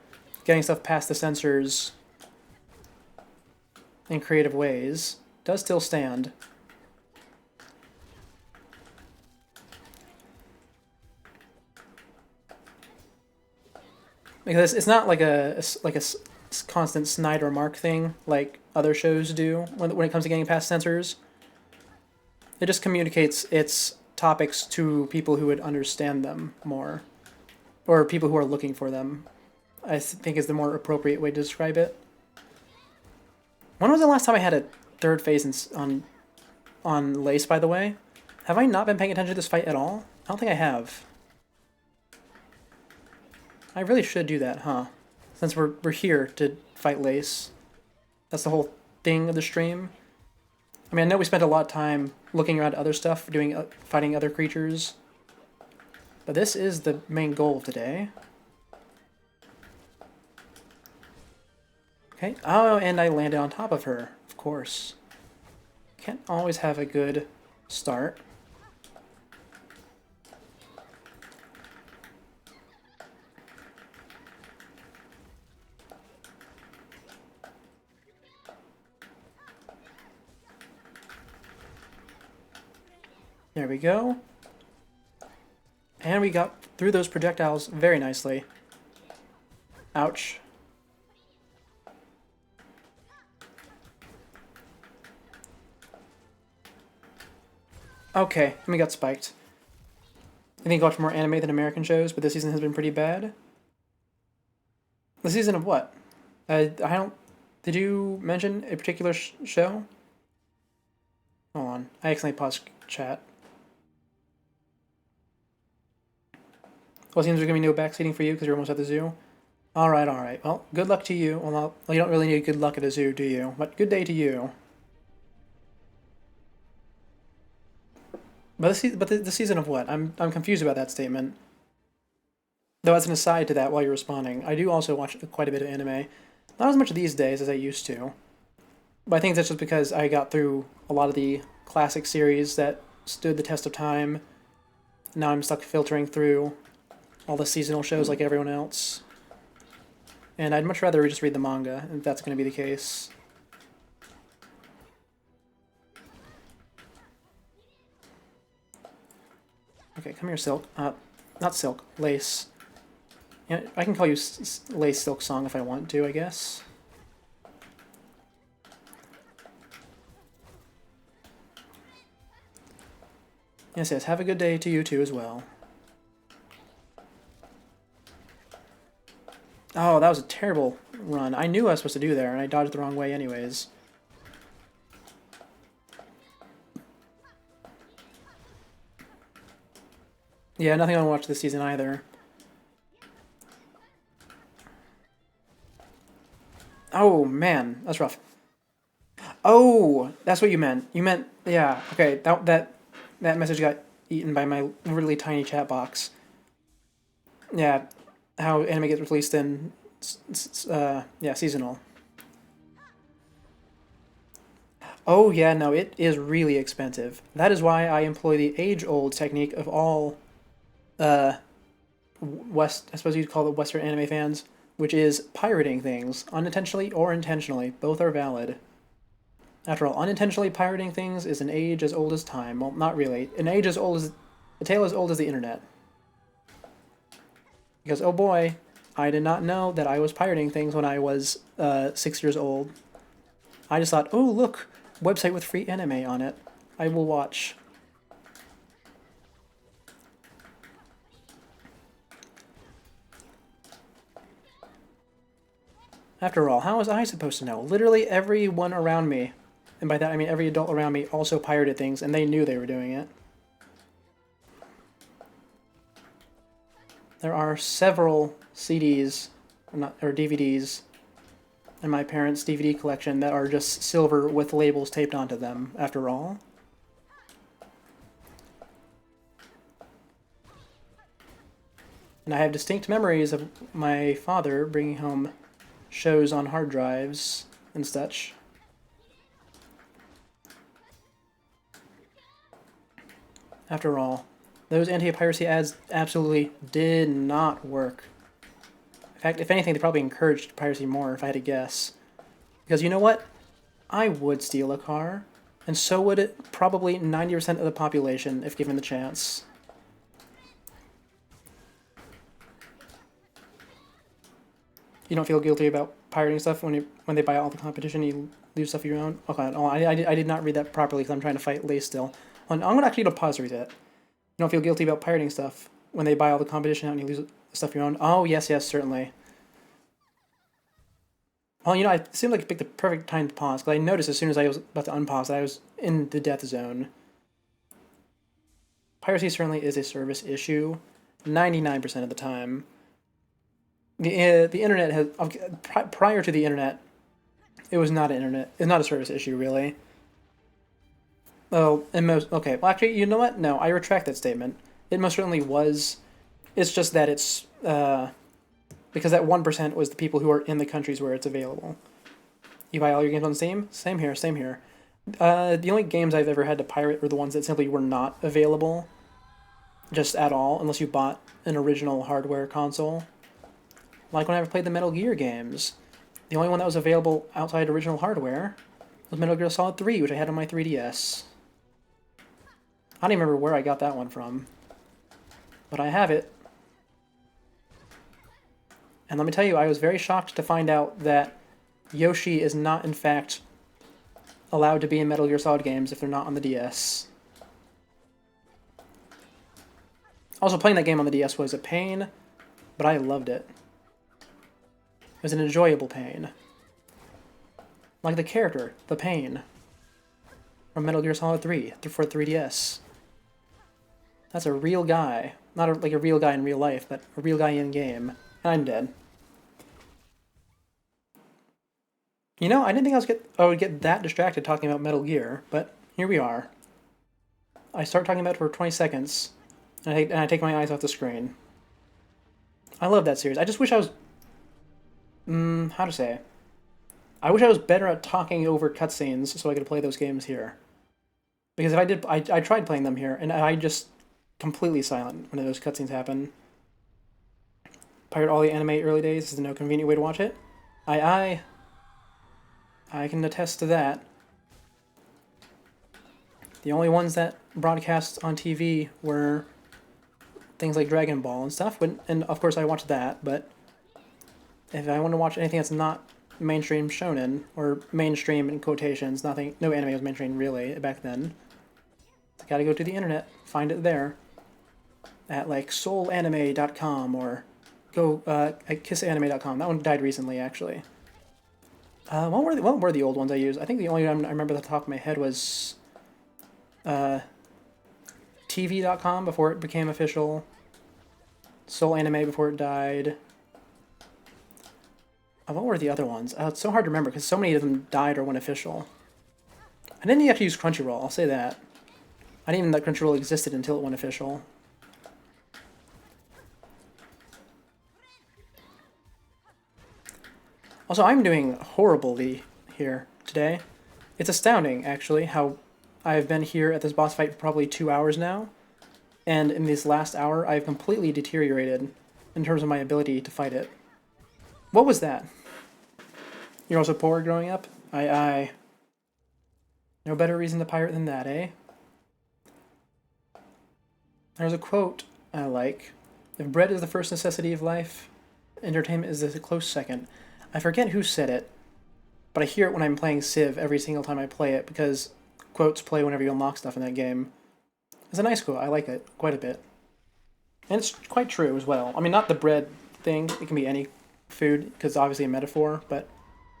getting stuff past the censors in creative ways does still stand. Because it's not like a constant snide remark thing like other shows do when it comes to getting past censors. It just communicates its topics to people who would understand them more, or people who are looking for them. I think is the more appropriate way to describe it. When was the last time I had a third phase on Lace? By the way, have I not been paying attention to this fight at all? I don't think I have. I really should do that, huh? Since we're here to fight Lace. That's the whole thing of the stream. I mean, I know we spent a lot of time looking around other stuff, fighting other creatures. But this is the main goal of today. Okay. Oh, and I landed on top of her, of course. Can't always have a good start. There we go. And we got through those projectiles very nicely. Ouch. Okay, and we got spiked. I think I watch more anime than American shows, but this season has been pretty bad. The season of what? I don't... Did you mention a particular show? Hold on. I accidentally paused chat. Well, it seems there's going to be no backseating for you because you're almost at the zoo. Alright, alright. Well, good luck to you. Well, you don't really need good luck at a zoo, do you? But good day to you. But the season of what? I'm confused about that statement. Though as an aside to that while you're responding, I do also watch quite a bit of anime. Not as much these days as I used to. But I think that's just because I got through a lot of the classic series that stood the test of time. Now I'm stuck filtering through all the seasonal shows like everyone else. And I'd much rather just read the manga, if that's going to be the case. Okay, come here, Silk. Not Silk, Lace. Yeah, I can call you Lace SilkSong if I want to, I guess. Yes, yes, have a good day to you too as well. Oh, that was a terrible run. I knew I was supposed to do there, and I dodged the wrong way anyways. Yeah, nothing I want to watch this season either. Oh, man, that's rough. Oh, that's what you meant. You meant, yeah, okay, that message got eaten by my really tiny chat box. Yeah, how anime gets released in, yeah, seasonal. Oh yeah, no, it is really expensive. That is why I employ the age-old technique of all, uh, I suppose you'd call it Western anime fans, which is pirating things, unintentionally or intentionally. Both are valid. After all, unintentionally pirating things is an age as old as time. Well, not really. An age as old as... A tale as old as the internet. Because, oh boy, I did not know that I was pirating things when I was 6 years old. I just thought, oh look, website with free anime on it. I will watch. After all, how was I supposed to know? Literally everyone around me, and by that I mean every adult around me, also pirated things, and they knew they were doing it. There are several CDs, or DVDs, in my parents' DVD collection that are just silver with labels taped onto them, after all. And I have distinct memories of my father bringing home shows on hard drives and such. After all, those anti-piracy ads absolutely did not work. In fact, if anything, they probably encouraged piracy more, if I had to guess. Because you know what? I would steal a car, and so would it probably 90% of the population if given the chance. You don't feel guilty about pirating stuff when they buy all the competition, you leave stuff of your own? Okay, oh, I did not read that properly because I'm trying to fight Lace still. I'm going to actually pause to read it. You don't feel guilty about pirating stuff when they buy all the competition out and you lose stuff of your own? Oh, yes, certainly. Well, you know, it seemed like I picked the perfect time to pause, because I noticed as soon as I was about to unpause that I was in the death zone. Piracy certainly is a service issue, 99% of the time. The internet has, prior to the internet, it was not it's not a service issue, really. Oh, and okay, well actually, you know what? No, I retract that statement. It most certainly was. It's just that it's, because that 1% was the people who are in the countries where it's available. You buy all your games on Steam? Same here, same here. The only games I've ever had to pirate were the ones that simply were not available, just at all, unless you bought an original hardware console. Like when I played the Metal Gear games. The only one that was available outside original hardware was Metal Gear Solid 3, which I had on my 3DS. I don't even remember where I got that one from, but I have it. And let me tell you, I was very shocked to find out that Yoshi is not, in fact, allowed to be in Metal Gear Solid games if they're not on the DS. Also, playing that game on the DS was a pain, but I loved it. It was an enjoyable pain. Like the character, the Pain, from Metal Gear Solid 3 for 3DS. That's a real guy. Not like a real guy in real life, but a real guy in-game. And I'm dead. You know, I didn't think I would get that distracted talking about Metal Gear, but here we are. I start talking about it for 20 seconds, and I take my eyes off the screen. I love that series. I just wish I was... how to say? I wish I was better at talking over cutscenes so I could play those games here. Because if I did... I tried playing them here, and I just... completely silent when those cutscenes happen. Pirate all the anime early days is no convenient way to watch it. I can attest to that. The only ones that broadcast on TV were things like Dragon Ball and stuff, and of course I watched that, but if I want to watch anything that's not mainstream shonen, or mainstream in quotations, no anime was mainstream really back then, I gotta go to the internet, find it there, at like soulanime.com, or go at kissanime.com. That one died recently, actually. What were the old ones I used? I think the only one I remember at the top of my head was TV.com before it became official. Soul Anime before it died. What were the other ones? It's so hard to remember because so many of them died or went official. I didn't actually use Crunchyroll, I'll say that. I didn't even know that Crunchyroll existed until it went official. Also, I'm doing horribly here today. It's astounding, actually, how I've been here at this boss fight for probably 2 hours now, and in this last hour, I've completely deteriorated in terms of my ability to fight it. What was that? You're also poor growing up? Aye. No better reason to pirate than that, eh? There's a quote I like. If bread is the first necessity of life, entertainment is a close second. I forget who said it, but I hear it when I'm playing Civ every single time I play it, because quotes play whenever you unlock stuff in that game. It's a nice quote. I like it quite a bit. And it's quite true as well. I mean, not the bread thing. It can be any food, because obviously a metaphor, but,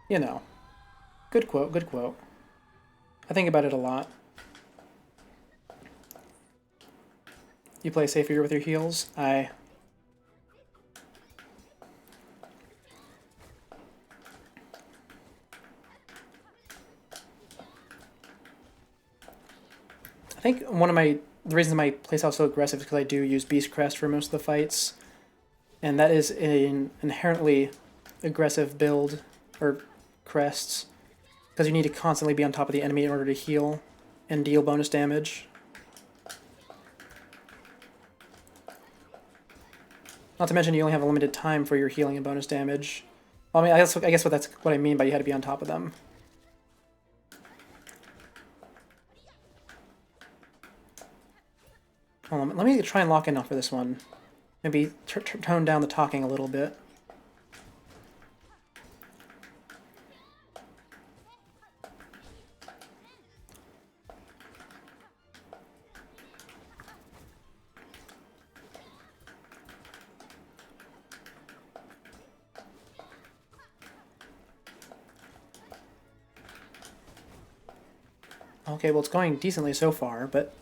you know. Good quote, good quote. I think about it a lot. You play safer with your heals? I think the reason my playstyle is so aggressive is because I do use Beast Crest for most of the fights, and that is an inherently aggressive build, or crests, because you need to constantly be on top of the enemy in order to heal and deal bonus damage. Not to mention you only have a limited time for your healing and bonus damage. Well, I mean, I guess that's what I mean by you had to be on top of them. Hold on, let me try and lock in for this one. Maybe tone down the talking a little bit. Okay, well it's going decently so far, but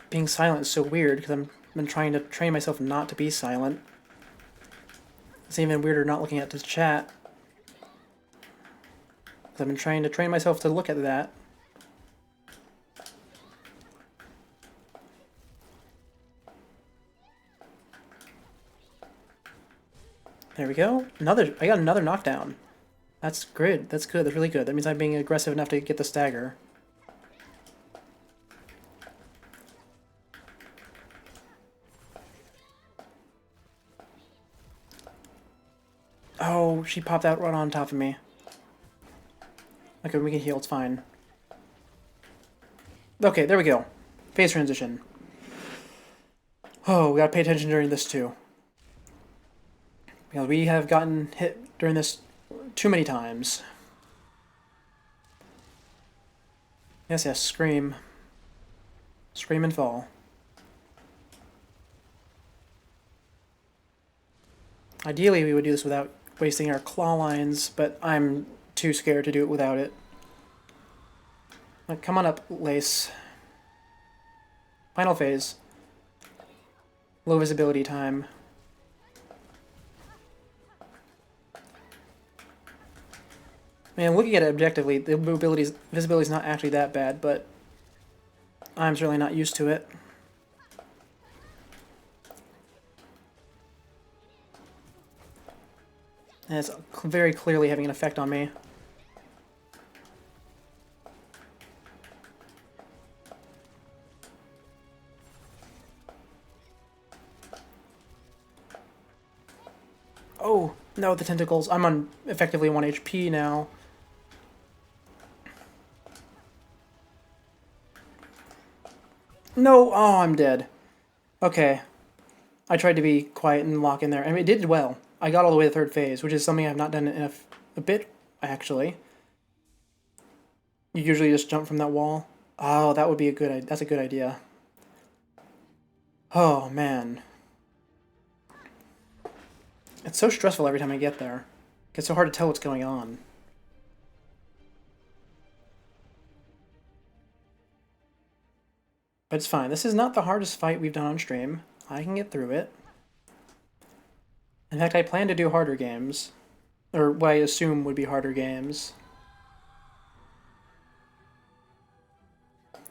being silent is so weird because I've been trying to train myself not to be silent. It's even weirder not looking at the chat. Because I've been trying to train myself to look at that. There we go. I got another knockdown. That's good. That's good. That's really good. That means I'm being aggressive enough to get the stagger. Oh, she popped out right on top of me. Okay, we can heal. It's fine. Okay, there we go. Phase transition. Oh, we gotta pay attention during this too. Because we have gotten hit during this too many times. Yes, yes, scream. Scream and fall. Ideally, we would do this without wasting our claw lines, but I'm too scared to do it without it. Like, come on up, Lace. Final phase. Low visibility time. Man, looking at it objectively, the visibility is not actually that bad, but I'm certainly not used to it. And it's very clearly having an effect on me. Oh, no, the tentacles. I'm on effectively 1 HP now. No! Oh, I'm dead. Okay. I tried to be quiet and lock in there. I mean, it did well. I got all the way to the third phase, which is something I've not done in a bit, actually. You usually just jump from that wall. Oh, that would be that's a good idea. Oh, man. It's so stressful every time I get there. It gets so hard to tell what's going on. But it's fine. This is not the hardest fight we've done on stream. I can get through it. In fact, I plan to do harder games. Or what I assume would be harder games.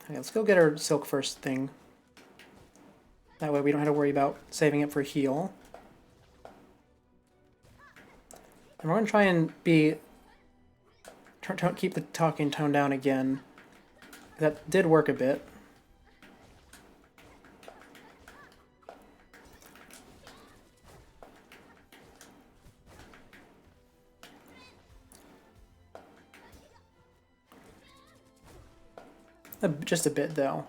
Okay, let's go get our Silk first thing. That way we don't have to worry about saving it for heal. And we're going to try and keep the talking tone down again. That did work a bit. Just a bit, though.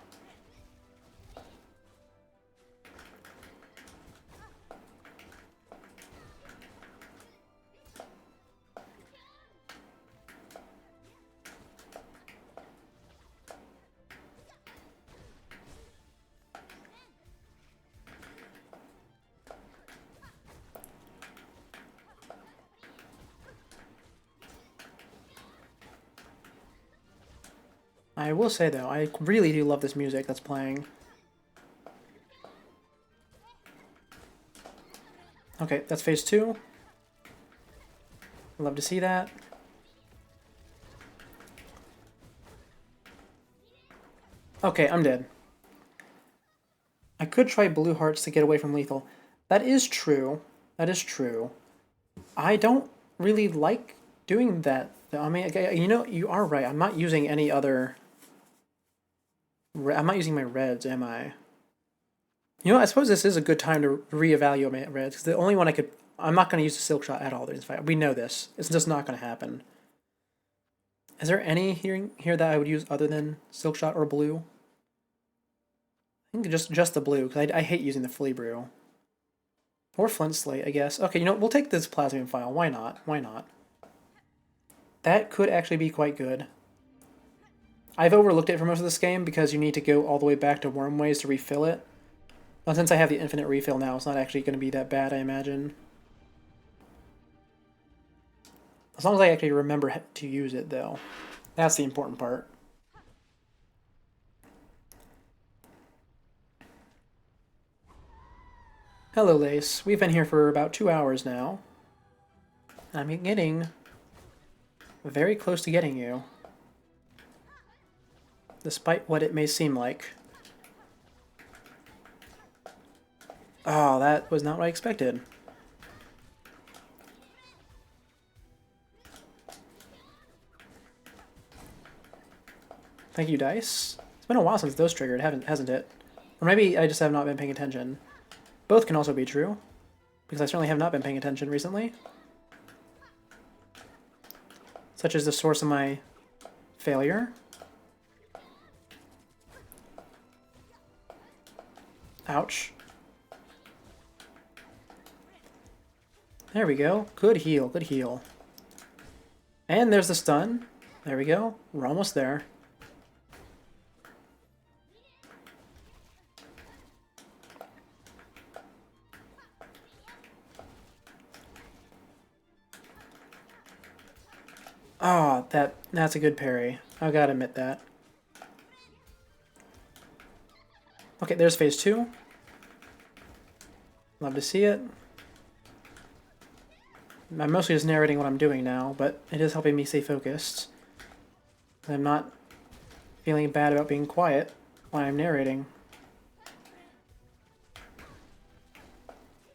I will say, though, I really do love this music that's playing. Okay, that's phase 2. Love to see that. Okay, I'm dead. I could try blue hearts to get away from lethal. That is true. That is true. I don't really like doing that, though. I mean, you know, you are right. I'm not using any other... I'm not using my reds, am I? You know, I suppose this is a good time to reevaluate my reds, because the only one I could... I'm not going to use the Silk Shot at all. We know this. It's just not going to happen. Is there any here that I would use other than Silk Shot or blue? I think just the blue, because I hate using the Flea Brew. Or Flint Slate, I guess. Okay, you know, we'll take this Plasmium File. Why not? Why not? That could actually be quite good. I've overlooked it for most of this game because you need to go all the way back to Wormways to refill it. But since I have the infinite refill now, it's not actually going to be that bad, I imagine. As long as I actually remember to use it, though. That's the important part. Hello, Lace. We've been here for about 2 hours now. I'm getting very close to getting you. Despite what it may seem like. Oh, that was not what I expected. Thank you, Dice. It's been a while since those triggered, hasn't it? Or maybe I just have not been paying attention. Both can also be true, because I certainly have not been paying attention recently. Such as the source of my failure. Ouch. There we go. Good heal, good heal. And there's the stun. There we go. We're almost there. Oh, that's a good parry. I gotta admit that. Okay, there's phase 2. Love to see it. I'm mostly just narrating what I'm doing now, but it is helping me stay focused. I'm not feeling bad about being quiet while I'm narrating.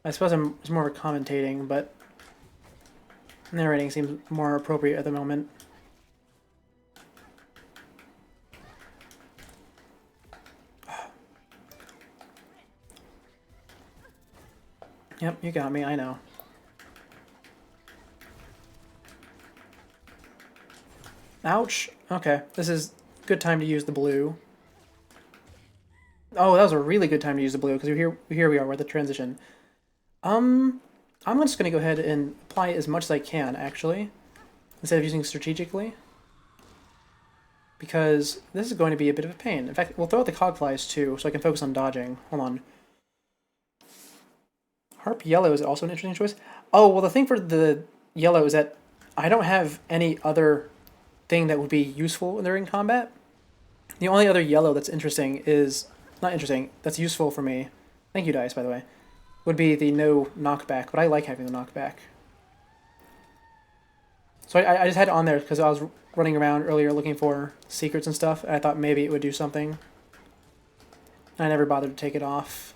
I suppose it's more of a commentating, but narrating seems more appropriate at the moment. Yep, you got me, I know. Ouch. Okay, this is a good time to use the blue. Oh, that was a really good time to use the blue, because here we are, we're at the transition. I'm just going to go ahead and apply it as much as I can, actually, instead of using strategically. Because this is going to be a bit of a pain. In fact, we'll throw out the Cogflies too, so I can focus on dodging. Hold on. Harp Yellow is also an interesting choice. Oh, well, the thing for the yellow is that I don't have any other thing that would be useful during combat. The only other yellow that's interesting is... Not interesting, that's useful for me. Thank you, Dice, by the way. Would be the no knockback, but I like having the knockback. So I just had it on there because I was running around earlier looking for secrets and stuff, and I thought maybe it would do something. I never bothered to take it off.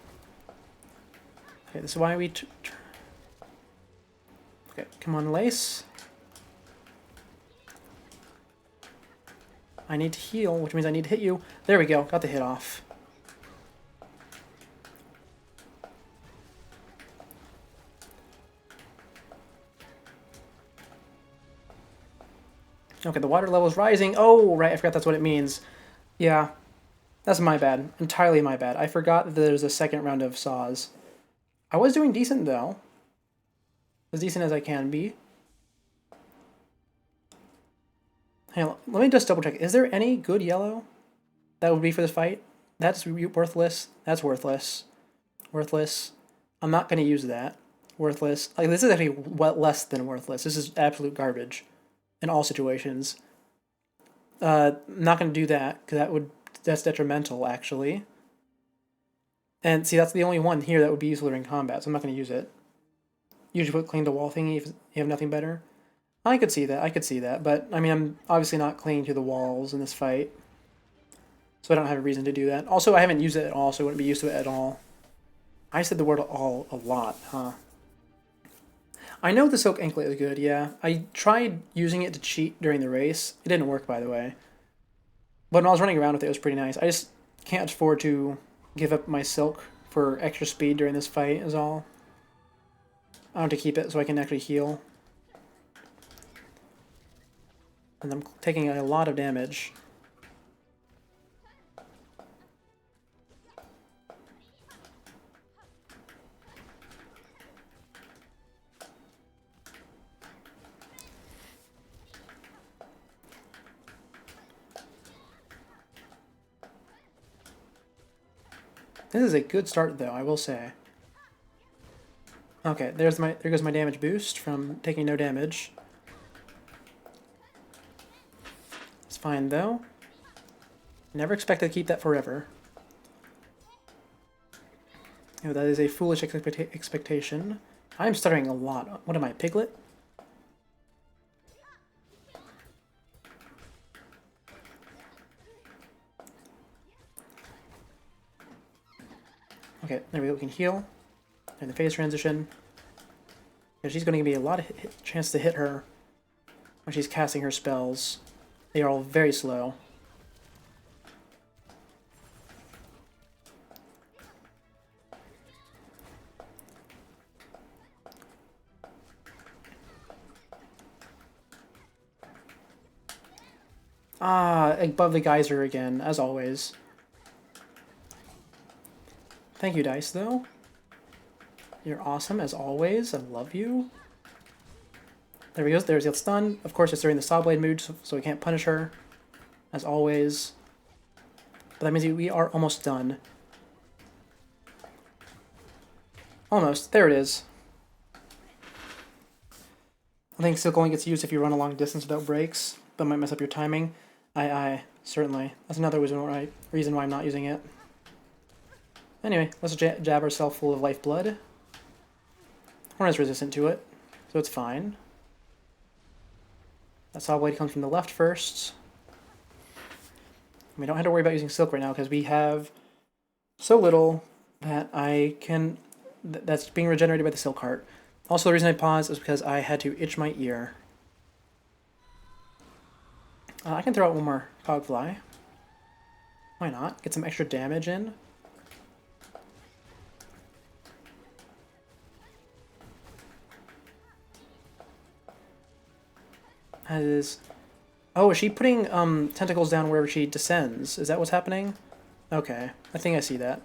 Okay, this is why we... Okay, come on, Lace. I need to heal, which means I need to hit you. There we go, got the hit off. Okay, the water level is rising. Oh, right, I forgot that's what it means. Yeah, that's my bad. Entirely my bad. I forgot that there's a second round of saws. I was doing decent, though. As decent as I can be. Hang on, let me just double check. Is there any good yellow that would be for this fight? That's worthless. That's worthless. Worthless. I'm not going to use that. Worthless. Like, this is actually less than worthless. This is absolute garbage in all situations. I'm not going to do that, because that's detrimental, actually. And see, that's the only one here that would be useful during combat, so I'm not going to use it. Usually put clean the wall thingy if you have nothing better. I could see that, but I mean, I'm obviously not clinging to the walls in this fight, so I don't have a reason to do that. Also, I haven't used it at all, so I wouldn't be used to it at all. I said the word all a lot, huh? I know the silk anklet is good, yeah. I tried using it to cheat during the race. It didn't work, by the way. But when I was running around with it, it was pretty nice. I just can't afford to give up my silk for extra speed during this fight, is all. I want to keep it so I can actually heal. And I'm taking a lot of damage. This is a good start, though, I will say. Okay, there goes my damage boost from taking no damage. It's fine, though. Never expected to keep that forever. Oh, that is a foolish expectation. I'm stuttering a lot. What am I, Piglet? Okay, there we go. We can heal. And the phase transition. Yeah, she's going to give me a lot of chance to hit her when she's casting her spells. They are all very slow. Ah, above the geyser again, as always. Thank you, Dice, though. You're awesome, as always. I love you. There we go. There's the stun. Of course, it's during the Saw Blade mood, so we can't punish her, as always. But that means we are almost done. Almost. There it is. I think Silk only gets used if you run a long distance without breaks, but might mess up your timing. Aye, certainly. That's another reason why I'm not using it. Anyway, let's jab ourselves full of lifeblood. Hornet's resistant to it, so it's fine. That Saw Blade comes from the left first. We don't have to worry about using Silk right now because we have so little that that's being regenerated by the Silk Heart. Also, the reason I paused is because I had to itch my ear. I can throw out one more Cogfly. Why not? Get some extra damage in. Oh, is she putting tentacles down wherever she descends? Is that what's happening? Okay, I think I see that.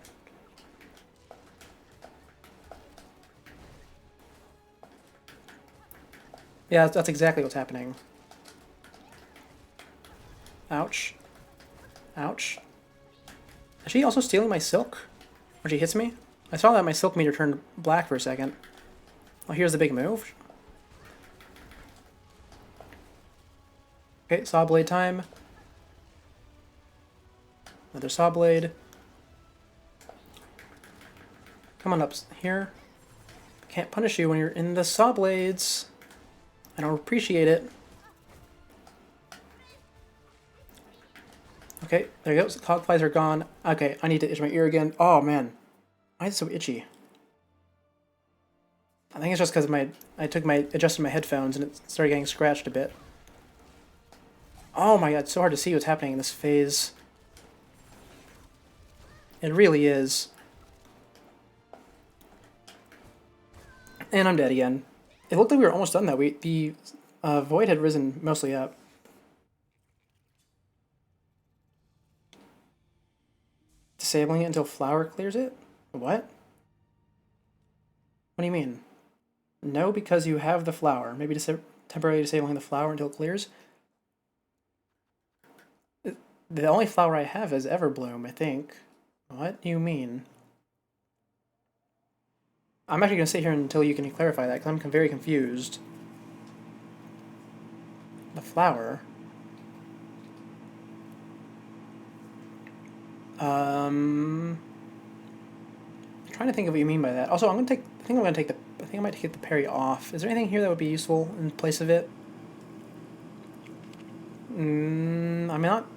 Yeah, that's exactly what's happening. Ouch. Ouch. Is she also stealing my silk? When she hits me? I saw that my silk meter turned black for a second. Oh, here's the big move. Okay, Saw Blade time. Another Saw Blade. Come on up here. Can't punish you when you're in the Saw Blades. I don't appreciate it. Okay, there you go. So Cogflies are gone. Okay, I need to itch my ear again. Oh man, why is it so itchy? I think it's just because I adjusted my headphones and it started getting scratched a bit. Oh my god, it's so hard to see what's happening in this phase. It really is. And I'm dead again. It looked like we were almost done though. The void had risen mostly up. Disabling it until flower clears it? What? What do you mean? No, because you have the flower. Maybe temporarily disabling the flower until it clears? The only flower I have is Everbloom, I think. What do you mean? I'm actually going to sit here until you can clarify that, because I'm very confused. The flower? I'm trying to think of what you mean by that. Also, I think I might take the parry off. Is there anything here that would be useful in place of it? I'm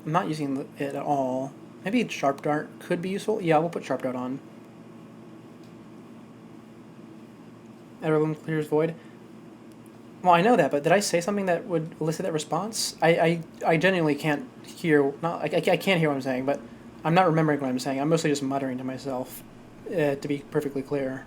not using it at all. Maybe Sharp Dart could be useful. Yeah, we'll put Sharp Dart on. Everyone clears void. Well, I know that, but did I say something that would elicit that response? I genuinely can't hear. I can't hear what I'm saying, but I'm not remembering what I'm saying. I'm mostly just muttering to myself, to be perfectly clear.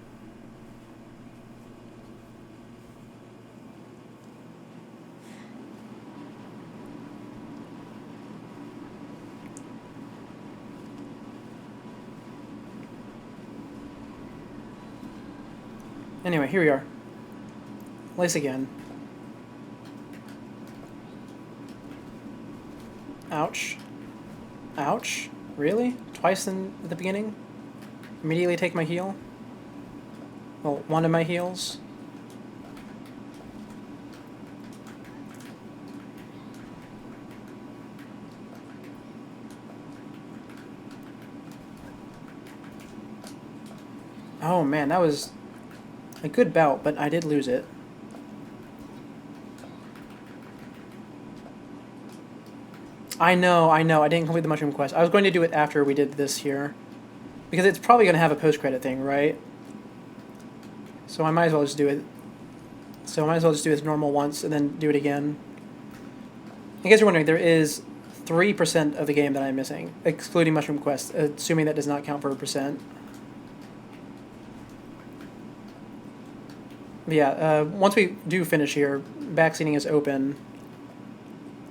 Anyway, here we are. Lace again. Ouch. Ouch? Really? Twice at the beginning? Immediately take my heal? Well, one of my heals? Oh man, that was a good bout, but I did lose it. I know, I didn't complete the mushroom quest. I was going to do it after we did this here. Because it's probably going to have a post-credit thing, right? So I might as well just do it. So I might as well just do it normal once and then do it again. In case you're wondering, there is 3% of the game that I'm missing, excluding mushroom quest, assuming that does not count for a percent. But yeah, once we do finish here, backseating is open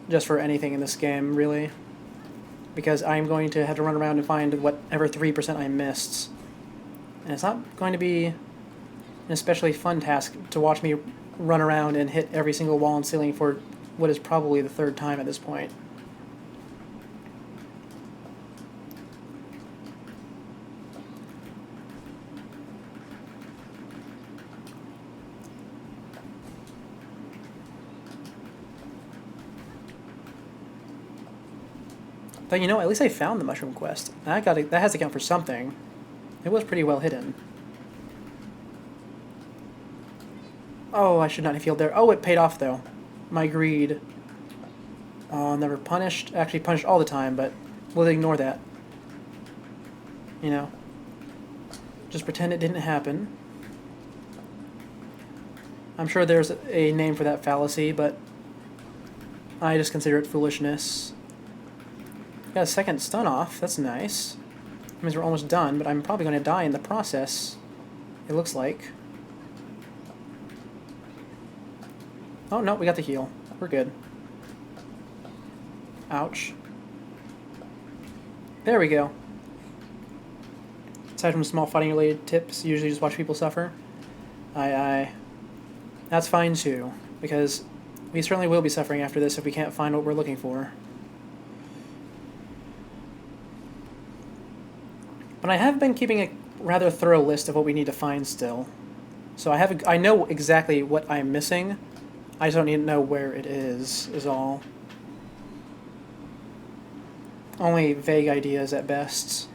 just for anything in this game, really. Because I'm going to have to run around and find whatever 3% I missed. And it's not going to be an especially fun task to watch me run around and hit every single wall and ceiling for what is probably the third time at this point. But you know, at least I found the mushroom quest. That has to count for something. It was pretty well hidden. Oh, I should not have healed there. Oh, it paid off though. My greed. Oh, never punished. Actually punished all the time, but we'll ignore that. You know. Just pretend it didn't happen. I'm sure there's a name for that fallacy, but I just consider it foolishness. Got a second stun off. That's nice. That means we're almost done, but I'm probably going to die in the process. It looks like. Oh, no, we got the heal. We're good. Ouch. There we go. Aside from small fighting-related tips, usually just watch people suffer. Aye. That's fine, too, because we certainly will be suffering after this if we can't find what we're looking for. But I have been keeping a rather thorough list of what we need to find still. So I know exactly what I'm missing. I just don't need to know where it is all. Only vague ideas at best.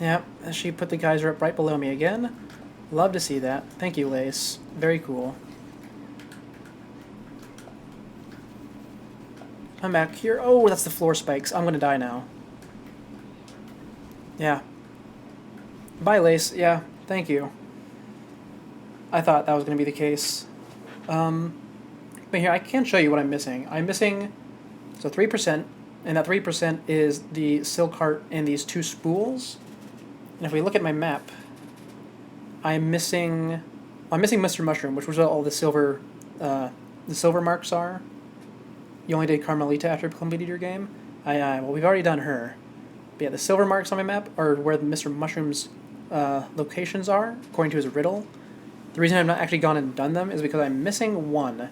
Yep, she put the geyser up right below me again. Love to see that. Thank you, Lace. Very cool. Come back here. Oh, that's the floor spikes. I'm gonna die now. Yeah. Bye, Lace. Yeah, thank you. I thought that was gonna be the case. But here, I can show you what I'm missing. I'm missing, so 3%, and that 3% is the silk heart and these two spools. And if we look at my map, I'm missing Mr. Mushroom, which was what all the silver marks are. You only did Carmelita after you completed your game. Well, we've already done her. But yeah, the silver marks on my map are where Mr. Mushroom's locations are, according to his riddle. The reason I've not actually gone and done them is because I'm missing one.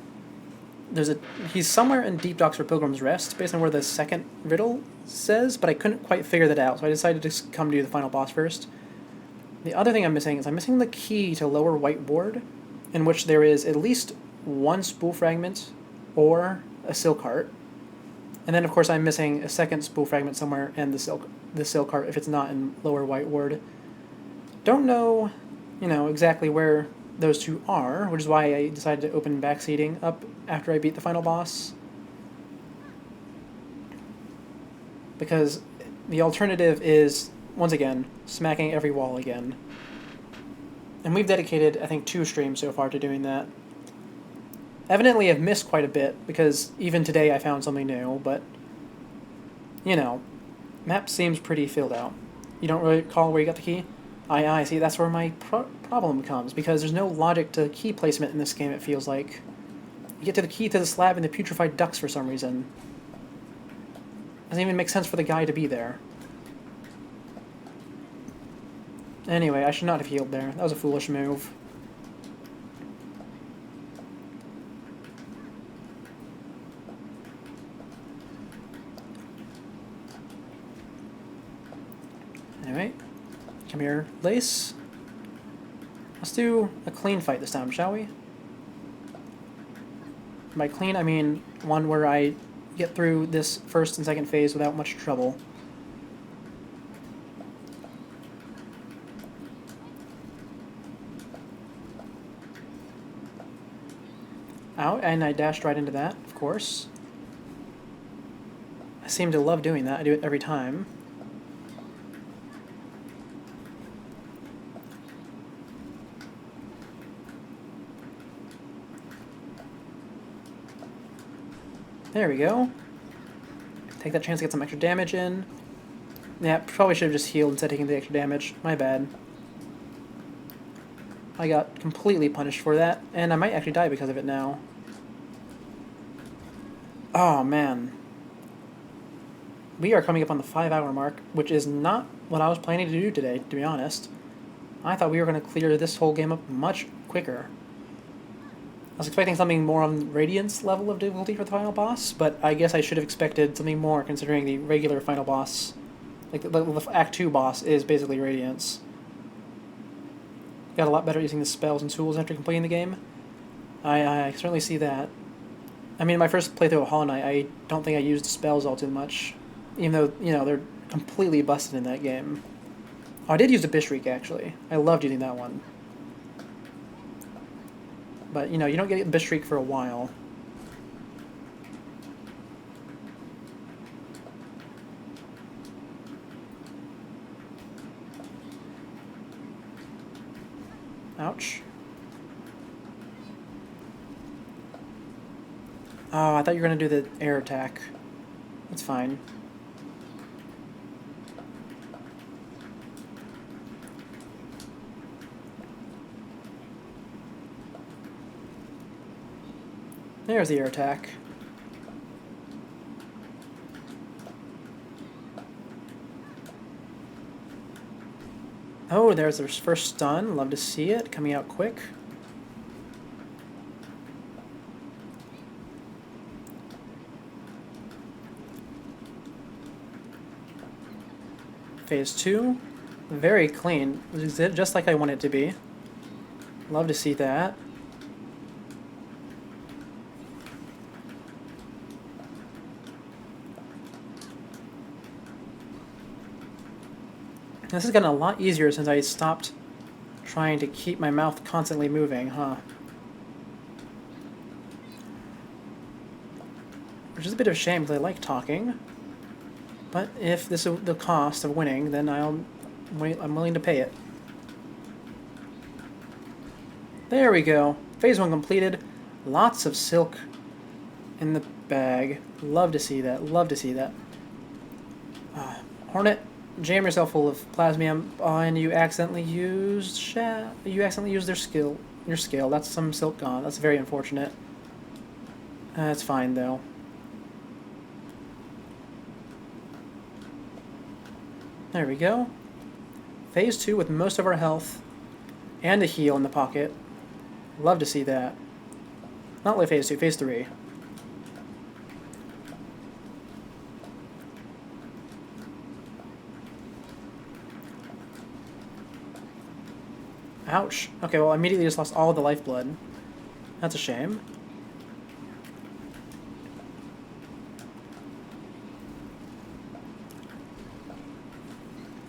he's somewhere in Deep Docks or Pilgrim's Rest, based on where the second riddle says, but I couldn't quite figure that out, so I decided to just come do the final boss first. The other thing I'm missing is I'm missing the key to Lower Whiteboard, in which there is at least one spool fragment or a silk heart. And then, of course, I'm missing a second spool fragment somewhere and the silk heart if it's not in Lower Whiteboard. Don't know, exactly where those two are, which is why I decided to open backseating up after I beat the final boss. Because the alternative is, once again, smacking every wall again. And we've dedicated, I think, 2 streams so far to doing that. Evidently, I've missed quite a bit, because even today I found something new, but, map seems pretty filled out. You don't really recall where you got the key? Aye, see, that's where my problem comes, because there's no logic to key placement in this game, it feels like. You get to the key to the slab in the putrefied ducks for some reason. Doesn't even make sense for the guy to be there. Anyway, I should not have healed there. That was a foolish move. Anyway, come here, Lace. Let's do a clean fight this time, shall we? By clean, I mean one where I get through this first and second phase without much trouble. Out, and I dashed right into that, of course. I seem to love doing that. I do it every time. There we go. Take that chance to get some extra damage in. Yeah, probably should have just healed instead of taking the extra damage. My bad. I got completely punished for that, and I might actually die because of it now. Oh, man. We are coming up on the 5-hour mark, which is not what I was planning to do today, to be honest. I thought we were going to clear this whole game up much quicker. I was expecting something more on Radiance level of difficulty for the final boss, but I guess I should have expected something more considering the regular final boss, like the Act 2 boss, is basically Radiance. Got a lot better using the spells and tools after completing the game. I certainly see that. I mean, my first playthrough of Hollow Knight, I don't think I used spells all too much, even though, they're completely busted in that game. Oh, I did use the Bishriek, actually. I loved using that one. But, you don't get Bishriek for a while. Ouch. Oh, I thought you were going to do the air attack. That's fine. There's the air attack. Oh, there's their first stun. Love to see it. Coming out quick. Phase 2. Very clean. Just like I want it to be. Love to see that. This has gotten a lot easier since I stopped trying to keep my mouth constantly moving, huh? Which is a bit of a shame because I like talking. But if this is the cost of winning, then I'm willing to pay it. There we go. Phase 1 completed. Lots of silk in the bag. Love to see that. Love to see that. Hornet, jam yourself full of plasmium, and you accidentally used their skill. Your skill. That's some silk gone. That's very unfortunate. That's fine though. There we go. Phase 2 with most of our health and a heal in the pocket. Love to see that. Not like Phase 2, Phase 3. Ouch. Okay, well, I immediately just lost all of the lifeblood. That's a shame.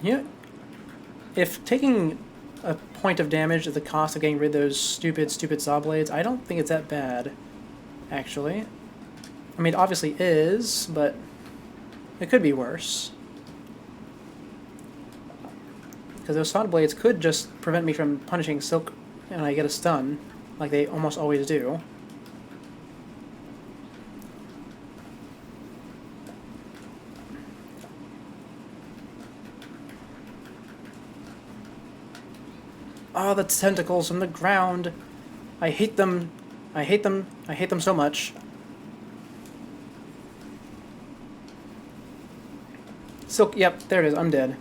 Yeah. If taking a point of damage at the cost of getting rid of those stupid saw blades, I don't think it's that bad, actually. I mean, it obviously is, but it could be worse. Because those saw blades could just prevent me from punishing Silk and I get a stun, like they almost always do. Oh, the tentacles from the ground. I hate them. I hate them. I hate them so much. Silk, yep, there it is. I'm dead.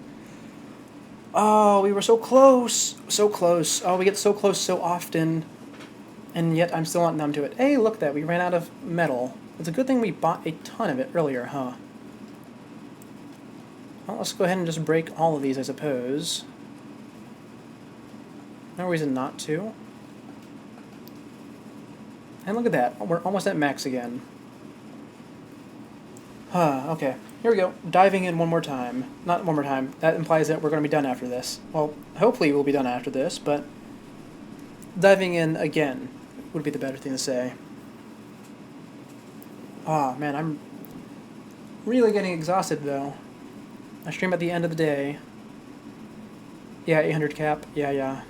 Oh, we were so close. So close. Oh, we get so close so often. And yet I'm still not numb to it. Hey, look at that. We ran out of metal. It's a good thing we bought a ton of it earlier, huh? Well, let's go ahead and just break all of these, I suppose. No reason not to. And look at that. We're almost at max again. Okay. Here we go. Diving in one more time. Not one more time. That implies that we're going to be done after this. Well, hopefully we'll be done after this, but diving in again would be the better thing to say. Oh, man, I'm really getting exhausted, though. I stream at the end of the day. Yeah, 800 cap. Yeah.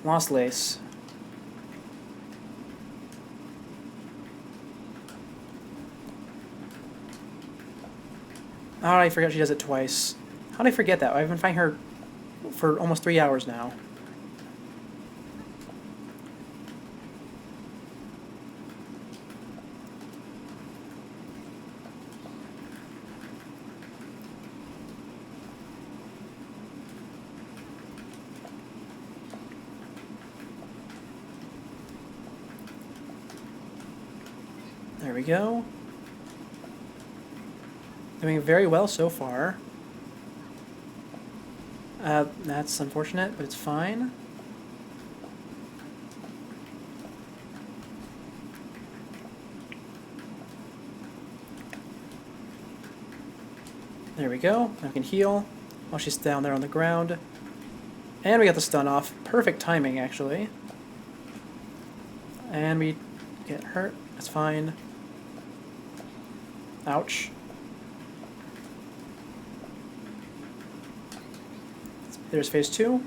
Lost lace. Oh, I forgot she does it twice. How did I forget that? I've been fighting her for almost 3 hours now. There we go. Doing very well so far. That's unfortunate, but it's fine. There we go. Now we can heal while she's down there on the ground. And we got the stun off. Perfect timing, actually. And we get hurt. That's fine. Ouch. There's phase 2.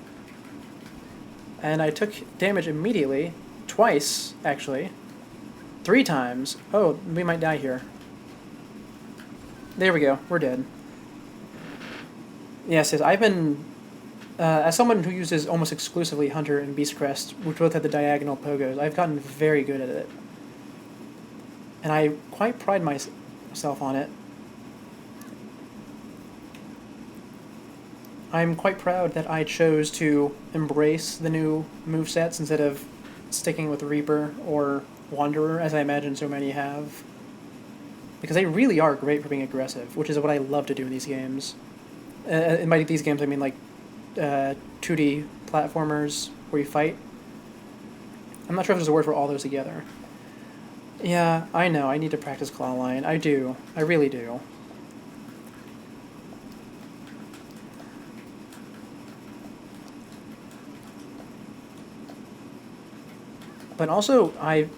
And I took damage immediately. Twice, actually. 3 times. Oh, we might die here. There we go. We're dead. Yes, I've been... as someone who uses almost exclusively Hunter and Beastcrest, which both have the diagonal pogos, I've gotten very good at it. And I quite pride myself on it. I'm quite proud that I chose to embrace the new movesets instead of sticking with Reaper or Wanderer, as I imagine so many have. Because they really are great for being aggressive, which is what I love to do in these games. By these games, I mean like 2D platformers where you fight. I'm not sure if there's a word for all those together. Yeah, I know, I need to practice Clawline. I do. I really do. But also, I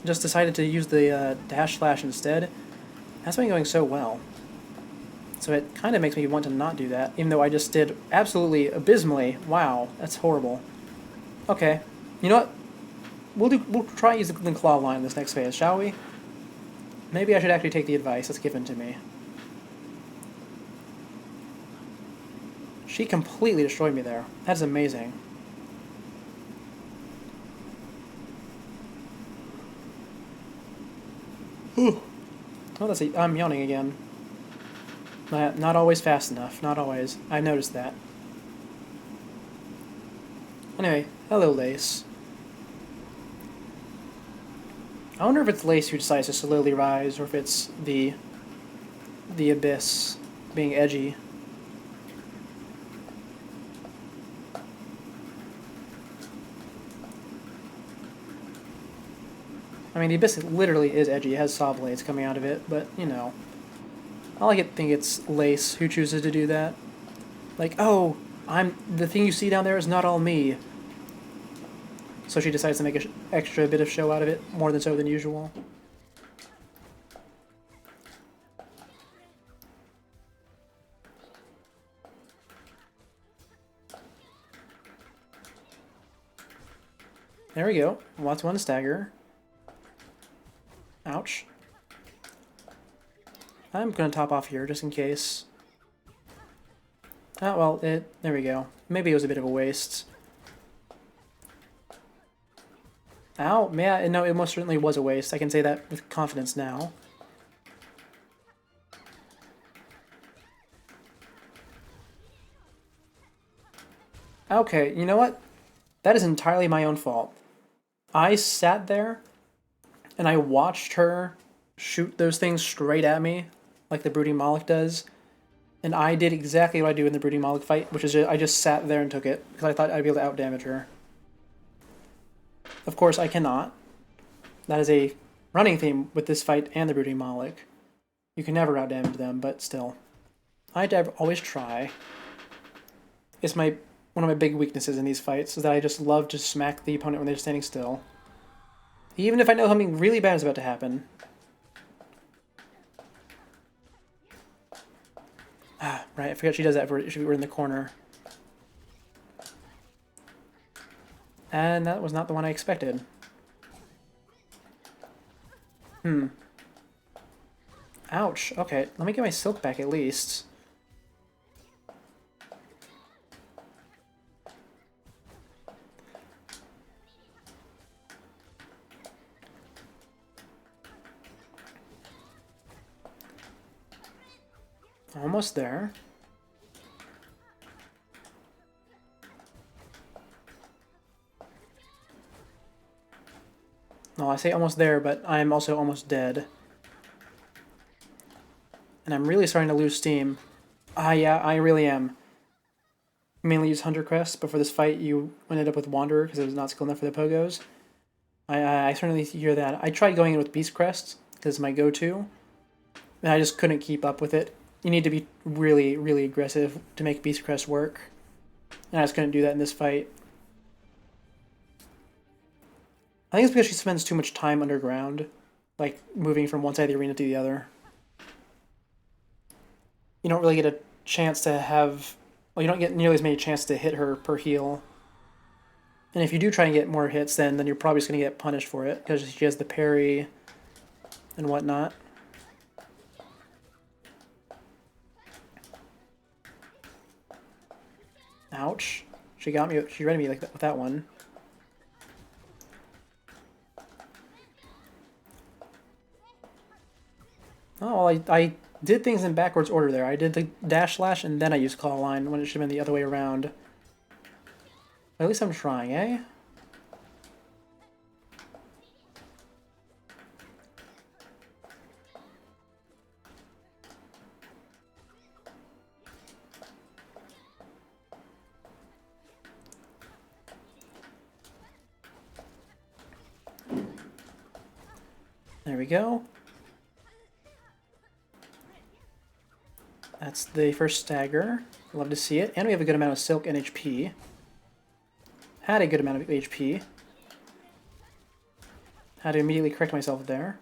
just decided to use the dash slash instead. That's been going so well. So it kind of makes me want to not do that, even though I just did absolutely abysmally. Wow, that's horrible. Okay, you know what? We'll try using the claw line in this next phase, shall we? Maybe I should actually take the advice that's given to me. She completely destroyed me there. That's amazing. Oh, let's see. I'm yawning again. Not always fast enough. Not always. I've noticed that. Anyway, hello, Lace. I wonder if it's Lace who decides to slowly rise, or if it's the Abyss being edgy. I mean, the Abyss literally is edgy. It has saw blades coming out of it, but, you know. I like it think it's Lace who chooses to do that. Like, oh, the thing you see down there is not all me. So she decides to make an extra bit of show out of it, more than so than usual. There we go. Lots one stagger. Ouch. I'm gonna top off here just in case. Oh, well, there we go. Maybe it was a bit of a waste. Ow, yeah, no, it most certainly was a waste. I can say that with confidence now. Okay, you know what? That is entirely my own fault. I sat there and I watched her shoot those things straight at me, like the Brooding Moloch does. And I did exactly what I do in the Brooding Moloch fight, which is I just sat there and took it, because I thought I'd be able to outdamage her. Of course, I cannot. That is a running theme with this fight and the Brooding Moloch. You can never outdamage them, but still. I always try. It's one of my big weaknesses in these fights, is that I just love to smack the opponent when they're standing still. Even if I know something really bad is about to happen. Ah, right, I forgot she does that if we were in the corner. And that was not the one I expected. Ouch, okay, let me get my silk back at least. Almost there. No, I say almost there, but I'm also almost dead. And I'm really starting to lose steam. Yeah, I really am. You mainly use Hunter Crest, but for this fight you ended up with Wanderer because it was not skill enough for the pogos. I certainly hear that. I tried going in with Beast Crest because it's my go-to, and I just couldn't keep up with it. You need to be really, really aggressive to make Beast Crest work. And I just couldn't do that in this fight. I think it's because she spends too much time underground, like moving from one side of the arena to the other. You don't really get a chance to have... Well, you don't get nearly as many chances to hit her per heal. And if you do try and get more hits, then you're probably just going to get punished for it, because she has the parry and whatnot. Ouch. She got me. She read me like that with that one. Oh, well, I did things in backwards order there. I did the dash slash and then I used claw line when it should have been the other way around. At least I'm trying, eh? There we go. That's the first stagger. Love to see it. And we have a good amount of silk and HP. Had a good amount of HP. Had to immediately correct myself there.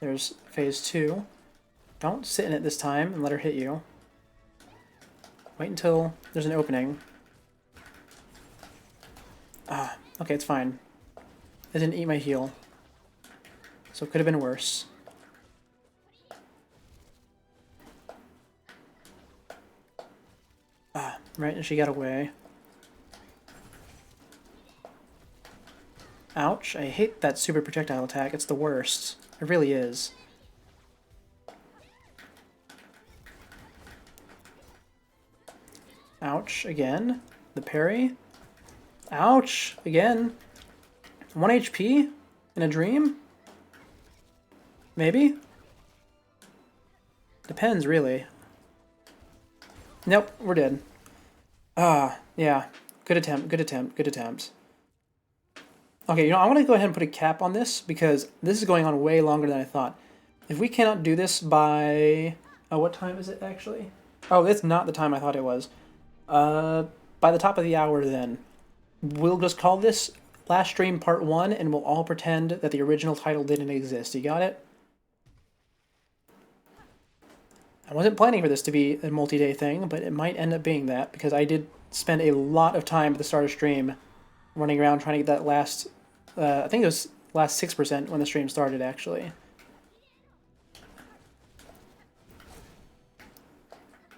There's phase 2. Don't sit in it this time and let her hit you. Wait until there's an opening. Ah, okay, it's fine. It didn't eat my heal. So it could have been worse. Ah, right, and she got away. Ouch, I hate that super projectile attack. It's the worst. It really is. Ouch, again. The parry. Ouch, again. 1 HP in a dream? Maybe? Depends, really. Nope, we're dead. Yeah. Good attempt, good attempt, good attempt. Okay, you know, I want to go ahead and put a cap on this because this is going on way longer than I thought. If we cannot do this by... Oh, what time is it actually? Oh, it's not the time I thought it was. By the top of the hour then. We'll just call this Last Stream Part 1 and we'll all pretend that the original title didn't exist. You got it? I wasn't planning for this to be a multi-day thing, but it might end up being that because I did spend a lot of time at the start of stream running around trying to get that last, I think it was last 6% when the stream started, actually.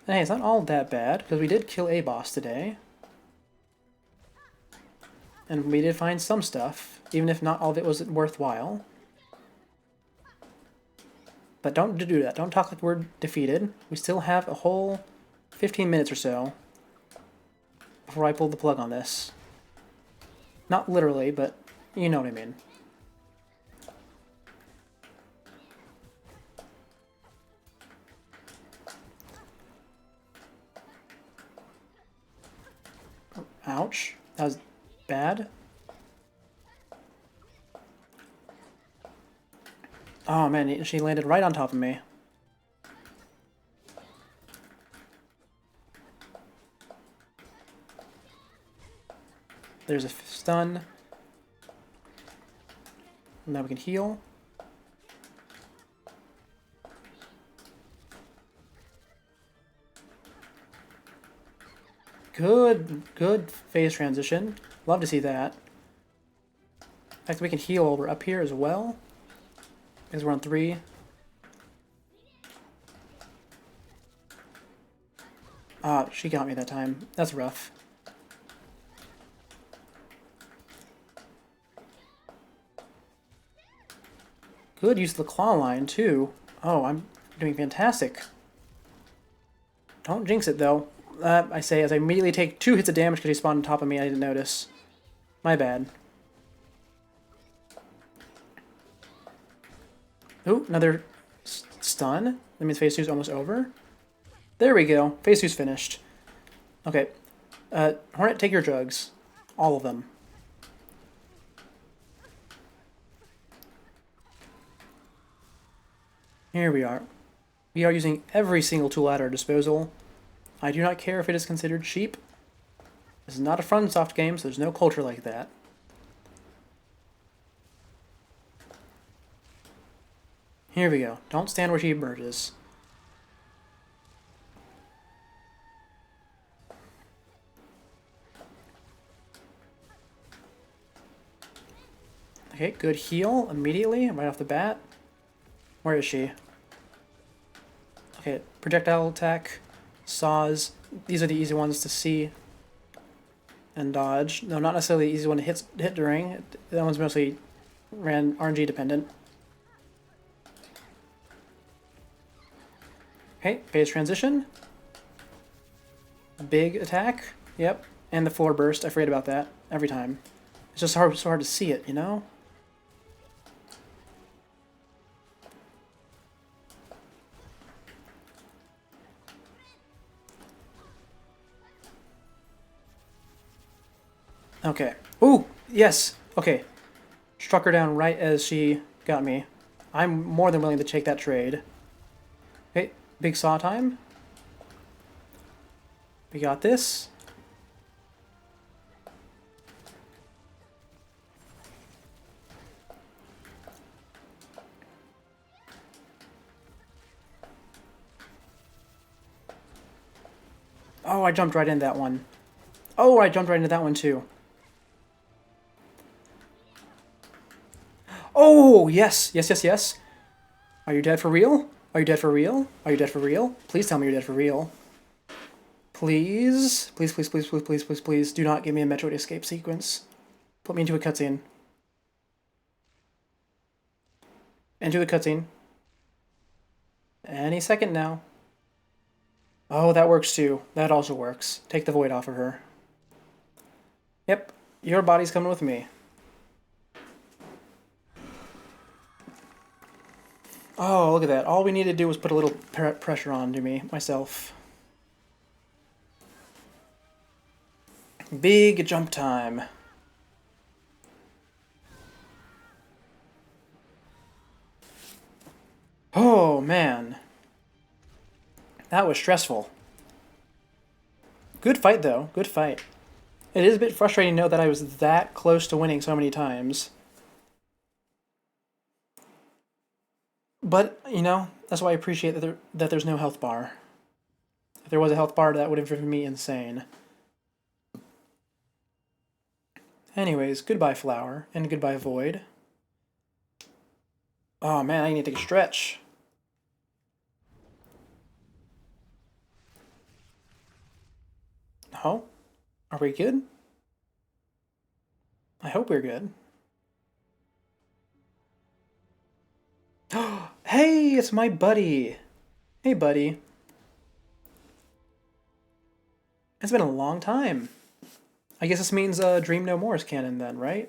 Hey, it's not all that bad, because we did kill a boss today. And we did find some stuff, even if not all of it was worthwhile. But don't do that. Don't talk like we're defeated. We still have a whole 15 minutes or so before I pull the plug on this. Not literally, but you know what I mean. Ouch. That was bad. Oh man, she landed right on top of me. There's a stun. Now we can heal. Good phase transition. Love to see that. In fact, we can heal while we're up here as well. Because we're on 3. Ah, she got me that time. That's rough. Good use of the claw line, too. Oh, I'm doing fantastic. Don't jinx it, though. I say as I immediately take 2 hits of damage because he spawned on top of me. I didn't notice. My bad. Ooh, another stun. That means phase 2 is almost over. There we go. Phase 2's finished. Okay. Hornet, take your drugs. All of them. Here we are. We are using every single tool at our disposal. I do not care if it is considered cheap. This is not a FromSoft game, so there's no culture like that. Here we go. Don't stand where she emerges. Okay, good heal immediately, right off the bat. Where is she? Okay, projectile attack, saws. These are the easy ones to see and dodge. No, not necessarily the easy one to hit during. That one's mostly RNG dependent. Okay, phase transition. Big attack. Yep, and the floor burst. I forget about that every time. It's just so hard to see it, you know? Okay. Ooh, yes. Okay. Struck her down right as she got me. I'm more than willing to take that trade. Okay, big saw time. We got this. Oh, I jumped right into that one. Oh, I jumped right into that one too. Oh, yes, yes, yes, yes. Are you dead for real? Are you dead for real? Are you dead for real? Please tell me you're dead for real. Please? Please, please, please, please, please, please, please. Do not give me a Metroid escape sequence. Put me into a cutscene. Into a cutscene. Any second now. Oh, that works too. That also works. Take the void off of her. Yep, your body's coming with me. Oh, look at that. All we needed to do was put a little pressure on to me, myself. Big jump time. Oh, man. That was stressful. Good fight, though. Good fight. It is a bit frustrating to know that I was that close to winning so many times. But, you know, that's why I appreciate that there's no health bar. If there was a health bar, that would have driven me insane. Anyways, goodbye Flower, and goodbye Void. Oh man, I need to take a stretch. Oh? Are we good? I hope we're good. Hey, it's my buddy! Hey, buddy. It's been a long time. I guess this means Dream No More is canon then, right?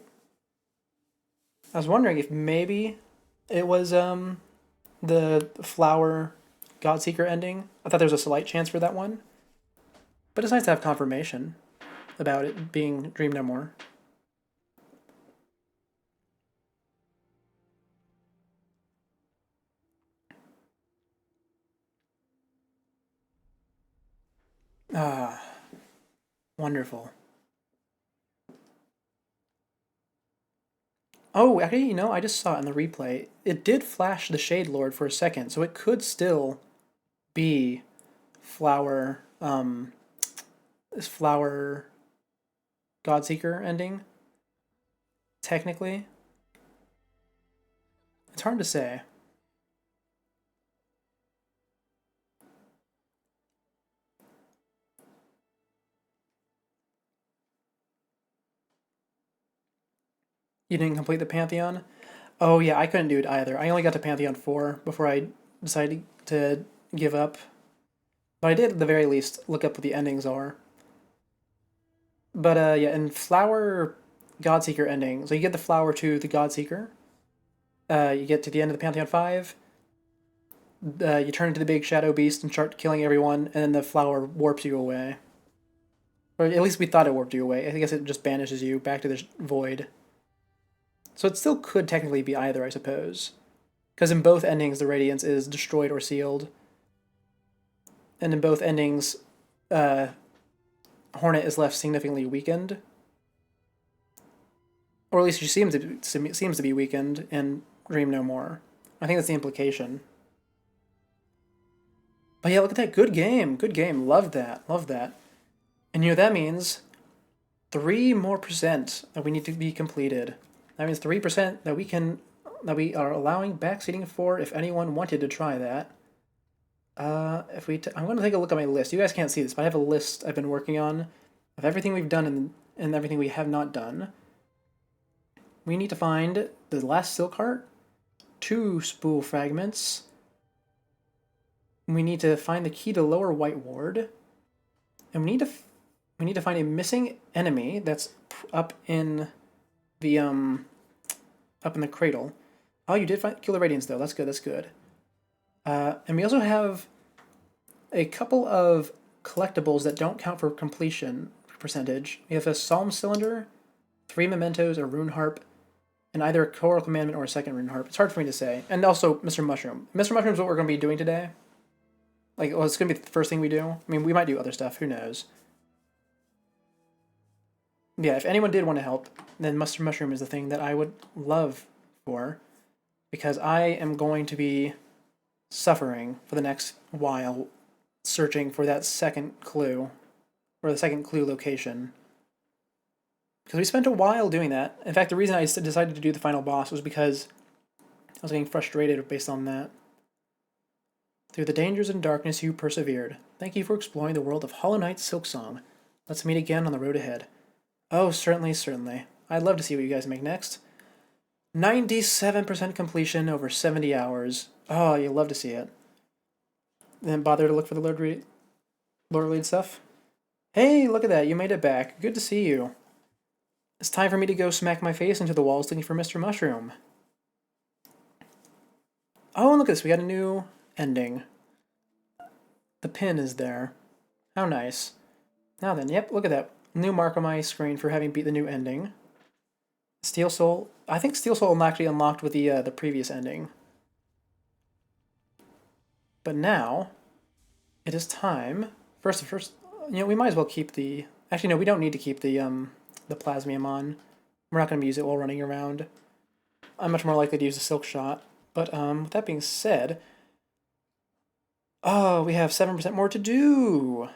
I was wondering if maybe it was the Flower Godseeker ending. I thought there was a slight chance for that one. But it's nice to have confirmation about it being Dream No More. Ah, wonderful. Oh, actually, you know, I just saw it in the replay. It did flash the Shade Lord for a second, so it could still be Flower, this Flower Godseeker ending. Technically, it's hard to say. You didn't complete the Pantheon? Oh yeah, I couldn't do it either. I only got to Pantheon 4 before I decided to give up. But I did at the very least look up what the endings are. But yeah, in Flower Godseeker ending, so you get the flower to the Godseeker. You get to the end of the Pantheon 5. You turn into the big shadow beast and start killing everyone, and then the flower warps you away. Or at least we thought it warped you away. I guess it just banishes you back to the void. So it still could technically be either, I suppose. Because in both endings, the Radiance is destroyed or sealed. And in both endings, Hornet is left significantly weakened. Or at least she seems to be weakened in Dream No More. I think that's the implication. But yeah, look at that. Good game. Good game. Love that. Love that. And you know, that means 3 more % that we need to be completed. That means 3% that we are allowing backseating for if anyone wanted to try that. I'm going to take a look at my list. You guys can't see this, but I have a list I've been working on of everything we've done and everything we have not done. We need to find the last silk heart, 2 spool fragments. We need to find the key to Lower White Ward, and we need to find a missing enemy that's up in the cradle. Oh, you did kill the Radiance though. That's good. That's good. And we also have a couple of collectibles that don't count for completion percentage. We have a Psalm Cylinder, 3 mementos, a Rune Harp, and either a Choral Commandment or a second Rune Harp. It's hard for me to say. And also Mr. Mushroom. Mr. Mushroom is what we're going to be doing today. Like, well, it's going to be the first thing we do. I mean, we might do other stuff. Who knows? Yeah, if anyone did want to help, then Mr. Mushroom is the thing that I would love for. Because I am going to be suffering for the next while searching for that second clue. Or the second clue location. Because we spent a while doing that. In fact, the reason I decided to do the final boss was because I was getting frustrated based on that. Through the dangers and darkness you persevered. Thank you for exploring the world of Hollow Knight's Silksong. Let's meet again on the road ahead. Oh, certainly, certainly. I'd love to see what you guys make next. 97% completion over 70 hours. Oh, you'll love to see it. Then bother to look for the Lord Lead stuff. Hey, look at that. You made it back. Good to see you. It's time for me to go smack my face into the walls looking for Mr. Mushroom. Oh, and look at this. We got a new ending. The pin is there. How nice. Now then, yep, look at that. new mark on my screen for having beat the new ending. Steel Soul. I think Steel Soul actually unlocked with the previous ending. But now, it is time. First, we might as well keep the. Actually, no, we don't need to keep the Plasmium on. We're not going to use it while running around. I'm much more likely to use the Silk Shot. But with that being said, oh, we have 7% more to do.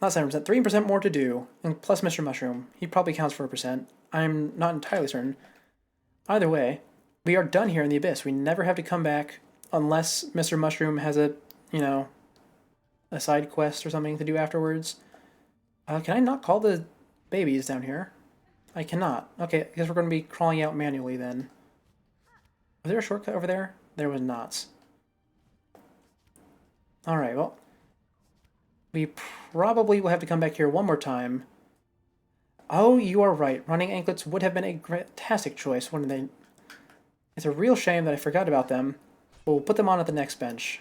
Not 7%, 3% more to do. And plus Mr. Mushroom. He probably counts for a percent. I'm not entirely certain. Either way, we are done here in the Abyss. We never have to come back unless Mr. Mushroom has a, a side quest or something to do afterwards. Can I not call the babies down here? I cannot. Okay, I guess we're going to be crawling out manually then. Was there a shortcut over there? There was not. Alright, well, we probably will have to come back here one more time. Oh, you are right. Running anklets would have been a fantastic choice, wouldn't they? It's a real shame that I forgot about them. But we'll put them on at the next bench.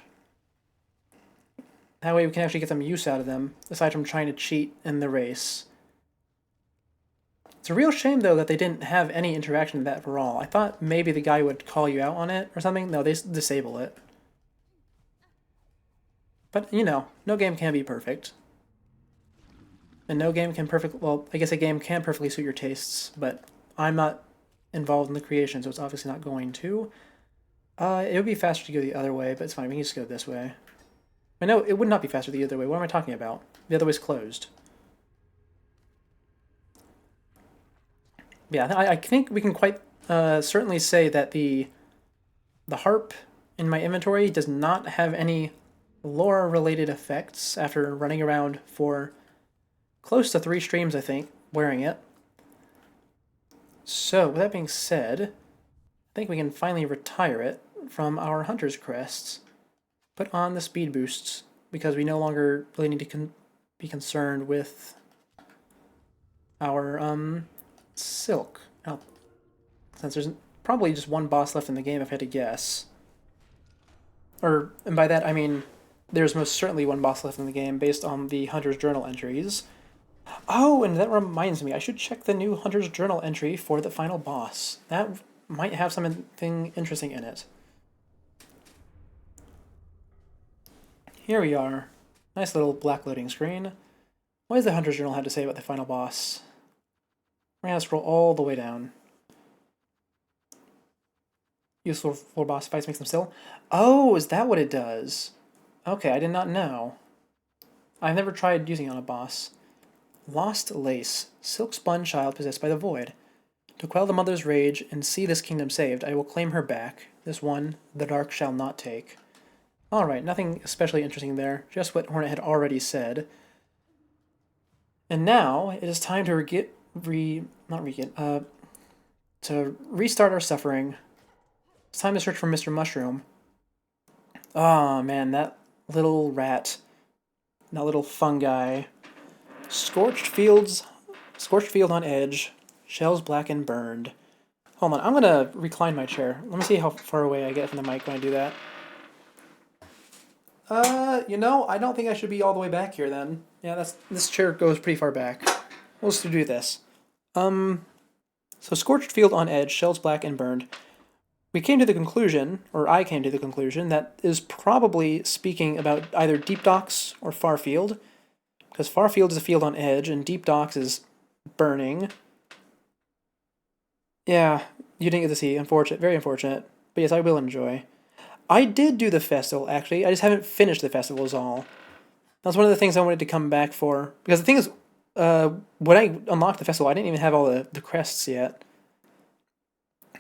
That way we can actually get some use out of them, aside from trying to cheat in the race. It's a real shame, though, that they didn't have any interaction in that for all. I thought maybe the guy would call you out on it or something. No, they disable it. But, no game can be perfect. And no game can well, I guess a game can perfectly suit your tastes, but I'm not involved in the creation, so it's obviously not going to. It would be faster to go the other way, but it's fine. We can just go this way. I know, it would not be faster the other way. What am I talking about? The other way's closed. Yeah, I think we can quite certainly say that the harp in my inventory does not have any lore-related effects after running around for close to 3 streams, I think, wearing it. So, with that being said, I think we can finally retire it from our Hunter's Crests. Put on the speed boosts, because we no longer really need to be concerned with our silk. Oh, since there's probably just one boss left in the game, if I had to guess. And by that I mean there's most certainly one boss left in the game based on the Hunter's Journal entries. Oh, and that reminds me, I should check the new Hunter's Journal entry for the final boss. That might have something interesting in it. Here we are. Nice little black loading screen. What does the Hunter's Journal have to say about the final boss? We're going to scroll all the way down. Useful for boss fights makes them still. Oh, is that what it does? Okay, I did not know. I've never tried using it on a boss. Lost Lace. Silk Spun child possessed by the void. To quell the mother's rage and see this kingdom saved, I will claim her back. This one, the dark shall not take. Alright, nothing especially interesting there. Just what Hornet had already said. And now, it is time to to restart our suffering. It's time to search for Mr. Mushroom. Oh man, that little rat. That little fungi. Scorched field on edge. Shells black and burned. Hold on, I'm gonna recline my chair. Let me see how far away I get from the mic when I do that. I don't think I should be all the way back here then. Yeah, this chair goes pretty far back. We'll just do this. So scorched field on edge, shells black and burned. We came to the conclusion, or I came to the conclusion, that is probably speaking about either Deep Docks or Farfield, because Farfield is a field on edge, and Deep Docks is burning. Yeah, you didn't get to see. Unfortunate, very unfortunate. But yes, I will enjoy. I did do the festival, actually. I just haven't finished the festival is all. That's one of the things I wanted to come back for. Because the thing is, when I unlocked the festival, I didn't even have all the crests yet.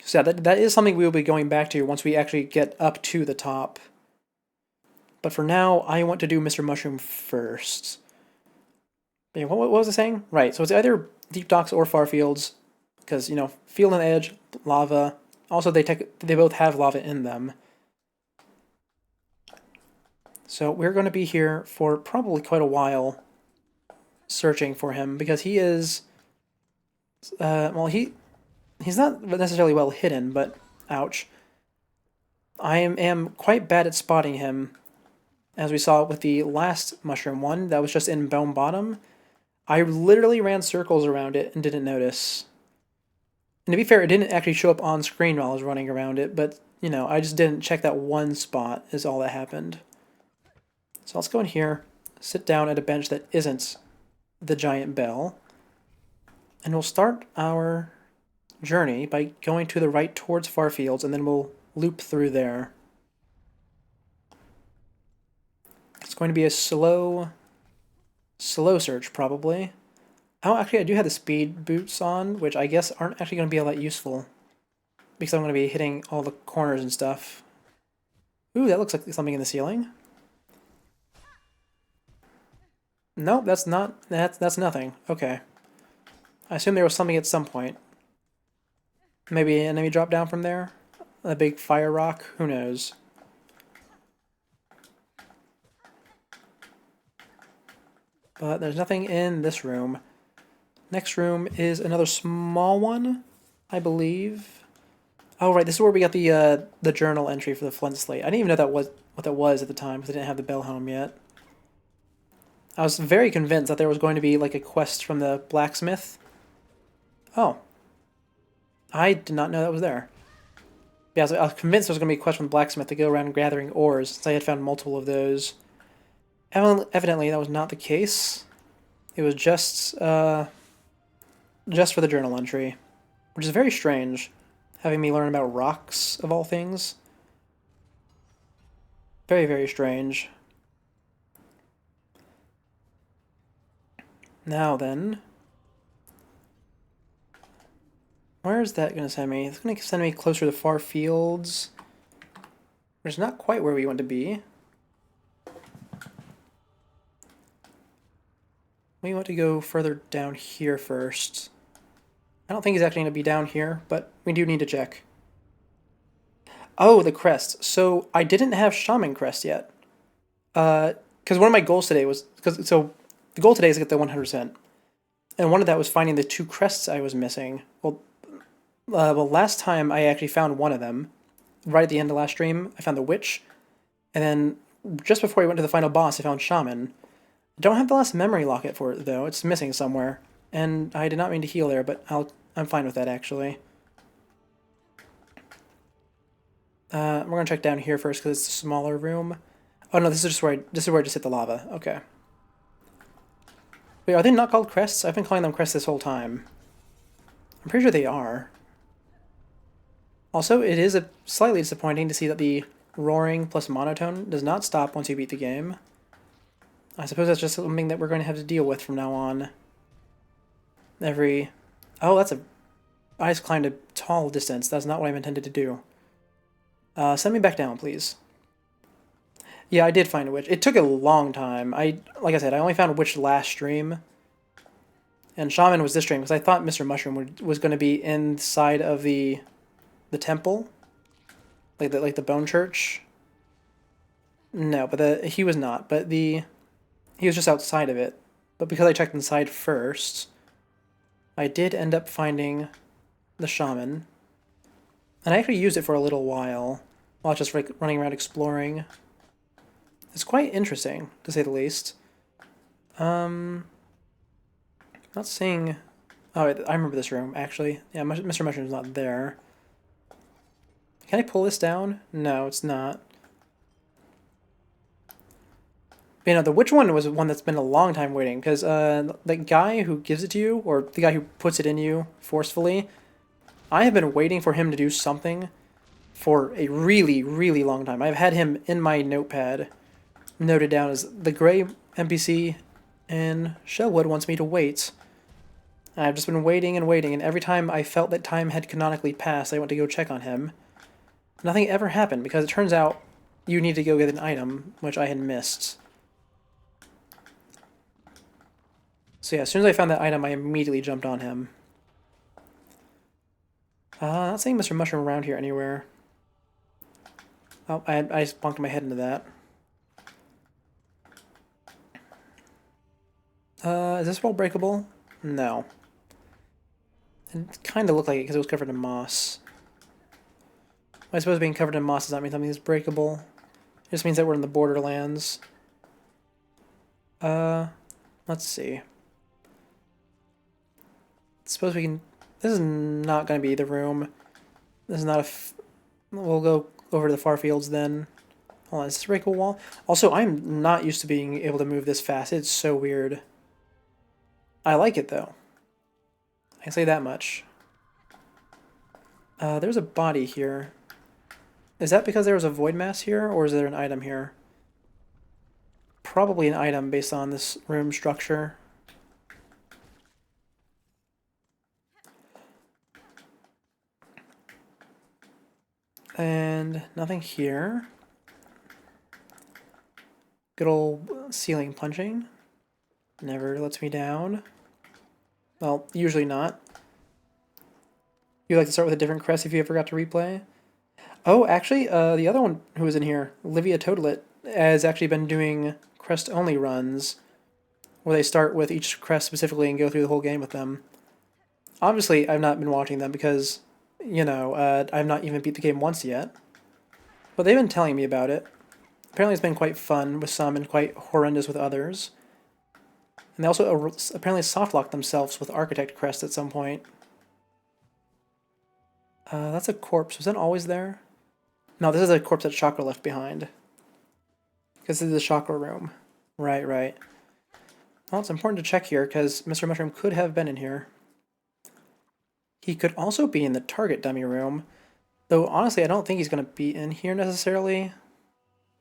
So yeah, that is something we will be going back to once we actually get up to the top. But for now, I want to do Mr. Mushroom first. But yeah, what was I saying? Right, so it's either Deep Docks or Farfields. Because, Field on Edge, lava. Also, they both have lava in them. So we're going to be here for probably quite a while searching for him, because he is, he's not necessarily well hidden, but ouch. I am quite bad at spotting him, as we saw with the last mushroom one that was just in Bone Bottom. I literally ran circles around it and didn't notice. And to be fair, it didn't actually show up on screen while I was running around it, but, you know, I just didn't check that one spot is all that happened. So let's go in here, sit down at a bench that isn't the giant bell, and we'll start our journey by going to the right towards Farfields, and then we'll loop through there. It's going to be a slow search, probably. Oh, actually, I do have the speed boots on, which I guess aren't actually going to be all that useful, because I'm going to be hitting all the corners and stuff. Ooh, that looks like something in the ceiling. Nope, that's not. That's nothing. Okay. I assume there was something at some point. Maybe an enemy dropped down from there? A big fire rock? Who knows? But there's nothing in this room. Next room is another small one, I believe. Oh, right, this is where we got the journal entry for the flint slate. I didn't even know what that was at the time, because I didn't have the bell helm yet. I was very convinced that there was going to be, like, a quest from the blacksmith. Oh. I did not know that was there. Yeah, I was convinced there was going to be a quest from the blacksmith to go around gathering ores, since I had found multiple of those. Evidently, that was not the case. It was just for the journal entry, which is very strange, having me learn about rocks, of all things. Very, very strange. Now then, where is that going to send me? It's going to send me closer to Farfields, which is not quite where we want to be. We want to go further down here first. I don't think he's actually going to be down here, but we do need to check. Oh, the crest. So I didn't have Shaman Crest yet. Because one of my goals today was... So the goal today is to get the 100%. And one of that was finding the 2 crests I was missing. Well, last time I actually found one of them. Right at the end of last stream, I found the Witch. And then just before I went to the final boss, I found Shaman. I don't have the last memory locket for it, though. It's missing somewhere. And I did not mean to heal there, but I'm fine with that, actually. We're going to check down here first, because it's a smaller room. Oh, no, this is where I just hit the lava. Okay. Wait, are they not called crests? I've been calling them crests this whole time. I'm pretty sure they are. Also, it is slightly disappointing to see that the roaring plus monotone does not stop once you beat the game. I suppose that's just something that we're going to have to deal with from now on. Oh, I just climbed a tall distance. That's not what I'm intended to do. Send me back down, please. Yeah, I did find a witch. It took a long time. Like I said, I only found a witch last stream. And Shaman was this stream, because I thought Mr. Mushroom was going to be inside of the temple. Like the bone church. No, but he was not. But he was just outside of it. But because I checked inside first, I did end up finding the Shaman. And I actually used it for a little while just like running around exploring. It's quite interesting, to say the least. Not seeing... Oh, I remember this room, actually. Yeah, Mr. Mushroom's not there. Can I pull this down? No, it's not. But, you know, the witch one was one that's been a long time waiting, because the guy who gives it to you, or the guy who puts it in you forcefully, I have been waiting for him to do something for a really, really long time. I've had him in my notepad noted down as the gray NPC in Shellwood wants me to wait. And I've just been waiting and waiting, and every time I felt that time had canonically passed, I went to go check on him. Nothing ever happened, because it turns out you need to go get an item, which I had missed. So yeah, as soon as I found that item, I immediately jumped on him. Not seeing Mr. Mushroom around here anywhere. Oh, I just bonked my head into that. Is this wall breakable? No. It kind of looked like it because it was covered in moss. I suppose being covered in moss does not mean something is breakable. It just means that we're in the Borderlands. Let's see. suppose we can... This is not going to be the room. This is not a... We'll go over to the far fields then. Hold on, is this a breakable wall? Also, I'm not used to being able to move this fast. It's so weird. I like it, though. I can say that much. There's a body here. Is that because there was a void mass here, or is there an item here? Probably an item based on this room structure. And nothing here. Good old ceiling punching. Never lets me down. Well, usually not. You like to start with a different crest if you ever got to replay? Oh, actually, the other one who was in here, Livia Totalit, has actually been doing crest-only runs, where they start with each crest specifically and go through the whole game with them. Obviously, I've not been watching them because, you know, I've not even beat the game once yet. But they've been telling me about it. Apparently it's been quite fun with some and quite horrendous with others. And they also apparently softlocked themselves with Architect Crest at some point. That's a corpse. Was that always there? No, this is a corpse that Chakra left behind. Because this is the Chakra room. Right, right. Well, it's important to check here, because Mr. Mushroom could have been in here. He could also be in the target dummy room. Though, honestly, I don't think he's going to be in here necessarily.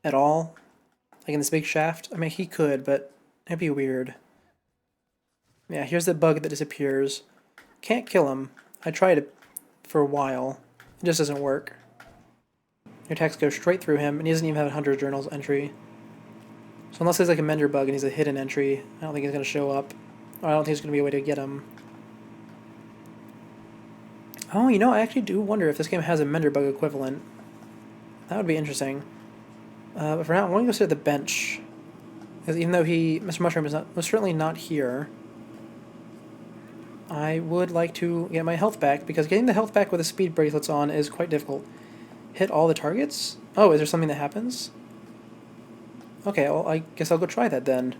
At all. Like in this big shaft. I mean, he could, but it'd be weird. Yeah, here's the bug that disappears. Can't kill him. I tried it for a while. It just doesn't work. Your attacks go straight through him, and he doesn't even have a 100 journals entry. So unless there's like a Mender bug and he's a hidden entry, I don't think he's going to show up. Or I don't think there's going to be a way to get him. Oh, you know, I actually do wonder if this game has a Mender bug equivalent. That would be interesting. But for now, I want to go sit at the bench. Because even though Mr. Mushroom was certainly not here, I would like to get my health back, because getting the health back with the speed bracelets on is quite difficult. Hit all the targets? Oh, is there something that happens? Okay, well, I guess I'll go try that then.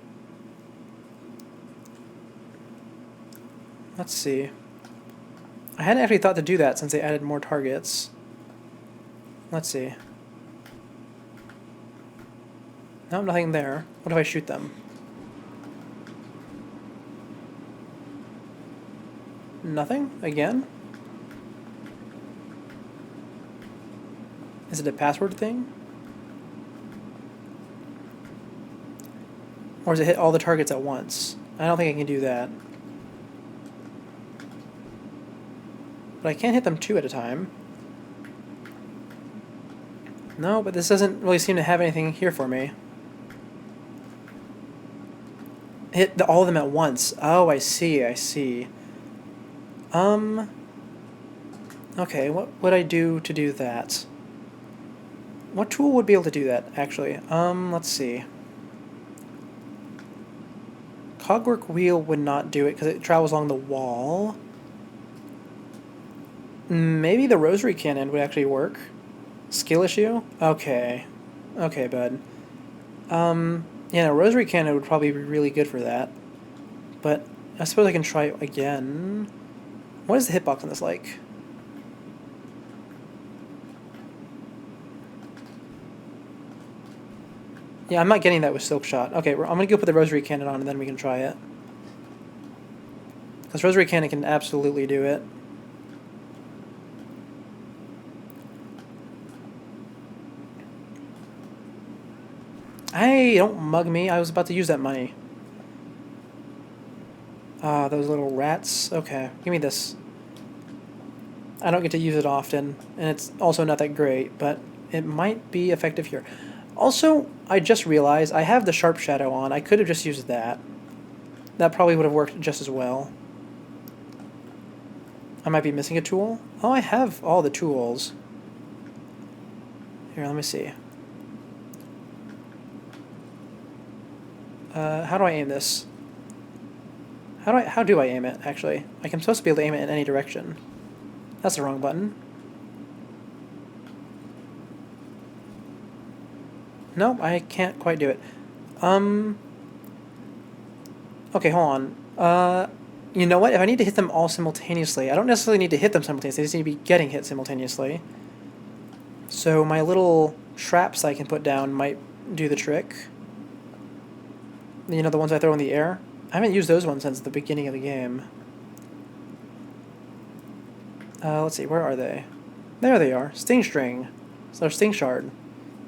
Let's see. I hadn't actually thought to do that since they added more targets. Let's see. No, nothing there. What if I shoot them? Nothing? Again? Is it a password thing? Or does it hit all the targets at once? I don't think I can do that. But I can't hit them two at a time. No, but this doesn't really seem to have anything here for me. Hit all of them at once. Oh, I see, I see. Okay, what would I do to do that? What tool would be able to do that, actually? Let's see. Cogwork wheel would not do it because it travels along the wall. Maybe the rosary cannon would actually work. Skill issue? Okay. Okay, bud. Yeah, rosary cannon would probably be really good for that. But I suppose I can try again. What is the hitbox on this like? Yeah, I'm not getting that with Silk Shot. Okay, I'm going to go put the Rosary Cannon on and then we can try it. Because Rosary Cannon can absolutely do it. Hey, don't mug me. I was about to use that money. Ah, those little rats. Okay, give me this. I don't get to use it often, and it's also not that great, but it might be effective here. Also, I just realized I have the Sharp Shadow on. I could have just used that. That probably would have worked just as well. I might be missing a tool. Oh, I have all the tools. Here, let me see. How do I aim this? How do I aim it, actually? Like, I'm supposed to be able to aim it in any direction. That's the wrong button. Nope, I can't quite do it. Okay, hold on. You know what? If I need to hit them all simultaneously, I don't necessarily need to hit them simultaneously. I just need to be getting hit simultaneously. So my little traps I can put down might do the trick. You know, the ones I throw in the air? I haven't used those ones since the beginning of the game. Let's see, where are they? There they are. Sting String. So Sting Shard.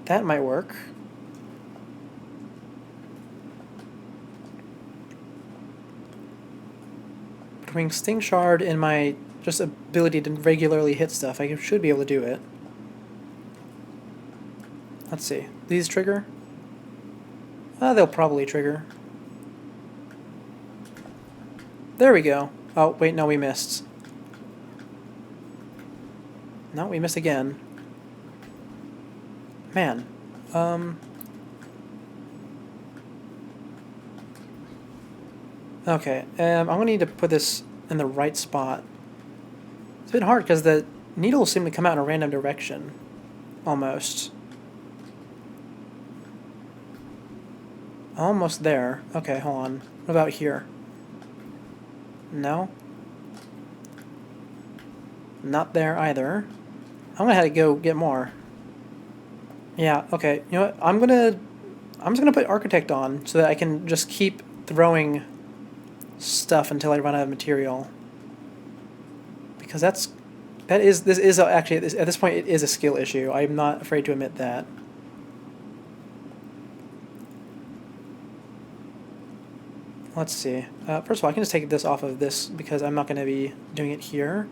That might work. Between Sting Shard and my just ability to regularly hit stuff, I should be able to do it. Let's see. These trigger? They'll probably trigger. There we go. Oh, wait, no, we missed. No, we missed again. Man. Okay, I'm going to need to put this in the right spot. It's a bit hard because the needles seem to come out in a random direction. Almost. Almost there. Okay, hold on. What about here? No? Not there either. I'm gonna have to go get more. Yeah, okay. You know what? I'm just gonna put Architect on so that I can just keep throwing stuff until I run out of material. Because this is actually at this point it is a skill issue. I'm not afraid to admit that. Let's see. First of all, I can just take this off of this because I'm not going to be doing it here.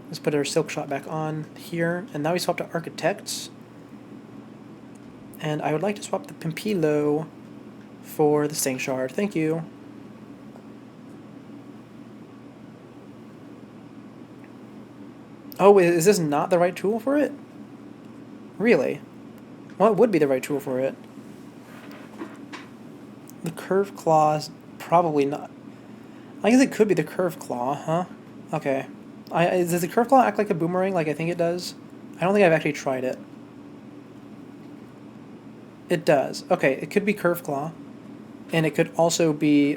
Let's put our Silk Shot back on here. And now we swap to Architects. And I would like to swap the Pimpilo for the Sting Shard. Thank you. Oh, is this not the right tool for it? Really? What would be the right tool for it? The Curved Claw's probably not. I guess it could be the Curved Claw, huh? Okay. Does the Curved Claw act like a boomerang like I think it does? I don't think I've actually tried it. It does. Okay, it could be Curved Claw. And it could also be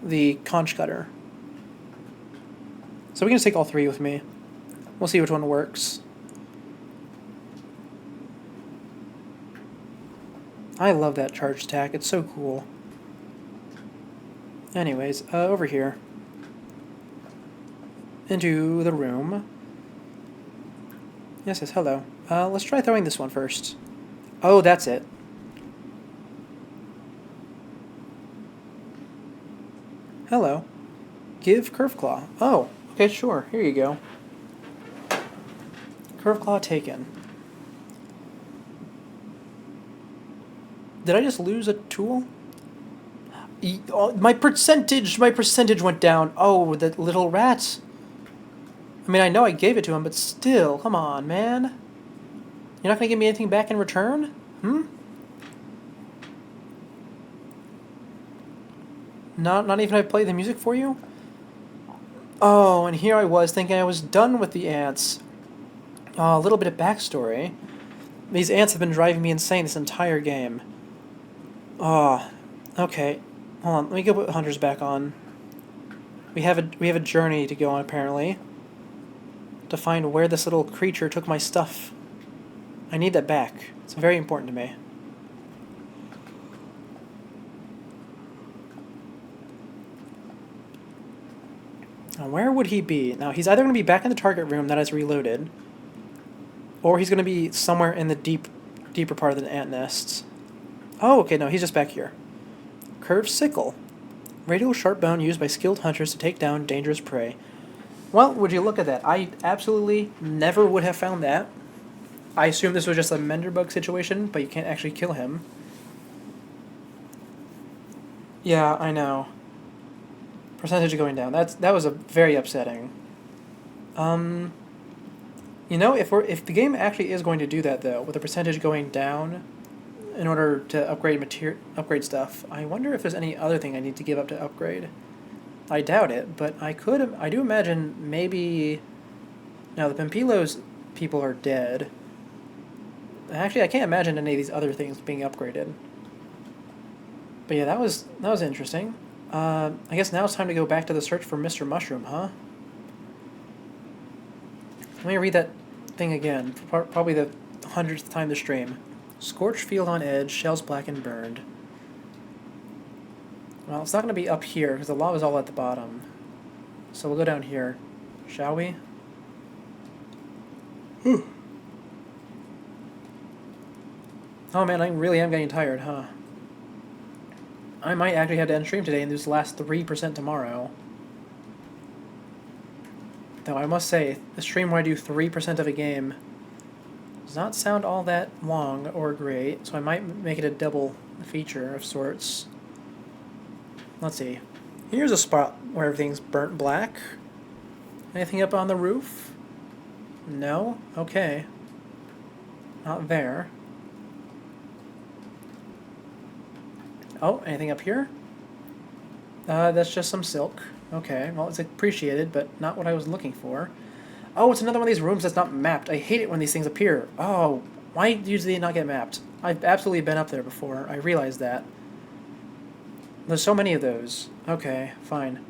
the Conch Cutter. So we can just take all three with me. We'll see which one works. I love that charge attack. It's so cool. Anyways, over here. Into the room. Yes, hello. Let's try throwing this one first. Oh, that's it. Hello. Give Curve Claw. Oh, okay, sure. Here you go. Curve Claw taken. Did I just lose a tool? My percentage went down. Oh, the little rat. I mean, I know I gave it to him, but still, come on, man. You're not gonna give me anything back in return? Not even if I play the music for you? Oh, and here I was thinking I was done with the ants. A little bit of backstory. These ants have been driving me insane this entire game. Oh, okay. Hold on, let me go put Hunters back on. We have a journey to go on apparently. To find where this little creature took my stuff. I need that back. It's very important to me. Now where would he be? Now he's either going to be back in the target room that is reloaded, or he's going to be somewhere in the deeper part of the ant nests. Oh, okay, no, he's just back here. Curved Sickle. Radial sharp bone used by skilled hunters to take down dangerous prey. Well, would you look at that? I absolutely never would have found that. I assume this was just a Menderbug situation, but you can't actually kill him. Yeah, I know. Percentage going down. That was a very upsetting. You know, if the game actually is going to do that though, with the percentage going down, in order to upgrade stuff, I wonder if there's any other thing I need to give up to upgrade. I doubt it, but I do imagine maybe. Now the Pimpilo's people are dead. Actually, I can't imagine any of these other things being upgraded. But yeah, that was interesting. I guess now it's time to go back to the search for Mr. Mushroom, huh? Let me read that thing again, probably the 100th time this stream. Scorched field on edge, shells black and burned. Well, it's not going to be up here, because the lava's all at the bottom. So we'll go down here, shall we? Whew. Oh man, I really am getting tired, huh? I might actually have to end stream today and lose the last 3% tomorrow. Though I must say, the stream where I do 3% of a game does not sound all that long or great, so I might make it a double feature of sorts. Let's see. Here's a spot where everything's burnt black. Anything up on the roof? No? Okay. Not there. Oh, anything up here? That's just some silk. Okay, well, it's appreciated, but not what I was looking for. Oh, it's another one of these rooms that's not mapped. I hate it when these things appear. Oh, why do they not get mapped? I've absolutely been up there before. I realized that. There's so many of those. Okay, fine.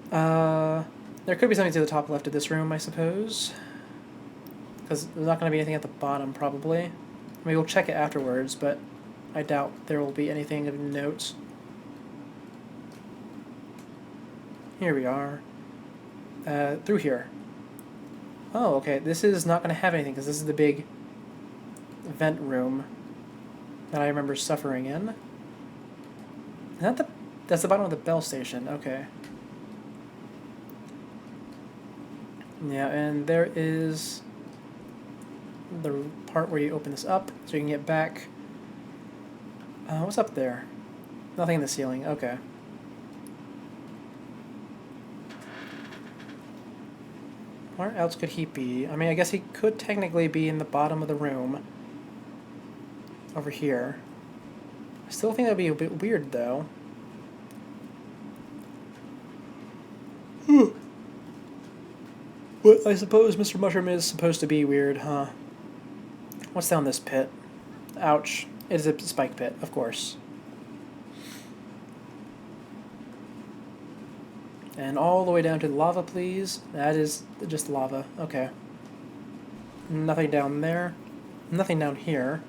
There could be something to the top left of this room, I suppose. Because there's not going to be anything at the bottom, probably. I mean, we'll check it afterwards, but I doubt there will be anything of note. Here we are. Through here. Oh, okay. This is not going to have anything, because this is the big vent room that I remember suffering in. Is that that's the bottom of the bell station. Okay. Yeah, and there is the part where you open this up, so you can get back. What's up there? Nothing in the ceiling. Okay. Where else could he be? I mean, I guess he could technically be in the bottom of the room. Over here. I still think that would be a bit weird, though. But I suppose Mr. Mushroom is supposed to be weird, huh? What's down this pit? Ouch. It is a spike pit, of course. And all the way down to the lava, please. That is just lava. Okay. Nothing down there. Nothing down here.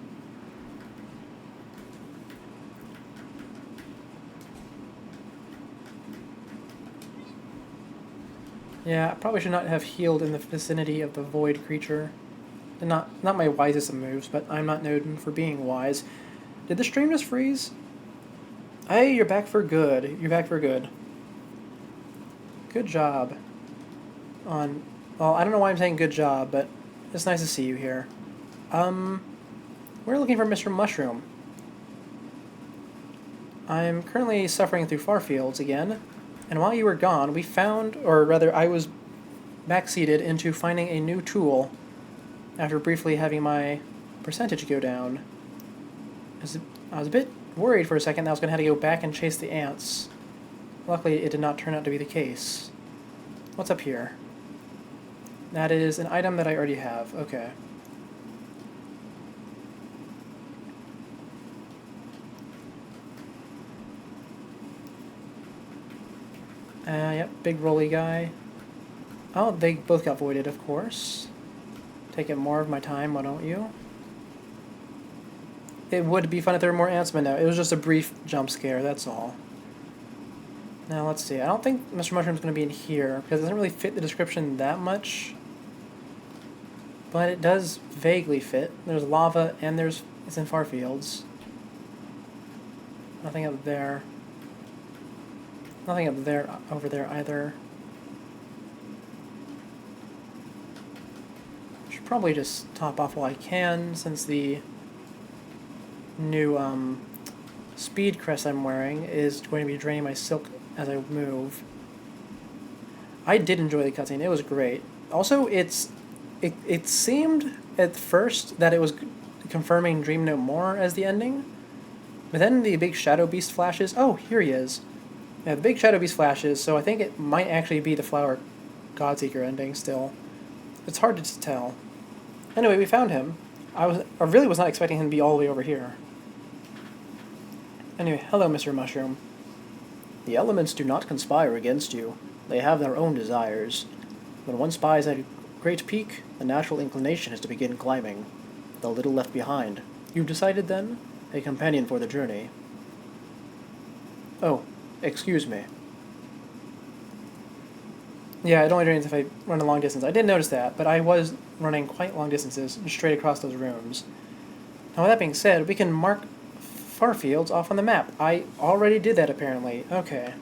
Yeah, I probably should not have healed in the vicinity of the void creature. And not my wisest of moves, but I'm not known for being wise. Did the stream just freeze? Hey, you're back for good. You're back for good. Good job. Well, I don't know why I'm saying good job, but it's nice to see you here. We're looking for Mr. Mushroom. I'm currently suffering through far fields again, and while you were gone, we found, or rather, I was backseated into finding a new tool after briefly having my percentage go down. I was a bit worried for a second that I was going to have to go back and chase the ants. Luckily, it did not turn out to be the case. What's up here? That is an item that I already have. Okay. Yep, big rolly guy. Oh, they both got voided, of course. Taking more of my time, why don't you? It would be fun if there were more ants, but no, it was just a brief jump scare, that's all. Now, let's see. I don't think Mr. Mushroom's going to be in here, because it doesn't really fit the description that much. But it does vaguely fit. There's lava, and it's in far fields. Nothing up there. Nothing up there, over there either. Should probably just top off while I can, since the new speed crest I'm wearing is going to be draining my silk as I move. I did enjoy the cutscene. It was great. Also, it seemed at first that it was confirming Dream No More as the ending, but then the big Shadow Beast flashes. Oh, here he is. Yeah, the big Shadow Beast flashes, so I think it might actually be the Flower Godseeker ending still. It's hard to tell. Anyway, we found him. I really was not expecting him to be all the way over here. Anyway, hello, Mr. Mushroom. The elements do not conspire against you. They have their own desires. When one spies at a great peak, the natural inclination is to begin climbing. The little left behind. You've decided, then? A companion for the journey. Oh, excuse me. Yeah, it only drains if I run a long distance. I did notice that, but I was running quite long distances straight across those rooms. Now, with that being said, we can mark far fields off on the map. I already did that, apparently. Okay.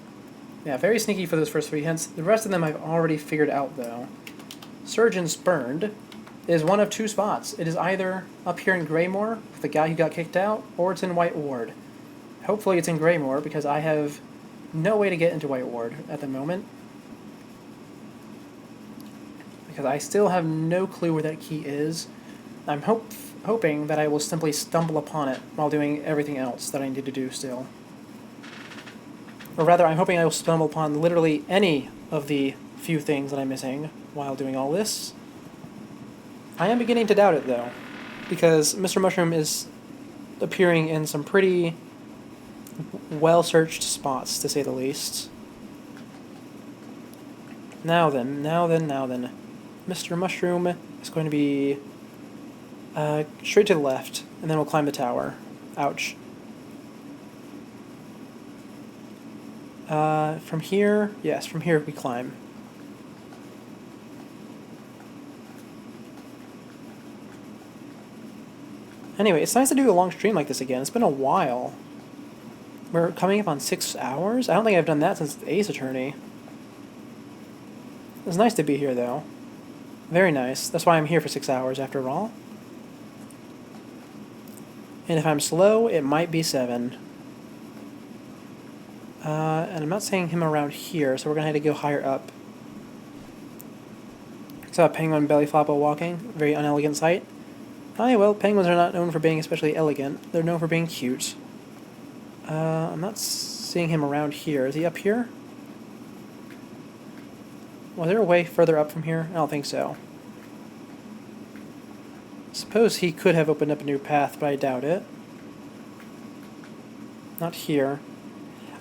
Yeah, very sneaky for those first 3 hints. The rest of them I've already figured out, though. Surgeon Spurned is one of 2 spots. It is either up here in Greymore, with the guy who got kicked out, or it's in White Ward. Hopefully it's in Greymore, because I have no way to get into White Ward at the moment. Because I still have no clue where that key is. I'm hoping that I will simply stumble upon it while doing everything else that I need to do still. Or rather, I'm hoping I will stumble upon literally any of the few things that I'm missing while doing all this. I am beginning to doubt it, though, because Mr. Mushroom is appearing in some pretty well-searched spots, to say the least. Now then. Mr. Mushroom is going to be straight to the left, and then we'll climb the tower. Ouch. From here, yes, from here we climb. Anyway, it's nice to do a long stream like this again. It's been a while. We're coming up on 6 hours? I don't think I've done that since Ace Attorney. It's nice to be here, though. Very nice. That's why I'm here for 6 hours, after all. And if I'm slow, it might be 7. And I'm not seeing him around here, so we're going to have to go higher up. Saw a penguin belly flop while walking. Very unelegant sight. Oh, well, penguins are not known for being especially elegant. They're known for being cute. I'm not seeing him around here. Is he up here? Was there a way further up from here? I don't think so. Suppose he could have opened up a new path, but I doubt it. Not here.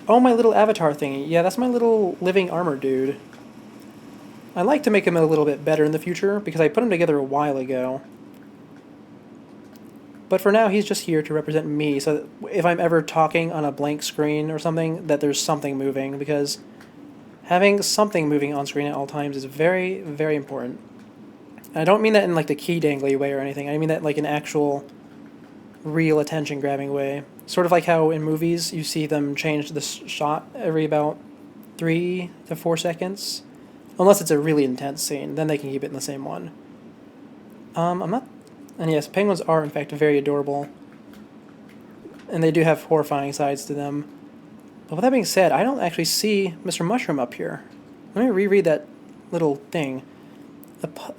Oh, my little avatar thingy. Yeah, that's my little living armor dude. I'd like to make him a little bit better in the future, because I put him together a while ago. But for now, he's just here to represent me, so that if I'm ever talking on a blank screen or something, that there's something moving, because having something moving on screen at all times is very, very important. And I don't mean that in like the key dangly way or anything, I mean that like an actual real attention-grabbing way. Sort of like how in movies you see them change the shot every about 3 to 4 seconds. Unless it's a really intense scene, then they can keep it in the same one. And yes, penguins are in fact very adorable. And they do have horrifying sides to them. But with that being said, I don't actually see Mr. Mushroom up here. Let me reread that little thing.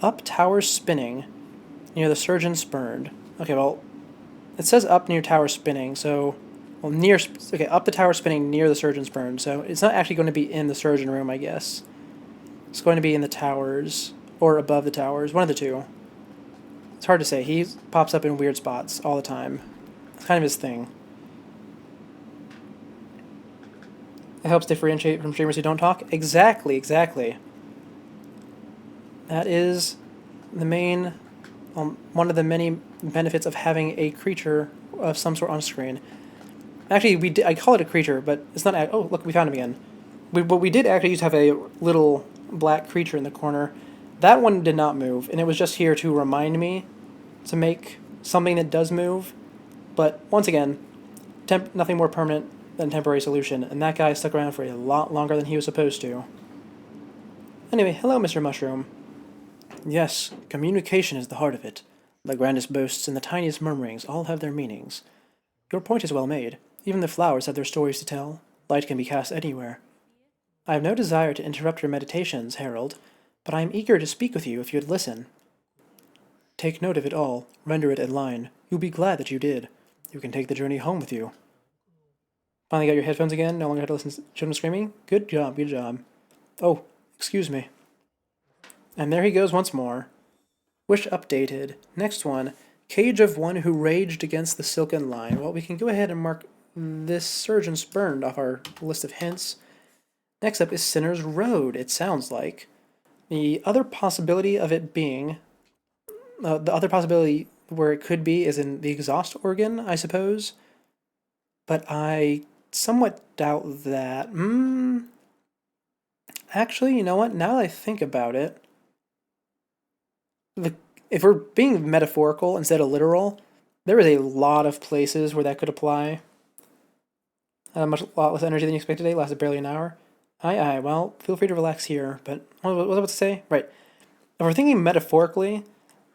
Up tower spinning, near the surgeon spurned. Okay, well, it says up near tower spinning, so... Well, near... Okay, up the tower spinning near the surgeon spurned, so it's not actually going to be in the surgeon room, I guess. It's going to be in the towers, or above the towers, one of the two. It's hard to say. He pops up in weird spots all the time. It's kind of his thing. It helps differentiate from streamers who don't talk. Exactly. That is the main, one of the many benefits of having a creature of some sort on screen. Actually, I call it a creature, but it's not. Oh, look, we found him again. We did actually used to have a little black creature in the corner. That one did not move, and it was just here to remind me to make something that does move. But once again, nothing more permanent than temporary solution, and that guy stuck around for a lot longer than he was supposed to. Anyway, hello, Mr. Mushroom. Yes, communication is the heart of it. The grandest boasts and the tiniest murmurings all have their meanings. Your point is well made. Even the flowers have their stories to tell. Light can be cast anywhere. I have no desire to interrupt your meditations, Harold, but I am eager to speak with you if you'd listen. Take note of it all. Render it in line. You'll be glad that you did. You can take the journey home with you. Finally got your headphones again? No longer have to listen to children screaming? Good job. Oh, excuse me. And there he goes once more. Wish updated. Next one. Cage of one who raged against the silken line. Well, we can go ahead and mark this surgeon spurned off our list of hints. Next up is Sinner's Road, it sounds like. The other possibility of it being, the other possibility where it could be is in the exhaust organ, I suppose. But I somewhat doubt that. Actually, you know what? Now that I think about it, if we're being metaphorical instead of literal, there is a lot of places where that could apply. A lot less energy than you expected today, lasted barely an hour. Aye, well, feel free to relax here, but what was I about to say? Right. If we're thinking metaphorically,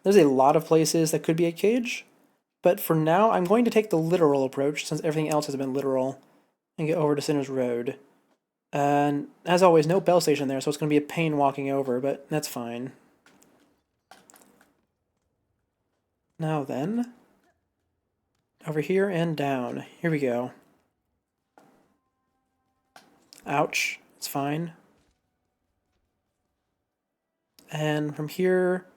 there's a lot of places that could be a cage, but for now, I'm going to take the literal approach, since everything else has been literal, and get over to Sinner's Road. And as always, no bell station there, so it's going to be a pain walking over, but that's fine. Now then, over here and down. Here we go. Ouch. It's fine. And from here,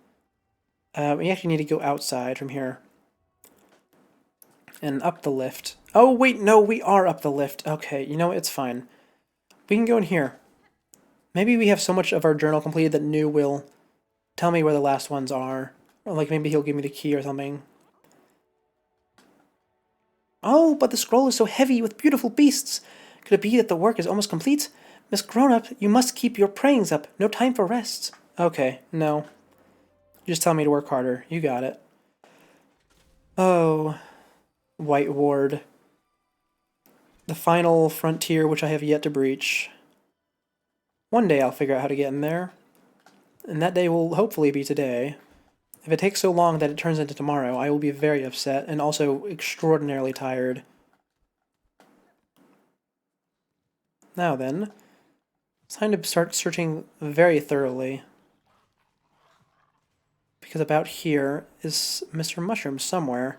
we actually need to go outside from here. And up the lift. Oh, wait, no, we are up the lift. Okay, you know what? It's fine. We can go in here. Maybe we have so much of our journal completed that New will tell me where the last ones are. Or like maybe he'll give me the key or something. Oh, but the scroll is so heavy with beautiful beasts. Could it be that the work is almost complete? Miss Grown-up, you must keep your prayings up. No time for rest. Okay, no. Just tell me to work harder. You got it. Oh, White Ward. The final frontier which I have yet to breach. One day I'll figure out how to get in there. And that day will hopefully be today. If it takes so long that it turns into tomorrow, I will be very upset and also extraordinarily tired. Now then, it's time to start searching very thoroughly. Because about here is Mr. Mushroom somewhere.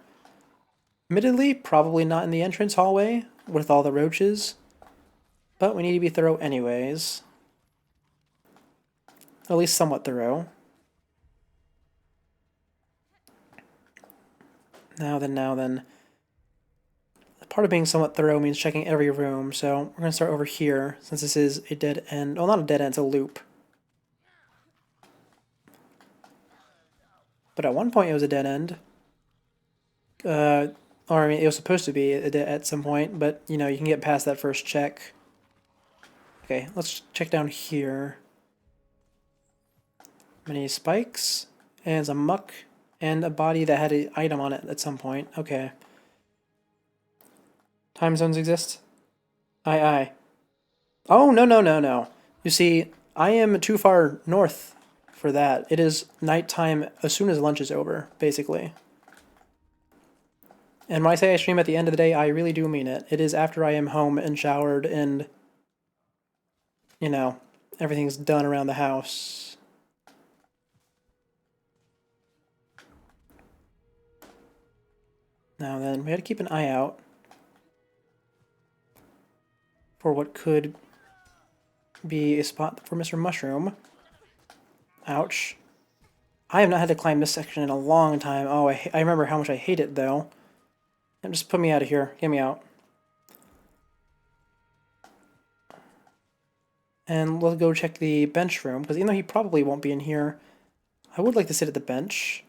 Admittedly, probably not in the entrance hallway with all the roaches, but we need to be thorough anyways. At least somewhat thorough. Now then. Part of being somewhat thorough means checking every room, so we're going to start over here, since this is a dead end. Well, not a dead end, it's a loop. But at one point it was a dead end. Or, I mean, it was supposed to be at some point, but, you know, you can get past that first check. Okay, let's check down here. Many spikes, and some muck, and a body that had an item on it at some point. Okay. Time zones exist? Aye. Oh, no. You see, I am too far north for that. It is nighttime as soon as lunch is over, basically. And when I say I stream at the end of the day, I really do mean it. It is after I am home and showered and, you know, everything's done around the house. Now then, we gotta keep an eye out for what could be a spot for Mr. Mushroom. Ouch. I have not had to climb this section in a long time. Oh, I remember how much I hate it, though. Just put me out of here. Get me out. And we'll go check the bench room, because even though he probably won't be in here, I would like to sit at the bench.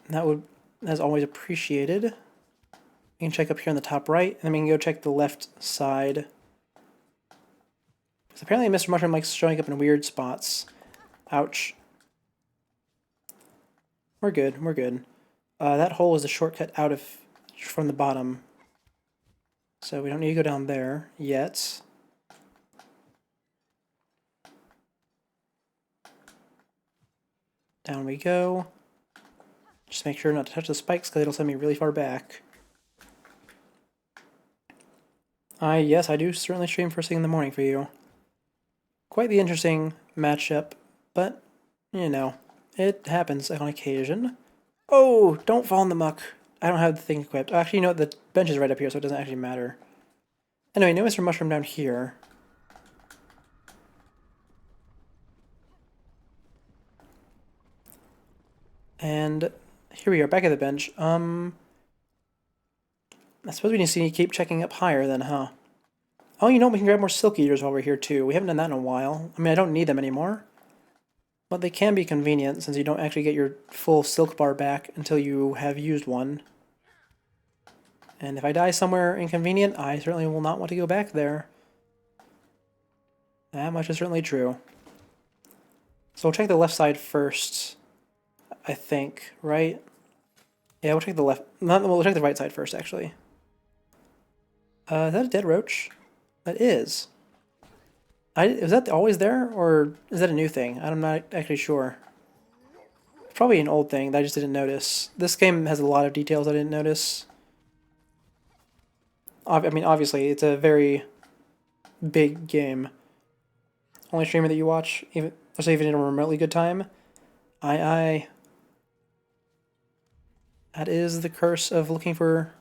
That's always appreciated. We can check up here on the top right, and then we can go check the left side. Because apparently Mr. Mushroom likes showing up in weird spots. Ouch. We're good. That hole is a shortcut out from the bottom. So we don't need to go down there yet. Down we go. Just make sure not to touch the spikes because it'll send me really far back. Yes, I do certainly stream first thing in the morning for you. Quite the interesting matchup, but, you know, it happens on occasion. Oh, don't fall in the muck. I don't have the thing equipped. Actually, you know what? The bench is right up here, so it doesn't actually matter. Anyway, no Mr. Mushroom down here. And here we are, back at the bench. I suppose we need to keep checking up higher then, huh? Oh, you know, we can grab more Silk Eaters while we're here, too. We haven't done that in a while. I mean, I don't need them anymore. But they can be convenient, since you don't actually get your full Silk Bar back until you have used one. And if I die somewhere inconvenient, I certainly will not want to go back there. That much is certainly true. So we'll check the left side first, I think, right? Yeah, we'll check the left. We'll check the right side first, actually. Is that a dead roach? That is. Is that always there, or is that a new thing? I'm not actually sure. It's probably an old thing that I just didn't notice. This game has a lot of details I didn't notice. I mean, obviously, it's a very big game. Only streamer that you watch, even in a remotely good time. Aye. That is the curse of looking for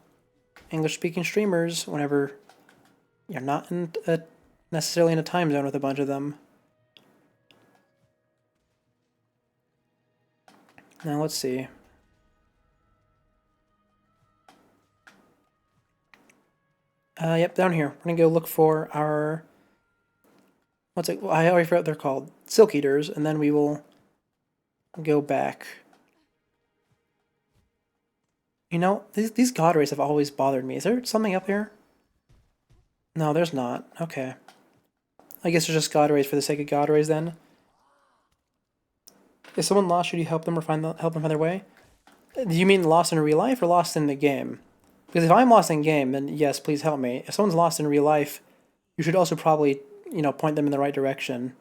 English-speaking streamers whenever you're not necessarily in a time zone with a bunch of them. Now let's see. Yep, down here. We're gonna go look for our... What's it? Well, I already forgot what they're called. Silk Eaters, and then we will go back. You know, these god rays have always bothered me. Is there something up here? No, there's not. Okay. I guess there's just god rays for the sake of god rays then. If someone lost, should you help them or help them find their way? Do you mean lost in real life or lost in the game? Because if I'm lost in game, then yes, please help me. If someone's lost in real life, you should also probably, you know, point them in the right direction.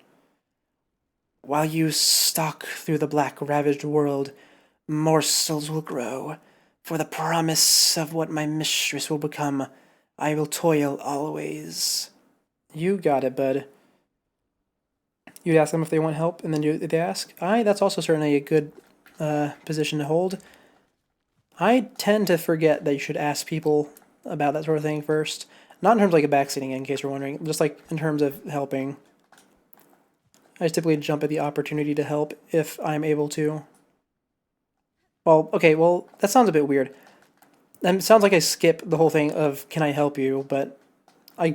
While you stalk through the black ravaged world, morsels will grow. For the promise of what my mistress will become, I will toil always. You got it, bud. You'd ask them if they want help, and then they ask. That's also certainly a good position to hold. I tend to forget that you should ask people about that sort of thing first. Not in terms of like a backseating, in case you're wondering, just like in terms of helping. I just typically jump at the opportunity to help if I'm able to. Well, okay, well, that sounds a bit weird. It sounds like I skip the whole thing of can I help you, but I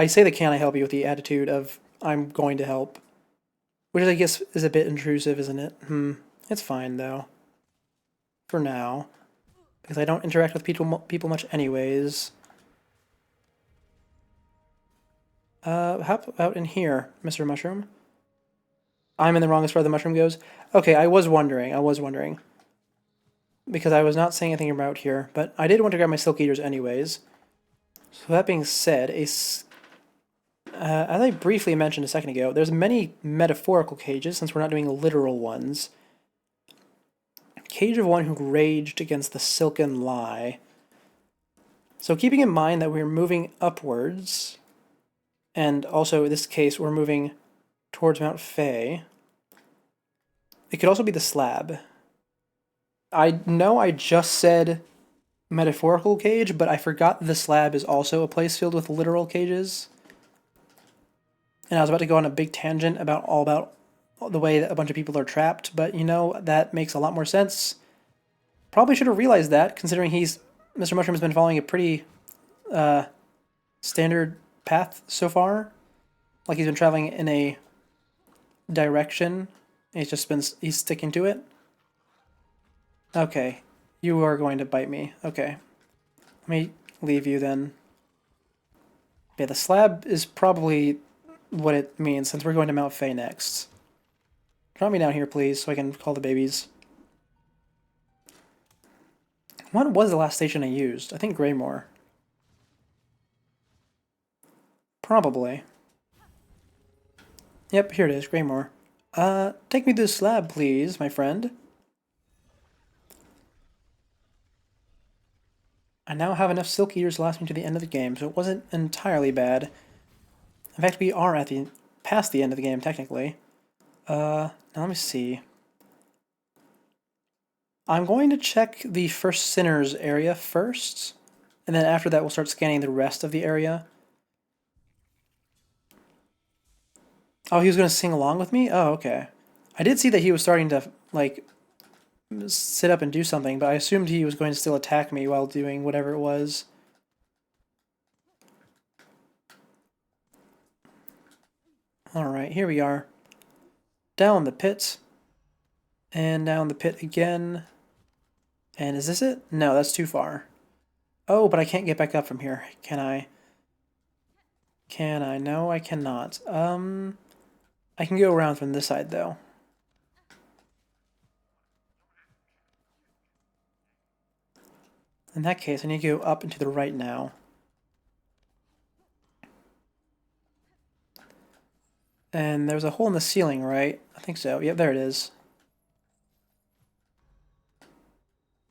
say the can I help you with the attitude of I'm going to help. Which I guess is a bit intrusive, isn't it? It's fine though. For now. Because I don't interact with people much anyways. How about in here, Mr. Mushroom? I'm in the wrong as far as the mushroom goes? Okay, I was wondering. Because I was not saying anything about here, but I did want to grab my Silk Eaters anyways. So that being said, as I briefly mentioned a second ago, there's many metaphorical cages since we're not doing literal ones. Cage of one who raged against the silken lie. So keeping in mind that we're moving upwards, and also in this case we're moving towards Mount Fae, it could also be the slab. I know I just said metaphorical cage, but I forgot the slab is also a place filled with literal cages. And I was about to go on a big tangent about the way that a bunch of people are trapped, but you know, that makes a lot more sense. Probably should have realized that, considering Mr. Mushroom has been following a pretty standard path so far. Like he's been traveling in a direction, and he's sticking to it. Okay, you are going to bite me. Okay. Let me leave you then. Yeah, the slab is probably what it means, since we're going to Mount Fae next. Drop me down here, please, so I can call the babies. What was the last station I used? I think Greymore. Probably. Yep, here it is, Greymore. Take me to the slab, please, my friend. I now have enough Silk Eaters to last me to the end of the game, so it wasn't entirely bad. In fact, we are past the end of the game, technically. Now let me see. I'm going to check the first Sinners area first, and then after that we'll start scanning the rest of the area. Oh, he was going to sing along with me? Oh, okay. I did see that he was starting to, like, sit up and do something, but I assumed he was going to still attack me while doing whatever it was. Alright, here we are. Down the pit. And down the pit again. And is this it? No, that's too far. Oh, but I can't get back up from here. Can I? Can I? No, I cannot. I can go around from this side, though. In that case, I need to go up and to the right now. And there's a hole in the ceiling, right? I think so. Yep, there it is.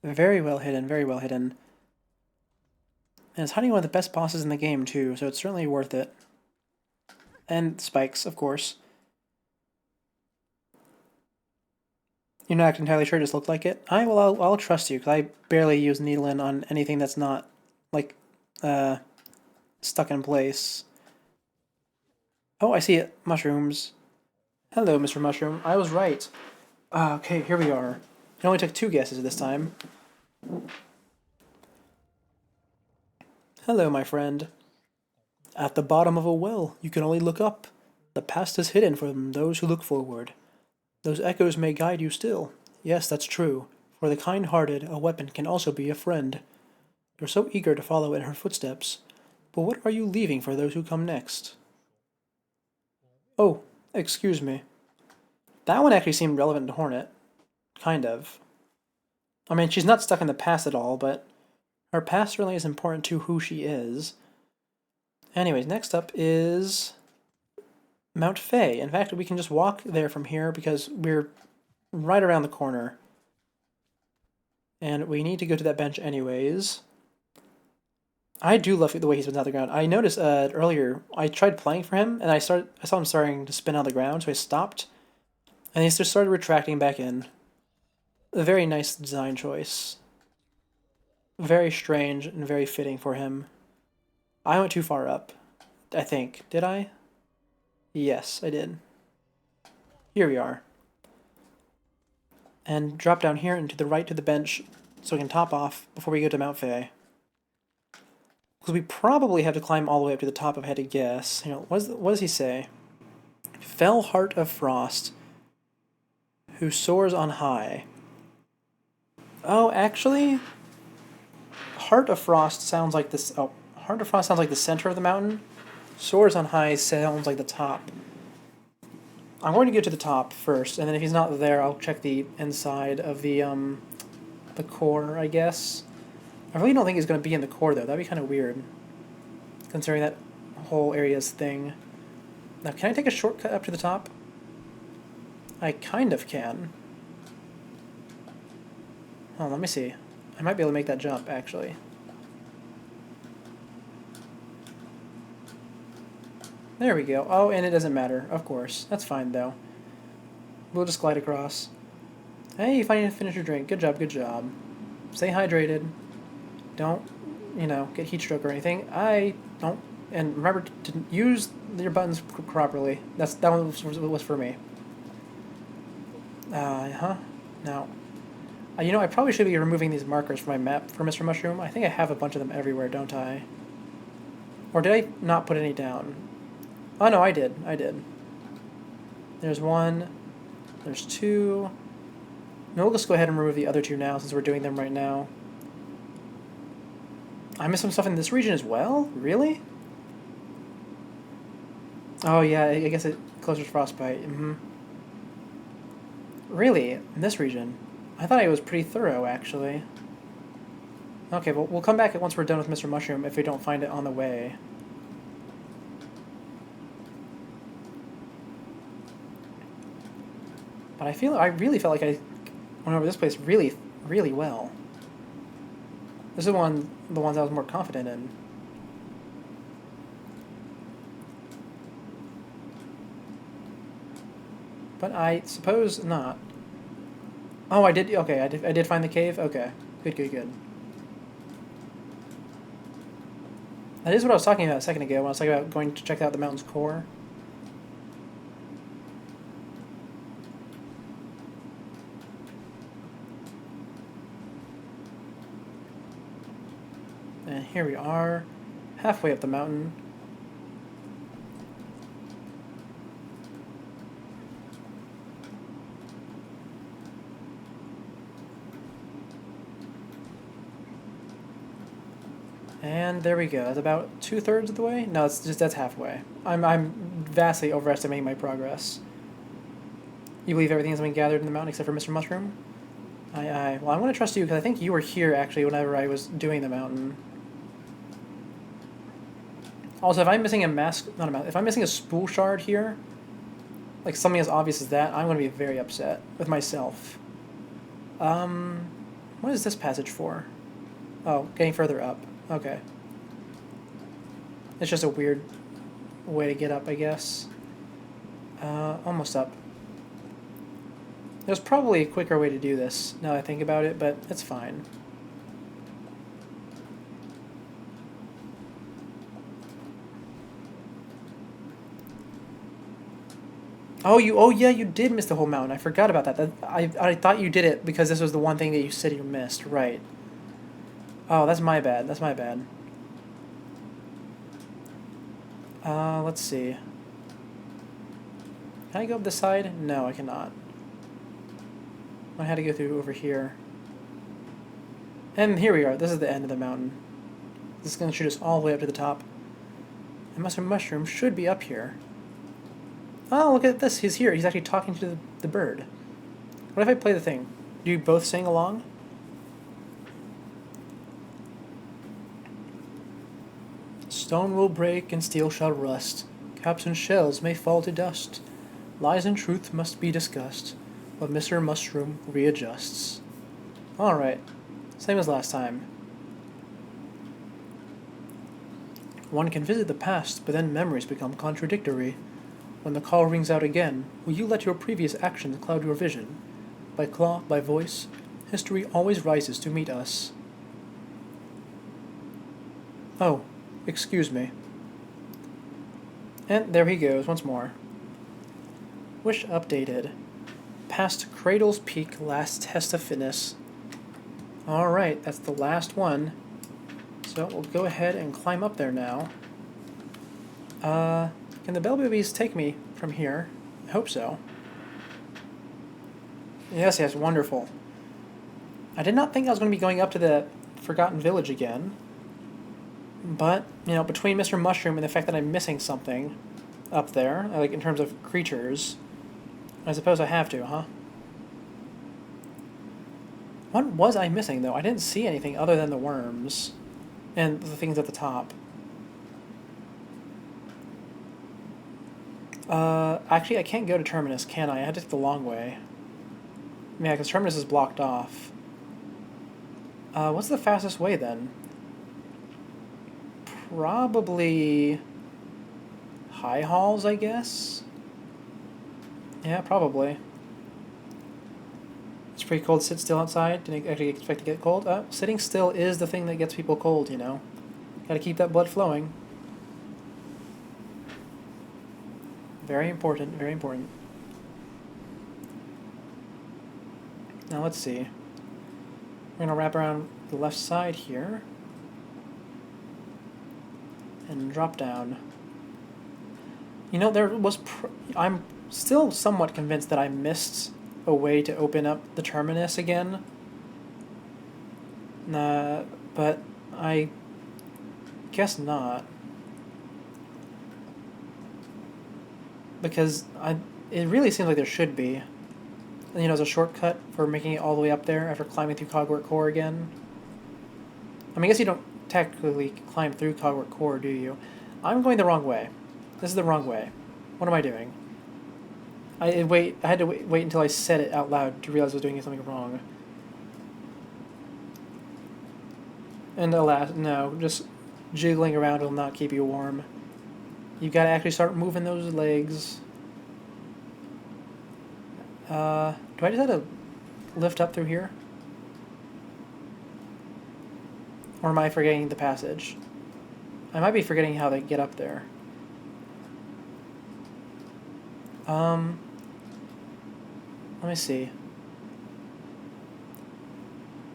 Very well hidden, very well hidden. And it's hiding one of the best bosses in the game, too, so it's certainly worth it. And spikes, of course. You're not entirely sure it just looked like it? I'll trust you, because I barely use needling on anything that's not, like, stuck in place. Oh, I see it. Mushrooms. Hello, Mr. Mushroom. I was right. Okay, here we are. It only took 2 guesses this time. Hello, my friend. At the bottom of a well, you can only look up. The past is hidden from those who look forward. Those echoes may guide you still. Yes, that's true. For the kind-hearted, a weapon can also be a friend. You're so eager to follow in her footsteps. But what are you leaving for those who come next? Oh, excuse me. That one actually seemed relevant to Hornet. Kind of. I mean, she's not stuck in the past at all, but her past certainly is important to who she is. Anyways, next up is Mount Fay. In fact, we can just walk there from here because we're right around the corner. And we need to go to that bench anyways. I do love the way he spins out the ground. I noticed earlier, I tried playing for him, and I saw him starting to spin out the ground, so I stopped. And he just started retracting back in. A very nice design choice. Very strange and very fitting for him. I went too far up, I think. Did I? Yes, I did. Here we are. And drop down here and to the right to the bench so we can top off before we go to Mount Fay. Because we probably have to climb all the way up to the top if I had to guess. You know, what does he say? Fell Heart of Frost, who soars on high. Oh, actually, Heart of Frost sounds like this. Oh, Heart of Frost sounds like the center of the mountain. Soars on high sounds like the top. I'm going to get to the top first, and then if he's not there, I'll check the inside of the core, I guess. I really don't think he's going to be in the core, though. That'd be kind of weird, considering that whole area's thing. Now, can I take a shortcut up to the top? I kind of can. Oh, let me see. I might be able to make that jump, actually. There we go. Oh, and it doesn't matter, of course. That's fine, though. We'll just glide across. Hey, you finally finished your drink. Good job, good job. Stay hydrated. Don't, you know, get heat stroke or anything. I don't. And remember to use your buttons properly. That one was for me. Now, you know, I probably should be removing these markers from my map for Mr. Mushroom. I think I have a bunch of them everywhere, don't I? Or did I not put any down? Oh, no, I did. I did. There's 1. There's 2. No, we'll just go ahead and remove the other 2 now since we're doing them right now. I missed some stuff in this region as well? Really? Oh, yeah, I guess it closer to Frostbite. Really? In this region? I thought I was pretty thorough, actually. Okay, well, we'll come back once we're done with Mr. Mushroom if we don't find it on the way. But I really felt like I went over this place really, really well. This is the ones I was more confident in. But I suppose not. Oh, I did. Okay, I did find the cave. Okay, good, good, good. That is what I was talking about a second ago when I was talking about going to check out the mountain's core. And here we are, halfway up the mountain. And there we go. That's about 2/3 of the way. No, that's halfway. I'm vastly overestimating my progress. You believe everything has been gathered in the mountain except for Mr. Mushroom? Aye, aye. Well, I'm going to trust you because I think you were here actually whenever I was doing the mountain. Also, if I'm missing a mask, not a mask, if I'm missing a spool shard here, like something as obvious as that, I'm going to be very upset with myself. What is this passage for? Oh, getting further up. Okay. It's just a weird way to get up, I guess. Almost up. There's probably a quicker way to do this, now that I think about it, but it's fine. Oh, yeah, you did miss the whole mountain. I forgot about that. I thought you did it because this was the one thing that you said you missed, right. Oh, that's my bad. That's my bad. Let's see. Can I go up this side? No, I cannot. I had to go through over here. And here we are. This is the end of the mountain. This is going to shoot us all the way up to the top. And Mr. Mushroom should be up here. Oh, look at this. He's here. He's actually talking to the bird. What if I play the thing? Do you both sing along? Stone will break and steel shall rust. Caps and shells may fall to dust. Lies and truth must be discussed, but Mr. Mushroom readjusts. Alright. Same as last time. One can visit the past, but then memories become contradictory. When the call rings out again, will you let your previous actions cloud your vision? By claw, by voice, history always rises to meet us. Oh, excuse me. And there he goes once more. Wish updated. Past Cradle's Peak, last test of fitness. Alright, that's the last one. So we'll go ahead and climb up there now. Can the Bell Boobies take me from here? I hope so. Yes, yes, wonderful. I did not think I was going to be going up to the Forgotten Village again. But, you know, between Mr. Mushroom and the fact that I'm missing something up there, like in terms of creatures, I suppose I have to, huh? What was I missing, though? I didn't see anything other than the worms and the things at the top. Actually, I can't go to Terminus, can I? I had to take the long way. Yeah, because Terminus is blocked off. What's the fastest way, then? Probably High Halls, I guess? Yeah, probably. It's pretty cold to sit still outside. Didn't actually expect to get cold. Sitting still is the thing that gets people cold, you know. Gotta keep that blood flowing. Very important, very important. Now let's see. We're gonna wrap around the left side here. And drop down. You know, I'm still somewhat convinced that I missed a way to open up the Terminus again. But I guess not. Because it really seems like there should be. You know, as a shortcut for making it all the way up there after climbing through Cogwort Core again. I mean, I guess you don't technically climb through Cogwort Core, do you? I'm going the wrong way. This is the wrong way. What am I doing? I had to wait until I said it out loud to realize I was doing something wrong. And alas, no, just jiggling around will not keep you warm. You've got to actually start moving those legs. Do I just have to lift up through here? Or am I forgetting the passage? I might be forgetting how they get up there. Let me see.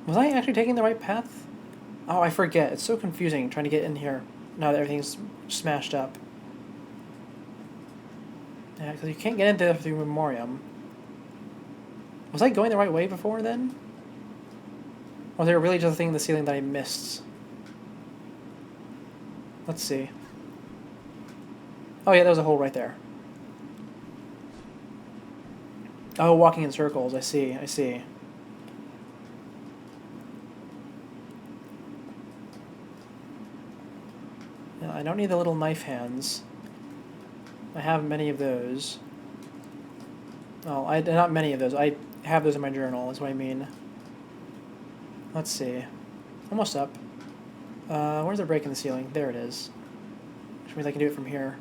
Was I actually taking the right path? Oh, I forget. It's so confusing trying to get in here now that everything's smashed up. Yeah, because you can't get into through Memoriam. Was I going the right way before then? Or was there really just a thing in the ceiling that I missed? Let's see. Oh yeah, there was a hole right there. Oh, walking in circles. I see, I see. Yeah, I don't need the little knife hands. I have many of those. Oh, not many of those. I have those in my journal, is what I mean. Let's see. Almost up. Where's the break in the ceiling? There it is. Which means I can do it from here.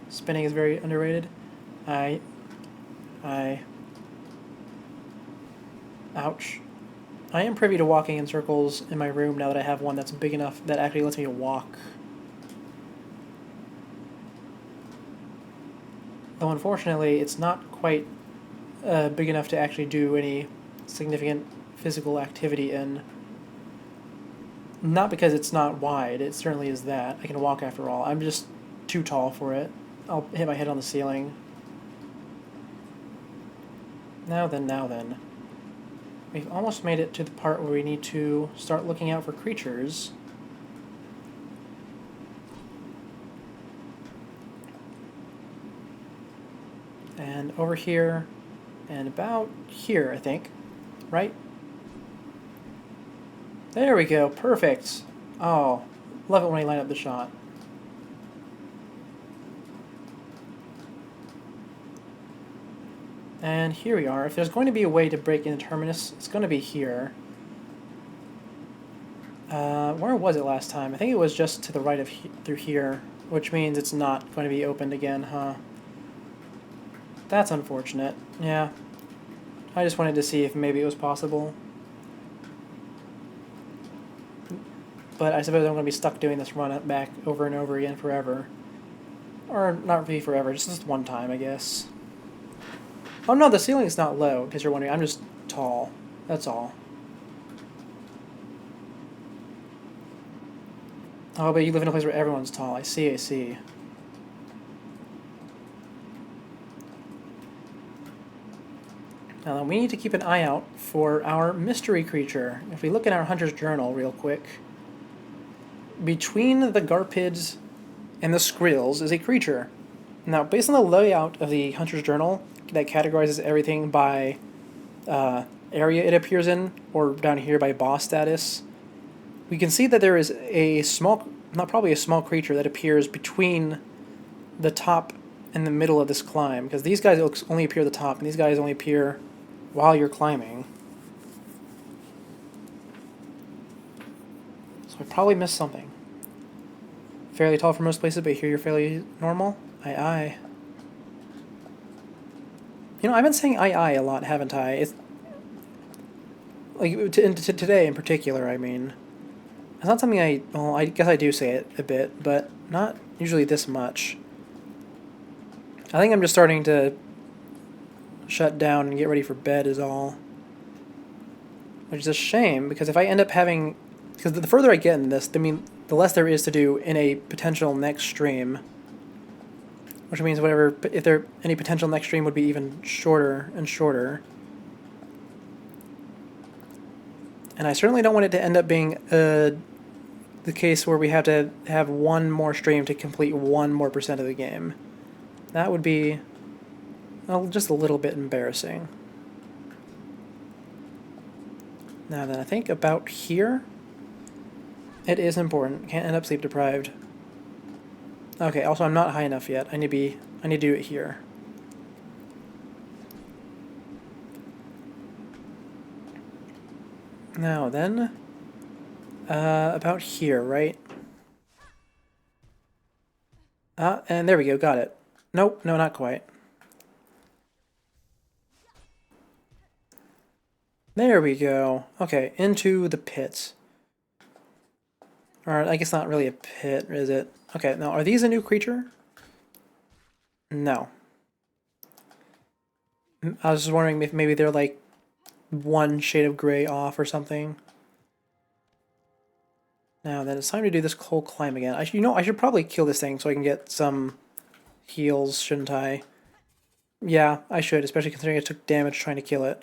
Spinning is very underrated. Ouch. I am privy to walking in circles in my room now that I have one that's big enough that actually lets me walk. Though unfortunately, it's not quite big enough to actually do any significant physical activity in. Not because it's not wide, it certainly is that. I can walk after all. I'm just too tall for it. I'll hit my head on the ceiling. Now then, now then. We've almost made it to the part where we need to start looking out for creatures. And over here, and about here, I think. Right? There we go, perfect. Oh, love it when I line up the shot. And here we are. If there's going to be a way to break into Terminus, it's going to be here. Where was it last time? I think it was just to the right of through here, which means it's not going to be opened again, huh? That's unfortunate. Yeah. I just wanted to see if maybe it was possible. But I suppose I'm going to be stuck doing this run back over and over again forever. Or not really forever, just one time, I guess. Oh no, the ceiling's not low, because you're wondering. I'm just tall. That's all. Oh, but you live in a place where everyone's tall. I see, I see. Now then, we need to keep an eye out for our mystery creature. If we look in our Hunter's Journal real quick, between the Garpids and the Skrills is a creature. Now, based on the layout of the Hunter's Journal, that categorizes everything by area it appears in, or down here by boss status, we can see that there is a small, not probably a small creature that appears between the top and the middle of this climb, because these guys only appear at the top, and these guys only appear while you're climbing. So I probably missed something. Fairly tall for most places, but here you're fairly normal? Aye aye. You know, I've been saying aye aye a lot, haven't I? It's like today in particular, I mean. It's not something well, I guess I do say it a bit, but not usually this much. I think I'm just starting to shut down and get ready for bed is all. Which is a shame, because if I end up having... Because the further I get in this, I mean, the less there is to do in a potential next stream. Which means whatever, if there any potential next stream would be even shorter and shorter. And I certainly don't want it to end up being the case where we have to have one more stream to complete 1 more % of the game. That would be just a little bit embarrassing. Now then, I think about here, it is important. Can't end up sleep deprived. Okay, also I'm not high enough yet. I need to do it here. Now then, about here, right? And there we go, got it. Nope, no, not quite. There we go. Okay, into the pit. Or I guess not really a pit, is it? Okay, now are these a new creature? No. I was just wondering if maybe they're like 1 shade of gray off or something. Now then, it's time to do this whole climb again. I should probably kill this thing so I can get some heals, shouldn't I? Yeah, I should, especially considering I took damage trying to kill it.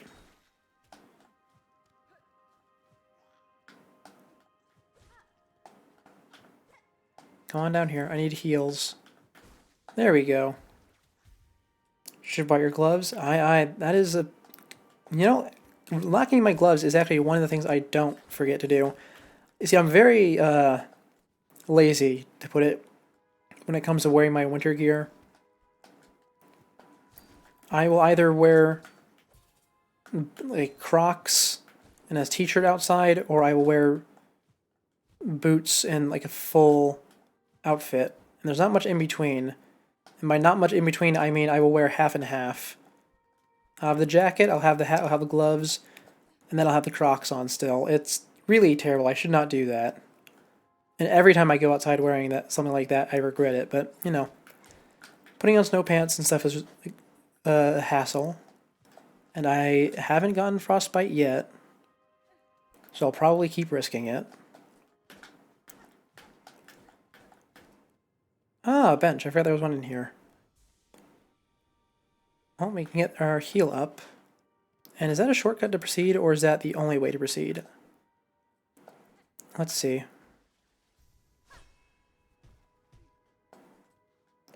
Come on down here. I need heals. There we go. Should buy your gloves. That is a... You know, locking my gloves is actually one of the things I don't forget to do. You see, I'm very lazy, to put it, when it comes to wearing my winter gear. I will either wear like Crocs and a t-shirt outside, or I will wear boots and like a full outfit. And there's not much in between. And by not much in between, I mean I will wear half and half. I'll have the jacket, I'll have the hat, I'll have the gloves, and then I'll have the Crocs on still. It's really terrible. I should not do that. And every time I go outside wearing something like that, I regret it. But, you know, putting on snow pants and stuff is a hassle. And I haven't gotten frostbite yet, so I'll probably keep risking it. Ah, a bench. I forgot there was one in here. Well, we can get our heal up. And is that a shortcut to proceed, or is that the only way to proceed? Let's see.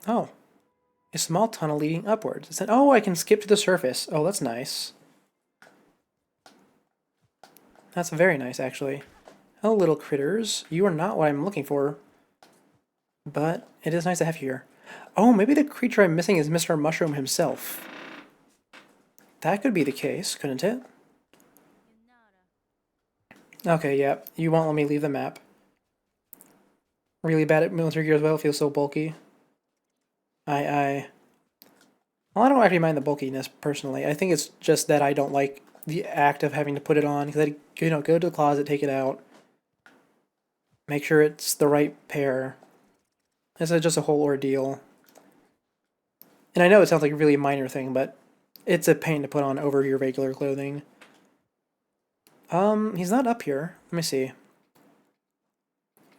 Oh. A small tunnel leading upwards. Oh, I can skip to the surface. Oh, that's nice. That's very nice, actually. Hello, little critters. You are not what I'm looking for. But it is nice to have you here. Oh, maybe the creature I'm missing is Mr. Mushroom himself. That could be the case, couldn't it? Okay, yeah. You won't let me leave the map. Really bad at military gear as well. Feels so bulky. Well, I don't actually mind the bulkiness, personally. I think it's just that I don't like the act of having to put it on. Because I, go to the closet, take it out. Make sure it's the right pair. It's just a whole ordeal. And I know it sounds like a really minor thing, but it's a pain to put on over your regular clothing. He's not up here. Let me see.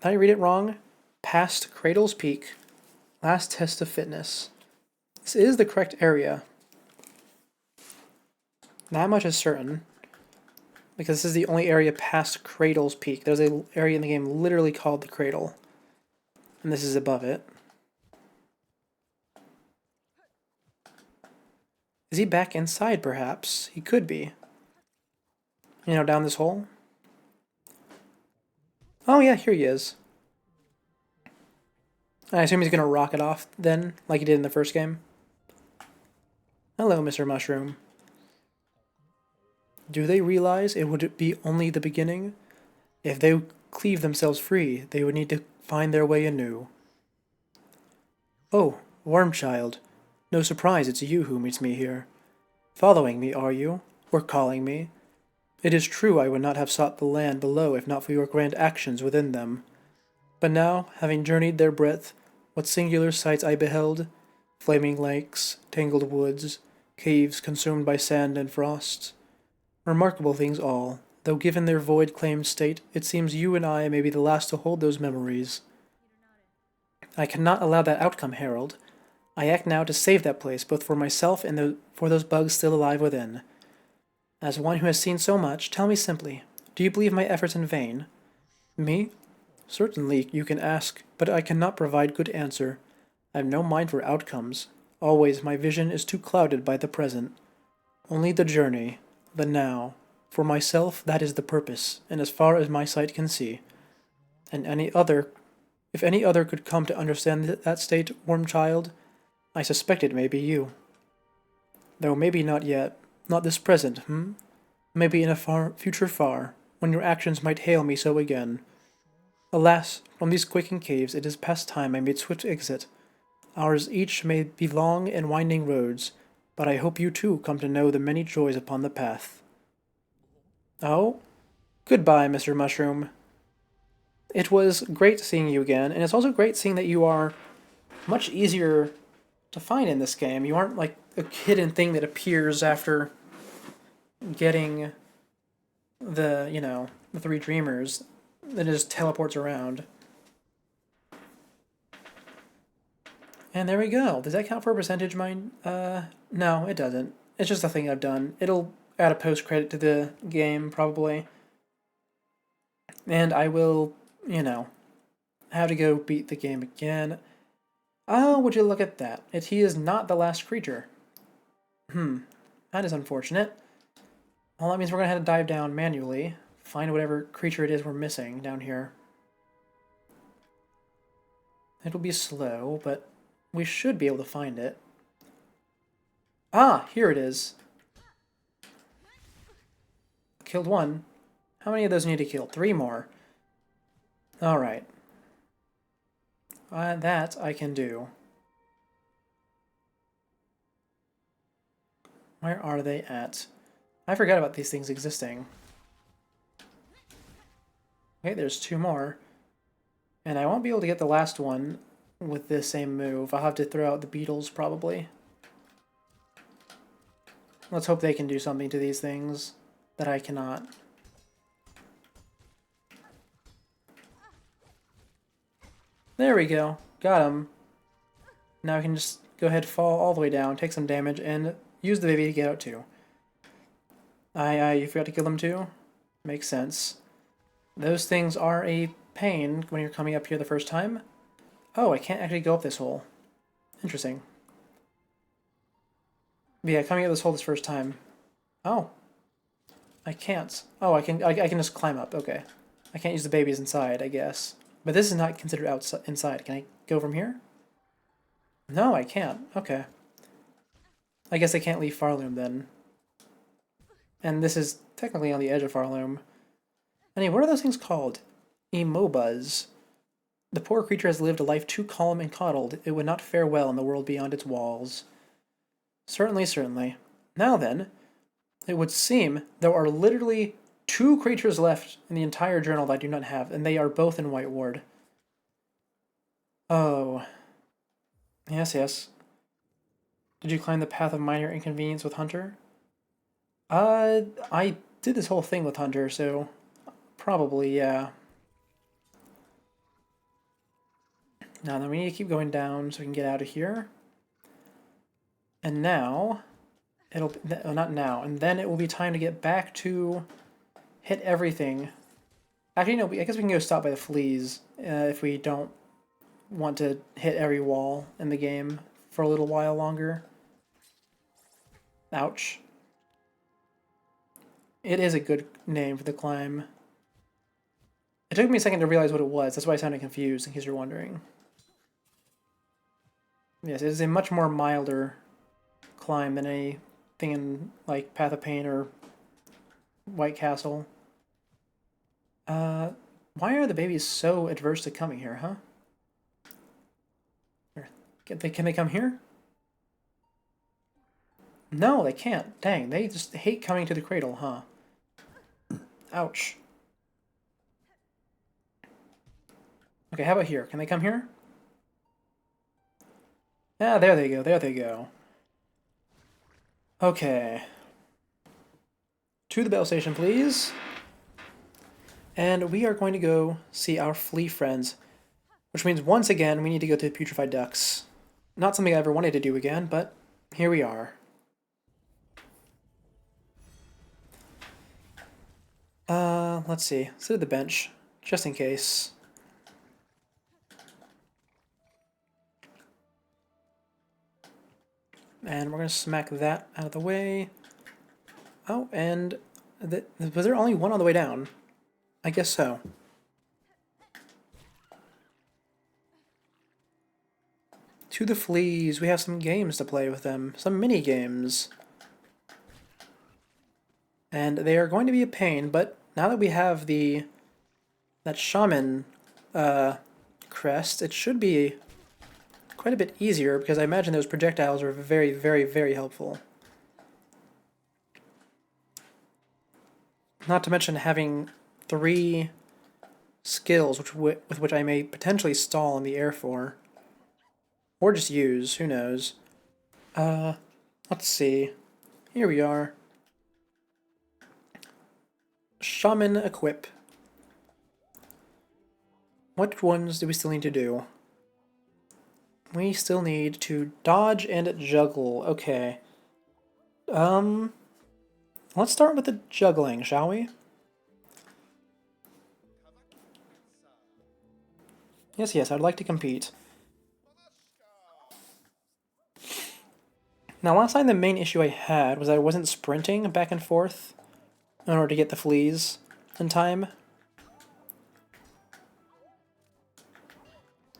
Did I read it wrong? Past Cradle's Peak. Last test of fitness. This is the correct area. That much is certain. Because this is the only area past Cradle's Peak. There's an area in the game literally called the Cradle. And this is above it. Is he back inside, perhaps? He could be. You know, down this hole? Oh yeah, here he is. I assume he's gonna rock it off then, like he did in the first game. Hello, Mr. Mushroom. Do they realize it would be only the beginning? If they cleave themselves free, they would need to find their way anew. Oh, Worm Child. No surprise it's you who meets me here. Following me, are you? Or calling me? It is true I would not have sought the land below if not for your grand actions within them. But now, having journeyed their breadth, what singular sights I beheld! Flaming lakes, tangled woods, caves consumed by sand and frost. Remarkable things all, though given their void-claimed state, it seems you and I may be the last to hold those memories. I cannot allow that outcome, Harold. I act now to save that place, both for myself and for those bugs still alive within. As one who has seen so much, tell me simply, do you believe my efforts in vain? Me? Certainly you can ask, but I cannot provide good answer. I have no mind for outcomes. Always my vision is too clouded by the present. Only the journey, the now. For myself, that is the purpose, and as far as my sight can see. And if any other could come to understand that state, Worm Child, I suspect it may be you. Though maybe not yet, not this present, Maybe in a future far, when your actions might hail me so again. Alas, from these quaking caves it is past time I made swift exit. Ours each may be long and winding roads, but I hope you too come to know the many joys upon the path. Oh? Goodbye, Mr. Mushroom. It was great seeing you again, and it's also great seeing that you are much easier to find in this game. You aren't like a hidden thing that appears after getting the 3 dreamers that just teleports around. And there we go. Does that count for a percentage mine? No, it doesn't. It's just a thing I've done. It'll add a post credit to the game, probably. And I will, have to go beat the game again. Oh, would you look at that. He is not the last creature. That is unfortunate. Well, that means we're going to have to dive down manually, find whatever creature it is we're missing down here. It'll be slow, but we should be able to find it. Ah, here it is. Killed one. How many of those need to kill? 3 more. Alright. That I can do. Where are they at? I forgot about these things existing. Okay, there's 2 more. And I won't be able to get the last one with this same move. I'll have to throw out the beetles, probably. Let's hope they can do something to these things that I cannot. There we go. Got him. Now I can just go ahead, fall all the way down, take some damage, and use the baby to get out too. You forgot to kill them too? Makes sense. Those things are a pain when you're coming up here the first time. Oh, I can't actually go up this hole. Interesting. But yeah, coming up this hole this first time. Oh. I can't. Oh, I can just climb up. Okay. I can't use the babies inside, I guess. But this is not considered outside inside. Can I go from here? No, I can't. Okay. I guess I can't leave Farloom then. And this is technically on the edge of Farloom. Anyway, what are those things called? Emobas. The poor creature has lived a life too calm and coddled. It would not fare well in the world beyond its walls. Certainly, certainly. Now then, it would seem there are literally 2 creatures left in the entire journal that I do not have, and they are both in White Ward. Oh. Yes, yes. Did you climb the path of minor inconvenience with Hunter? I did this whole thing with Hunter, so probably, yeah. Now then we need to keep going down so we can get out of here. And now, not now, and then it will be time to get back to hit everything. Actually, no, I guess we can go stop by the fleas if we don't want to hit every wall in the game for a little while longer. Ouch. It is a good name for the climb. It took me a second to realize what it was. That's why I sounded confused, in case you're wondering. Yes, it is a much more milder climb than anything in, like, Path of Pain or White Castle. Why are the babies so adverse to coming here, huh? Can they come here? No, they can't. Dang, they just hate coming to the cradle, huh? Ouch. Okay, how about here? Can they come here? Ah, there they go, there they go. Okay. To the bell station, please. And we are going to go see our flea friends. Which means, once again, we need to go to the Putrefied Ducks. Not something I ever wanted to do again, but here we are. Let's see. Sit at the bench, just in case. And we're going to smack that out of the way. Oh, and was there only one on the way down? I guess so. To the fleas. We have some games to play with them. Some mini games. And they are going to be a pain, but now that we have that shaman crest, it should be quite a bit easier, because I imagine those projectiles are very, very, very helpful. Not to mention having 3 skills with which I may potentially stall in the air for. Or just use, who knows. Let's see. Here we are. Shaman equip. What ones do we still need to do? We still need to dodge and juggle. Okay. Let's start with the juggling, shall we? Yes, yes, I'd like to compete. Now, last time the main issue I had was that I wasn't sprinting back and forth in order to get the fleas in time.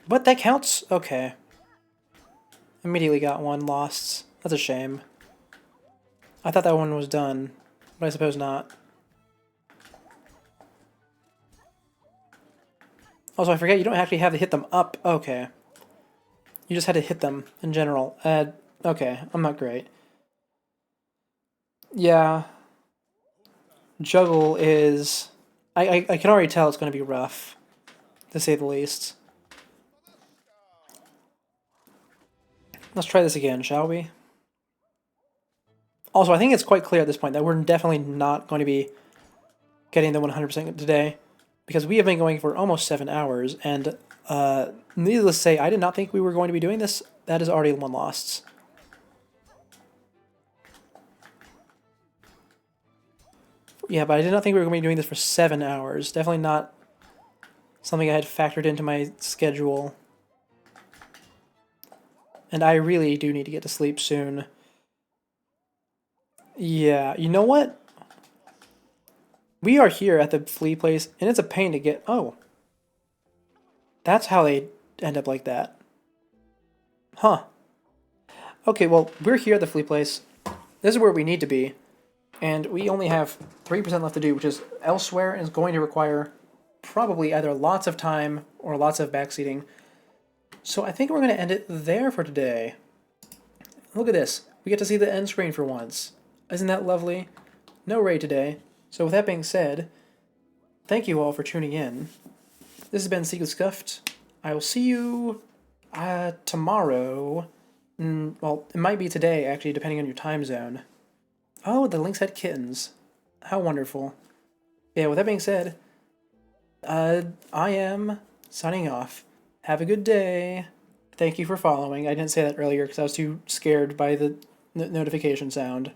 But that counts? Okay. Immediately got one, lost. That's a shame. I thought that one was done, but I suppose not. Also, I forget you don't actually have to hit them up. Okay. You just had to hit them in general. Okay, I'm not great. Yeah. Juggle is... I can already tell it's going to be rough, to say the least. Let's try this again, shall we? Also, I think it's quite clear at this point that we're definitely not going to be getting the 100% today, because we have been going for almost 7 hours, and needless to say, I did not think we were going to be doing this. That is already one lost. Yeah, but I did not think we were going to be doing this for 7 hours. Definitely not something I had factored into my schedule. And I really do need to get to sleep soon. Yeah, you know what? We are here at the flea place, and it's a pain to get... Oh. That's how they end up like that. Huh. Okay, well, we're here at the flea place. This is where we need to be. And we only have 3% left to do, which is elsewhere, and is going to require probably either lots of time or lots of backseating. So I think we're going to end it there for today. Look at this. We get to see the end screen for once. Isn't that lovely? No raid today. So with that being said, thank you all for tuning in. This has been Secret Scuffed. I will see you tomorrow. Well, it might be today, actually, depending on your time zone. Oh, the Lynx had kittens. How wonderful. Yeah, with that being said, I am signing off. Have a good day. Thank you for following. I didn't say that earlier because I was too scared by the notification sound.